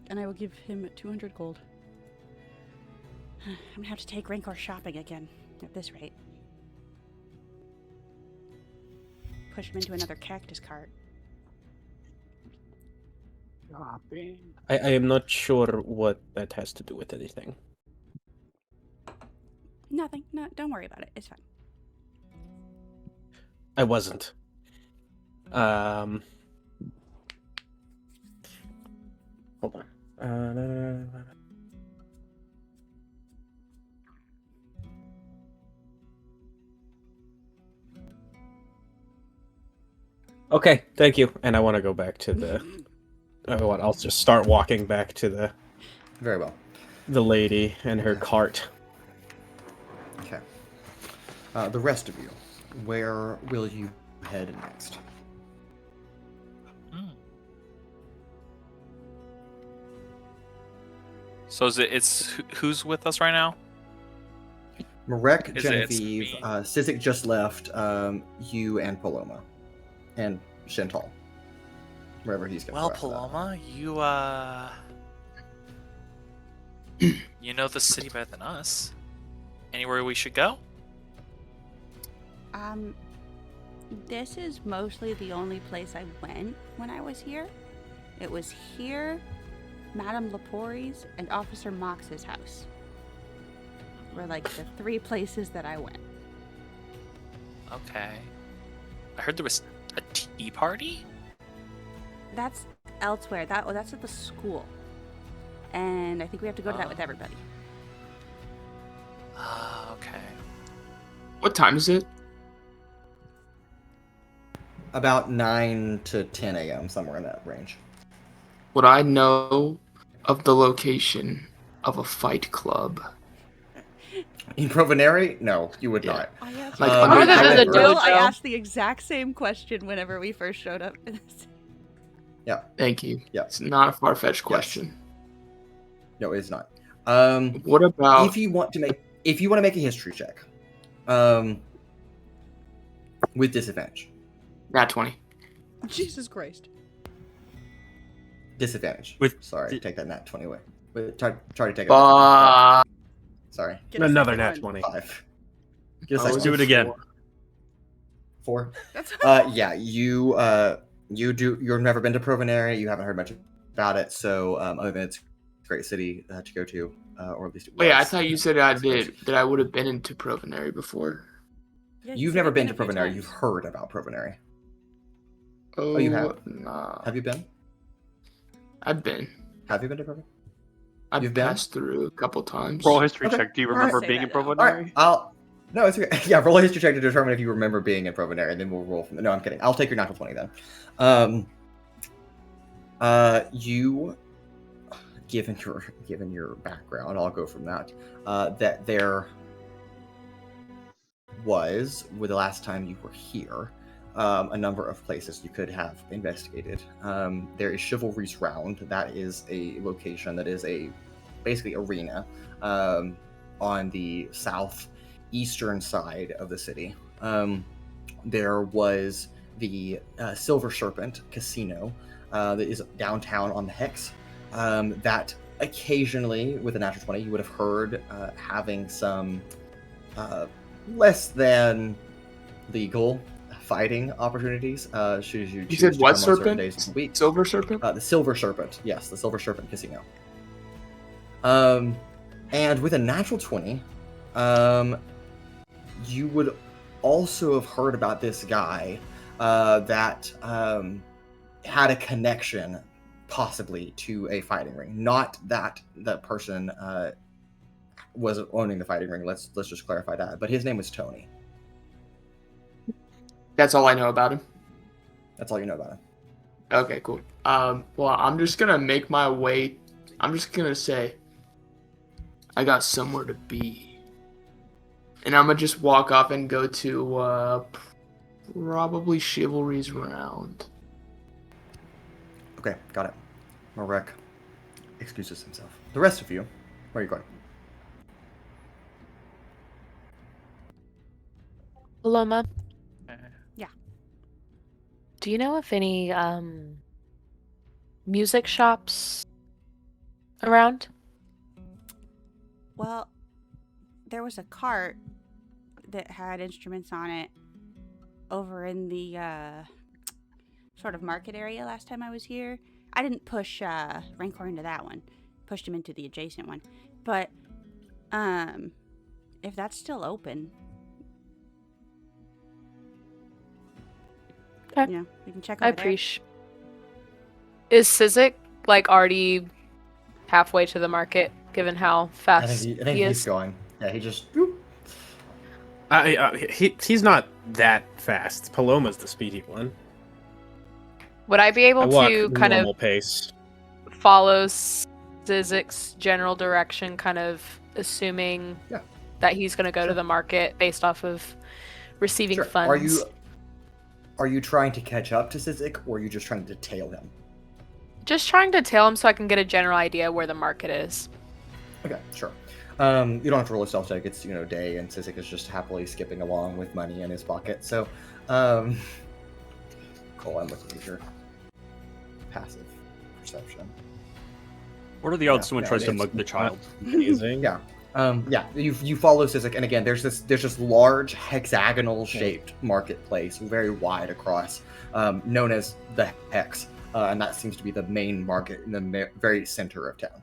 [SPEAKER 5] And I will give him 200 gold. I'm gonna have to take Rancor shopping again, at this rate. Push him into another cactus cart.
[SPEAKER 4] Shopping.
[SPEAKER 6] I am not sure what that has to do with anything.
[SPEAKER 5] Nothing. No, don't worry about it. It's fine.
[SPEAKER 6] I wasn't. Hold on. Okay, thank you. And I want to go back to the... I'll just start walking back to the...
[SPEAKER 1] Very well.
[SPEAKER 6] The lady and her cart.
[SPEAKER 1] Okay. The rest of you, where will you head next?
[SPEAKER 2] So who's with us right now?
[SPEAKER 1] Marek,
[SPEAKER 2] It's
[SPEAKER 1] Genevieve,
[SPEAKER 2] me.
[SPEAKER 1] Sizik just left, you and Paloma. And Shen'tal. Wherever he's going to
[SPEAKER 2] Well,
[SPEAKER 1] go after that.
[SPEAKER 2] Paloma, you know the city better than us. Anywhere we should go?
[SPEAKER 5] This is mostly the only place I went when I was here. It was here, Madame Lepori's, and Officer Mox's house. Were like the 3 places that I went.
[SPEAKER 2] Okay. I heard there was a tea party?
[SPEAKER 5] That's elsewhere. That's at the school. And I think we have to go to that with everybody.
[SPEAKER 2] Okay.
[SPEAKER 10] What time is it?
[SPEAKER 1] About 9 to 10 a.m., somewhere in that range.
[SPEAKER 10] Would I know of the location of a fight club?
[SPEAKER 1] In Provonere? No, you would
[SPEAKER 10] Yeah.
[SPEAKER 1] not.
[SPEAKER 5] I asked,
[SPEAKER 10] Like,
[SPEAKER 7] Other than the
[SPEAKER 5] Will, I
[SPEAKER 7] dojo.
[SPEAKER 5] asked the exact same question whenever we first showed up.
[SPEAKER 1] Yeah.
[SPEAKER 10] Thank you.
[SPEAKER 1] Yeah.
[SPEAKER 10] It's not a far-fetched question.
[SPEAKER 1] No, it's not.
[SPEAKER 10] What about...
[SPEAKER 1] If you want to make a history check, with disadvantage.
[SPEAKER 10] Nat 20.
[SPEAKER 5] Jesus Christ.
[SPEAKER 1] Disadvantage. Take that nat 20 away. Try to take it. Sorry.
[SPEAKER 5] Get a
[SPEAKER 6] Another
[SPEAKER 5] second
[SPEAKER 6] nat
[SPEAKER 5] one.
[SPEAKER 6] 20.
[SPEAKER 1] 5. Get a
[SPEAKER 10] Oh,
[SPEAKER 1] second
[SPEAKER 3] do
[SPEAKER 1] one.
[SPEAKER 3] it again.
[SPEAKER 1] 4.
[SPEAKER 5] That's
[SPEAKER 1] Yeah, you've never been to Provonere, you haven't heard much about it, so other than it's a great city to go to, or at least it was.
[SPEAKER 10] Wait, I thought you said that I would have been into Provonere before.
[SPEAKER 5] Yeah,
[SPEAKER 1] You've
[SPEAKER 5] said
[SPEAKER 1] never
[SPEAKER 5] I've
[SPEAKER 1] been to
[SPEAKER 5] a few
[SPEAKER 1] Provonere,
[SPEAKER 5] times.
[SPEAKER 1] you've heard about Provonere.
[SPEAKER 10] Oh,
[SPEAKER 1] you have?
[SPEAKER 10] Nah.
[SPEAKER 1] Have you been?
[SPEAKER 10] I've been.
[SPEAKER 1] Have you been to Provonere?
[SPEAKER 10] I've
[SPEAKER 1] You've been?
[SPEAKER 10] passed through a couple times.
[SPEAKER 4] Roll history
[SPEAKER 1] Okay.
[SPEAKER 4] check. Do you
[SPEAKER 1] Alright.
[SPEAKER 4] remember
[SPEAKER 5] Say
[SPEAKER 4] being in
[SPEAKER 5] that now.
[SPEAKER 4] Provonere?
[SPEAKER 1] Alright, no, it's okay. Yeah, roll a history check to determine if you remember being in Provonere, and then we'll roll from there. No, I'm kidding. I'll take your natural 20 then. You, given your background, I'll go from that. That there was, with the last time you were here, a number of places you could have investigated. There is Chivalry's Round. That is a location that is a basically arena on the southeastern side of the city. There was the Silver Serpent Casino that is downtown on the Hex. That occasionally, with a natural 20, you would have heard having some less than legal fighting opportunities. Should you choose
[SPEAKER 10] said
[SPEAKER 1] to
[SPEAKER 10] what
[SPEAKER 1] come on certain
[SPEAKER 10] serpent?
[SPEAKER 1] days of the week.
[SPEAKER 10] Silver Serpent?
[SPEAKER 1] The Silver Serpent, yes, the Silver Serpent Casino. And with a natural 20, you would also have heard about this guy that had a connection, possibly, to a fighting ring. Not that the person was owning the fighting ring. Let's just clarify that. But his name was Tony.
[SPEAKER 10] That's all I know about him.
[SPEAKER 1] That's all you know about him.
[SPEAKER 10] Okay, cool. Well, I'm just gonna make my way. I'm just gonna say, I got somewhere to be, and I'm gonna just walk off and go to probably Chivalry's Round.
[SPEAKER 1] Okay, got it. Marek excuses himself. The rest of you, where are you going?
[SPEAKER 7] Paloma.
[SPEAKER 5] Yeah.
[SPEAKER 7] Do you know if any music shops around?
[SPEAKER 5] Well, there was a cart that had instruments on it over in the sort of market area last time I was here. I didn't push Rancor into that one. Pushed him into the adjacent one. But if that's still open,
[SPEAKER 7] Okay.
[SPEAKER 5] you know, we can check
[SPEAKER 7] I
[SPEAKER 5] over there.
[SPEAKER 7] appreciate. Is Sizik like already halfway to the market, given how fast
[SPEAKER 1] I think
[SPEAKER 7] he
[SPEAKER 1] he's
[SPEAKER 7] is?
[SPEAKER 1] going. Yeah, he just.
[SPEAKER 6] He's not that fast. Paloma's the speedy one.
[SPEAKER 7] Would I be
[SPEAKER 6] I
[SPEAKER 7] able
[SPEAKER 6] walk
[SPEAKER 7] to kind
[SPEAKER 6] normal
[SPEAKER 7] of
[SPEAKER 6] pace.
[SPEAKER 7] follow Sizik's general direction, kind of assuming
[SPEAKER 1] Yeah.
[SPEAKER 7] that he's going to go
[SPEAKER 1] Sure.
[SPEAKER 7] to the market based off of receiving
[SPEAKER 1] Sure.
[SPEAKER 7] funds?
[SPEAKER 1] Are you trying to catch up to Sizik, or are you just trying to tail him?
[SPEAKER 7] Just trying to tail him so I can get a general idea where the market is.
[SPEAKER 1] Okay, sure. You don't have to roll a stealth check. It's day, and Sizik is just happily skipping along with money in his pocket. So, cool. I'm looking at your passive perception.
[SPEAKER 3] What are the odds
[SPEAKER 1] Yeah,
[SPEAKER 3] someone
[SPEAKER 1] no,
[SPEAKER 3] tries to
[SPEAKER 1] it's
[SPEAKER 3] mug the child?
[SPEAKER 8] Amazing.
[SPEAKER 1] Yeah. You follow Sizik, and again, there's this large hexagonal-shaped marketplace, very wide across, known as the Hex, and that seems to be the main market in the very center of town.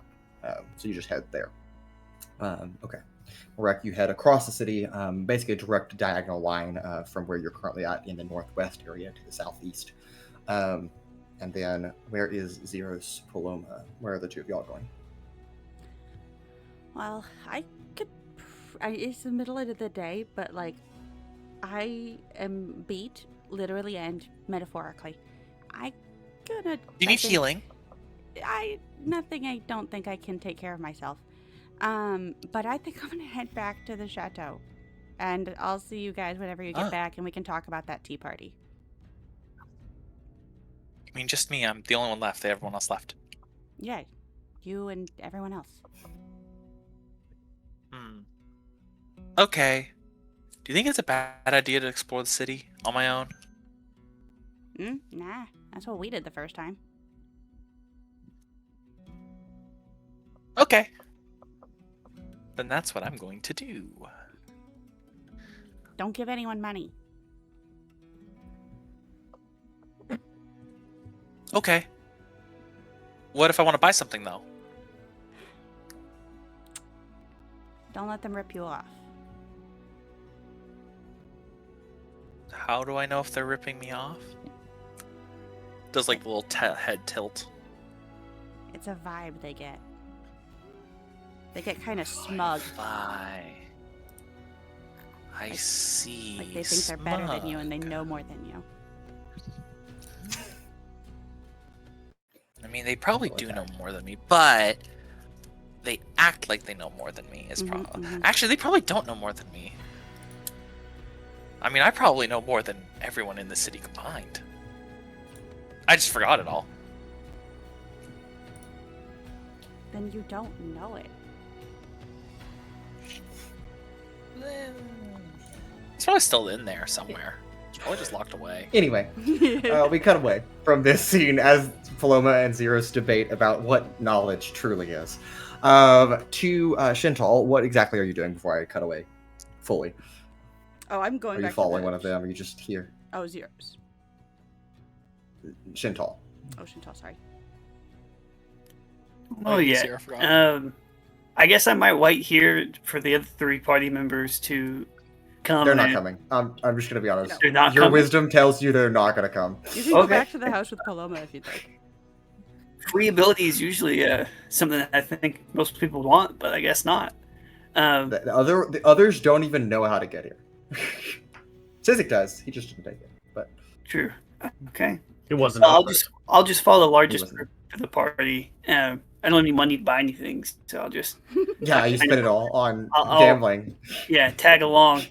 [SPEAKER 1] So you just head there. Okay. Rek, you head across the city, basically a direct diagonal line from where you're currently at in the northwest area to the southeast. And then, where is Zeiros, Paloma? Where are the two of y'all going?
[SPEAKER 5] Well, it's the middle of the day, but like, I am beat, literally and metaphorically.
[SPEAKER 2] You need healing.
[SPEAKER 5] I don't think I can take care of myself. But I think I'm gonna head back to the chateau, and I'll see you guys whenever you get back, and we can talk about that tea party.
[SPEAKER 2] I mean, just me. I'm the only one left. Everyone else left.
[SPEAKER 5] Yeah, you and everyone else.
[SPEAKER 2] Okay. Do you think it's a bad idea to explore the city on my own?
[SPEAKER 5] Nah, that's what we did the first time.
[SPEAKER 2] Okay. Then that's what I'm going to do.
[SPEAKER 5] Don't give anyone money.
[SPEAKER 2] Okay. What if I want to buy something, though?
[SPEAKER 5] Don't let them rip you off.
[SPEAKER 2] How do I know if they're ripping me off? Does like the little head tilt?
[SPEAKER 5] It's a vibe they get. They get kind of smug.
[SPEAKER 2] I see.
[SPEAKER 5] Like they think they're better than you and they know more than you.
[SPEAKER 2] I mean, they probably do know more than me, but they act like they know more than me. Actually, they probably don't know more than me. I mean, I probably know more than everyone in the city combined. I just forgot it all.
[SPEAKER 5] Then you don't know it.
[SPEAKER 2] It's probably still in there somewhere. It's probably just locked away.
[SPEAKER 1] Anyway, we cut away from this scene as Paloma and Zeiros debate about what knowledge truly is. To Shen'tal, what exactly are you doing before I cut away fully?
[SPEAKER 5] Oh, I'm going
[SPEAKER 1] back. Are you following one of them? Or are you just here?
[SPEAKER 5] Oh, Zeiros.
[SPEAKER 1] Shen'tal.
[SPEAKER 5] Oh, Shen'tal, sorry.
[SPEAKER 11] Oh, yeah. I guess I might wait here for the other three party members to come.
[SPEAKER 1] They're not coming. I'm just going to be honest.
[SPEAKER 11] They're not
[SPEAKER 1] Your
[SPEAKER 11] coming?
[SPEAKER 1] wisdom tells you they're not going to come.
[SPEAKER 5] You can go back to the house with Paloma if you'd like.
[SPEAKER 11] Free ability is usually something that I think most people want, but I guess not.
[SPEAKER 1] The others don't even know how to get here. Sizik does. He just didn't take it. But
[SPEAKER 11] true. Okay.
[SPEAKER 8] It wasn't.
[SPEAKER 11] I'll just follow the largest group of the party. I don't need money to buy anything, so I'll just.
[SPEAKER 1] Yeah, you spend it all on gambling.
[SPEAKER 11] Yeah, tag along.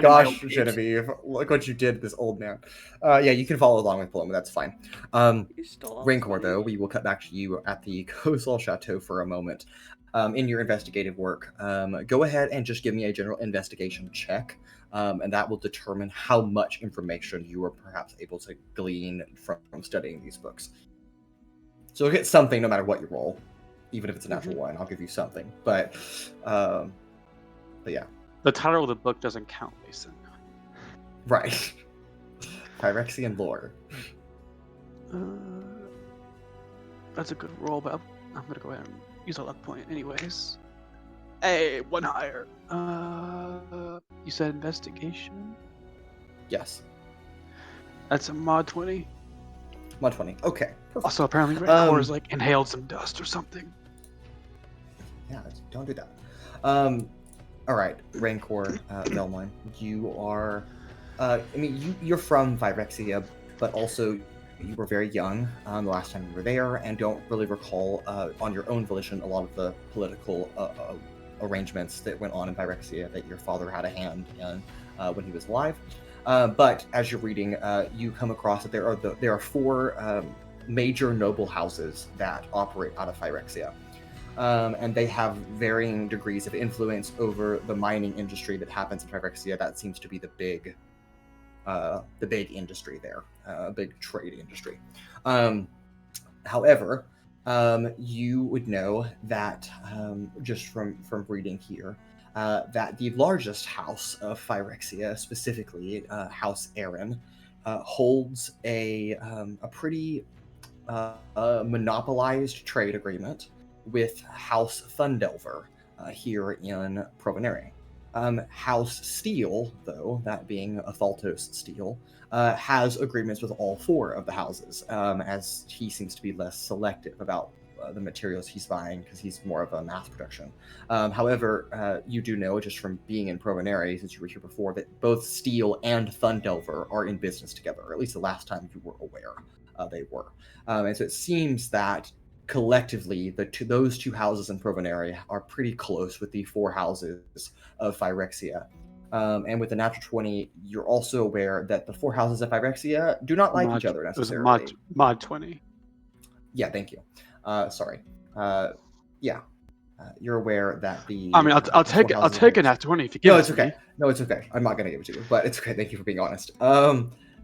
[SPEAKER 1] Gosh, Genevieve, look what you did, this old man. Yeah, you can follow along with Paloma. That's fine. Rancor, though, we will cut back to you at the Korthals Chateau for a moment. In your investigative work, go ahead and just give me a general investigation check, and that will determine how much information you are perhaps able to glean from studying these books. So you'll get something no matter what you roll, even if it's a natural one. I'll give you something, but yeah.
[SPEAKER 4] The title of the book doesn't count, Mason.
[SPEAKER 1] Right. Phyrexian lore.
[SPEAKER 4] That's a good roll, but I'm gonna go ahead and use a luck point anyways. Hey, one higher. You said investigation?
[SPEAKER 1] Yes.
[SPEAKER 4] That's a mod 20.
[SPEAKER 1] Mod 20. Okay. Perfect.
[SPEAKER 4] Also, apparently Rancor is like inhaled some dust or something.
[SPEAKER 1] Yeah, don't do that. All right, Rancor, Vellmon, you are. You're from Phyrexia, but also you were very young the last time you were there, and don't really recall on your own volition a lot of the political arrangements that went on in Phyrexia that your father had a hand in when he was alive. But as you're reading, you come across that there are four major noble houses that operate out of Phyrexia. and they have varying degrees of influence over the mining industry that happens in Phyrexia. That seems to be the big industry there, big trade industry. However, you would know that just from reading here, that the largest house of Phyrexia, specifically House Aaron, holds a pretty monopolized trade agreement with House Thundelver here in Provonere. House Steel, though, that being Athaltos Steel, has agreements with all four of the houses, as he seems to be less selective about the materials he's buying because he's more of a mass production. However, you do know, just from being in Provonere, since you were here before, that both Steel and Thundelver are in business together, or at least the last time you were aware they were. And so it seems that collectively, those two houses in Provonere are pretty close with the four houses of Phyrexia. And with the natural 20, you're also aware that the four houses of Phyrexia do not like each other necessarily.
[SPEAKER 4] It was mod 20.
[SPEAKER 1] Yeah, thank you. Sorry. You're aware that the.
[SPEAKER 4] I mean, I'll take it. I'll take an at 20 if you give it to me.
[SPEAKER 1] No, it's okay. I'm not going to give it to you, but it's okay. Thank you for being honest.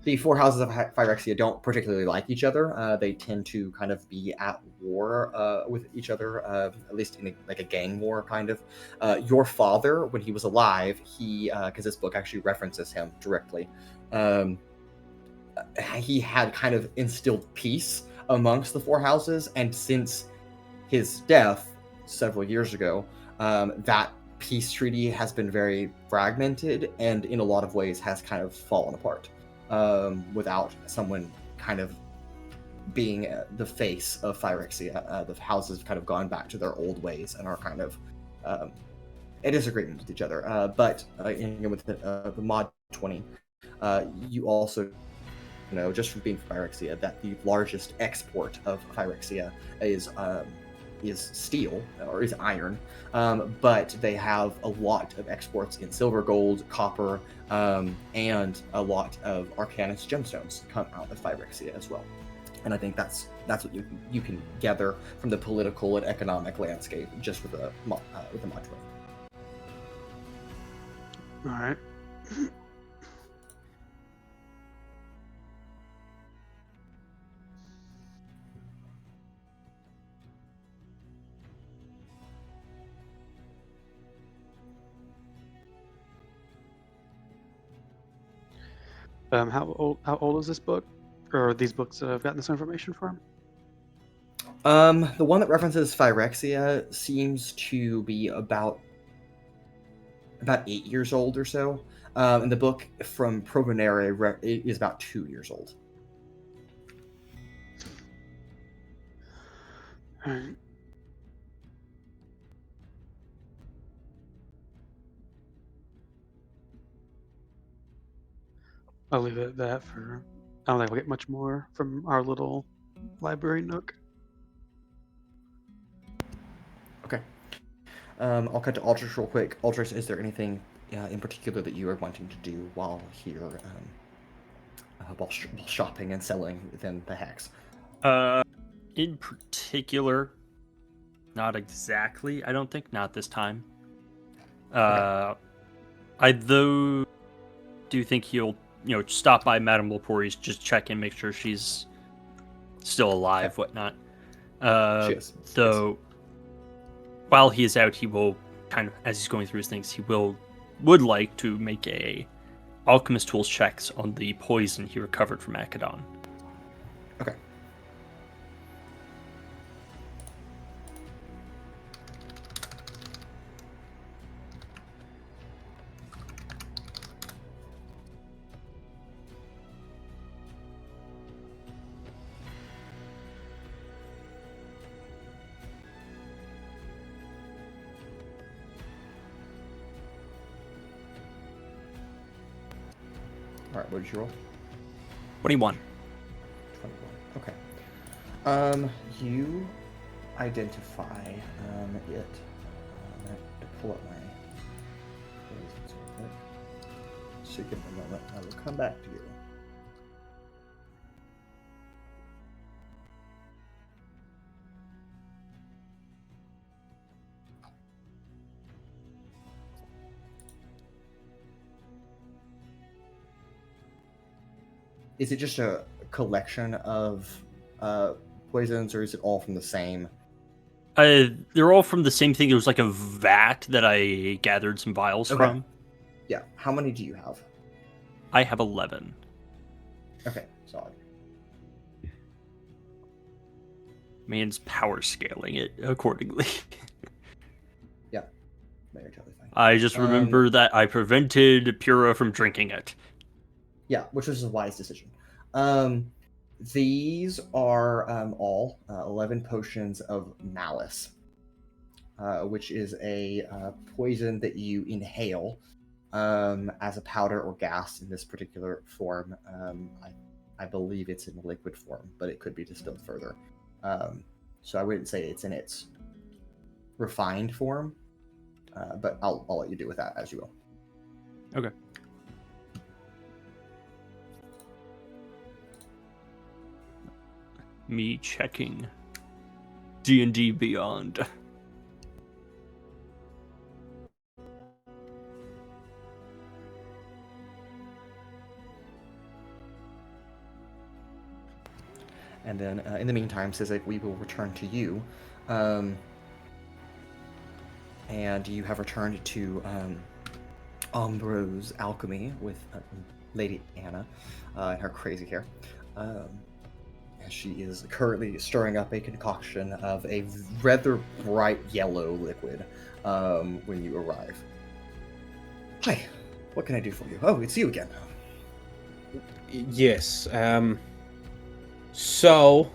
[SPEAKER 1] The four houses of Phyrexia don't particularly like each other. They tend to kind of be at war with each other, at least in a gang war, kind of. Your father, when he was alive, because this book actually references him directly, he had kind of instilled peace amongst the four houses, and since his death several years ago, that peace treaty has been very fragmented and in a lot of ways has kind of fallen apart. Without someone kind of being the face of Phyrexia. The houses have kind of gone back to their old ways and are kind of in disagreement with each other. But with the mod 20, you also know, just from being from Phyrexia, that the largest export of Phyrexia is steel, or is iron, but they have a lot of exports in silver, gold, copper, and a lot of Arcanus gemstones come out of Phyrexia as well. And I think that's what you can gather from the political and economic landscape just with the mod 20.
[SPEAKER 4] All right. How old is this book, or these books that I've gotten this information from?
[SPEAKER 1] The one that references Phyrexia seems to be about 8 years old or so, and the book from Provonere is about 2 years old.
[SPEAKER 4] All right. I'll leave it at that for. I don't think we'll get much more from our little library nook.
[SPEAKER 1] Okay. I'll cut to Altrix real quick. Altrix, is there anything in particular that you are wanting to do while here, while shopping and selling within the Hex?
[SPEAKER 3] In particular, not exactly. I don't think. Not this time.
[SPEAKER 1] Okay.
[SPEAKER 3] I do think he'll stop by Madame Lepori's, just check in, make sure she's still alive, whatnot.
[SPEAKER 1] She is.
[SPEAKER 3] Though, while he is out, he will kind of, as he's going through his things, he would like to make a alchemist tools checks on the poison he recovered from Akadon.
[SPEAKER 1] Okay. All right, what did you roll?
[SPEAKER 3] 21.
[SPEAKER 1] 21. Okay. You identify it. I'm going to pull up my poisons real quick. So give me a moment. I will come back to you. is it just a collection of poisons, or is it all from the same?
[SPEAKER 3] They're all from the same thing. There was like a vat that I gathered some vials from.
[SPEAKER 1] Yeah. How many do you have?
[SPEAKER 3] I have 11.
[SPEAKER 1] Okay, solid.
[SPEAKER 3] Man's power scaling it accordingly.
[SPEAKER 1] Yeah, no, you're totally fine.
[SPEAKER 3] I just remember that I prevented Pura from drinking it.
[SPEAKER 1] Yeah, which was a wise decision. These are all 11 potions of malice, which is a poison that you inhale as a powder or gas in this particular form. I believe it's in liquid form, but it could be distilled further. So I wouldn't say it's in its refined form, but I'll let you do with that as you will.
[SPEAKER 3] Okay. Me checking D&D Beyond.
[SPEAKER 1] And then, in the meantime, Sizik, we will return to you. And you have returned to Ambrose Alchemy with Lady Anna and her crazy hair. And she is currently stirring up a concoction of a rather bright yellow liquid when you arrive. Hi, what can I do for you? Oh, it's you again.
[SPEAKER 6] Yes. So,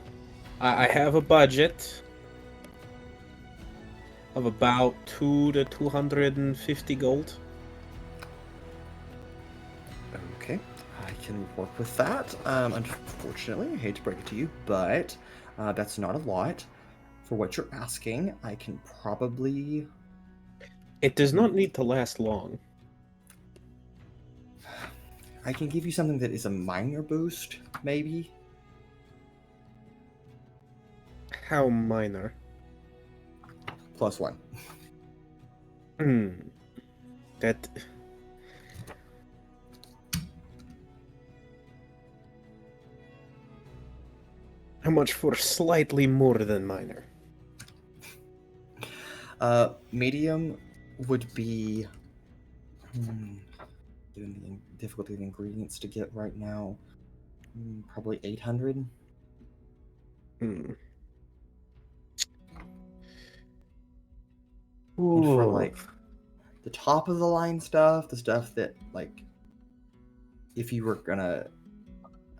[SPEAKER 6] I have a budget of about 2 to 250 gold.
[SPEAKER 1] Okay, I can work with that. Unfortunately, I hate to break it to you, but that's not a lot. For what you're asking, I can probably...
[SPEAKER 6] It does not need to last long.
[SPEAKER 1] I can give you something that is a minor boost, maybe.
[SPEAKER 6] How minor?
[SPEAKER 1] +1.
[SPEAKER 6] That... How much for slightly more than minor?
[SPEAKER 1] Medium would be... given the difficulty of ingredients to get right now, probably 800. And for like the top of the line stuff, the stuff that like if you were gonna,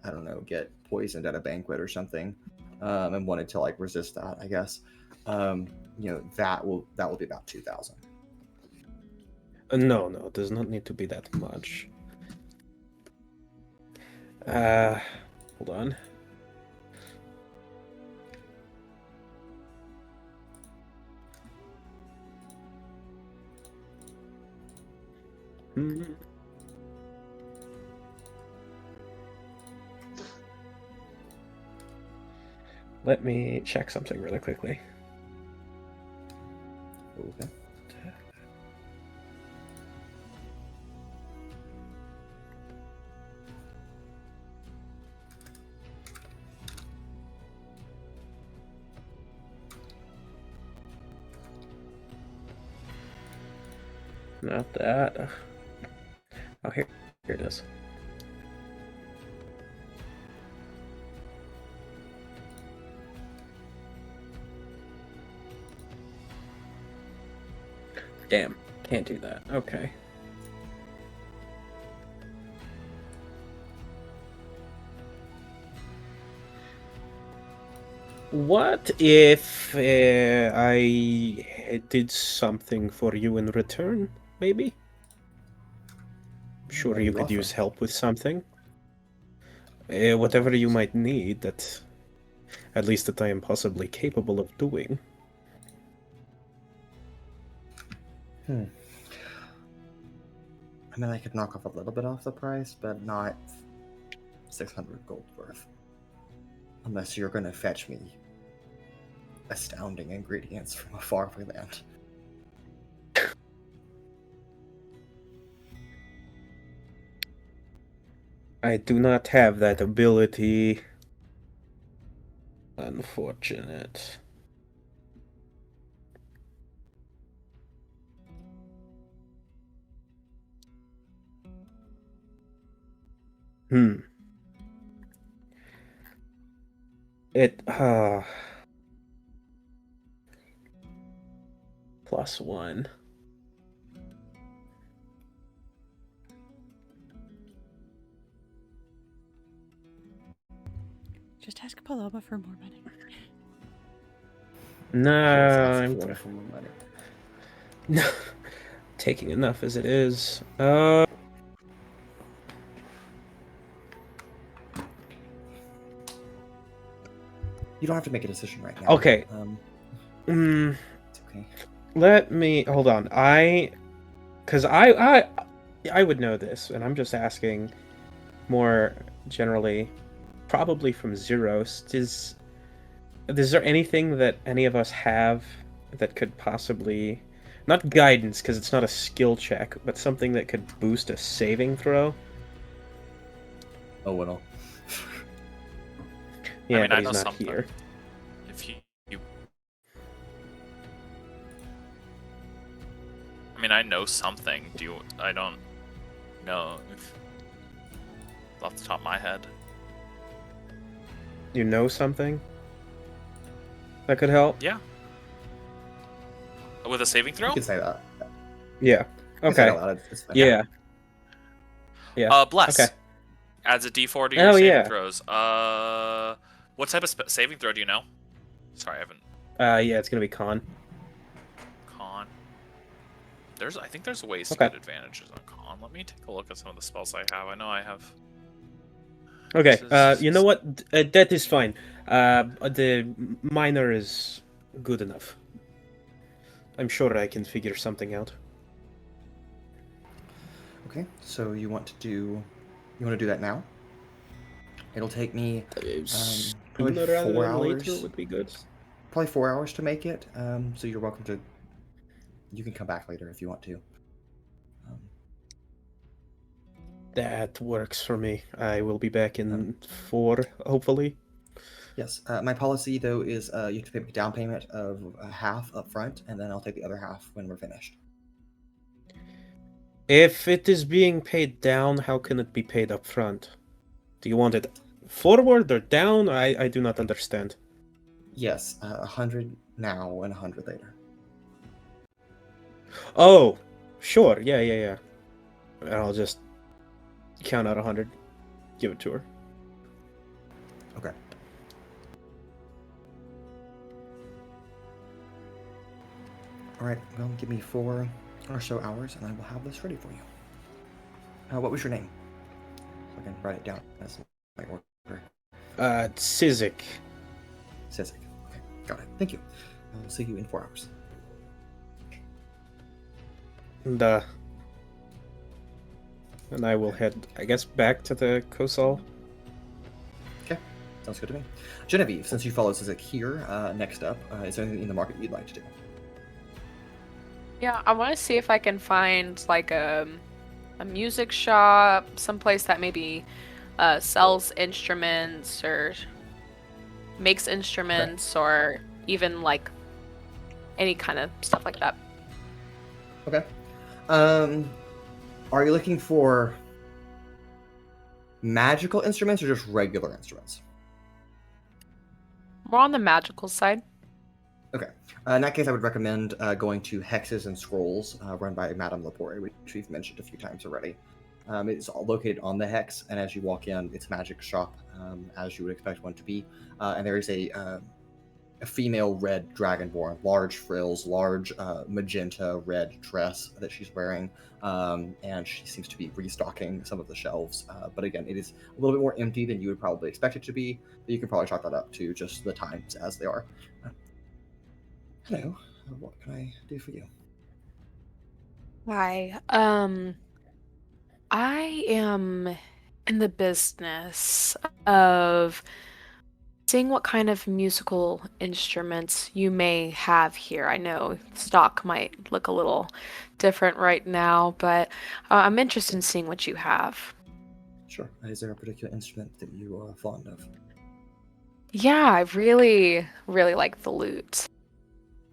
[SPEAKER 1] I don't know, get poisoned at a banquet or something, and wanted to like resist that, I guess, that will be about 2,000.
[SPEAKER 6] No, it does not need to be that much. Hold on. Let me check something really quickly.
[SPEAKER 1] Okay.
[SPEAKER 6] Not that. Oh, here it is. Damn, can't do that. Okay. What if I did something for you in return, maybe? Sure, you could use help with something. Whatever you might need, that at least that I am possibly capable of doing.
[SPEAKER 1] I mean, I could knock off a little bit off the price, but not 600 gold worth. Unless you're going to fetch me astounding ingredients from a faraway land.
[SPEAKER 6] I do not have that ability. Unfortunate. It +1.
[SPEAKER 5] Just ask Paloma for more money.
[SPEAKER 6] No, I'm
[SPEAKER 1] Asking for more money.
[SPEAKER 6] no, taking enough as it is.
[SPEAKER 1] You don't have to make a decision right now.
[SPEAKER 6] Okay.
[SPEAKER 1] It's okay.
[SPEAKER 6] Let me hold on. Because I would know this, and I'm just asking more generally, probably from Zeiros. Is there anything that any of us have that could possibly, not guidance because it's not a skill check, but something that could boost a saving throw?
[SPEAKER 1] Oh, well.
[SPEAKER 6] Yeah,
[SPEAKER 2] I mean,
[SPEAKER 6] but
[SPEAKER 2] I
[SPEAKER 6] he's
[SPEAKER 2] know
[SPEAKER 6] not
[SPEAKER 2] something.
[SPEAKER 6] here.
[SPEAKER 2] If you... I mean, I know something. I don't know if... off the top of my head.
[SPEAKER 6] You know something that could help?
[SPEAKER 2] Yeah. With a saving throw?
[SPEAKER 1] You can say that.
[SPEAKER 6] Yeah.
[SPEAKER 1] You can say it
[SPEAKER 6] Okay.
[SPEAKER 1] out loud, it's fine.
[SPEAKER 6] Yeah. Yeah.
[SPEAKER 2] Bless.
[SPEAKER 6] Okay.
[SPEAKER 2] Adds a d4 to your
[SPEAKER 6] Oh,
[SPEAKER 2] saving
[SPEAKER 6] yeah.
[SPEAKER 2] throws. What type of saving throw do you know? Sorry, I haven't.
[SPEAKER 6] Yeah, it's gonna be con.
[SPEAKER 2] Con. I think there's ways to
[SPEAKER 6] Okay.
[SPEAKER 2] get advantages on con. Let me take a look at some of the spells I have. I know I have.
[SPEAKER 6] Okay.
[SPEAKER 2] This is-
[SPEAKER 6] You know what? That is fine. The minor is good enough. I'm sure I can figure something out.
[SPEAKER 1] Okay, so you want to do that now? It'll take me probably
[SPEAKER 6] Sooner rather
[SPEAKER 1] 4
[SPEAKER 6] than
[SPEAKER 1] hours.
[SPEAKER 6] later would be good.
[SPEAKER 1] Probably 4 hours to make it. So you're welcome to. You can come back later if you want to.
[SPEAKER 6] That works for me. I will be back in 4, hopefully.
[SPEAKER 1] Yes. My policy though is you have to pay a down payment of half up front, and then I'll take the other half when we're finished.
[SPEAKER 6] If it is being paid down, how can it be paid up front? Do you want it forward or down? I do not understand.
[SPEAKER 1] Yes, 100 now and 100 later.
[SPEAKER 6] Oh, sure. Yeah. And I'll just count out 100. Give it to her.
[SPEAKER 1] Okay. All right. Well, give me 4 or so hours, and I will have this ready for you. What was your name? So I can write it down as my order.
[SPEAKER 6] Sizik.
[SPEAKER 1] Sizik. Okay, got it. Thank you. I'll see you in 4 hours.
[SPEAKER 6] And I will head, I guess, back to the Kosal.
[SPEAKER 1] Okay, sounds good to me. Genevieve, since you follow Sizik here, next up, is there anything in the market you'd like to do?
[SPEAKER 7] Yeah, I want to see if I can find like a music shop, someplace that maybe sells instruments or makes instruments or even like any kind of stuff like that.
[SPEAKER 1] Okay. Are you looking for magical instruments or just regular instruments?
[SPEAKER 7] More on the magical side.
[SPEAKER 1] Okay. In that case, I would recommend going to Hexes and Scrolls, run by Madame Lepore, which we've mentioned a few times already. It's all located on the Hex, and as you walk in, it's a magic shop, as you would expect one to be. And there is a female red dragonborn, large frills, large magenta red dress that she's wearing, and she seems to be restocking some of the shelves. But again, it is a little bit more empty than you would probably expect it to be, but you can probably chalk that up to just the times as they are. Hello, what can I do for you?
[SPEAKER 7] Hi. I am in the business of seeing what kind of musical instruments you may have here. I know stock might look a little different right now, but I'm interested in seeing what you have.
[SPEAKER 1] Sure. Is there a particular instrument that you are fond of?
[SPEAKER 7] Yeah, I really, really like the lute.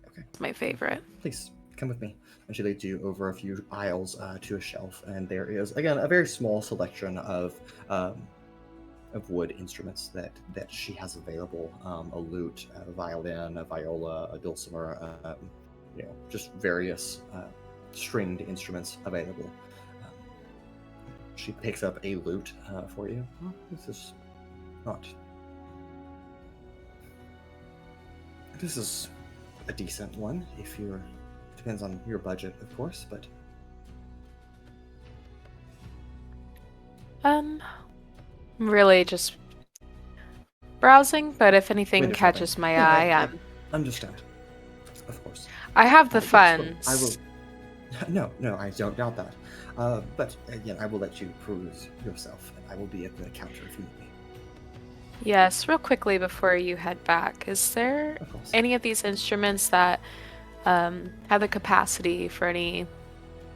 [SPEAKER 1] Okay.
[SPEAKER 7] It's my favorite.
[SPEAKER 1] Please, come with me. And she leads you over a few aisles to a shelf, and there is, again, a very small selection of wood instruments that she has available. A lute, a violin, a viola, a dulcimer, just various stringed instruments available. She picks up a lute for you. Well, this is not... This is a decent one, if you're... Depends on your budget, of course, but...
[SPEAKER 7] I'm really just browsing, but if anything
[SPEAKER 1] Wait a
[SPEAKER 7] catches
[SPEAKER 1] second.
[SPEAKER 7] my
[SPEAKER 1] Yeah,
[SPEAKER 7] eye,
[SPEAKER 1] I understand. Of course.
[SPEAKER 7] I have the
[SPEAKER 1] Yes, well,
[SPEAKER 7] funds.
[SPEAKER 1] I will... No, I don't doubt that. But again, I will let you peruse yourself, and I will be at the counter if you need me.
[SPEAKER 7] Yes, real quickly before you head back, is there
[SPEAKER 1] Of course.
[SPEAKER 7] any of these instruments that have the capacity for any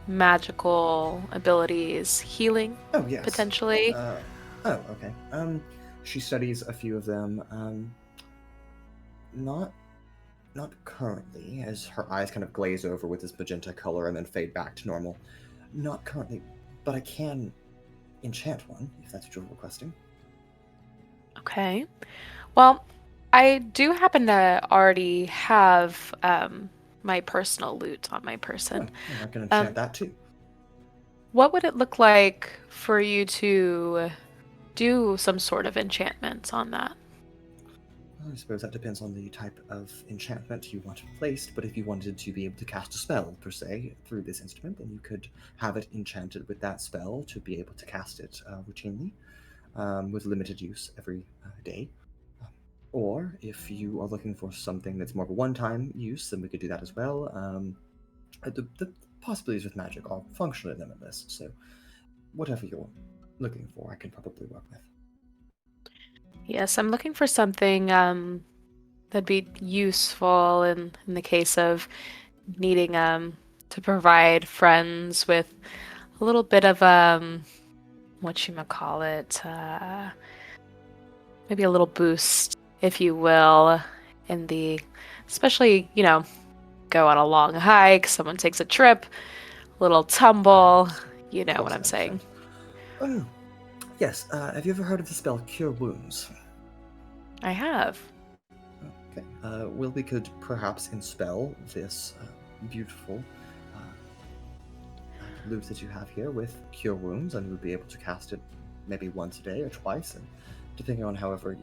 [SPEAKER 7] magical abilities, healing
[SPEAKER 1] Oh, yes.
[SPEAKER 7] potentially?
[SPEAKER 1] Okay. She studies a few of them. Not currently, as her eyes kind of glaze over with this magenta color and then fade back to normal. Not currently, but I can enchant one, if that's what you're requesting.
[SPEAKER 7] Okay. Well, I do happen to already have my personal lute on my person.
[SPEAKER 1] I can enchant that too.
[SPEAKER 7] What would it look like for you to do some sort of enchantment on that?
[SPEAKER 1] I suppose that depends on the type of enchantment you want placed, but if you wanted to be able to cast a spell, per se, through this instrument, then you could have it enchanted with that spell to be able to cast it routinely, with limited use every day. Or if you are looking for something that's more of a one-time use, then we could do that as well. The possibilities with magic are functionally limitless, so whatever you're looking for, I can probably work with.
[SPEAKER 7] Yes, I'm looking for something that'd be useful in the case of needing to provide friends with a little bit of whatchamacallit, maybe a little boost, if you will, in the, especially, go on a long hike, someone takes a trip, a little tumble, you know what I'm saying.
[SPEAKER 1] Oh, yes. Have you ever heard of the spell Cure Wounds?
[SPEAKER 7] I have.
[SPEAKER 1] Okay. Well, we could perhaps enspell this beautiful lute that you have here with Cure Wounds, and we'd be able to cast it maybe once a day or twice, and depending on however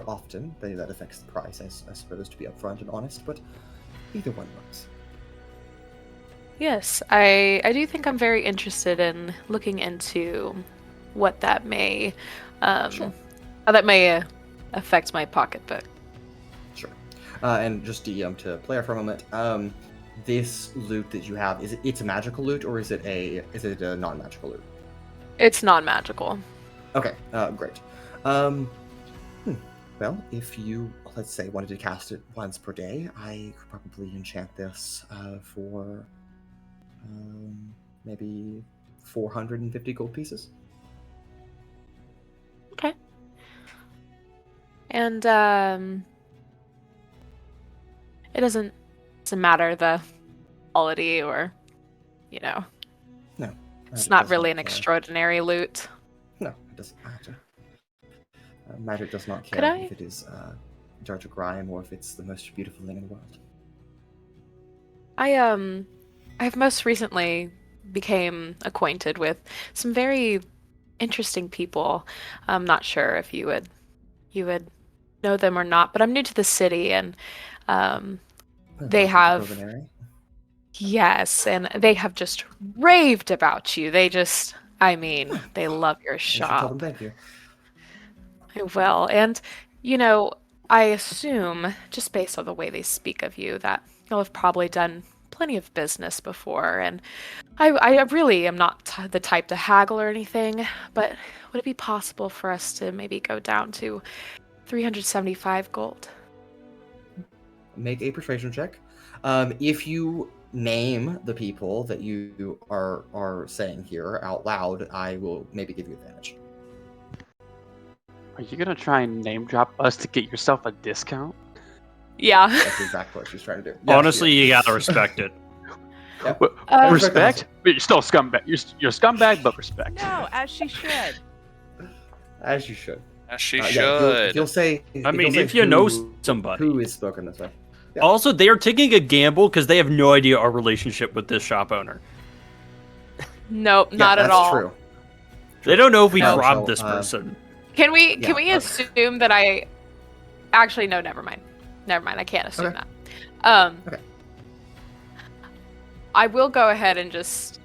[SPEAKER 1] often, that affects the price, I suppose, to be upfront and honest, but either one works.
[SPEAKER 7] Yes, I do think I'm very interested in looking into what that may,
[SPEAKER 1] Sure.
[SPEAKER 7] how that may affect my pocketbook.
[SPEAKER 1] Sure. And just to play for a moment, this lute that you have, it's a magical lute, or is it a non-magical lute?
[SPEAKER 7] It's non-magical.
[SPEAKER 1] Okay, great. Well, if you, let's say, wanted to cast it once per day, I could probably enchant this for maybe 450 gold pieces.
[SPEAKER 7] Okay. And it doesn't matter the quality or,
[SPEAKER 1] No.
[SPEAKER 7] it's not really an extraordinary loot.
[SPEAKER 1] No, it doesn't matter. Magic does not
[SPEAKER 7] Could
[SPEAKER 1] care
[SPEAKER 7] I-
[SPEAKER 1] if it is dirt or grime or if it's the most beautiful thing in the world.
[SPEAKER 7] I've most recently became acquainted with some very interesting people. I'm not sure if you would know them or not, but I'm new to the city, and they have
[SPEAKER 1] Provonere?
[SPEAKER 7] yes, and they have just raved about you. They love your
[SPEAKER 1] You should tell
[SPEAKER 7] shop.
[SPEAKER 1] them thank you.
[SPEAKER 7] I will, and I assume just based on the way they speak of you that you'll have probably done plenty of business before, and I really am not the type to haggle or anything, but would it be possible for us to maybe go down to 375 gold?
[SPEAKER 1] Make a persuasion check. If you name the people that you are saying here out loud, I will maybe give you advantage.
[SPEAKER 4] Are you gonna try and name drop us to get yourself a discount?
[SPEAKER 7] Yeah.
[SPEAKER 1] That's exactly what she's trying to do. Yes,
[SPEAKER 3] Honestly,
[SPEAKER 1] yes.
[SPEAKER 3] you gotta respect it.
[SPEAKER 1] Yeah.
[SPEAKER 4] Respect? But you're still a scumbag. You're a scumbag, but respect.
[SPEAKER 5] No, as she should.
[SPEAKER 1] As you should.
[SPEAKER 2] As she
[SPEAKER 1] Yeah,
[SPEAKER 2] should.
[SPEAKER 1] if you'll say,
[SPEAKER 3] I mean,
[SPEAKER 1] you'll say
[SPEAKER 3] if you know
[SPEAKER 1] who-
[SPEAKER 3] somebody.
[SPEAKER 1] who is spoken this way. Yeah.
[SPEAKER 3] Also, they are taking a gamble because they have no idea our relationship with this shop owner.
[SPEAKER 7] Nope,
[SPEAKER 1] Yeah,
[SPEAKER 7] not at
[SPEAKER 1] that's
[SPEAKER 7] all.
[SPEAKER 1] True.
[SPEAKER 3] They don't know if we
[SPEAKER 1] No,
[SPEAKER 3] robbed
[SPEAKER 1] so,
[SPEAKER 3] this person.
[SPEAKER 7] Can we
[SPEAKER 1] Yeah,
[SPEAKER 7] assume that I actually no, never mind. Never mind, I can't assume
[SPEAKER 1] Okay.
[SPEAKER 7] that.
[SPEAKER 1] Okay.
[SPEAKER 7] I will go ahead and just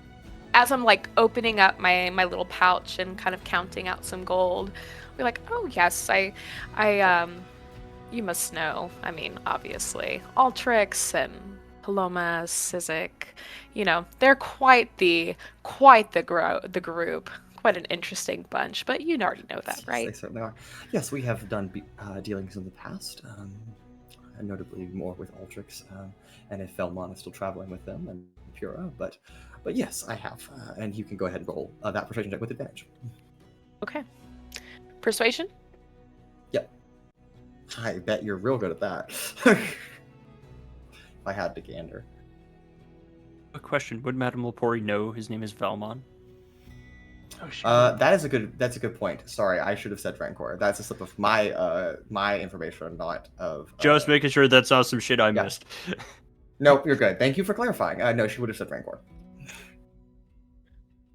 [SPEAKER 7] as I'm like opening up my little pouch and kind of counting out some gold, I'll be like, "Oh, yes, I you must know. I mean, obviously, Altrix and Paloma, Sizik, you know, they're quite the group. Quite an interesting bunch, but you already know that,
[SPEAKER 1] Yes,
[SPEAKER 7] right?"
[SPEAKER 1] They certainly are. Yes, we have done dealings in the past, and notably more with Altrix, and if Vellmon is still traveling with them, and Pura, but yes, I have, and you can go ahead and roll that persuasion check with advantage.
[SPEAKER 7] Okay. Persuasion?
[SPEAKER 1] Yep. I bet you're real good at that. If I had to gander.
[SPEAKER 3] A question: would Madame Lepori know his name is Vellmon?
[SPEAKER 4] Oh, shit.
[SPEAKER 1] That's a good point. Sorry, I should have said Rancor. That's a slip of my information, not of.
[SPEAKER 3] Just making sure that's not some shit I
[SPEAKER 1] yeah.
[SPEAKER 3] missed.
[SPEAKER 1] No, you're good. Thank you for clarifying. No, she would have said Rancor.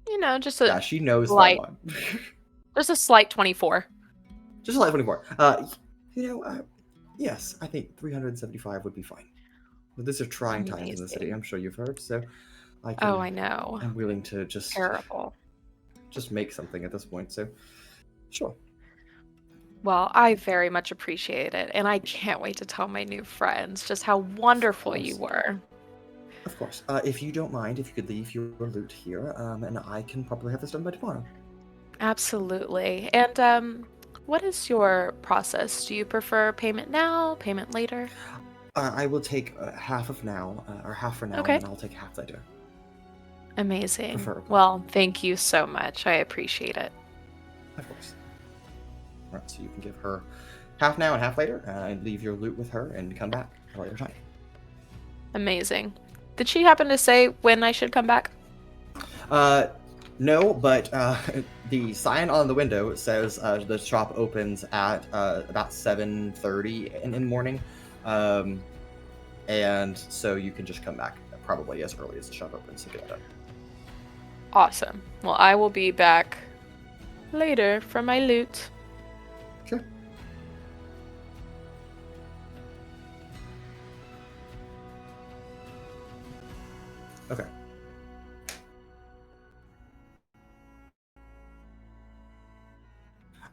[SPEAKER 7] You know, just a
[SPEAKER 1] Yeah, she knows
[SPEAKER 7] light.
[SPEAKER 1] Vellmon.
[SPEAKER 7] Just a slight 24.
[SPEAKER 1] Just a light 24. Yes, I think 375 would be fine. But these are trying times in the city.
[SPEAKER 7] Amazing.
[SPEAKER 1] I'm sure you've heard. So,
[SPEAKER 7] Oh, I know.
[SPEAKER 1] I'm willing to just
[SPEAKER 7] Terrible.
[SPEAKER 1] make something at this point. So, sure.
[SPEAKER 7] Well, I very much appreciate it, and I can't wait to tell my new friends just how wonderful you were.
[SPEAKER 1] Of course. If you don't mind, if you could leave your loot here, and I can probably have this done by tomorrow.
[SPEAKER 7] Absolutely. And what is your process? Do you prefer payment now, payment later?
[SPEAKER 1] I will take half of now, or half for now,
[SPEAKER 7] Okay.
[SPEAKER 1] and then I'll take half later.
[SPEAKER 7] Amazing.
[SPEAKER 1] Preferably.
[SPEAKER 7] Well, thank you so much. I appreciate it.
[SPEAKER 1] Of course. All right, so you can give her half now and half later, and leave your loot with her, and come back at a later time.
[SPEAKER 7] Amazing. Did she happen to say when I should come back?
[SPEAKER 1] No, but the sign on the window says the shop opens at about 7:30 in the morning, and so you can just come back probably as early as the shop opens to get it done.
[SPEAKER 7] Awesome. Well, I will be back later for my loot.
[SPEAKER 1] Sure. Okay.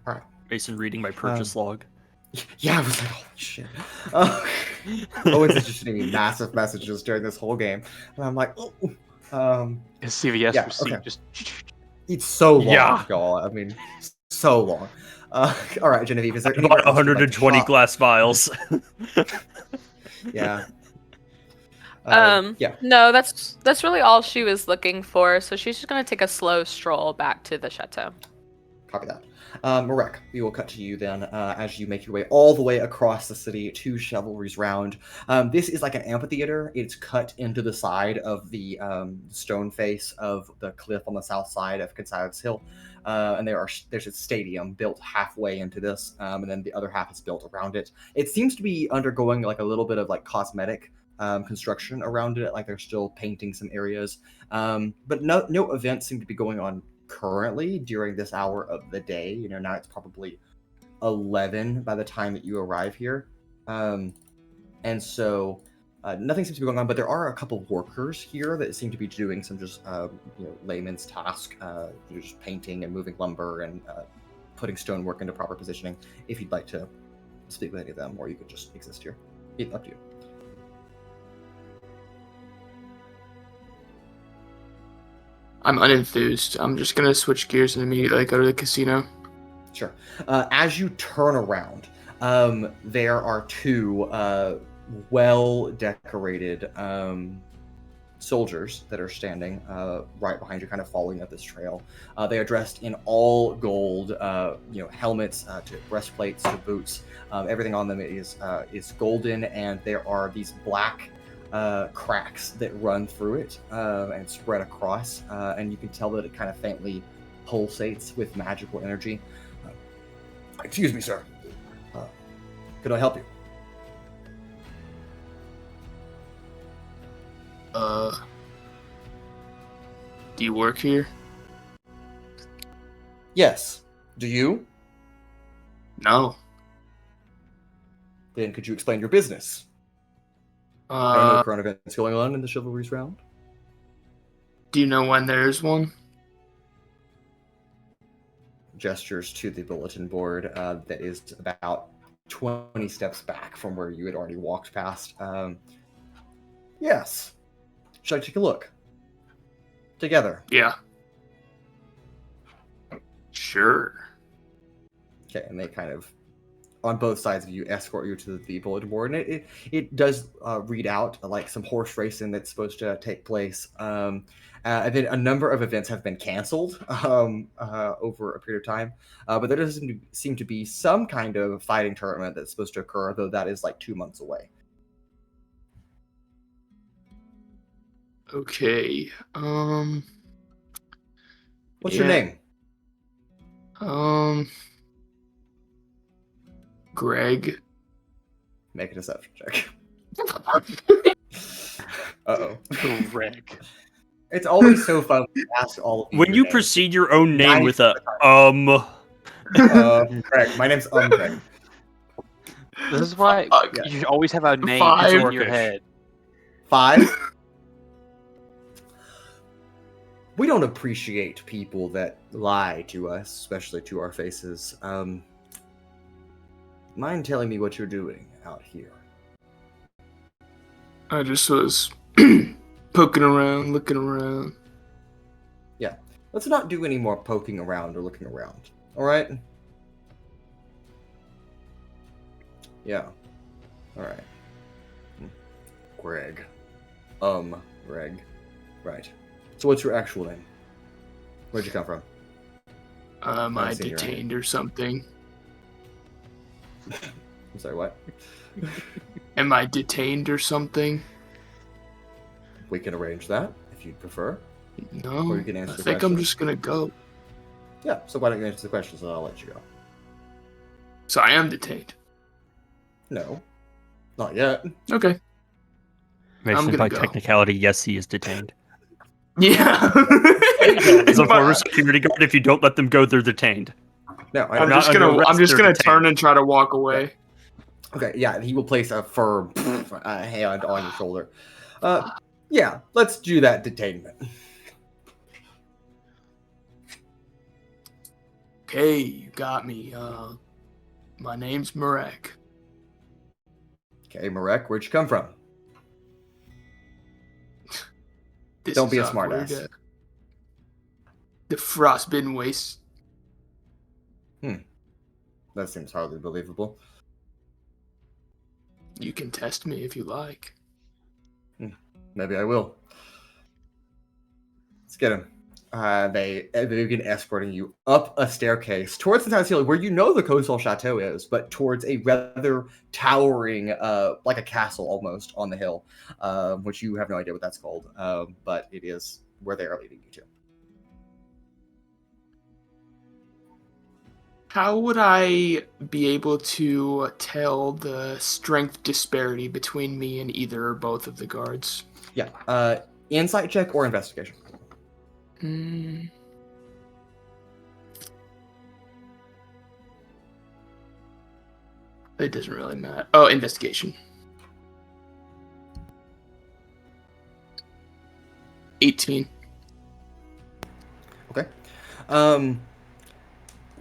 [SPEAKER 1] All right.
[SPEAKER 3] Mason reading my purchase log.
[SPEAKER 1] Yeah, I was like, holy shit. Owens is just sending me massive messages during this whole game, and I'm like, oh.
[SPEAKER 4] His CVS
[SPEAKER 1] yeah,
[SPEAKER 4] receipt
[SPEAKER 1] okay.
[SPEAKER 4] just.
[SPEAKER 1] It's so long,
[SPEAKER 3] Yeah.
[SPEAKER 1] y'all. I mean, so long. All right, Genevieve, is there
[SPEAKER 3] I
[SPEAKER 1] anywhere
[SPEAKER 3] bought
[SPEAKER 1] else you'd like to
[SPEAKER 3] 120
[SPEAKER 1] shop?
[SPEAKER 3] glass vials.
[SPEAKER 1] Yeah. Yeah.
[SPEAKER 7] No, that's really all she was looking for. So she's just gonna take a slow stroll back to the chateau.
[SPEAKER 1] Copy that. Marek, we will cut to you then as you make your way all the way across the city to Chivalry's Round. This is like an amphitheater. It's cut into the side of the stone face of the cliff on the south side of Conside's Hill. And there's a stadium built halfway into this, and then the other half is built around it. It seems to be undergoing like a little bit of like cosmetic construction around it. Like they're still painting some areas, but no events seem to be going on currently during this hour of the day. You know, now it's probably 11 by the time that you arrive here, and so nothing seems to be going on. But there are a couple workers here that seem to be doing some just layman's task, just painting and moving lumber and putting stonework into proper positioning. If you'd like to speak with any of them, or you could just exist here, it's up to you.
[SPEAKER 10] I'm unenthused. I'm just gonna switch gears and immediately go to the casino.
[SPEAKER 1] Sure. As you turn around, there are two well-decorated soldiers that are standing right behind you, kind of following up this trail. They are dressed in all gold, helmets to breastplates to boots. Everything on them is golden, and there are these black cracks that run through it and spread across, and you can tell that it kind of faintly pulsates with magical energy. Excuse me, sir. Could I help you?
[SPEAKER 10] Do you work here?
[SPEAKER 1] Yes. Do you?
[SPEAKER 10] No.
[SPEAKER 1] Then could you explain your business? There are no current events going on in the Chivalry's round.
[SPEAKER 10] Do you know when there's one?
[SPEAKER 1] Gestures to the bulletin board that is about 20 steps back from where you had already walked past. Yes. Should I take a look? Together.
[SPEAKER 10] Yeah. Sure.
[SPEAKER 1] Okay, and they kind of, on both sides of you, escort you to the bulletin board, and it does read out like some horse racing that's supposed to take place. And then a number of events have been canceled over a period of time, but there does seem to be some kind of fighting tournament that's supposed to occur, though that is like 2 months away.
[SPEAKER 10] Okay.
[SPEAKER 1] What's your name?
[SPEAKER 10] Greg.
[SPEAKER 1] Make a deception check. Uh-oh.
[SPEAKER 4] Greg.
[SPEAKER 1] It's always so fun when you ask all of you
[SPEAKER 3] When
[SPEAKER 1] your
[SPEAKER 3] you
[SPEAKER 1] names.
[SPEAKER 3] precede your own name with a
[SPEAKER 1] Greg. My name's Greg.
[SPEAKER 4] This is why
[SPEAKER 1] Yeah.
[SPEAKER 4] you always have a name
[SPEAKER 10] Five.
[SPEAKER 4] in your head.
[SPEAKER 1] 5. We don't appreciate people that lie to us, especially to our faces. Mind telling me what you're doing out here?
[SPEAKER 10] I just was poking around, looking around.
[SPEAKER 1] Yeah. Let's not do any more poking around or looking around. Alright? Yeah. Alright. Greg. Greg. Right. So what's your actual name? Where'd you come from?
[SPEAKER 10] Am I
[SPEAKER 1] I've seen your
[SPEAKER 10] detained or something?
[SPEAKER 1] I'm sorry, what?
[SPEAKER 10] Am I detained or something?
[SPEAKER 1] We can arrange that, if you'd prefer.
[SPEAKER 10] No.
[SPEAKER 1] Or you can answer
[SPEAKER 10] I
[SPEAKER 1] the
[SPEAKER 10] think I'm
[SPEAKER 1] question.
[SPEAKER 10] just gonna go.
[SPEAKER 1] Yeah, so why don't you answer the questions and I'll let you go.
[SPEAKER 10] So I am detained.
[SPEAKER 1] No. Not yet.
[SPEAKER 10] Okay.
[SPEAKER 3] Basically,
[SPEAKER 10] gonna
[SPEAKER 3] by
[SPEAKER 10] go.
[SPEAKER 3] technicality, yes, he is detained.
[SPEAKER 10] Yeah.
[SPEAKER 3] As a former security guard, if you don't let them go, they're detained.
[SPEAKER 1] No,
[SPEAKER 10] I'm
[SPEAKER 3] not
[SPEAKER 10] just
[SPEAKER 3] under
[SPEAKER 10] gonna
[SPEAKER 3] arrest, they're
[SPEAKER 10] turn
[SPEAKER 3] detained.
[SPEAKER 10] and try to walk away.
[SPEAKER 1] Okay, yeah, he will place a firm hand on your shoulder. Yeah, let's do that detainment.
[SPEAKER 10] Okay, you got me. My name's Marek.
[SPEAKER 1] Okay, Marek, where'd you come from?
[SPEAKER 10] This
[SPEAKER 1] Don't
[SPEAKER 10] is
[SPEAKER 1] be a
[SPEAKER 10] awkward.
[SPEAKER 1] smartass.
[SPEAKER 10] The frostbitten waste.
[SPEAKER 1] That seems hardly believable.
[SPEAKER 10] You can test me if you like.
[SPEAKER 1] Maybe I will. Let's get him. They begin escorting you up a staircase towards the town ceiling, where you know the Coastal Chateau is, but towards a rather towering, like a castle almost, on the hill, which you have no idea what that's called, but it is where they are leading you to.
[SPEAKER 10] How would I be able to tell the strength disparity between me and either or both of the guards?
[SPEAKER 1] Yeah, insight check or investigation.
[SPEAKER 10] It doesn't really matter. Oh, investigation. 18.
[SPEAKER 1] Okay.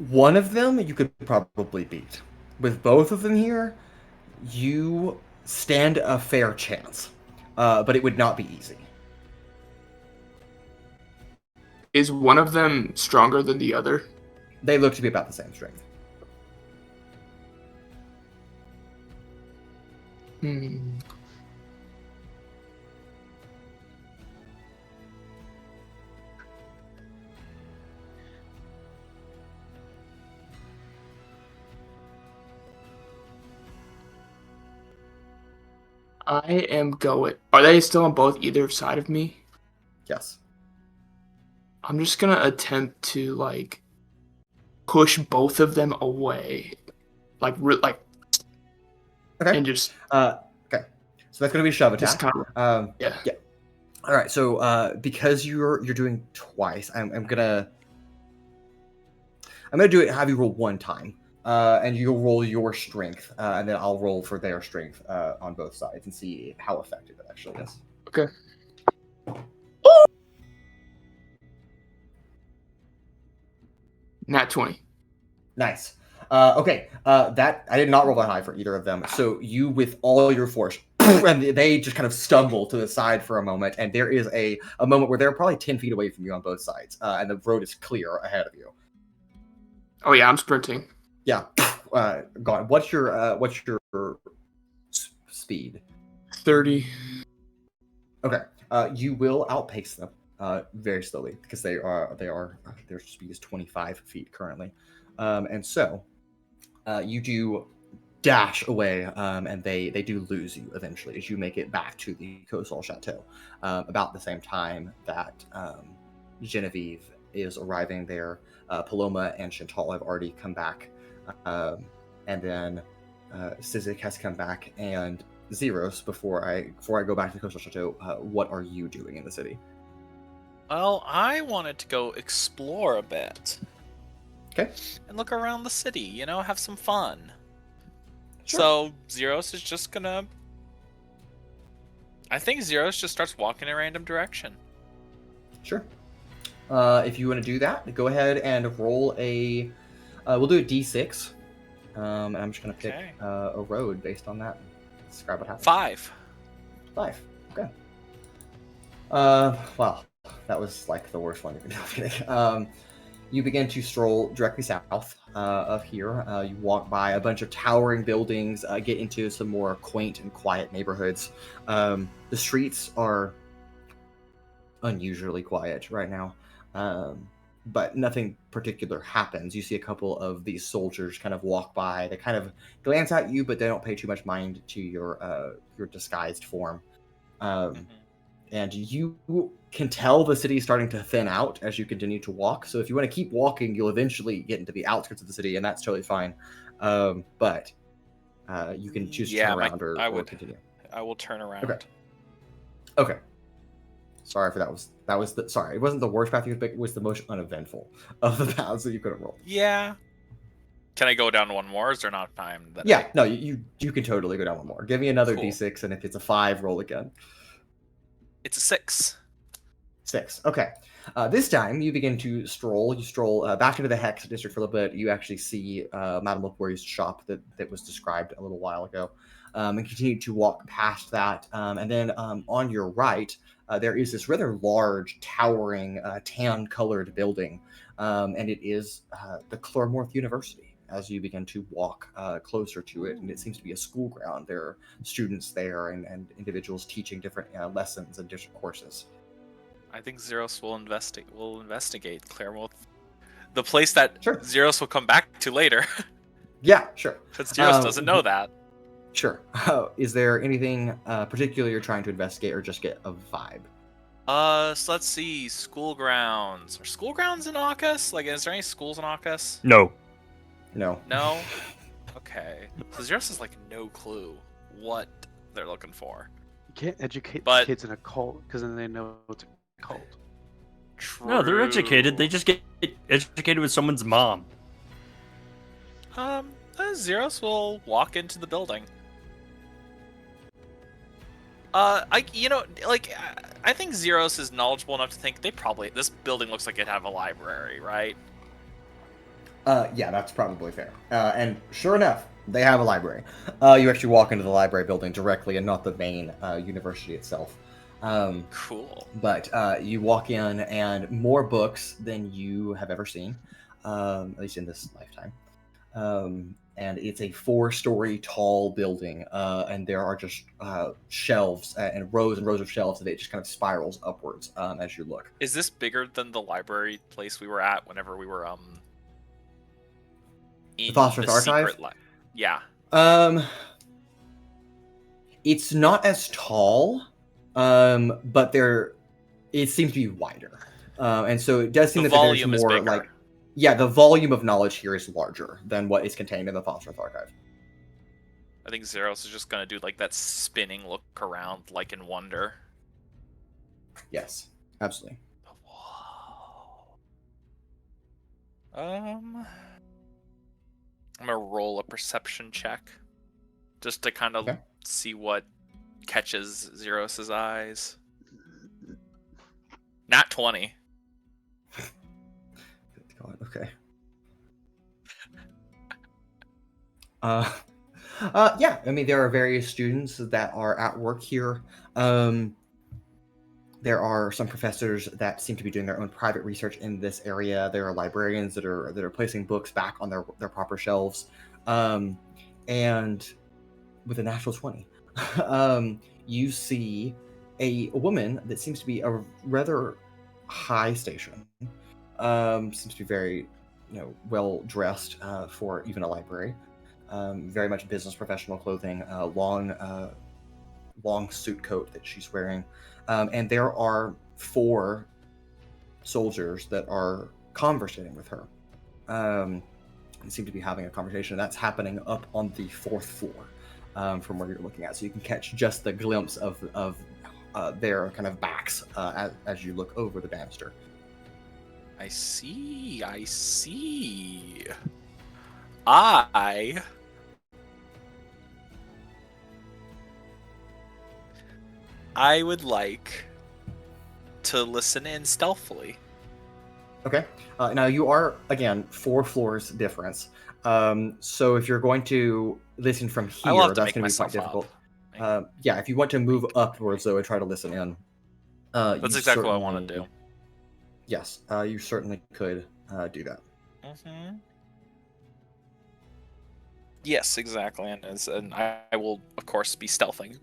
[SPEAKER 1] One of them you could probably beat. With both of them here, you stand a fair chance, but it would not be easy.
[SPEAKER 10] Is one of them stronger than the other?
[SPEAKER 1] They look to be about the same strength.
[SPEAKER 10] I am going. Are they still on both either side of me?
[SPEAKER 1] Yes.
[SPEAKER 10] I'm just gonna attempt to like push both of them away, like
[SPEAKER 1] Okay.
[SPEAKER 10] and just
[SPEAKER 1] Okay. So that's going to be a shove
[SPEAKER 10] just
[SPEAKER 1] attack.
[SPEAKER 10] kind of
[SPEAKER 1] Yeah. All right. So because you're doing twice, I'm gonna do it. Have you roll one time, and you'll roll your strength, and then I'll roll for their strength on both sides and see how effective it actually is.
[SPEAKER 10] Okay. Nat 20.
[SPEAKER 1] Nice. Okay. That I did not roll that high for either of them. So you, with all your force, and they just kind of stumble to the side for a moment, and there is a moment where they're probably 10 feet away from you on both sides, and the road is clear ahead of you.
[SPEAKER 10] Oh yeah, I'm sprinting.
[SPEAKER 1] Yeah. Gone. What's your speed?
[SPEAKER 10] 30.
[SPEAKER 1] Okay. You will outpace them very slowly because their speed is 25 feet currently, and so you do dash away, and they do lose you eventually as you make it back to the coastal chateau. About the same time that Genevieve is arriving there, Paloma and Shen'tal have already come back, and then Sizik has come back, and Zeiros. Before I go back to the coastal chateau, what are you doing in the city?
[SPEAKER 2] Well, I wanted to go explore a bit.
[SPEAKER 1] Okay.
[SPEAKER 2] And look around the city, you know, have some fun.
[SPEAKER 1] Sure.
[SPEAKER 2] So Zeiros is just gonna... I think Zeiros just starts walking in a random direction.
[SPEAKER 1] Sure. If you want to do that, go ahead and roll a... we'll do a d6. And I'm just going to pick a road based on that. Describe what happens.
[SPEAKER 2] 5.
[SPEAKER 1] 5. Okay. Well, that was like the worst one you could do. You begin to stroll directly south of here. You walk by a bunch of towering buildings, get into some more quaint and quiet neighborhoods. The streets are unusually quiet right now, but nothing particular happens. You see a couple of these soldiers kind of walk by. They kind of glance at you, but they don't pay too much mind to your disguised form. And you can tell the city is starting to thin out as you continue to walk. So if you want to keep walking, you'll eventually get into the outskirts of the city, and that's totally fine. But you can choose to turn around or continue.
[SPEAKER 2] I will turn around.
[SPEAKER 1] Okay. Sorry for that was sorry. It wasn't the worst path you could pick. It was the most uneventful of the paths that you could have rolled.
[SPEAKER 2] Yeah. Can I go down one more? Is there not time?
[SPEAKER 1] No, you can totally go down one more. Give me another d6, and if it's a 5, roll again.
[SPEAKER 2] It's a 6.
[SPEAKER 1] 6. Okay. This time you begin to stroll. You stroll back into the Hex district for a little bit. You actually see Madame Loquori's shop that was described a little while ago, and continue to walk past that. And then on your right, there is this rather large, towering, tan-colored building, and it is the Claremorth University. As you begin to walk closer to it, and it seems to be a school ground. There are students there and individuals teaching different lessons and different courses.
[SPEAKER 2] I think Zeiros will investigate Claremorth, the place that Zeiros will come back to later.
[SPEAKER 1] Yeah, sure.
[SPEAKER 2] Because Zeiros doesn't know that.
[SPEAKER 1] Sure. Is there anything particular you're trying to investigate, or just get a vibe?
[SPEAKER 2] So let's see. School grounds. Are school grounds in Aukus? Like, is there any schools in Aukus?
[SPEAKER 3] No.
[SPEAKER 1] No.
[SPEAKER 2] No? Okay. So Zeiros has, like, no clue what they're looking for.
[SPEAKER 4] You can't educate kids in a cult, because then they know it's a cult.
[SPEAKER 2] True.
[SPEAKER 3] No, they're educated. They just get educated with someone's mom.
[SPEAKER 2] Zeiros will walk into the building. I think Zeiros is knowledgeable enough to think this building looks like it'd have a library, right?
[SPEAKER 1] Yeah, that's probably fair. And sure enough, they have a library. You actually walk into the library building directly and not the main university itself.
[SPEAKER 2] Cool.
[SPEAKER 1] But you walk in, and more books than you have ever seen, at least in this lifetime. And it's a 4-story tall building, and there are just shelves and rows of shelves, and it just kind of spirals upwards as you look.
[SPEAKER 2] Is this bigger than the library place we were at whenever we were in
[SPEAKER 1] the Phosphorus Archive?
[SPEAKER 2] Yeah.
[SPEAKER 1] It's not as tall, but it seems to be wider. And so it does seem
[SPEAKER 2] The
[SPEAKER 1] that there's
[SPEAKER 2] volume is
[SPEAKER 1] more
[SPEAKER 2] bigger.
[SPEAKER 1] like, yeah, the volume of knowledge here is larger than what is contained in the Phosphorus Archive.
[SPEAKER 2] I think Zeiros is just gonna do like that spinning look around, like in wonder.
[SPEAKER 1] Yes, absolutely.
[SPEAKER 2] I'm gonna roll a perception check, just to kind of
[SPEAKER 1] Okay.
[SPEAKER 2] see what catches Zeiros' eyes. Not 20.
[SPEAKER 1] God, okay. Yeah, I mean, there are various students that are at work here. There are some professors that seem to be doing their own private research in this area. There are librarians that are placing books back on their proper shelves. And with a natural 20, you see a woman that seems to be a rather high station. Seems to be very, well dressed for even a library. Very much business professional clothing, long suit coat that she's wearing. And there are 4 soldiers that are conversating with her. And seem to be having a conversation. That's happening up on the 4th floor from where you're looking at. So you can catch just the glimpse of their kind of backs as you look over the banister.
[SPEAKER 2] I see. I would like to listen in stealthily.
[SPEAKER 1] Okay. Now you are, again, 4 floors difference. So if you're going to listen from
[SPEAKER 2] I love
[SPEAKER 1] here,
[SPEAKER 2] to
[SPEAKER 1] that's
[SPEAKER 2] make
[SPEAKER 1] going to be quite
[SPEAKER 2] myself
[SPEAKER 1] difficult.
[SPEAKER 2] up.
[SPEAKER 1] Yeah, if you want to move upwards, though, and try to listen in.
[SPEAKER 2] That's exactly what I want to do.
[SPEAKER 1] Yes, you certainly could do that.
[SPEAKER 2] Mm-hmm. Yes, exactly, and I will, of course, be stealthing.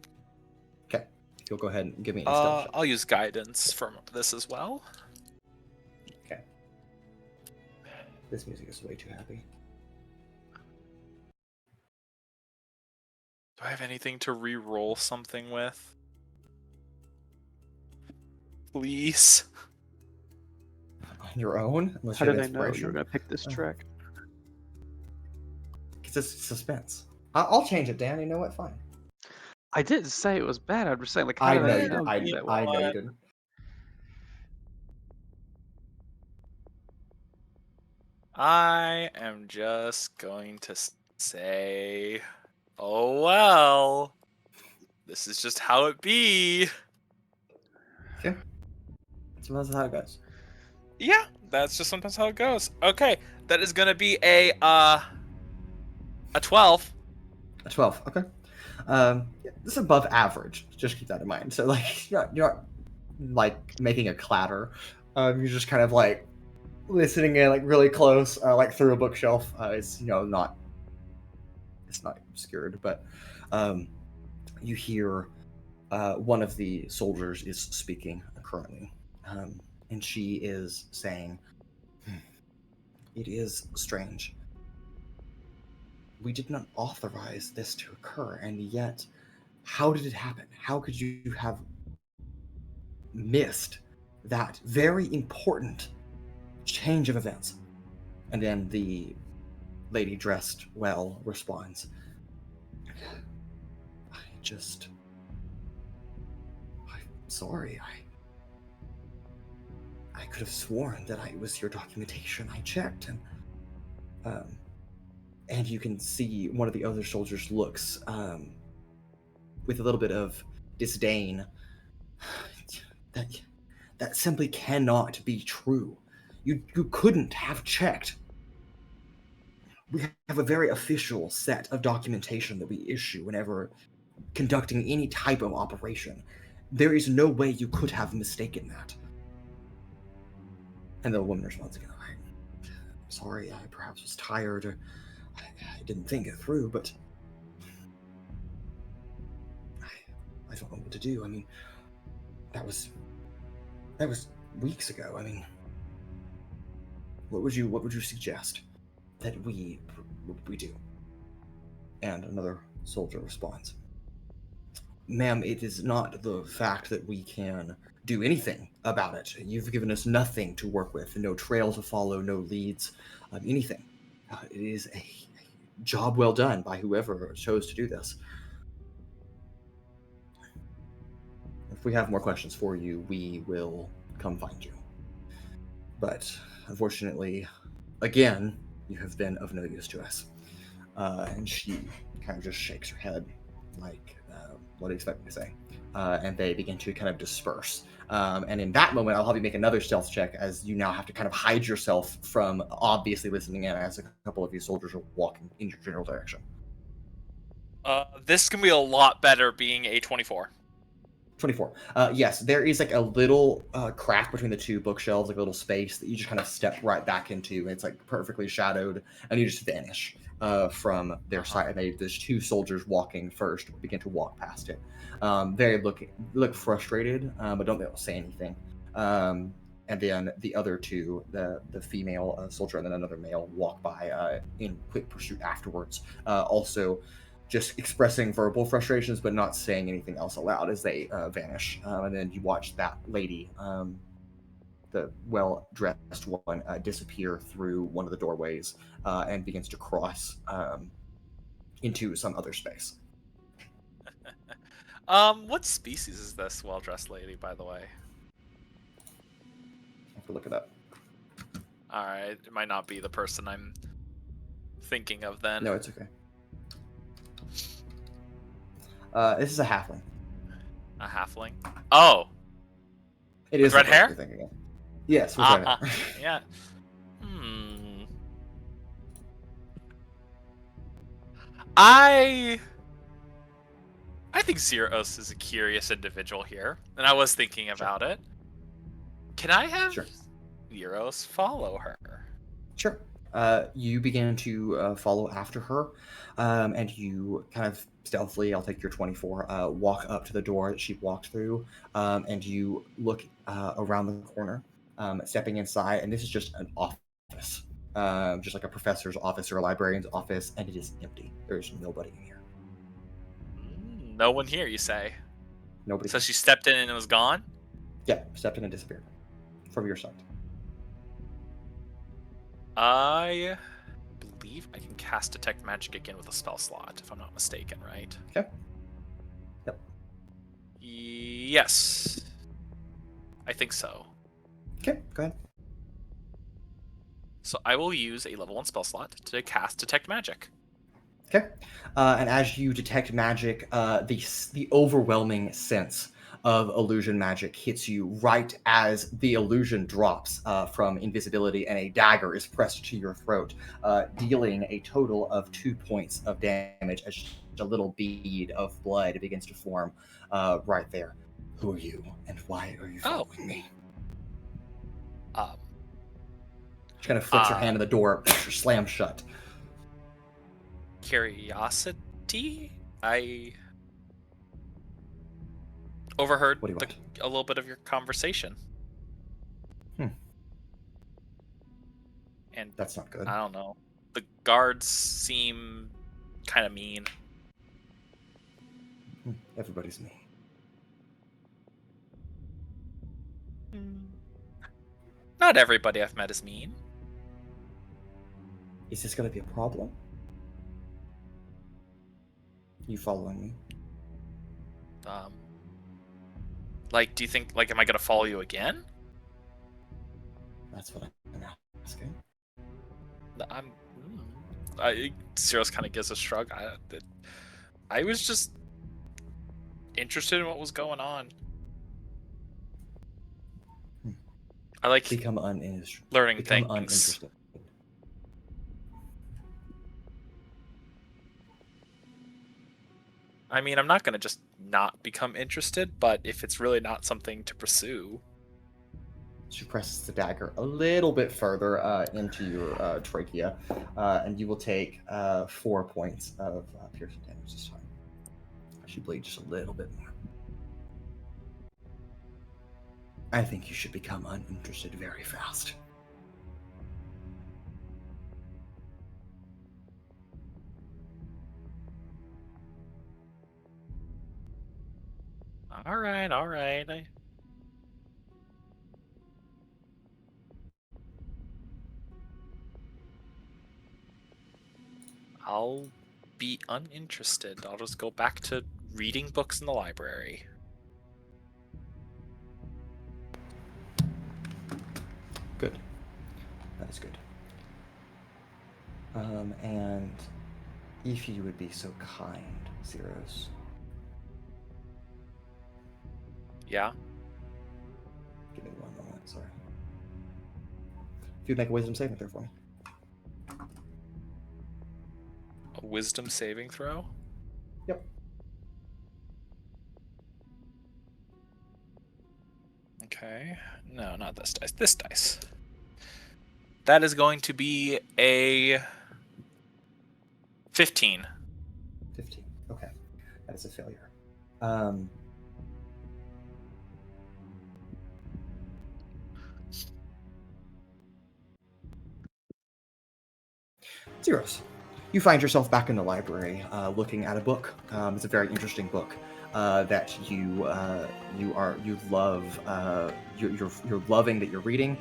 [SPEAKER 1] Okay, you'll go ahead and give me a stealth check.
[SPEAKER 2] I'll use guidance for this as well.
[SPEAKER 1] Okay. This music is way too happy.
[SPEAKER 2] Do I have anything to re-roll something with? Please.
[SPEAKER 1] On your own? Unless
[SPEAKER 4] How
[SPEAKER 1] you
[SPEAKER 4] did
[SPEAKER 1] have
[SPEAKER 4] I know you
[SPEAKER 1] inspiration?
[SPEAKER 4] were going to pick this track?
[SPEAKER 1] Because it's suspense. I'll change it, Dan. You know what? Fine.
[SPEAKER 4] I didn't say it was bad. I'm just saying, like, how
[SPEAKER 1] I
[SPEAKER 4] did
[SPEAKER 1] know
[SPEAKER 4] I
[SPEAKER 1] you
[SPEAKER 4] know
[SPEAKER 1] did. I
[SPEAKER 4] that
[SPEAKER 1] know
[SPEAKER 4] one?
[SPEAKER 1] you didn't.
[SPEAKER 2] I am just going to say, oh well, this is just how it be.
[SPEAKER 1] Okay. So that's how it goes.
[SPEAKER 2] Yeah, that's just sometimes how it goes. Okay, that is gonna be a 12.
[SPEAKER 1] A 12. Okay. Yeah, this is above average. Just keep that in mind. So like you're not like making a clatter. You're just kind of like listening in like really close, like through a bookshelf. It's not obscured, but you hear one of the soldiers is speaking currently, and she is saying, "It is strange. We did not authorize this to occur, and yet, how did it happen? How could you have missed that very important change of events?" And then the lady dressed well responds, I'm sorry, I could have sworn that it was your documentation. I checked, and you can see one of the other soldiers looks with a little bit of disdain. That simply cannot be true. You couldn't have checked. We have a very official set of documentation that we issue whenever conducting any type of operation. There is no way you could have mistaken that. And the woman responds again, I'm sorry, I perhaps was tired, or I didn't think it through, but I don't know what to do. I mean, that was weeks ago. I mean, what would you suggest that we do? And another soldier responds, Ma'am, it is not the fact that we can do anything about it. You've given us nothing to work with, no trail to follow, no leads, anything. It is a job well done by whoever chose to do this. If we have more questions for you, we will come find you. But unfortunately, again, you have been of no use to us. And she kind of just shakes her head, like, what do you expect me to say? And they begin to kind of disperse. And in that moment, I'll have you make another stealth check, as you now have to kind of hide yourself from obviously listening in, as a couple of these soldiers are walking in your general direction.
[SPEAKER 2] This can be a lot better being a 24.
[SPEAKER 1] 24. Yes, there is like a little crack between the two bookshelves, like a little space that you just kind of step right back into. It's like perfectly shadowed, and you just vanish from their side. And there's two soldiers walking first, begin to walk past it. They look frustrated, but don't say anything. And then the other two, the female soldier and then another male, walk by in quick pursuit afterwards. Also, just expressing verbal frustrations, but not saying anything else aloud as they vanish. And then you watch that lady, the well-dressed one, disappear through one of the doorways and begins to cross into some other space.
[SPEAKER 2] What species is this well-dressed lady, by the way?
[SPEAKER 1] I have to look it up.
[SPEAKER 2] Alright, it might not be the person I'm thinking of then.
[SPEAKER 1] No, it's okay. This is a halfling.
[SPEAKER 2] A halfling? Oh!
[SPEAKER 1] It is
[SPEAKER 2] red hair?
[SPEAKER 1] You're thinking of. Yes, with red hair.
[SPEAKER 2] Yeah. I think Zeiros is a curious individual here, and I was thinking about it. Can I have Zeiros follow her?
[SPEAKER 1] Sure. You begin to follow after her, and you kind of stealthily, I'll take your 24, walk up to the door that she walked through, and you look around the corner, stepping inside, and this is just an office, just like a professor's office or a librarian's office, and it is empty. There's nobody in here.
[SPEAKER 2] No one here, you say?
[SPEAKER 1] Nobody.
[SPEAKER 2] So she stepped in and it was gone?
[SPEAKER 1] Yeah, stepped in and disappeared from your sight.
[SPEAKER 2] I believe I can cast Detect Magic again with a spell slot, if I'm not mistaken, right?
[SPEAKER 1] Okay. Yep.
[SPEAKER 2] Yes. I think so.
[SPEAKER 1] Okay, go ahead.
[SPEAKER 2] So I will use a level 1 spell slot to cast Detect Magic.
[SPEAKER 1] Okay. And as you detect magic, the overwhelming sense of illusion magic hits you right as the illusion drops from invisibility, and a dagger is pressed to your throat, dealing a total of 2 points of damage as a little bead of blood begins to form right there. Who are you, and why are you following me? She kind of flicks her hand in the door, slams shut.
[SPEAKER 2] Curiosity? I overheard a little bit of your conversation. And
[SPEAKER 1] that's not good.
[SPEAKER 2] I don't know. The guards seem kind of mean.
[SPEAKER 1] Everybody's mean.
[SPEAKER 2] Not everybody I've met is mean.
[SPEAKER 1] Is this going to be a problem? You following me?
[SPEAKER 2] Like, do you think, like, am I gonna follow you again?
[SPEAKER 1] That's what I'm asking.
[SPEAKER 2] Zeiros kind of gives a shrug. I was just interested in what was going on. I like
[SPEAKER 1] become uninterested.
[SPEAKER 2] Learning
[SPEAKER 1] become
[SPEAKER 2] things.
[SPEAKER 1] Uninterested.
[SPEAKER 2] I mean, I'm not going to just not become interested, but if it's really not something to pursue.
[SPEAKER 1] She presses the dagger a little bit further into your trachea, and you will take 4 points of piercing damage this time. She bleeds just a little bit more. I think you should become uninterested very fast.
[SPEAKER 2] All right, all right. I'll be uninterested. I'll just go back to reading books in the library.
[SPEAKER 1] Good. That is good. And if you would be so kind, Zeiros.
[SPEAKER 2] Yeah?
[SPEAKER 1] Give me one moment, sorry. If you'd make a wisdom saving throw for me.
[SPEAKER 2] A wisdom saving throw?
[SPEAKER 1] Yep.
[SPEAKER 2] Okay. No, not this dice. This dice. That is going to be a 15.
[SPEAKER 1] 15. Okay. That is a failure. Zeiros. You find yourself back in the library, looking at a book. It's a very interesting book that you love. You're loving that you're reading.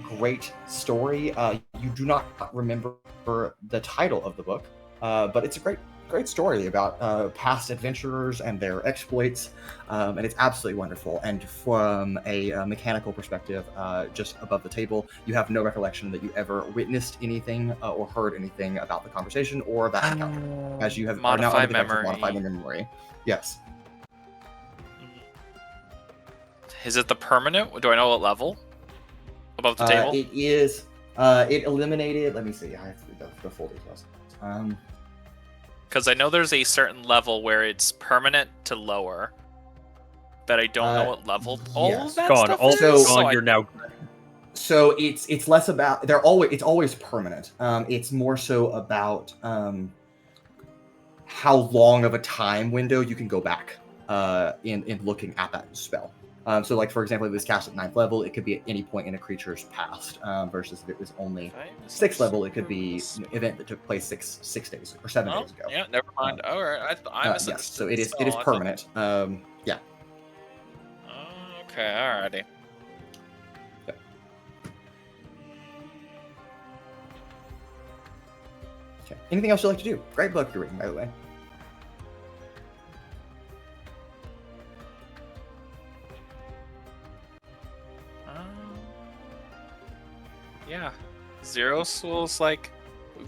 [SPEAKER 1] Great story. You do not remember the title of the book, but it's a great story about past adventurers and their exploits, and it's absolutely wonderful. And from a mechanical perspective, just above the table, you have no recollection that you ever witnessed anything or heard anything about the conversation or that encounter, as you have are now under the effects of modified memory. Yes.
[SPEAKER 2] Is it the permanent? Do I know what level? Above the table?
[SPEAKER 1] It is. It eliminated. Let me see. I have to read the full details.
[SPEAKER 2] Because I know there's a certain level where it's permanent to lower, but I don't know what level all of that
[SPEAKER 3] gone.
[SPEAKER 2] stuff
[SPEAKER 3] Also,
[SPEAKER 2] is.
[SPEAKER 3] gone. You're now.
[SPEAKER 1] So it's less about it's always permanent. It's more so about how long of a time window you can go back in looking at that spell. So, like, for example, if it's cast at 9th level, it could be at any point in a creature's past, versus if it was only 6th level, it could be an event that took place six days or 7 days ago.
[SPEAKER 2] Yeah, never mind. All right, I misunderstood.
[SPEAKER 1] Yes, so it is
[SPEAKER 2] the spell.
[SPEAKER 1] permanent. Yeah.
[SPEAKER 2] Okay, alrighty.
[SPEAKER 1] Yep. Okay. Anything else you'd like to do? Great book you're reading, by the way.
[SPEAKER 2] Yeah. Zeiros was like,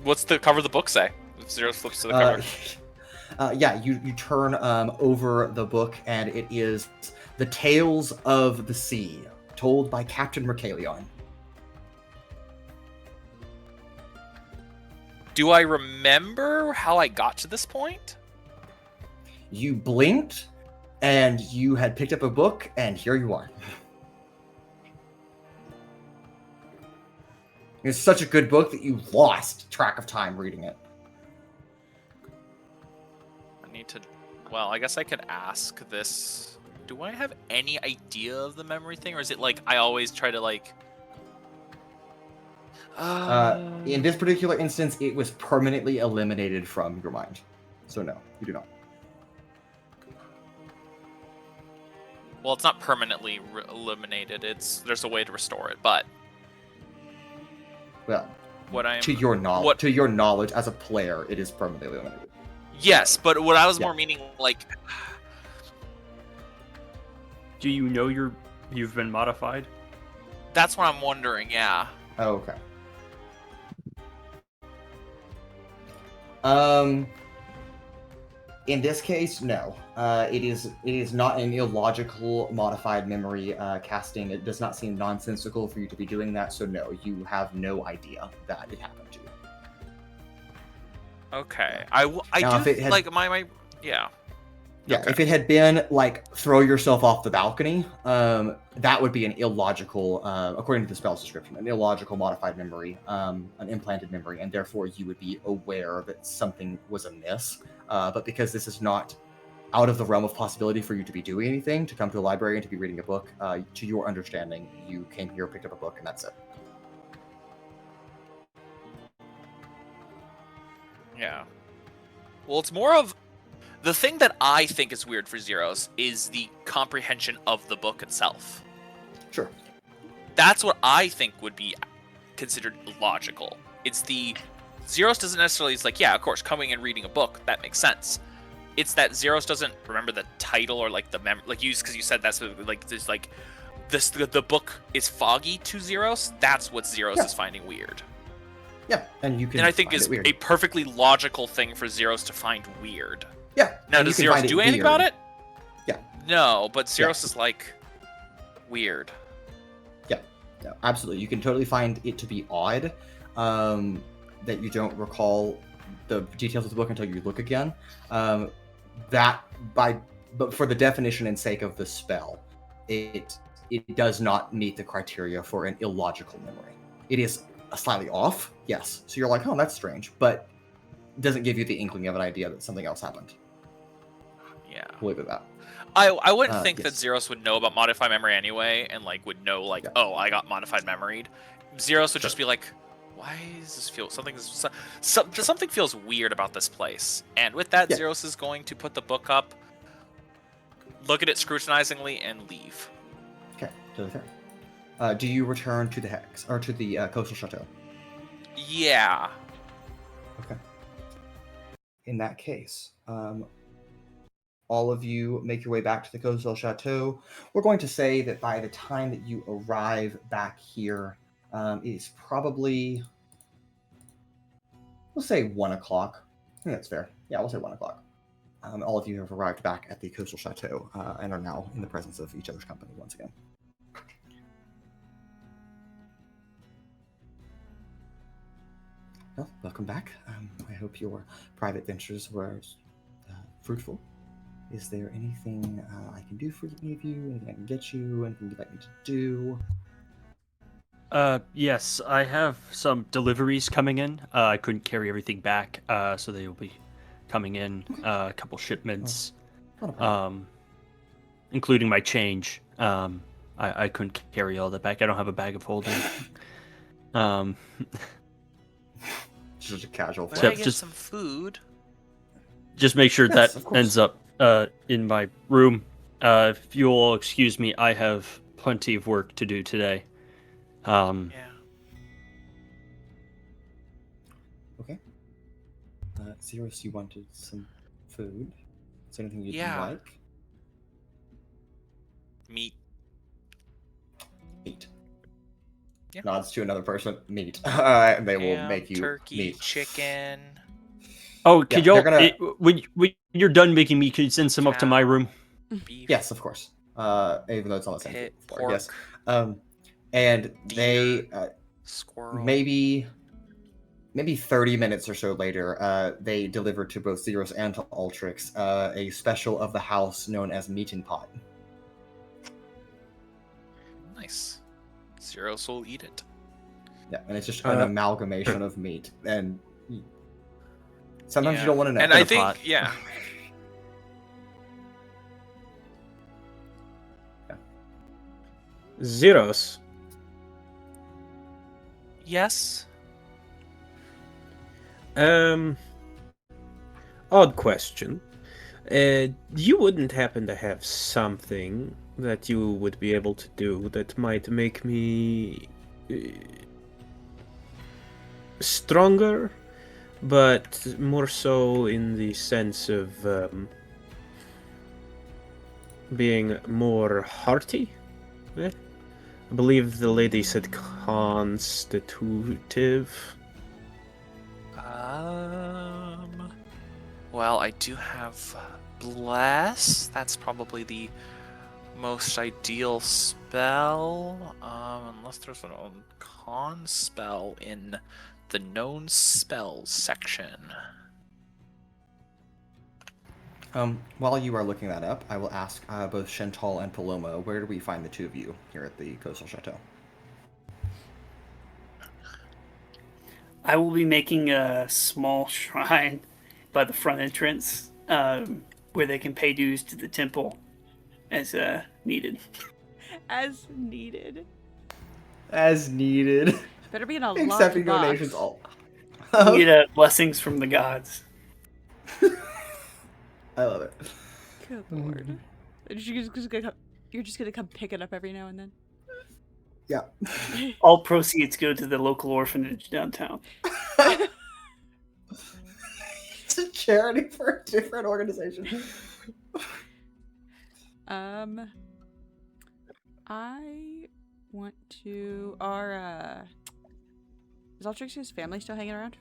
[SPEAKER 2] what's the cover of the book say? If Zeiros flips to the cover.
[SPEAKER 1] Yeah, you turn over the book, and it is The Tales of the Sea, told by Captain Mercalion.
[SPEAKER 2] Do I remember how I got to this point?
[SPEAKER 1] You blinked, and you had picked up a book, and here you are. It's such a good book that you lost track of time reading it.
[SPEAKER 2] I need to... Well, I guess I could ask this. Do I have any idea of the memory thing? Or is it like I always try to like...
[SPEAKER 1] In this particular instance, it was permanently eliminated from your mind. So no, you do not.
[SPEAKER 2] Well, it's not permanently eliminated. There's a way to restore it, but...
[SPEAKER 1] Well,
[SPEAKER 2] what I'm...
[SPEAKER 1] to your knowledge as a player, it is permanently eliminated.
[SPEAKER 2] Yes, but what I was more meaning, like...
[SPEAKER 3] Do you know you've been modified?
[SPEAKER 2] That's what I'm wondering, yeah.
[SPEAKER 1] Oh, okay. In this case, no. It is not an illogical modified memory casting. It does not seem nonsensical for you to be doing that, so no, you have no idea that it happened to you.
[SPEAKER 2] Okay. Yeah.
[SPEAKER 1] Yeah,
[SPEAKER 2] Okay.
[SPEAKER 1] if it had been, like, throw yourself off the balcony, that would be an illogical, according to the spell's description, an illogical modified memory, an implanted memory, and therefore you would be aware that something was amiss. But because this is not out of the realm of possibility for you to be doing anything, to come to a library and to be reading a book, to your understanding, you came here, picked up a book, and that's it.
[SPEAKER 2] Yeah. Well, it's more of The thing that I think is weird for Zeiros is the comprehension of the book itself.
[SPEAKER 1] Sure.
[SPEAKER 2] That's what I think would be considered logical. It's the Zeiros doesn't necessarily. It's like, yeah, of course, coming and reading a book, that makes sense. It's that Zeiros doesn't remember the title or like the because you said that's like there's like this the book is foggy to Zeiros. That's what Zeiros is finding weird.
[SPEAKER 1] Yeah, and you can.
[SPEAKER 2] And I think
[SPEAKER 1] find
[SPEAKER 2] is
[SPEAKER 1] it weird.
[SPEAKER 2] a perfectly logical thing for Zeiros to find weird.
[SPEAKER 1] Yeah.
[SPEAKER 2] Now,
[SPEAKER 1] and
[SPEAKER 2] does
[SPEAKER 1] you can
[SPEAKER 2] Zeiros
[SPEAKER 1] find
[SPEAKER 2] do
[SPEAKER 1] it
[SPEAKER 2] anything
[SPEAKER 1] weird.
[SPEAKER 2] about it?
[SPEAKER 1] Yeah.
[SPEAKER 2] No, but Zeiros is like weird.
[SPEAKER 1] Yeah, no, absolutely. You can totally find it to be odd that you don't recall the details of the book until you look again. But for the definition and sake of the spell, it does not meet the criteria for an illogical memory. It is slightly off, yes. So you're like, oh, that's strange, but it doesn't give you the inkling of an idea that something else happened.
[SPEAKER 2] Yeah.
[SPEAKER 1] We'll leave it at that.
[SPEAKER 2] I wouldn't think that
[SPEAKER 1] yes.
[SPEAKER 2] Zeiros would know about modified memory anyway, and like would know like, oh, I got modified memoried. Zeiros would just be like, why does this feel something feels weird about this place? And with that, Zeiros is going to put the book up, look at it scrutinizingly, and leave.
[SPEAKER 1] Okay, totally fair. Do you return to the Hex or to the Coastal Chateau?
[SPEAKER 2] Yeah.
[SPEAKER 1] Okay. In that case, all of you make your way back to the Coastal Chateau. We're going to say that by the time that you arrive back here, it's probably, we'll say 1 o'clock. I think that's fair. Yeah, we'll say 1 o'clock. All of you have arrived back at the Coastal Chateau and are now in the presence of each other's company once again. Well, welcome back. I hope your private ventures were fruitful. Is there anything I can do for any of you? Anything I can get you? Anything you'd like me to do?
[SPEAKER 3] Yes, I have some deliveries coming in. I couldn't carry everything back, so they will be coming in. A couple shipments, including my change. I couldn't carry all that back. I don't have a bag of holding.
[SPEAKER 1] Just a casual.
[SPEAKER 2] Can I get some food?
[SPEAKER 3] Just make sure
[SPEAKER 1] Yes,
[SPEAKER 3] that ends up in my room. If you will excuse me, I have plenty of work to do today.
[SPEAKER 2] Yeah.
[SPEAKER 1] Okay. Zeiros, you wanted some food. Is there anything you'd like?
[SPEAKER 2] Meat. Yeah.
[SPEAKER 1] Nods to another person. Meat. They will
[SPEAKER 2] Ham,
[SPEAKER 1] make you
[SPEAKER 2] turkey,
[SPEAKER 1] meat.
[SPEAKER 2] chicken.
[SPEAKER 3] Oh, could
[SPEAKER 1] Yeah,
[SPEAKER 3] y'all,
[SPEAKER 1] they're gonna-
[SPEAKER 3] when you're done making meat, could you send some up to my room?
[SPEAKER 2] Beef.
[SPEAKER 1] Yes, of course. Even though it's on the same
[SPEAKER 2] Pit,
[SPEAKER 1] floor. Yes.
[SPEAKER 2] pork,
[SPEAKER 1] And they
[SPEAKER 2] squirrel.
[SPEAKER 1] maybe 30 minutes or so later, they delivered to both Zeiros and to Altrix a special of the house known as Meat and Pot.
[SPEAKER 2] Nice. Zeiros will eat it.
[SPEAKER 1] Yeah, and it's just an amalgamation of meat. And sometimes
[SPEAKER 2] Yeah.
[SPEAKER 1] you don't want to know.
[SPEAKER 2] And
[SPEAKER 3] In
[SPEAKER 2] I
[SPEAKER 3] a
[SPEAKER 2] think,
[SPEAKER 3] pot.
[SPEAKER 2] yeah.
[SPEAKER 6] Zeiros.
[SPEAKER 2] Yes.
[SPEAKER 6] Odd question. You wouldn't happen to have something that you would be able to do that might make me stronger, but more so in the sense of being more hearty? I believe the lady said constitutive.
[SPEAKER 2] Well, I do have Bless. That's probably the most ideal spell. Unless there's an con spell in the known spells section.
[SPEAKER 1] While you are looking that up, I will ask both Shen'tal and Paloma, where do we find the two of you here at the Coastal Chateau?
[SPEAKER 11] I will be making a small shrine by the front entrance where they can pay dues to the temple as needed.
[SPEAKER 5] As needed.
[SPEAKER 1] As needed.
[SPEAKER 5] Better be in a locked
[SPEAKER 1] Accepting
[SPEAKER 5] box.
[SPEAKER 1] donations all.
[SPEAKER 11] Get blessings from the gods.
[SPEAKER 1] I love it.
[SPEAKER 5] Good lord. You're just gonna come pick it up every now and then.
[SPEAKER 1] Yeah.
[SPEAKER 11] All proceeds go to the local orphanage downtown.
[SPEAKER 1] It's a charity for a different organization.
[SPEAKER 5] I want to. Is Altrix's family still hanging around?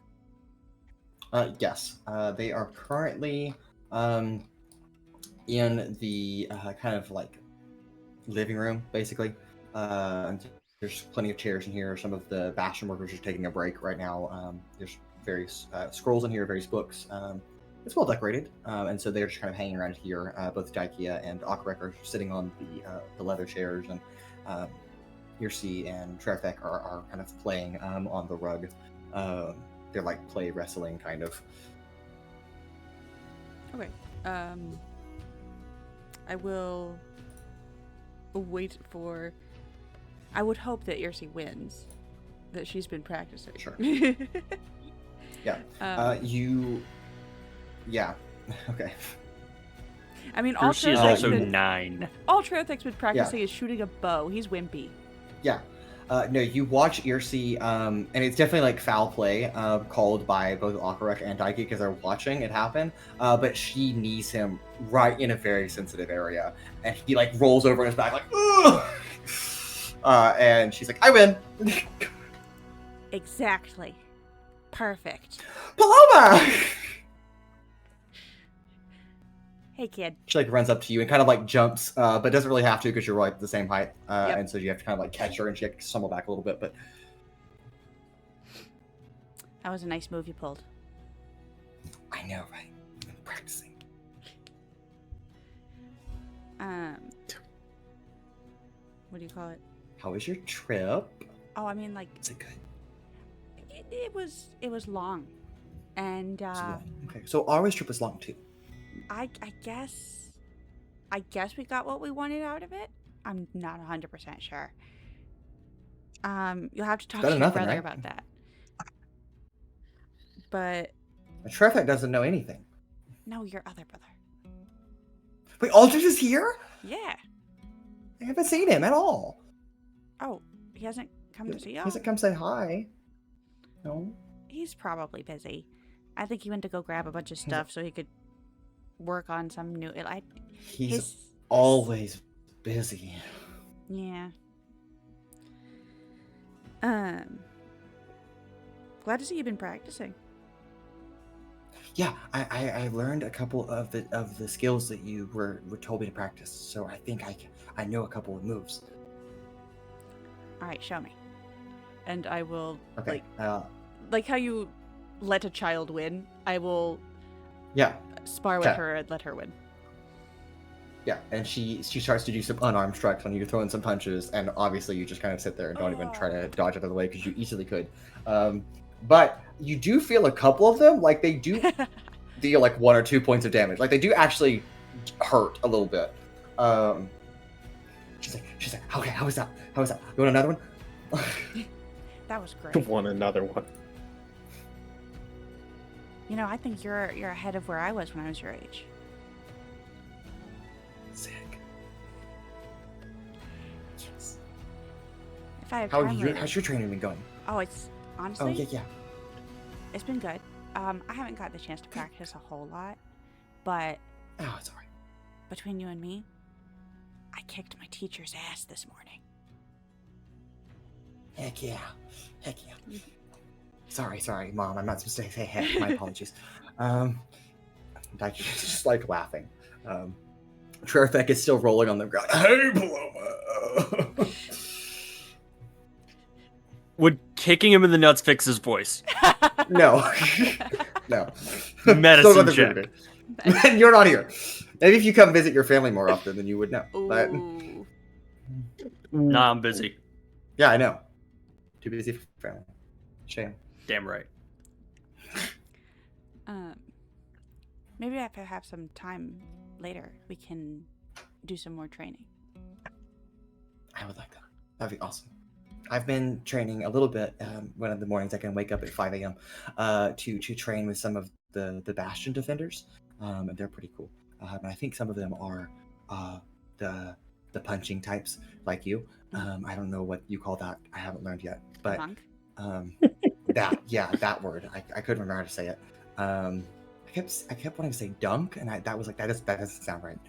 [SPEAKER 1] Yes. They are currently in the kind of like living room, basically. And there's plenty of chairs in here. Some of the Bastion workers are taking a break right now. There's various scrolls in here, various books. It's well decorated, and so they're just kind of hanging around here. Both Daikia and Akarek are sitting on the leather chairs, and Irsi and Trefek are kind of playing on the rug. They're like play wrestling, kind of.
[SPEAKER 5] Okay. I will wait for. I would hope that Irsi wins. That she's been practicing.
[SPEAKER 1] Sure. Yeah. Yeah. Okay.
[SPEAKER 5] I mean, all
[SPEAKER 3] Irsi is also 9.
[SPEAKER 5] All Trefek's been practicing is shooting a bow. He's wimpy.
[SPEAKER 1] Yeah. No, you watch Irsi, and it's definitely like foul play called by both Akarek and Daiki because they're watching it happen. But she knees him right in a very sensitive area, and he like rolls over on his back like, ugh! And she's like, "I win."
[SPEAKER 5] Exactly. Perfect.
[SPEAKER 1] Paloma!
[SPEAKER 5] Hey, kid.
[SPEAKER 1] She like runs up to you and kind of like jumps, but doesn't really have to because you're like the same height,
[SPEAKER 5] Yep.
[SPEAKER 1] and so you have to kind of like catch her, and she like stumble back a little bit. But
[SPEAKER 5] That was a nice move you pulled.
[SPEAKER 1] I know, right? I'm practicing.
[SPEAKER 5] What do you call it?
[SPEAKER 1] How was your trip?
[SPEAKER 5] Oh, I mean, like,
[SPEAKER 1] Is it good?
[SPEAKER 5] it was long, and
[SPEAKER 1] Okay, so our trip was long too.
[SPEAKER 5] I guess we got what we wanted out of it. I'm not 100% sure. You'll have to talk to your
[SPEAKER 1] nothing,
[SPEAKER 5] brother
[SPEAKER 1] right?
[SPEAKER 5] about that. But
[SPEAKER 1] Trefek doesn't know anything.
[SPEAKER 5] no, your other brother.
[SPEAKER 1] Wait, Altrix is here?
[SPEAKER 5] Yeah.
[SPEAKER 1] I haven't seen him at all.
[SPEAKER 5] Oh, he hasn't come to see
[SPEAKER 1] He
[SPEAKER 5] you.
[SPEAKER 1] hasn't come say hi. No.
[SPEAKER 5] He's probably busy. I think he went to go grab a bunch of stuff so he could work on some new.
[SPEAKER 1] He's always busy.
[SPEAKER 5] Yeah. Glad to see you've been practicing.
[SPEAKER 1] Yeah, I learned a couple of the skills that you were told me to practice, so I think I know a couple of moves.
[SPEAKER 5] All right, show me. And I will
[SPEAKER 1] Okay.
[SPEAKER 5] like how you let a child win. I will
[SPEAKER 1] Yeah,
[SPEAKER 5] spar with
[SPEAKER 1] Okay.
[SPEAKER 5] her and let her win.
[SPEAKER 1] yeah, and she starts to do some unarmed strikes on you, throwing some punches, and obviously you just kind of sit there and don't even try to dodge out of the way because you easily could. But you do feel a couple of them, like they do deal like 1 or 2 points of damage. Like they do actually hurt a little bit. She's like, okay, how was that? You want another one?
[SPEAKER 5] That was great.
[SPEAKER 6] Want another one?
[SPEAKER 5] You know, I think you're ahead of where I was when I was your age.
[SPEAKER 1] Sick.
[SPEAKER 5] Yes. If I have time later.
[SPEAKER 1] How's your training been going?
[SPEAKER 5] Oh, it's honestly.
[SPEAKER 1] Oh yeah.
[SPEAKER 5] It's been good. I haven't got the chance to practice a whole lot, but
[SPEAKER 1] Oh, it's alright.
[SPEAKER 5] between you and me, I kicked my teacher's ass this morning.
[SPEAKER 1] Heck yeah. Sorry, Mom. I'm not supposed to say heck. My apologies. Like, just like laughing. Trefek is still rolling on the ground. Hey, Paloma.
[SPEAKER 3] Would kicking him in the nuts fix his voice?
[SPEAKER 1] No. No.
[SPEAKER 3] Medicine
[SPEAKER 1] Still got the
[SPEAKER 3] check.
[SPEAKER 1] voodoo. And you're not here. Maybe if you come visit your family more often, then you would know. But
[SPEAKER 5] Ooh.
[SPEAKER 3] Nah, I'm busy.
[SPEAKER 1] yeah, I know. Too busy for family. Shame.
[SPEAKER 3] Damn right.
[SPEAKER 5] Maybe if I have some time later, we can do some more training.
[SPEAKER 1] I would like that. That'd be awesome. I've been training a little bit. One of the mornings I can wake up at 5 a.m. To train with some of the Bastion defenders. And they're pretty cool. and I think some of them are the punching types like you. I don't know what you call that. I haven't learned yet, but that word. I couldn't remember how to say it. I kept wanting to say dunk, and that doesn't sound right.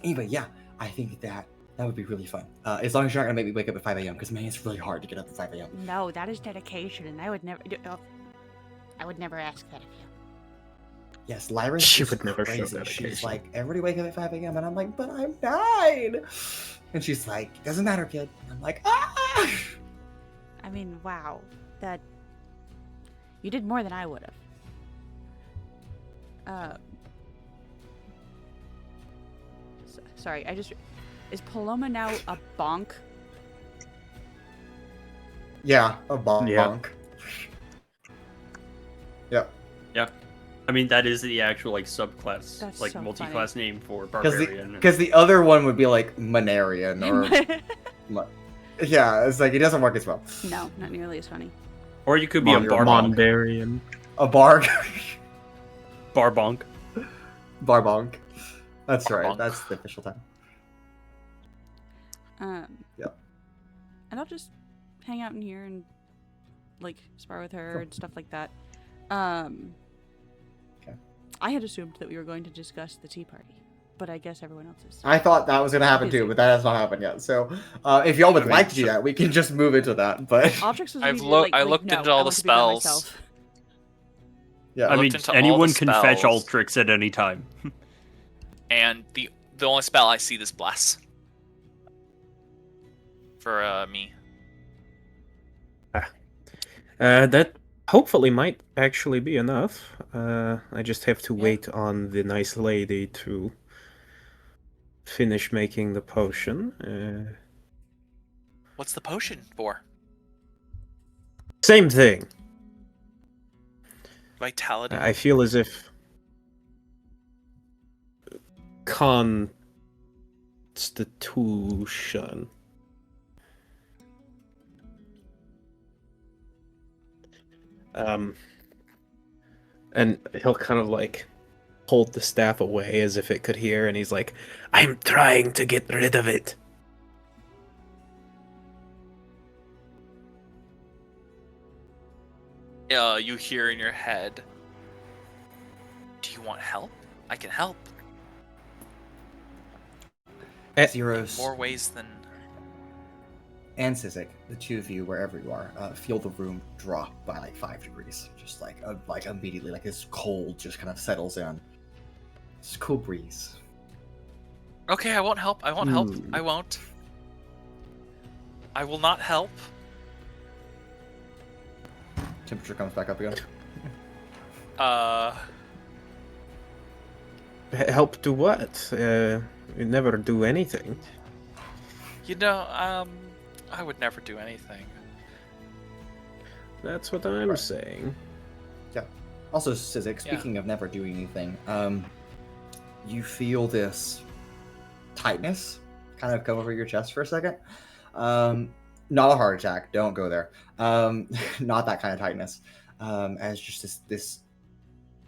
[SPEAKER 1] Anyway, yeah, I think that would be really fun. As long as you're not gonna make me wake up at 5 a.m. because man, it's really hard to get up at 5 a.m.
[SPEAKER 5] No, that is dedication, and I would never ask that of you.
[SPEAKER 1] Yes, Lyra's
[SPEAKER 6] She
[SPEAKER 1] just
[SPEAKER 6] would never show
[SPEAKER 1] crazy.
[SPEAKER 6] dedication.
[SPEAKER 1] She's like, everybody wake up at 5 a.m. and I'm like, but I'm 9. And she's like, doesn't matter, kid. And I'm like, ah.
[SPEAKER 5] I mean, wow, that you did more than I would have. Sorry, is Paloma now a bonk?
[SPEAKER 1] Yeah, a bonk.
[SPEAKER 3] Yeah.
[SPEAKER 1] Yep.
[SPEAKER 3] Yeah. I mean, that is the actual like subclass,
[SPEAKER 5] That's
[SPEAKER 3] like
[SPEAKER 5] so
[SPEAKER 3] multi-class name for
[SPEAKER 1] Because
[SPEAKER 3] barbarian.
[SPEAKER 1] the other one would be like Manarian or yeah, it's like it doesn't work as well.
[SPEAKER 5] No, not nearly as funny.
[SPEAKER 3] Or you could be a barbonk.
[SPEAKER 6] Mondarian.
[SPEAKER 1] A barg.
[SPEAKER 3] Barbonk.
[SPEAKER 1] Barbonk. That's right.
[SPEAKER 2] Barbonk.
[SPEAKER 1] That's the official time. Yep.
[SPEAKER 5] And I'll just hang out in here and like spar with her
[SPEAKER 1] Cool.
[SPEAKER 5] and stuff like that.
[SPEAKER 1] Okay.
[SPEAKER 5] I had assumed that we were going to discuss the tea party, but I guess everyone else is.
[SPEAKER 1] I thought that was going to happen too, but that has not happened yet. So, if y'all would like to do that, we can just move into that. But
[SPEAKER 5] Altrix was
[SPEAKER 2] I
[SPEAKER 5] immediately
[SPEAKER 2] looked
[SPEAKER 5] no,
[SPEAKER 2] into
[SPEAKER 5] I
[SPEAKER 2] all
[SPEAKER 5] want
[SPEAKER 2] the
[SPEAKER 5] to be by
[SPEAKER 2] spells.
[SPEAKER 5] myself.
[SPEAKER 1] yeah,
[SPEAKER 3] I mean,
[SPEAKER 2] looked into all
[SPEAKER 3] anyone
[SPEAKER 2] the
[SPEAKER 3] can fetch
[SPEAKER 2] spells.
[SPEAKER 3] Altrix at any time.
[SPEAKER 2] And the only spell I see is bless. For me.
[SPEAKER 6] That hopefully might actually be enough. I just have to wait on the nice lady to finish making the potion.
[SPEAKER 2] What's the potion for?
[SPEAKER 6] Same thing.
[SPEAKER 2] Vitality.
[SPEAKER 6] I feel as if Constitution. And he'll kind of like hold the staff away as if it could hear, and he's like, I'm trying to get rid of it.
[SPEAKER 2] You hear in your head, do you want help? I can help.
[SPEAKER 1] Zeiros
[SPEAKER 2] More ways than...
[SPEAKER 1] and Sizik, the two of you, wherever you are, feel the room drop by like 5 degrees. Just like immediately, like this cold just kind of settles in. It's a cool breeze.
[SPEAKER 2] Okay, I won't help. I won't help. I won't. I will not help.
[SPEAKER 1] Temperature comes back up again.
[SPEAKER 6] Help do what? You never do anything.
[SPEAKER 2] You know, I would never do anything.
[SPEAKER 6] That's what I'm saying.
[SPEAKER 1] Yeah. Also, Sizik, speaking of never doing anything, you feel this tightness kind of come over your chest for a second. Not a heart attack. Don't go there. Not that kind of tightness. As just this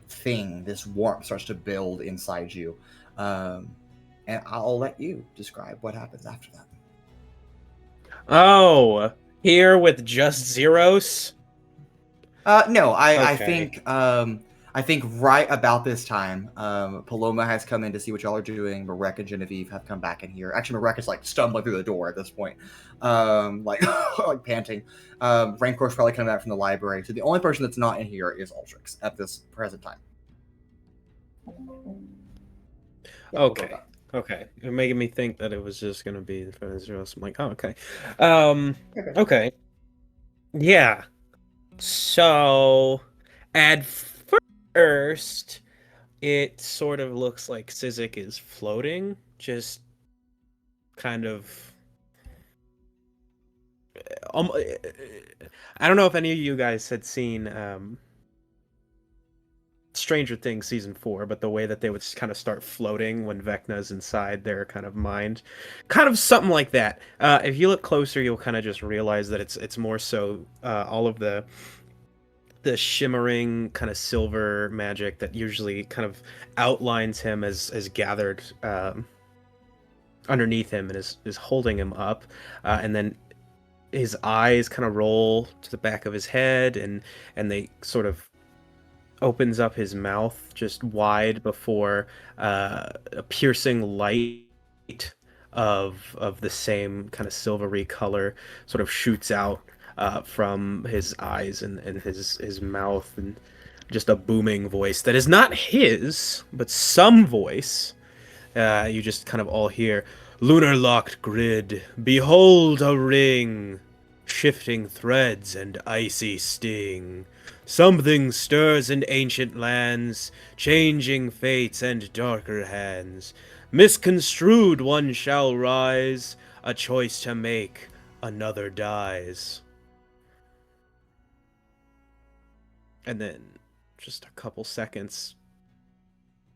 [SPEAKER 1] thing, this warmth starts to build inside you. And I'll let you describe what happens after that.
[SPEAKER 6] Oh, here with just Zeiros?
[SPEAKER 1] No, I
[SPEAKER 6] Okay.
[SPEAKER 1] I think right about this time, Paloma has come in to see what y'all are doing. Marek and Genevieve have come back in here. Actually, Marek is like stumbling through the door at this point, like like panting. Rancor's probably coming back from the library. So the only person that's not in here is Altrix at this present time. Yeah, we'll go with
[SPEAKER 6] Okay.
[SPEAKER 1] that.
[SPEAKER 6] Okay. You're making me think that it was just gonna be the Zeiros. I'm like, oh, okay. Okay. Yeah. So at first it sort of looks like Sizik is floating, just kind of I don't know if any of you guys had seen Stranger Things season 4, but the way that they would kind of start floating when Vecna's inside their kind of mind, kind of something like that. If you look closer, you'll kind of just realize that it's more so all of the the shimmering kind of silver magic that usually kind of outlines him as gathered underneath him and is holding him up, and then his eyes kind of roll to the back of his head, and they sort of opens up his mouth just wide before a piercing light of the same kind of silvery color sort of shoots out from his eyes and his mouth, and just a booming voice that is not his, but some voice. You just kind of all hear, "Lunar locked grid, behold a ring, shifting threads and icy sting. Something stirs in ancient lands, changing fates and darker hands. Misconstrued one shall rise, a choice to make, another dies." And then just a couple seconds,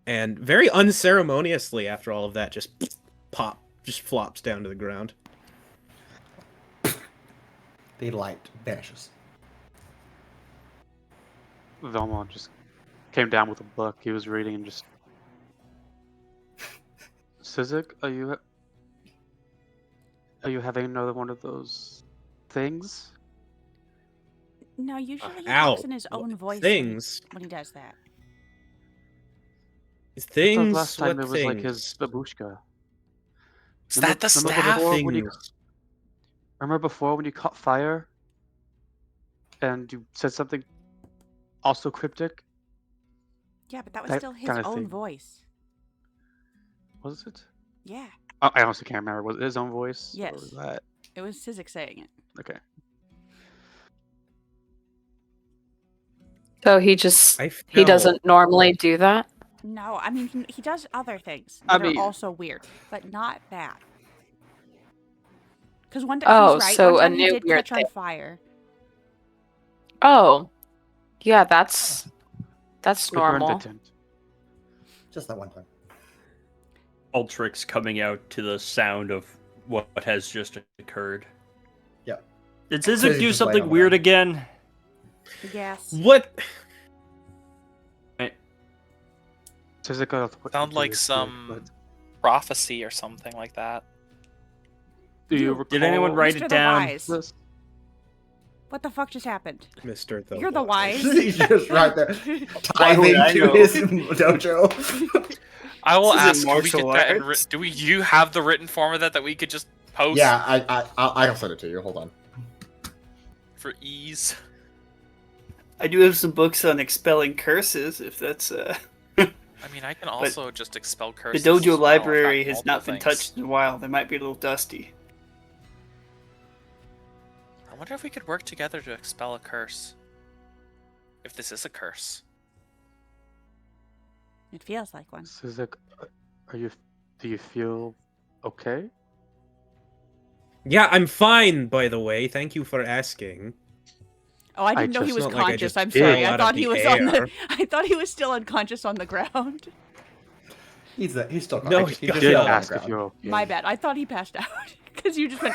[SPEAKER 6] and very unceremoniously after all of that, just flops down to the ground.
[SPEAKER 1] The light vanishes.
[SPEAKER 4] Vellmon just came down with a book he was reading and just... Sizik, are you having another one of those things?
[SPEAKER 5] No, usually he
[SPEAKER 6] Ow.
[SPEAKER 5] talks in his own voice
[SPEAKER 6] Things?
[SPEAKER 5] when he does that.
[SPEAKER 4] I thought
[SPEAKER 6] Things?
[SPEAKER 4] last time
[SPEAKER 6] What
[SPEAKER 4] it was like
[SPEAKER 6] things?
[SPEAKER 4] his babushka.
[SPEAKER 2] Is that the
[SPEAKER 4] Remember
[SPEAKER 2] staff?
[SPEAKER 4] before when you-
[SPEAKER 6] Things.
[SPEAKER 4] Remember before when you caught fire? And you said something also cryptic?
[SPEAKER 5] Yeah, but that was
[SPEAKER 4] That
[SPEAKER 5] still his
[SPEAKER 4] kinda
[SPEAKER 5] own
[SPEAKER 4] thing.
[SPEAKER 5] voice.
[SPEAKER 4] Was it?
[SPEAKER 5] Yeah,
[SPEAKER 4] Oh, I honestly can't remember. Was it his own voice? Or
[SPEAKER 5] Yes.
[SPEAKER 4] was that...
[SPEAKER 5] it was Sizik saying it.
[SPEAKER 4] Okay.
[SPEAKER 7] So he just
[SPEAKER 6] I
[SPEAKER 7] he
[SPEAKER 6] felt-
[SPEAKER 7] doesn't normally do that.
[SPEAKER 5] No, I mean he does other things
[SPEAKER 4] I
[SPEAKER 5] that are
[SPEAKER 4] mean-
[SPEAKER 5] also weird, but not that. Because one time
[SPEAKER 7] Oh,
[SPEAKER 5] he's right.
[SPEAKER 7] so
[SPEAKER 5] One
[SPEAKER 7] a
[SPEAKER 5] time he
[SPEAKER 7] new
[SPEAKER 5] did
[SPEAKER 7] weird
[SPEAKER 5] catch on
[SPEAKER 7] thing.
[SPEAKER 5] fire.
[SPEAKER 7] Oh, yeah, that's
[SPEAKER 4] We burned the
[SPEAKER 7] normal.
[SPEAKER 4] tent.
[SPEAKER 1] Just that one time.
[SPEAKER 3] Altrix coming out to the sound of what has just occurred.
[SPEAKER 1] Yeah.
[SPEAKER 3] Did
[SPEAKER 1] So
[SPEAKER 3] Sizik
[SPEAKER 1] he's
[SPEAKER 3] do
[SPEAKER 1] just laying
[SPEAKER 3] something
[SPEAKER 1] on the
[SPEAKER 3] weird
[SPEAKER 1] ground.
[SPEAKER 3] again?
[SPEAKER 5] Yes.
[SPEAKER 6] What?
[SPEAKER 4] Sizik got off the
[SPEAKER 2] Sound like
[SPEAKER 4] but
[SPEAKER 2] some prophecy or something like that.
[SPEAKER 4] do you
[SPEAKER 5] You-
[SPEAKER 4] recall
[SPEAKER 3] Did anyone write
[SPEAKER 5] Mr.
[SPEAKER 3] it
[SPEAKER 5] the
[SPEAKER 3] down?
[SPEAKER 5] Wise.
[SPEAKER 4] this?
[SPEAKER 5] What the fuck just happened?
[SPEAKER 6] Mr. The
[SPEAKER 5] You're the
[SPEAKER 6] Wise.
[SPEAKER 5] wise.
[SPEAKER 1] He's just right there,
[SPEAKER 8] Why would
[SPEAKER 1] tithing
[SPEAKER 8] I
[SPEAKER 1] to
[SPEAKER 8] know?
[SPEAKER 1] his dojo.
[SPEAKER 2] I will
[SPEAKER 8] This
[SPEAKER 2] ask.
[SPEAKER 8] isn't
[SPEAKER 2] Do we
[SPEAKER 8] martial
[SPEAKER 2] get that?
[SPEAKER 8] arts.
[SPEAKER 2] Do you have the written form of that we could just post
[SPEAKER 1] Yeah, I'll send it to you. Hold on.
[SPEAKER 2] for ease?
[SPEAKER 11] I do have some books on expelling curses, if that's
[SPEAKER 2] I mean, I can also just expel
[SPEAKER 11] the
[SPEAKER 2] curses. as
[SPEAKER 11] dojo
[SPEAKER 2] well,
[SPEAKER 11] library
[SPEAKER 2] attack
[SPEAKER 11] has not
[SPEAKER 2] multiple
[SPEAKER 11] been
[SPEAKER 2] things.
[SPEAKER 11] touched in a while. They might be a little dusty.
[SPEAKER 2] I wonder if we could work together to expel a curse. If this is a curse.
[SPEAKER 5] It feels like one.
[SPEAKER 4] Sizik, do you feel okay?
[SPEAKER 6] Yeah, I'm fine, by the way. Thank you for asking.
[SPEAKER 5] Oh, I didn't know he
[SPEAKER 4] just-
[SPEAKER 5] was
[SPEAKER 6] It's not like I
[SPEAKER 5] conscious.
[SPEAKER 6] just
[SPEAKER 5] I'm
[SPEAKER 6] fell
[SPEAKER 5] sorry.
[SPEAKER 6] out
[SPEAKER 5] I
[SPEAKER 6] of
[SPEAKER 5] thought he
[SPEAKER 6] the
[SPEAKER 5] was on
[SPEAKER 6] air.
[SPEAKER 5] the. I thought he was still unconscious on the ground.
[SPEAKER 1] He's still
[SPEAKER 6] No,
[SPEAKER 1] conscious.
[SPEAKER 6] he
[SPEAKER 1] He just
[SPEAKER 6] did
[SPEAKER 1] fell on the
[SPEAKER 4] Ask if
[SPEAKER 1] ground.
[SPEAKER 4] you're okay.
[SPEAKER 5] My bad. I thought he passed out because you just went.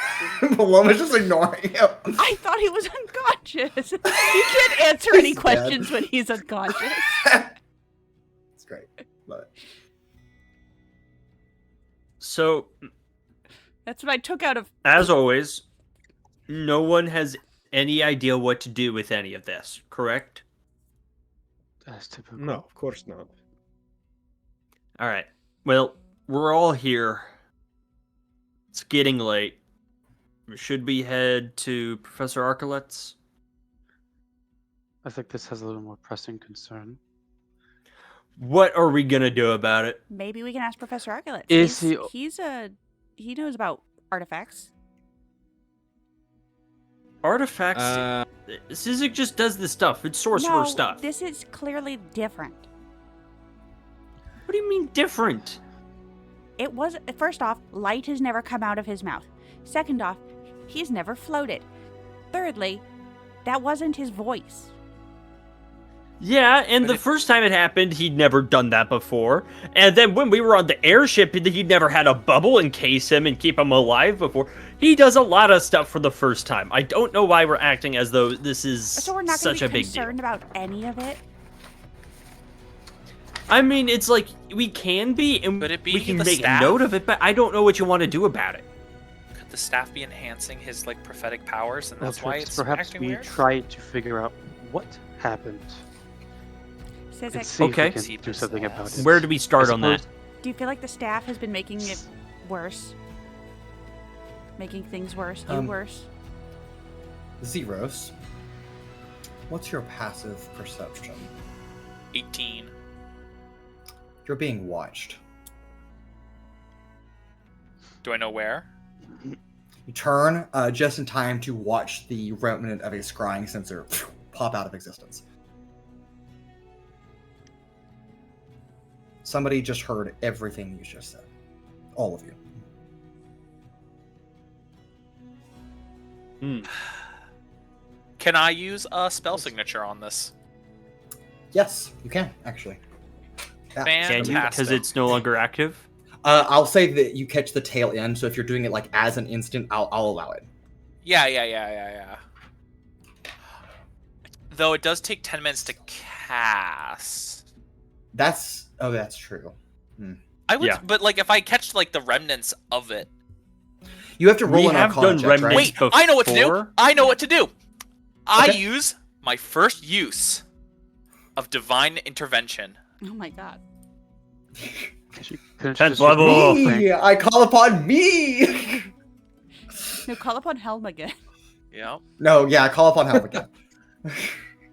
[SPEAKER 1] Paloma's just ignoring him.
[SPEAKER 5] I thought he was unconscious. You can't answer any
[SPEAKER 1] He's dead.
[SPEAKER 5] questions when he's unconscious.
[SPEAKER 1] It's great. Love it.
[SPEAKER 3] So,
[SPEAKER 5] That's what I took out of.
[SPEAKER 3] as always, no one has any idea what to do with any of this, correct?
[SPEAKER 4] That's typical.
[SPEAKER 6] No, of course not.
[SPEAKER 3] All right. Well, we're all here. It's getting late. Should we head to Professor Arcolet's?
[SPEAKER 4] I think this has a little more pressing concern.
[SPEAKER 3] What are we gonna do about it?
[SPEAKER 5] Maybe we can ask Professor Archulets.
[SPEAKER 4] Is
[SPEAKER 5] He knows about artifacts.
[SPEAKER 3] Artifacts. Sizik just does this stuff. It's sorcerer
[SPEAKER 5] No,
[SPEAKER 3] stuff.
[SPEAKER 5] this is clearly different.
[SPEAKER 3] What do you mean different?
[SPEAKER 5] It was, first off, light has never come out of his mouth. Second off, he's never floated. Thirdly, that wasn't his voice.
[SPEAKER 3] Yeah, and the first time it happened, he'd never done that before. And then when we were on the airship, he'd never had a bubble encase him and keep him alive before. He does a lot of stuff for the first time. I don't know why we're acting as though this is
[SPEAKER 5] So we're not
[SPEAKER 3] such a big deal.
[SPEAKER 5] concerned about any of it?
[SPEAKER 3] I mean, it's like, we can be, and
[SPEAKER 2] Could it be
[SPEAKER 3] we can
[SPEAKER 2] the
[SPEAKER 3] make
[SPEAKER 2] staff?
[SPEAKER 3] a note of it, but I don't know what you want to do about it.
[SPEAKER 2] Could the staff be enhancing his like prophetic powers, and that's why
[SPEAKER 4] Altrix,
[SPEAKER 2] it's
[SPEAKER 4] perhaps
[SPEAKER 2] acting
[SPEAKER 4] we
[SPEAKER 2] weird?
[SPEAKER 4] try to figure out what happened and
[SPEAKER 5] Sizik,
[SPEAKER 4] see
[SPEAKER 3] Okay.
[SPEAKER 4] if we can do something about it.
[SPEAKER 3] Where do we start on that?
[SPEAKER 5] do you feel like the staff has been making it worse? Making things worse, you worse?
[SPEAKER 1] Zeiros, what's your passive perception?
[SPEAKER 2] 18.
[SPEAKER 1] You're being watched.
[SPEAKER 2] Do I know where?
[SPEAKER 1] You turn just in time to watch the remnant of a scrying sensor pop out of existence. Somebody just heard everything you just said. All of you.
[SPEAKER 2] Can I use a spell signature on this?
[SPEAKER 1] Yes, you can, actually. Yeah.
[SPEAKER 3] Can you? Because
[SPEAKER 2] Fantastic.
[SPEAKER 3] it's no longer active?
[SPEAKER 1] I'll say that you catch the tail end, so if you're doing it like as an instant, I'll allow it.
[SPEAKER 2] Yeah. Though it does take 10 minutes to cast.
[SPEAKER 1] That's true.
[SPEAKER 2] I would,
[SPEAKER 3] Yeah.
[SPEAKER 2] but like if I catch like the remnants of it.
[SPEAKER 1] You have to roll
[SPEAKER 3] We
[SPEAKER 1] an
[SPEAKER 3] have
[SPEAKER 1] Arcana
[SPEAKER 3] done
[SPEAKER 1] check, right?
[SPEAKER 3] remnants
[SPEAKER 2] Wait, I know what to do.
[SPEAKER 3] before?
[SPEAKER 2] I know what to do. I
[SPEAKER 1] Okay.
[SPEAKER 2] use my first use of divine intervention.
[SPEAKER 5] Oh my god.
[SPEAKER 4] Couldn't
[SPEAKER 3] 10th
[SPEAKER 4] just use
[SPEAKER 3] level.
[SPEAKER 4] the whole thing?
[SPEAKER 1] Me! I call upon me!
[SPEAKER 5] No, call upon Helm again.
[SPEAKER 2] Yeah.
[SPEAKER 1] No, yeah, I call upon help again.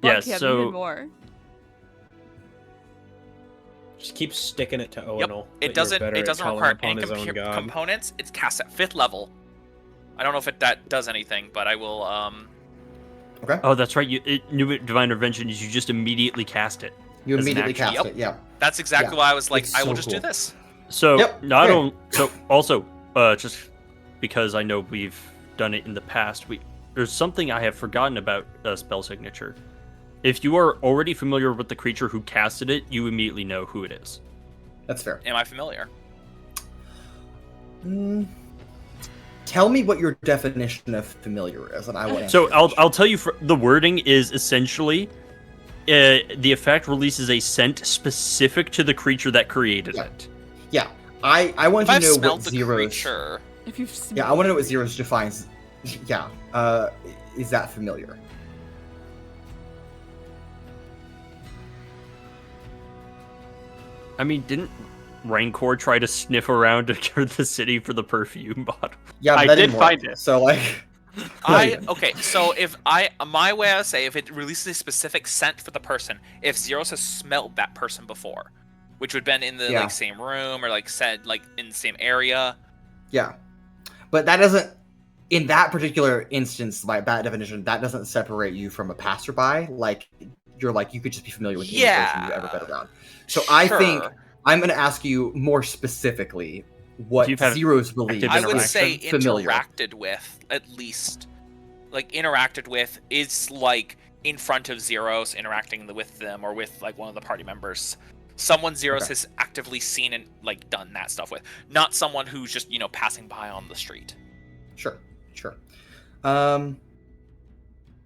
[SPEAKER 3] Yes,
[SPEAKER 5] Fuck him
[SPEAKER 3] so
[SPEAKER 5] even more.
[SPEAKER 6] Just keep sticking it to
[SPEAKER 2] Yep.
[SPEAKER 6] Owenel.
[SPEAKER 2] It doesn't. It doesn't require any components. It's cast at 5th level. I don't know if that does anything, but I will.
[SPEAKER 1] Okay.
[SPEAKER 3] Oh, that's right. New Divine Intervention is you just immediately cast it.
[SPEAKER 1] You
[SPEAKER 3] as an
[SPEAKER 1] immediately
[SPEAKER 3] action.
[SPEAKER 1] cast
[SPEAKER 2] Yep.
[SPEAKER 1] it, yeah.
[SPEAKER 2] That's exactly
[SPEAKER 1] Yeah,
[SPEAKER 2] why I was like,
[SPEAKER 1] it's
[SPEAKER 2] I will
[SPEAKER 1] so
[SPEAKER 2] just do
[SPEAKER 1] cool.
[SPEAKER 2] this.
[SPEAKER 3] So
[SPEAKER 1] Yep,
[SPEAKER 3] not
[SPEAKER 1] okay.
[SPEAKER 3] only also just because I know we've done it in the past, there's something I have forgotten about spell signature. If you are already familiar with the creature who casted it, you immediately know who it is.
[SPEAKER 1] That's fair.
[SPEAKER 2] Am I familiar?
[SPEAKER 1] Tell me what your definition of familiar is, and I will answer.
[SPEAKER 3] So
[SPEAKER 1] your
[SPEAKER 3] I'll
[SPEAKER 1] question.
[SPEAKER 3] tell you. The wording is essentially the effect releases a scent specific to the creature that created
[SPEAKER 1] Yeah.
[SPEAKER 3] it.
[SPEAKER 1] Yeah, I want
[SPEAKER 2] If
[SPEAKER 1] to
[SPEAKER 2] I've
[SPEAKER 1] know
[SPEAKER 2] smelled
[SPEAKER 1] what
[SPEAKER 2] the
[SPEAKER 1] Zeros.
[SPEAKER 2] creature,
[SPEAKER 5] If you've
[SPEAKER 1] Yeah, I want to know what Zeros defines. Yeah, is that familiar?
[SPEAKER 3] I mean, didn't Rancor try to sniff around the city for the perfume bottle?
[SPEAKER 1] Yeah, but
[SPEAKER 4] I
[SPEAKER 1] that
[SPEAKER 4] did
[SPEAKER 1] didn't work.
[SPEAKER 4] find it.
[SPEAKER 1] So like,
[SPEAKER 2] okay. So if my way I would say, if it releases a specific scent for the person, if Zeros has smelled that person before, which would have been in the
[SPEAKER 1] Yeah.
[SPEAKER 2] like same room or like said like in the same area.
[SPEAKER 1] yeah, but that doesn't. In that particular instance, by that definition, that doesn't separate you from a passerby. Like, you're like, you could just be familiar with any person you've ever been around. So I think
[SPEAKER 2] Sure.
[SPEAKER 1] I'm going to ask you more specifically what
[SPEAKER 3] You've had
[SPEAKER 1] Zeros believe
[SPEAKER 3] active
[SPEAKER 2] I
[SPEAKER 1] is
[SPEAKER 2] would say
[SPEAKER 1] familiar.
[SPEAKER 2] interacted with, at least. Like, interacted with is, like, in front of Zeros, interacting with them, or with, like, one of the party members. Someone Zeros
[SPEAKER 1] Okay.
[SPEAKER 2] has actively seen and, like, done that stuff with. Not someone who's just, passing by on the street.
[SPEAKER 1] Sure.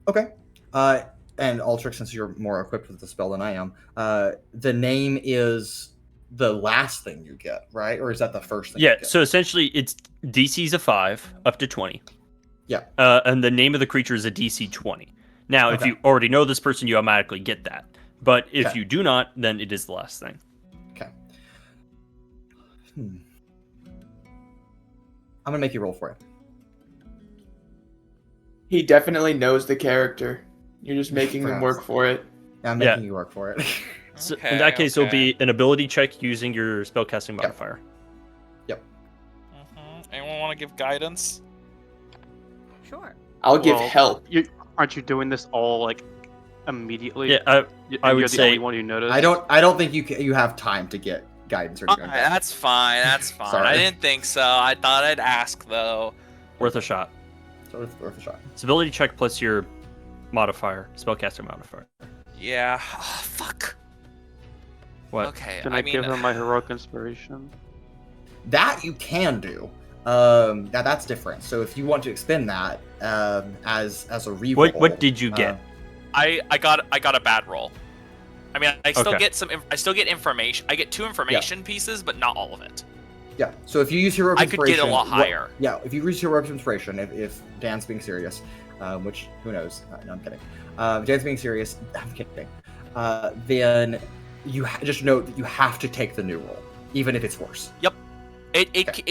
[SPEAKER 1] Okay. And Altrix, since you're more equipped with the spell than I am, the name is the last thing you get, right? Or is that the first thing?
[SPEAKER 3] Yeah.
[SPEAKER 1] You get?
[SPEAKER 3] So essentially, it's DC's a 5 up to 20.
[SPEAKER 1] Yeah.
[SPEAKER 3] And the name of the creature is a DC 20. Now, if
[SPEAKER 1] Okay.
[SPEAKER 3] you already know this person, you automatically get that. But if
[SPEAKER 1] Okay.
[SPEAKER 3] you do not, then it is the last thing.
[SPEAKER 1] Okay. I'm gonna make you roll for it.
[SPEAKER 10] He definitely knows the character. You're just making him
[SPEAKER 1] Perhaps.
[SPEAKER 10] work for it.
[SPEAKER 1] Yeah, I'm
[SPEAKER 3] Yeah.
[SPEAKER 1] making you work for it.
[SPEAKER 3] So
[SPEAKER 2] Okay,
[SPEAKER 3] in that case, it'll
[SPEAKER 2] okay.
[SPEAKER 3] be an ability check using your spellcasting modifier.
[SPEAKER 2] Anyone want to give guidance?
[SPEAKER 5] Sure.
[SPEAKER 10] I'll give
[SPEAKER 4] Well,
[SPEAKER 10] help.
[SPEAKER 4] Aren't you doing this all like immediately?
[SPEAKER 3] Yeah,
[SPEAKER 4] And
[SPEAKER 3] I would
[SPEAKER 4] you're the
[SPEAKER 3] say-
[SPEAKER 4] only one who noticed.
[SPEAKER 1] I don't think you have time to get guidance or anything. like that.
[SPEAKER 2] That's fine. That's fine.
[SPEAKER 1] Sorry.
[SPEAKER 2] I didn't think so. I thought I'd ask, though.
[SPEAKER 3] Worth a shot.
[SPEAKER 1] So it's worth a shot.
[SPEAKER 3] It's ability check plus your modifier, spellcaster modifier.
[SPEAKER 2] Yeah. Oh, fuck.
[SPEAKER 3] What?
[SPEAKER 2] Okay.
[SPEAKER 4] Can
[SPEAKER 2] I
[SPEAKER 4] I
[SPEAKER 2] mean,
[SPEAKER 4] give him my heroic inspiration?
[SPEAKER 1] That you can do. That's different. So if you want to expend that as a reroll,
[SPEAKER 3] What did you get?
[SPEAKER 2] I got a bad roll. I mean, I still
[SPEAKER 3] Okay.
[SPEAKER 2] get I still get information. I get 2 information pieces, but not all of it.
[SPEAKER 1] Yeah. So if you use heroic
[SPEAKER 2] I could
[SPEAKER 1] inspiration,
[SPEAKER 2] get a lot higher.
[SPEAKER 1] Yeah. If you use heroic inspiration, if Dan's being serious, which who knows? No, I'm kidding. If Dan's being serious, I'm kidding. Then you just note that you have to take the new roll, even if it's worse.
[SPEAKER 2] Yep.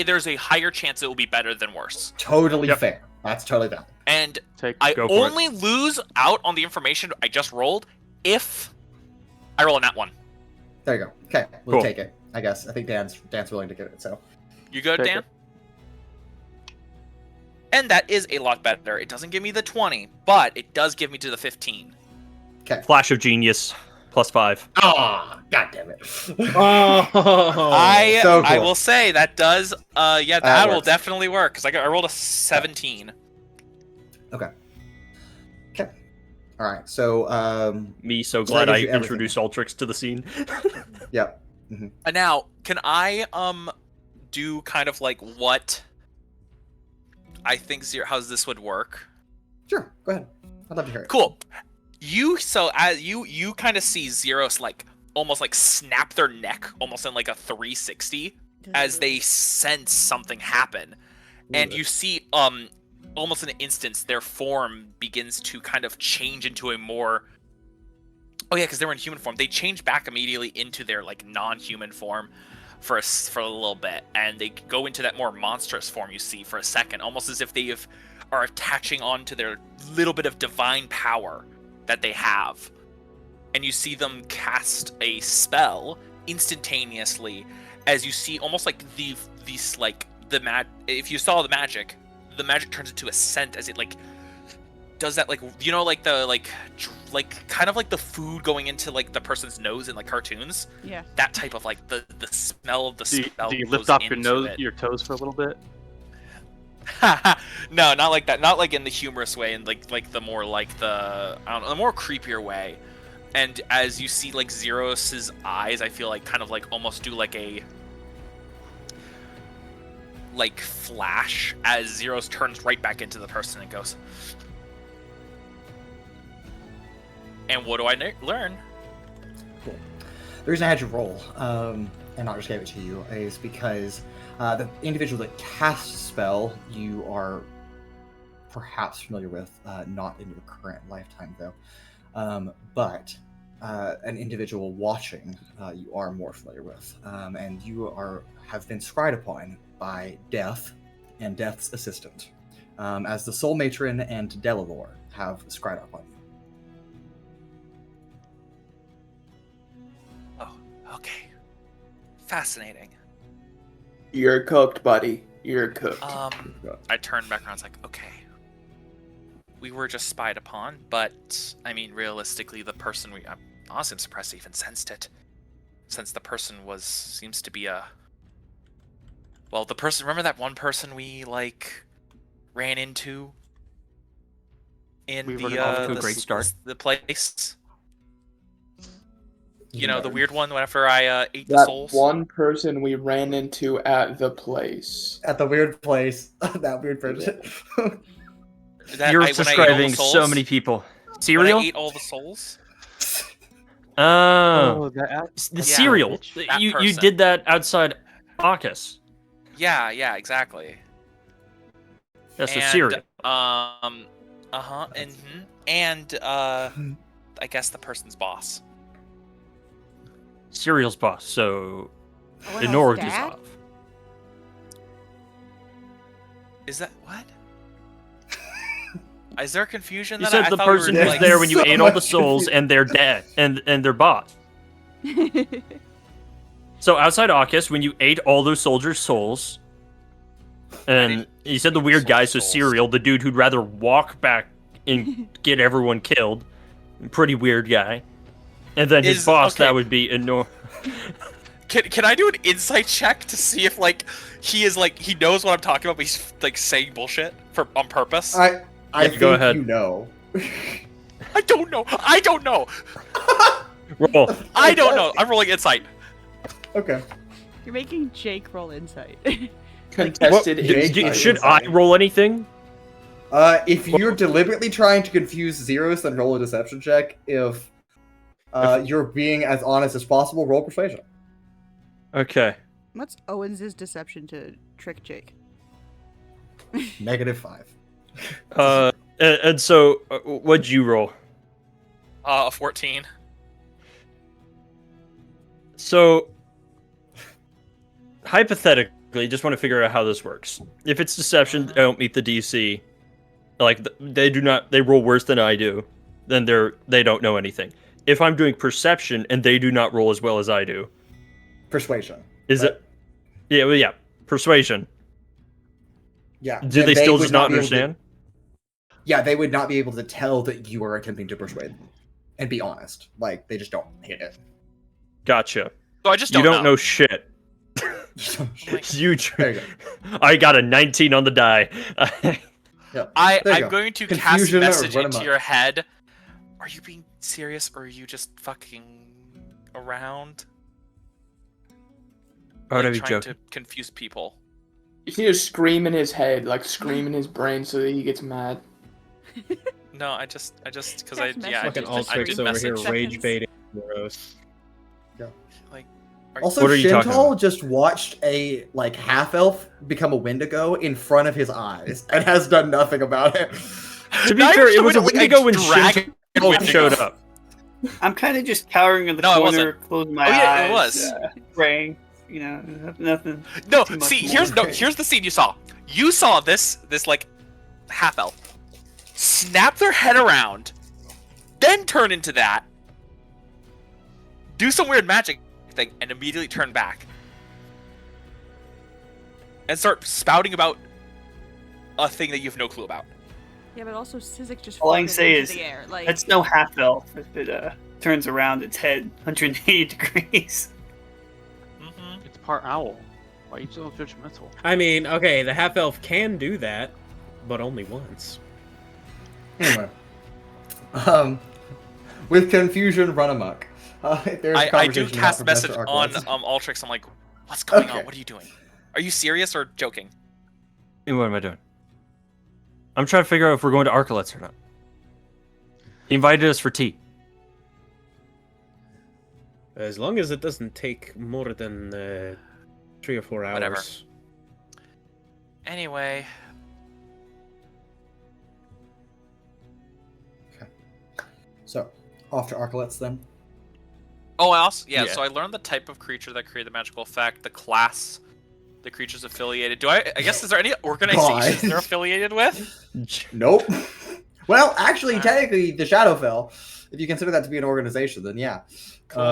[SPEAKER 2] There's a higher chance it will be better than worse.
[SPEAKER 1] Totally fair. That's totally valid.
[SPEAKER 2] And I only lose out on the information I just rolled if I roll a nat 1.
[SPEAKER 1] There you go. Okay, we'll
[SPEAKER 3] Cool.
[SPEAKER 1] take it. I guess. I think Dan's willing to get it. So.
[SPEAKER 2] You good,
[SPEAKER 4] Take
[SPEAKER 2] Dan?
[SPEAKER 4] it.
[SPEAKER 2] And that is a lot better. It doesn't give me the 20, but it does give me to the 15.
[SPEAKER 1] Okay.
[SPEAKER 3] Flash of genius, +5.
[SPEAKER 1] Oh, god damn it.
[SPEAKER 8] Oh,
[SPEAKER 2] I
[SPEAKER 1] so cool.
[SPEAKER 2] will say that does that
[SPEAKER 1] That
[SPEAKER 2] will
[SPEAKER 1] works.
[SPEAKER 2] definitely work because I rolled a 17.
[SPEAKER 1] Okay. All right. So
[SPEAKER 3] Me so
[SPEAKER 1] So
[SPEAKER 3] glad
[SPEAKER 1] that
[SPEAKER 3] I
[SPEAKER 1] gives you everything.
[SPEAKER 3] introduced Altrix to the scene.
[SPEAKER 1] yeah.
[SPEAKER 2] Now, can I do kind of like what I think how this would work?
[SPEAKER 1] Sure. Go ahead. I'd love to hear it.
[SPEAKER 2] Cool. As you kind of see Zeiros like almost like snap their neck almost in like a 360 as they sense something happen. And you see almost in an instance their form begins to kind of change into a more because they were in human form. They change back immediately into their like non-human form for a little bit, and they go into that more monstrous form you see for a second, almost as if they are attaching on to their little bit of divine power that they have. And you see them cast a spell instantaneously as you see almost like these like if you saw the magic turns into a scent as it like does that, like, you know, like the like kind of like the food going into like the person's nose in like cartoons.
[SPEAKER 5] Yeah.
[SPEAKER 2] That type of like the smell of the spell.
[SPEAKER 4] Do you
[SPEAKER 2] goes
[SPEAKER 4] lift up your
[SPEAKER 2] into it.
[SPEAKER 4] your toes for a little bit?
[SPEAKER 2] No, not like that. Not like in the humorous way, and like the more like the the more creepier way. And as you see like Zeiros's eyes, I feel like kind of like almost do like a like flash as Zeiros turns right back into the person and goes, and what do I learn?
[SPEAKER 1] Cool. The reason I had you roll, and not just gave it to you, is because the individual that casts a spell you are perhaps familiar with, not in your current lifetime though, but an individual watching you are more familiar with, and you have been scryed upon by Death and Death's assistant, as the Soul Matron and Delilor have scryed upon you.
[SPEAKER 2] Okay. Fascinating.
[SPEAKER 10] You're cooked, buddy. You're cooked.
[SPEAKER 2] I turned back around. It's like, okay, we were just spied upon, but I mean, realistically, the person I'm honestly surprised I even sensed it, since the person seems to be the person. Remember that one person we like ran into in the place. You know, the weird one after I ate the
[SPEAKER 10] that
[SPEAKER 2] souls?
[SPEAKER 10] one person we ran into at the place.
[SPEAKER 1] At the weird place. That weird person.
[SPEAKER 3] You're describing so many people. Cereal?
[SPEAKER 2] When I ate all the souls?
[SPEAKER 3] The
[SPEAKER 2] Yeah,
[SPEAKER 3] cereal.
[SPEAKER 2] that
[SPEAKER 3] You
[SPEAKER 2] person.
[SPEAKER 3] did that outside Arcus.
[SPEAKER 2] Yeah, exactly.
[SPEAKER 3] That's the cereal.
[SPEAKER 2] And I guess the person's boss.
[SPEAKER 3] Cereal's boss, so
[SPEAKER 5] Oh,
[SPEAKER 3] ignore
[SPEAKER 5] Dad?
[SPEAKER 3] Gustav.
[SPEAKER 2] Is that what? Is there confusion?
[SPEAKER 3] You
[SPEAKER 2] that
[SPEAKER 3] said
[SPEAKER 2] I
[SPEAKER 3] the
[SPEAKER 2] thought we
[SPEAKER 3] person
[SPEAKER 2] were,
[SPEAKER 3] who's
[SPEAKER 2] like,
[SPEAKER 3] there when you
[SPEAKER 1] so
[SPEAKER 3] ate all the
[SPEAKER 1] much
[SPEAKER 3] souls and their dad and their boss. So outside Arcus, when you ate all those soldiers' souls, and you said the weird guy, so
[SPEAKER 2] souls.
[SPEAKER 3] Cereal, the dude who'd rather walk back and get everyone killed, pretty weird guy. And then his boss, that would be enormous.
[SPEAKER 2] Can I do an insight check to see if like he knows what I'm talking about, but he's like saying bullshit on purpose?
[SPEAKER 1] I think
[SPEAKER 3] go ahead.
[SPEAKER 1] you know.
[SPEAKER 2] I don't know.
[SPEAKER 3] Roll.
[SPEAKER 2] I don't know. I'm rolling insight.
[SPEAKER 1] Okay.
[SPEAKER 5] You're making Jake roll insight.
[SPEAKER 10] Contested
[SPEAKER 3] Should I roll anything?
[SPEAKER 1] If you're deliberately trying to confuse Zeiros, then roll a deception check. If you're being as honest as possible, roll persuasion.
[SPEAKER 3] Okay.
[SPEAKER 5] What's Owens' deception to trick Jake?
[SPEAKER 1] -5.
[SPEAKER 3] And so, what'd you roll?
[SPEAKER 2] 14.
[SPEAKER 3] So, hypothetically, just want to figure out how this works. If it's deception, they don't meet the DC. Like they roll worse than I do, then they don't know anything. If I'm doing perception and they do not roll as well as I do,
[SPEAKER 1] Persuasion.
[SPEAKER 3] is it? Yeah, well, yeah, persuasion.
[SPEAKER 1] Yeah.
[SPEAKER 3] Do they still just not understand?
[SPEAKER 1] Yeah, they would not be able to tell that you are attempting to persuade them, and be honest. Like they just don't hit it.
[SPEAKER 3] Gotcha.
[SPEAKER 2] So I just
[SPEAKER 3] You
[SPEAKER 2] don't
[SPEAKER 3] don't know shit. You.
[SPEAKER 1] There you
[SPEAKER 3] I got a 19 on the die.
[SPEAKER 1] Yep.
[SPEAKER 2] I'm
[SPEAKER 1] There you go.
[SPEAKER 2] going to cast
[SPEAKER 1] Confusion or
[SPEAKER 2] message
[SPEAKER 1] run
[SPEAKER 2] into
[SPEAKER 1] amok.
[SPEAKER 2] your head. Are you being serious or are you just fucking around?
[SPEAKER 3] Or are you
[SPEAKER 2] trying
[SPEAKER 3] joking?
[SPEAKER 2] to confuse people.
[SPEAKER 10] You need to scream in his head, like scream in his brain, so that he gets mad.
[SPEAKER 2] No, I just because
[SPEAKER 5] Text message.
[SPEAKER 2] I
[SPEAKER 8] Fucking
[SPEAKER 2] did
[SPEAKER 8] Altrix over here
[SPEAKER 2] message.
[SPEAKER 8] rage baiting. Gross.
[SPEAKER 2] Like,
[SPEAKER 1] Also,
[SPEAKER 3] What are you talking
[SPEAKER 1] Shen'tal
[SPEAKER 3] about?
[SPEAKER 1] just watched a half elf become a Wendigo in front of his eyes and has done nothing about it.
[SPEAKER 3] To be
[SPEAKER 2] Not
[SPEAKER 3] fair,
[SPEAKER 2] even
[SPEAKER 3] it was a
[SPEAKER 2] like
[SPEAKER 3] Wendigo when
[SPEAKER 2] dragon
[SPEAKER 3] Shen'tal
[SPEAKER 2] Wendigo.
[SPEAKER 3] showed up.
[SPEAKER 11] I'm kind of just cowering in the
[SPEAKER 2] No, it
[SPEAKER 11] corner, closing my
[SPEAKER 2] Oh, yeah, it
[SPEAKER 11] eyes,
[SPEAKER 2] was.
[SPEAKER 11] praying. You know, nothing.
[SPEAKER 2] No,
[SPEAKER 11] too much
[SPEAKER 2] see,
[SPEAKER 11] more.
[SPEAKER 2] here's the scene you saw. You saw this like half elf snap their head around, then turn into that, do some weird magic thing, and immediately turn back and start spouting about a thing that you have no clue about.
[SPEAKER 5] Yeah, but also Sizik just
[SPEAKER 11] All I can
[SPEAKER 5] floated
[SPEAKER 11] say
[SPEAKER 5] into
[SPEAKER 11] is
[SPEAKER 5] the air. Like,
[SPEAKER 11] It's no half elf if it turns around its head 180 degrees.
[SPEAKER 2] Mm-hmm.
[SPEAKER 4] It's part owl. Why are you so judgmental?
[SPEAKER 8] I mean, okay, the half elf can do that, but only once.
[SPEAKER 1] Anyway, with confusion, run amok. There's a
[SPEAKER 2] I do
[SPEAKER 1] conversation about
[SPEAKER 2] cast
[SPEAKER 1] Professor
[SPEAKER 2] message on
[SPEAKER 1] Arclights.
[SPEAKER 2] Altrix. I'm like, what's going
[SPEAKER 1] Okay.
[SPEAKER 2] on? What are you doing? Are you serious or joking?
[SPEAKER 3] And what am I doing? I'm trying to figure out if we're going to Arclights or not. He invited us for tea.
[SPEAKER 8] As long as it doesn't take more than 3 or 4 hours.
[SPEAKER 2] Whatever. Anyway,
[SPEAKER 1] So, off to Arclights then.
[SPEAKER 2] oh, I also
[SPEAKER 3] Yeah.
[SPEAKER 2] So I learned the type of creature that created the magical effect, the class, the creature's affiliated. I guess is there any organizations
[SPEAKER 1] God.
[SPEAKER 2] they're affiliated with?
[SPEAKER 1] Nope. Well, actually, technically, the Shadowfell, if you consider that to be an organization, then yeah.
[SPEAKER 2] Cool.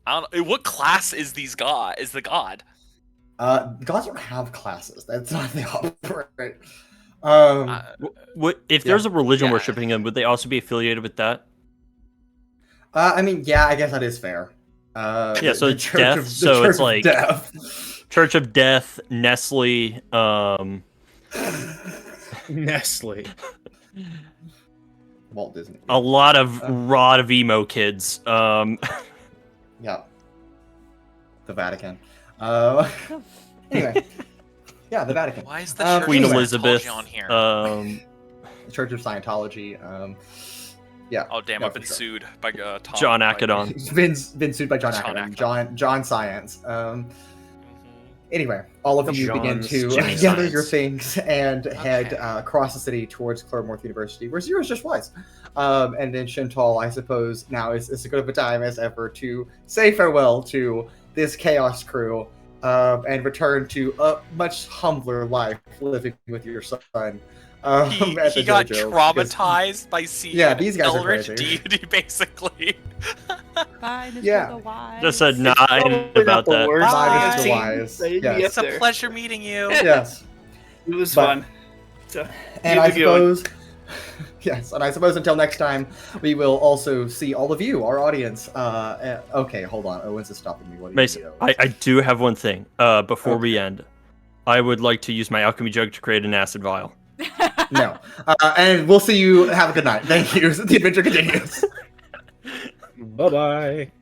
[SPEAKER 2] I don't know. What class is the god?
[SPEAKER 1] Gods don't have classes. That's not how they operate.
[SPEAKER 3] What if
[SPEAKER 1] Yeah.
[SPEAKER 3] there's a religion
[SPEAKER 2] Yeah.
[SPEAKER 3] worshiping him? Would they also be affiliated with that?
[SPEAKER 1] I mean, yeah, I guess that is fair.
[SPEAKER 3] Yeah, so
[SPEAKER 1] the
[SPEAKER 3] it's
[SPEAKER 1] Church
[SPEAKER 3] death,
[SPEAKER 1] of- the
[SPEAKER 3] so
[SPEAKER 1] Church
[SPEAKER 3] it's
[SPEAKER 1] of
[SPEAKER 3] like-
[SPEAKER 1] Death.
[SPEAKER 3] Church of Death, Nestle.
[SPEAKER 8] Nestle.
[SPEAKER 1] Walt Disney.
[SPEAKER 3] A lot of emo kids.
[SPEAKER 1] Yeah. The Vatican. Anyway. Yeah, the Vatican.
[SPEAKER 2] Why is the
[SPEAKER 1] Um,
[SPEAKER 2] Church
[SPEAKER 3] Queen
[SPEAKER 2] of
[SPEAKER 3] Elizabeth.
[SPEAKER 2] Scientology on here?
[SPEAKER 1] The Church of Scientology. Yeah.
[SPEAKER 2] Oh damn!
[SPEAKER 1] yeah,
[SPEAKER 2] I've
[SPEAKER 1] for
[SPEAKER 2] been
[SPEAKER 1] sure.
[SPEAKER 2] sued by Tom.
[SPEAKER 3] John
[SPEAKER 2] by-
[SPEAKER 3] Acadon.
[SPEAKER 1] He's been sued by John Acadon. John Science.
[SPEAKER 2] Mhm.
[SPEAKER 1] Anyway, all of you begin
[SPEAKER 8] John's
[SPEAKER 1] to
[SPEAKER 8] Jimmy
[SPEAKER 1] gather
[SPEAKER 8] Science.
[SPEAKER 1] your things and head
[SPEAKER 2] Okay.
[SPEAKER 1] across the city towards Claremorth University, where Zeiros just was. And then Shen'tal, I suppose, now is as good of a time as ever to say farewell to this Chaos crew and return to a much humbler life living with your son. At
[SPEAKER 2] He
[SPEAKER 1] the
[SPEAKER 2] got
[SPEAKER 1] dojo, because-
[SPEAKER 2] traumatized by seeing
[SPEAKER 1] Yeah, these guys are
[SPEAKER 2] Eldritch
[SPEAKER 1] crazy.
[SPEAKER 2] deity, basically.
[SPEAKER 5] Bye, Mr.
[SPEAKER 1] Yeah.
[SPEAKER 5] The Wise.
[SPEAKER 3] Just said nine
[SPEAKER 11] Probably
[SPEAKER 3] about
[SPEAKER 11] not the
[SPEAKER 3] that.
[SPEAKER 11] worst
[SPEAKER 1] Bye,
[SPEAKER 11] I've
[SPEAKER 1] Mr.
[SPEAKER 11] seen,
[SPEAKER 1] Wise.
[SPEAKER 11] but it'd be
[SPEAKER 1] Yes.
[SPEAKER 11] up
[SPEAKER 2] It's a
[SPEAKER 11] there.
[SPEAKER 2] pleasure meeting you.
[SPEAKER 1] Yes.
[SPEAKER 11] It was
[SPEAKER 1] But-
[SPEAKER 11] fun. So,
[SPEAKER 1] And
[SPEAKER 11] keep
[SPEAKER 1] I
[SPEAKER 11] it going.
[SPEAKER 1] suppose, yes, and I suppose until next time, we will also see all of you, our audience. Okay, hold on. Owens is stopping me. What do you
[SPEAKER 3] Mason,
[SPEAKER 1] need, Owens?
[SPEAKER 3] I do have one thing. Before we
[SPEAKER 1] Okay.
[SPEAKER 3] end, I would like to use my alchemy jug to create an acid vial.
[SPEAKER 1] No. And we'll see you. Have a good night. Thank you. The adventure continues.
[SPEAKER 8] Bye bye.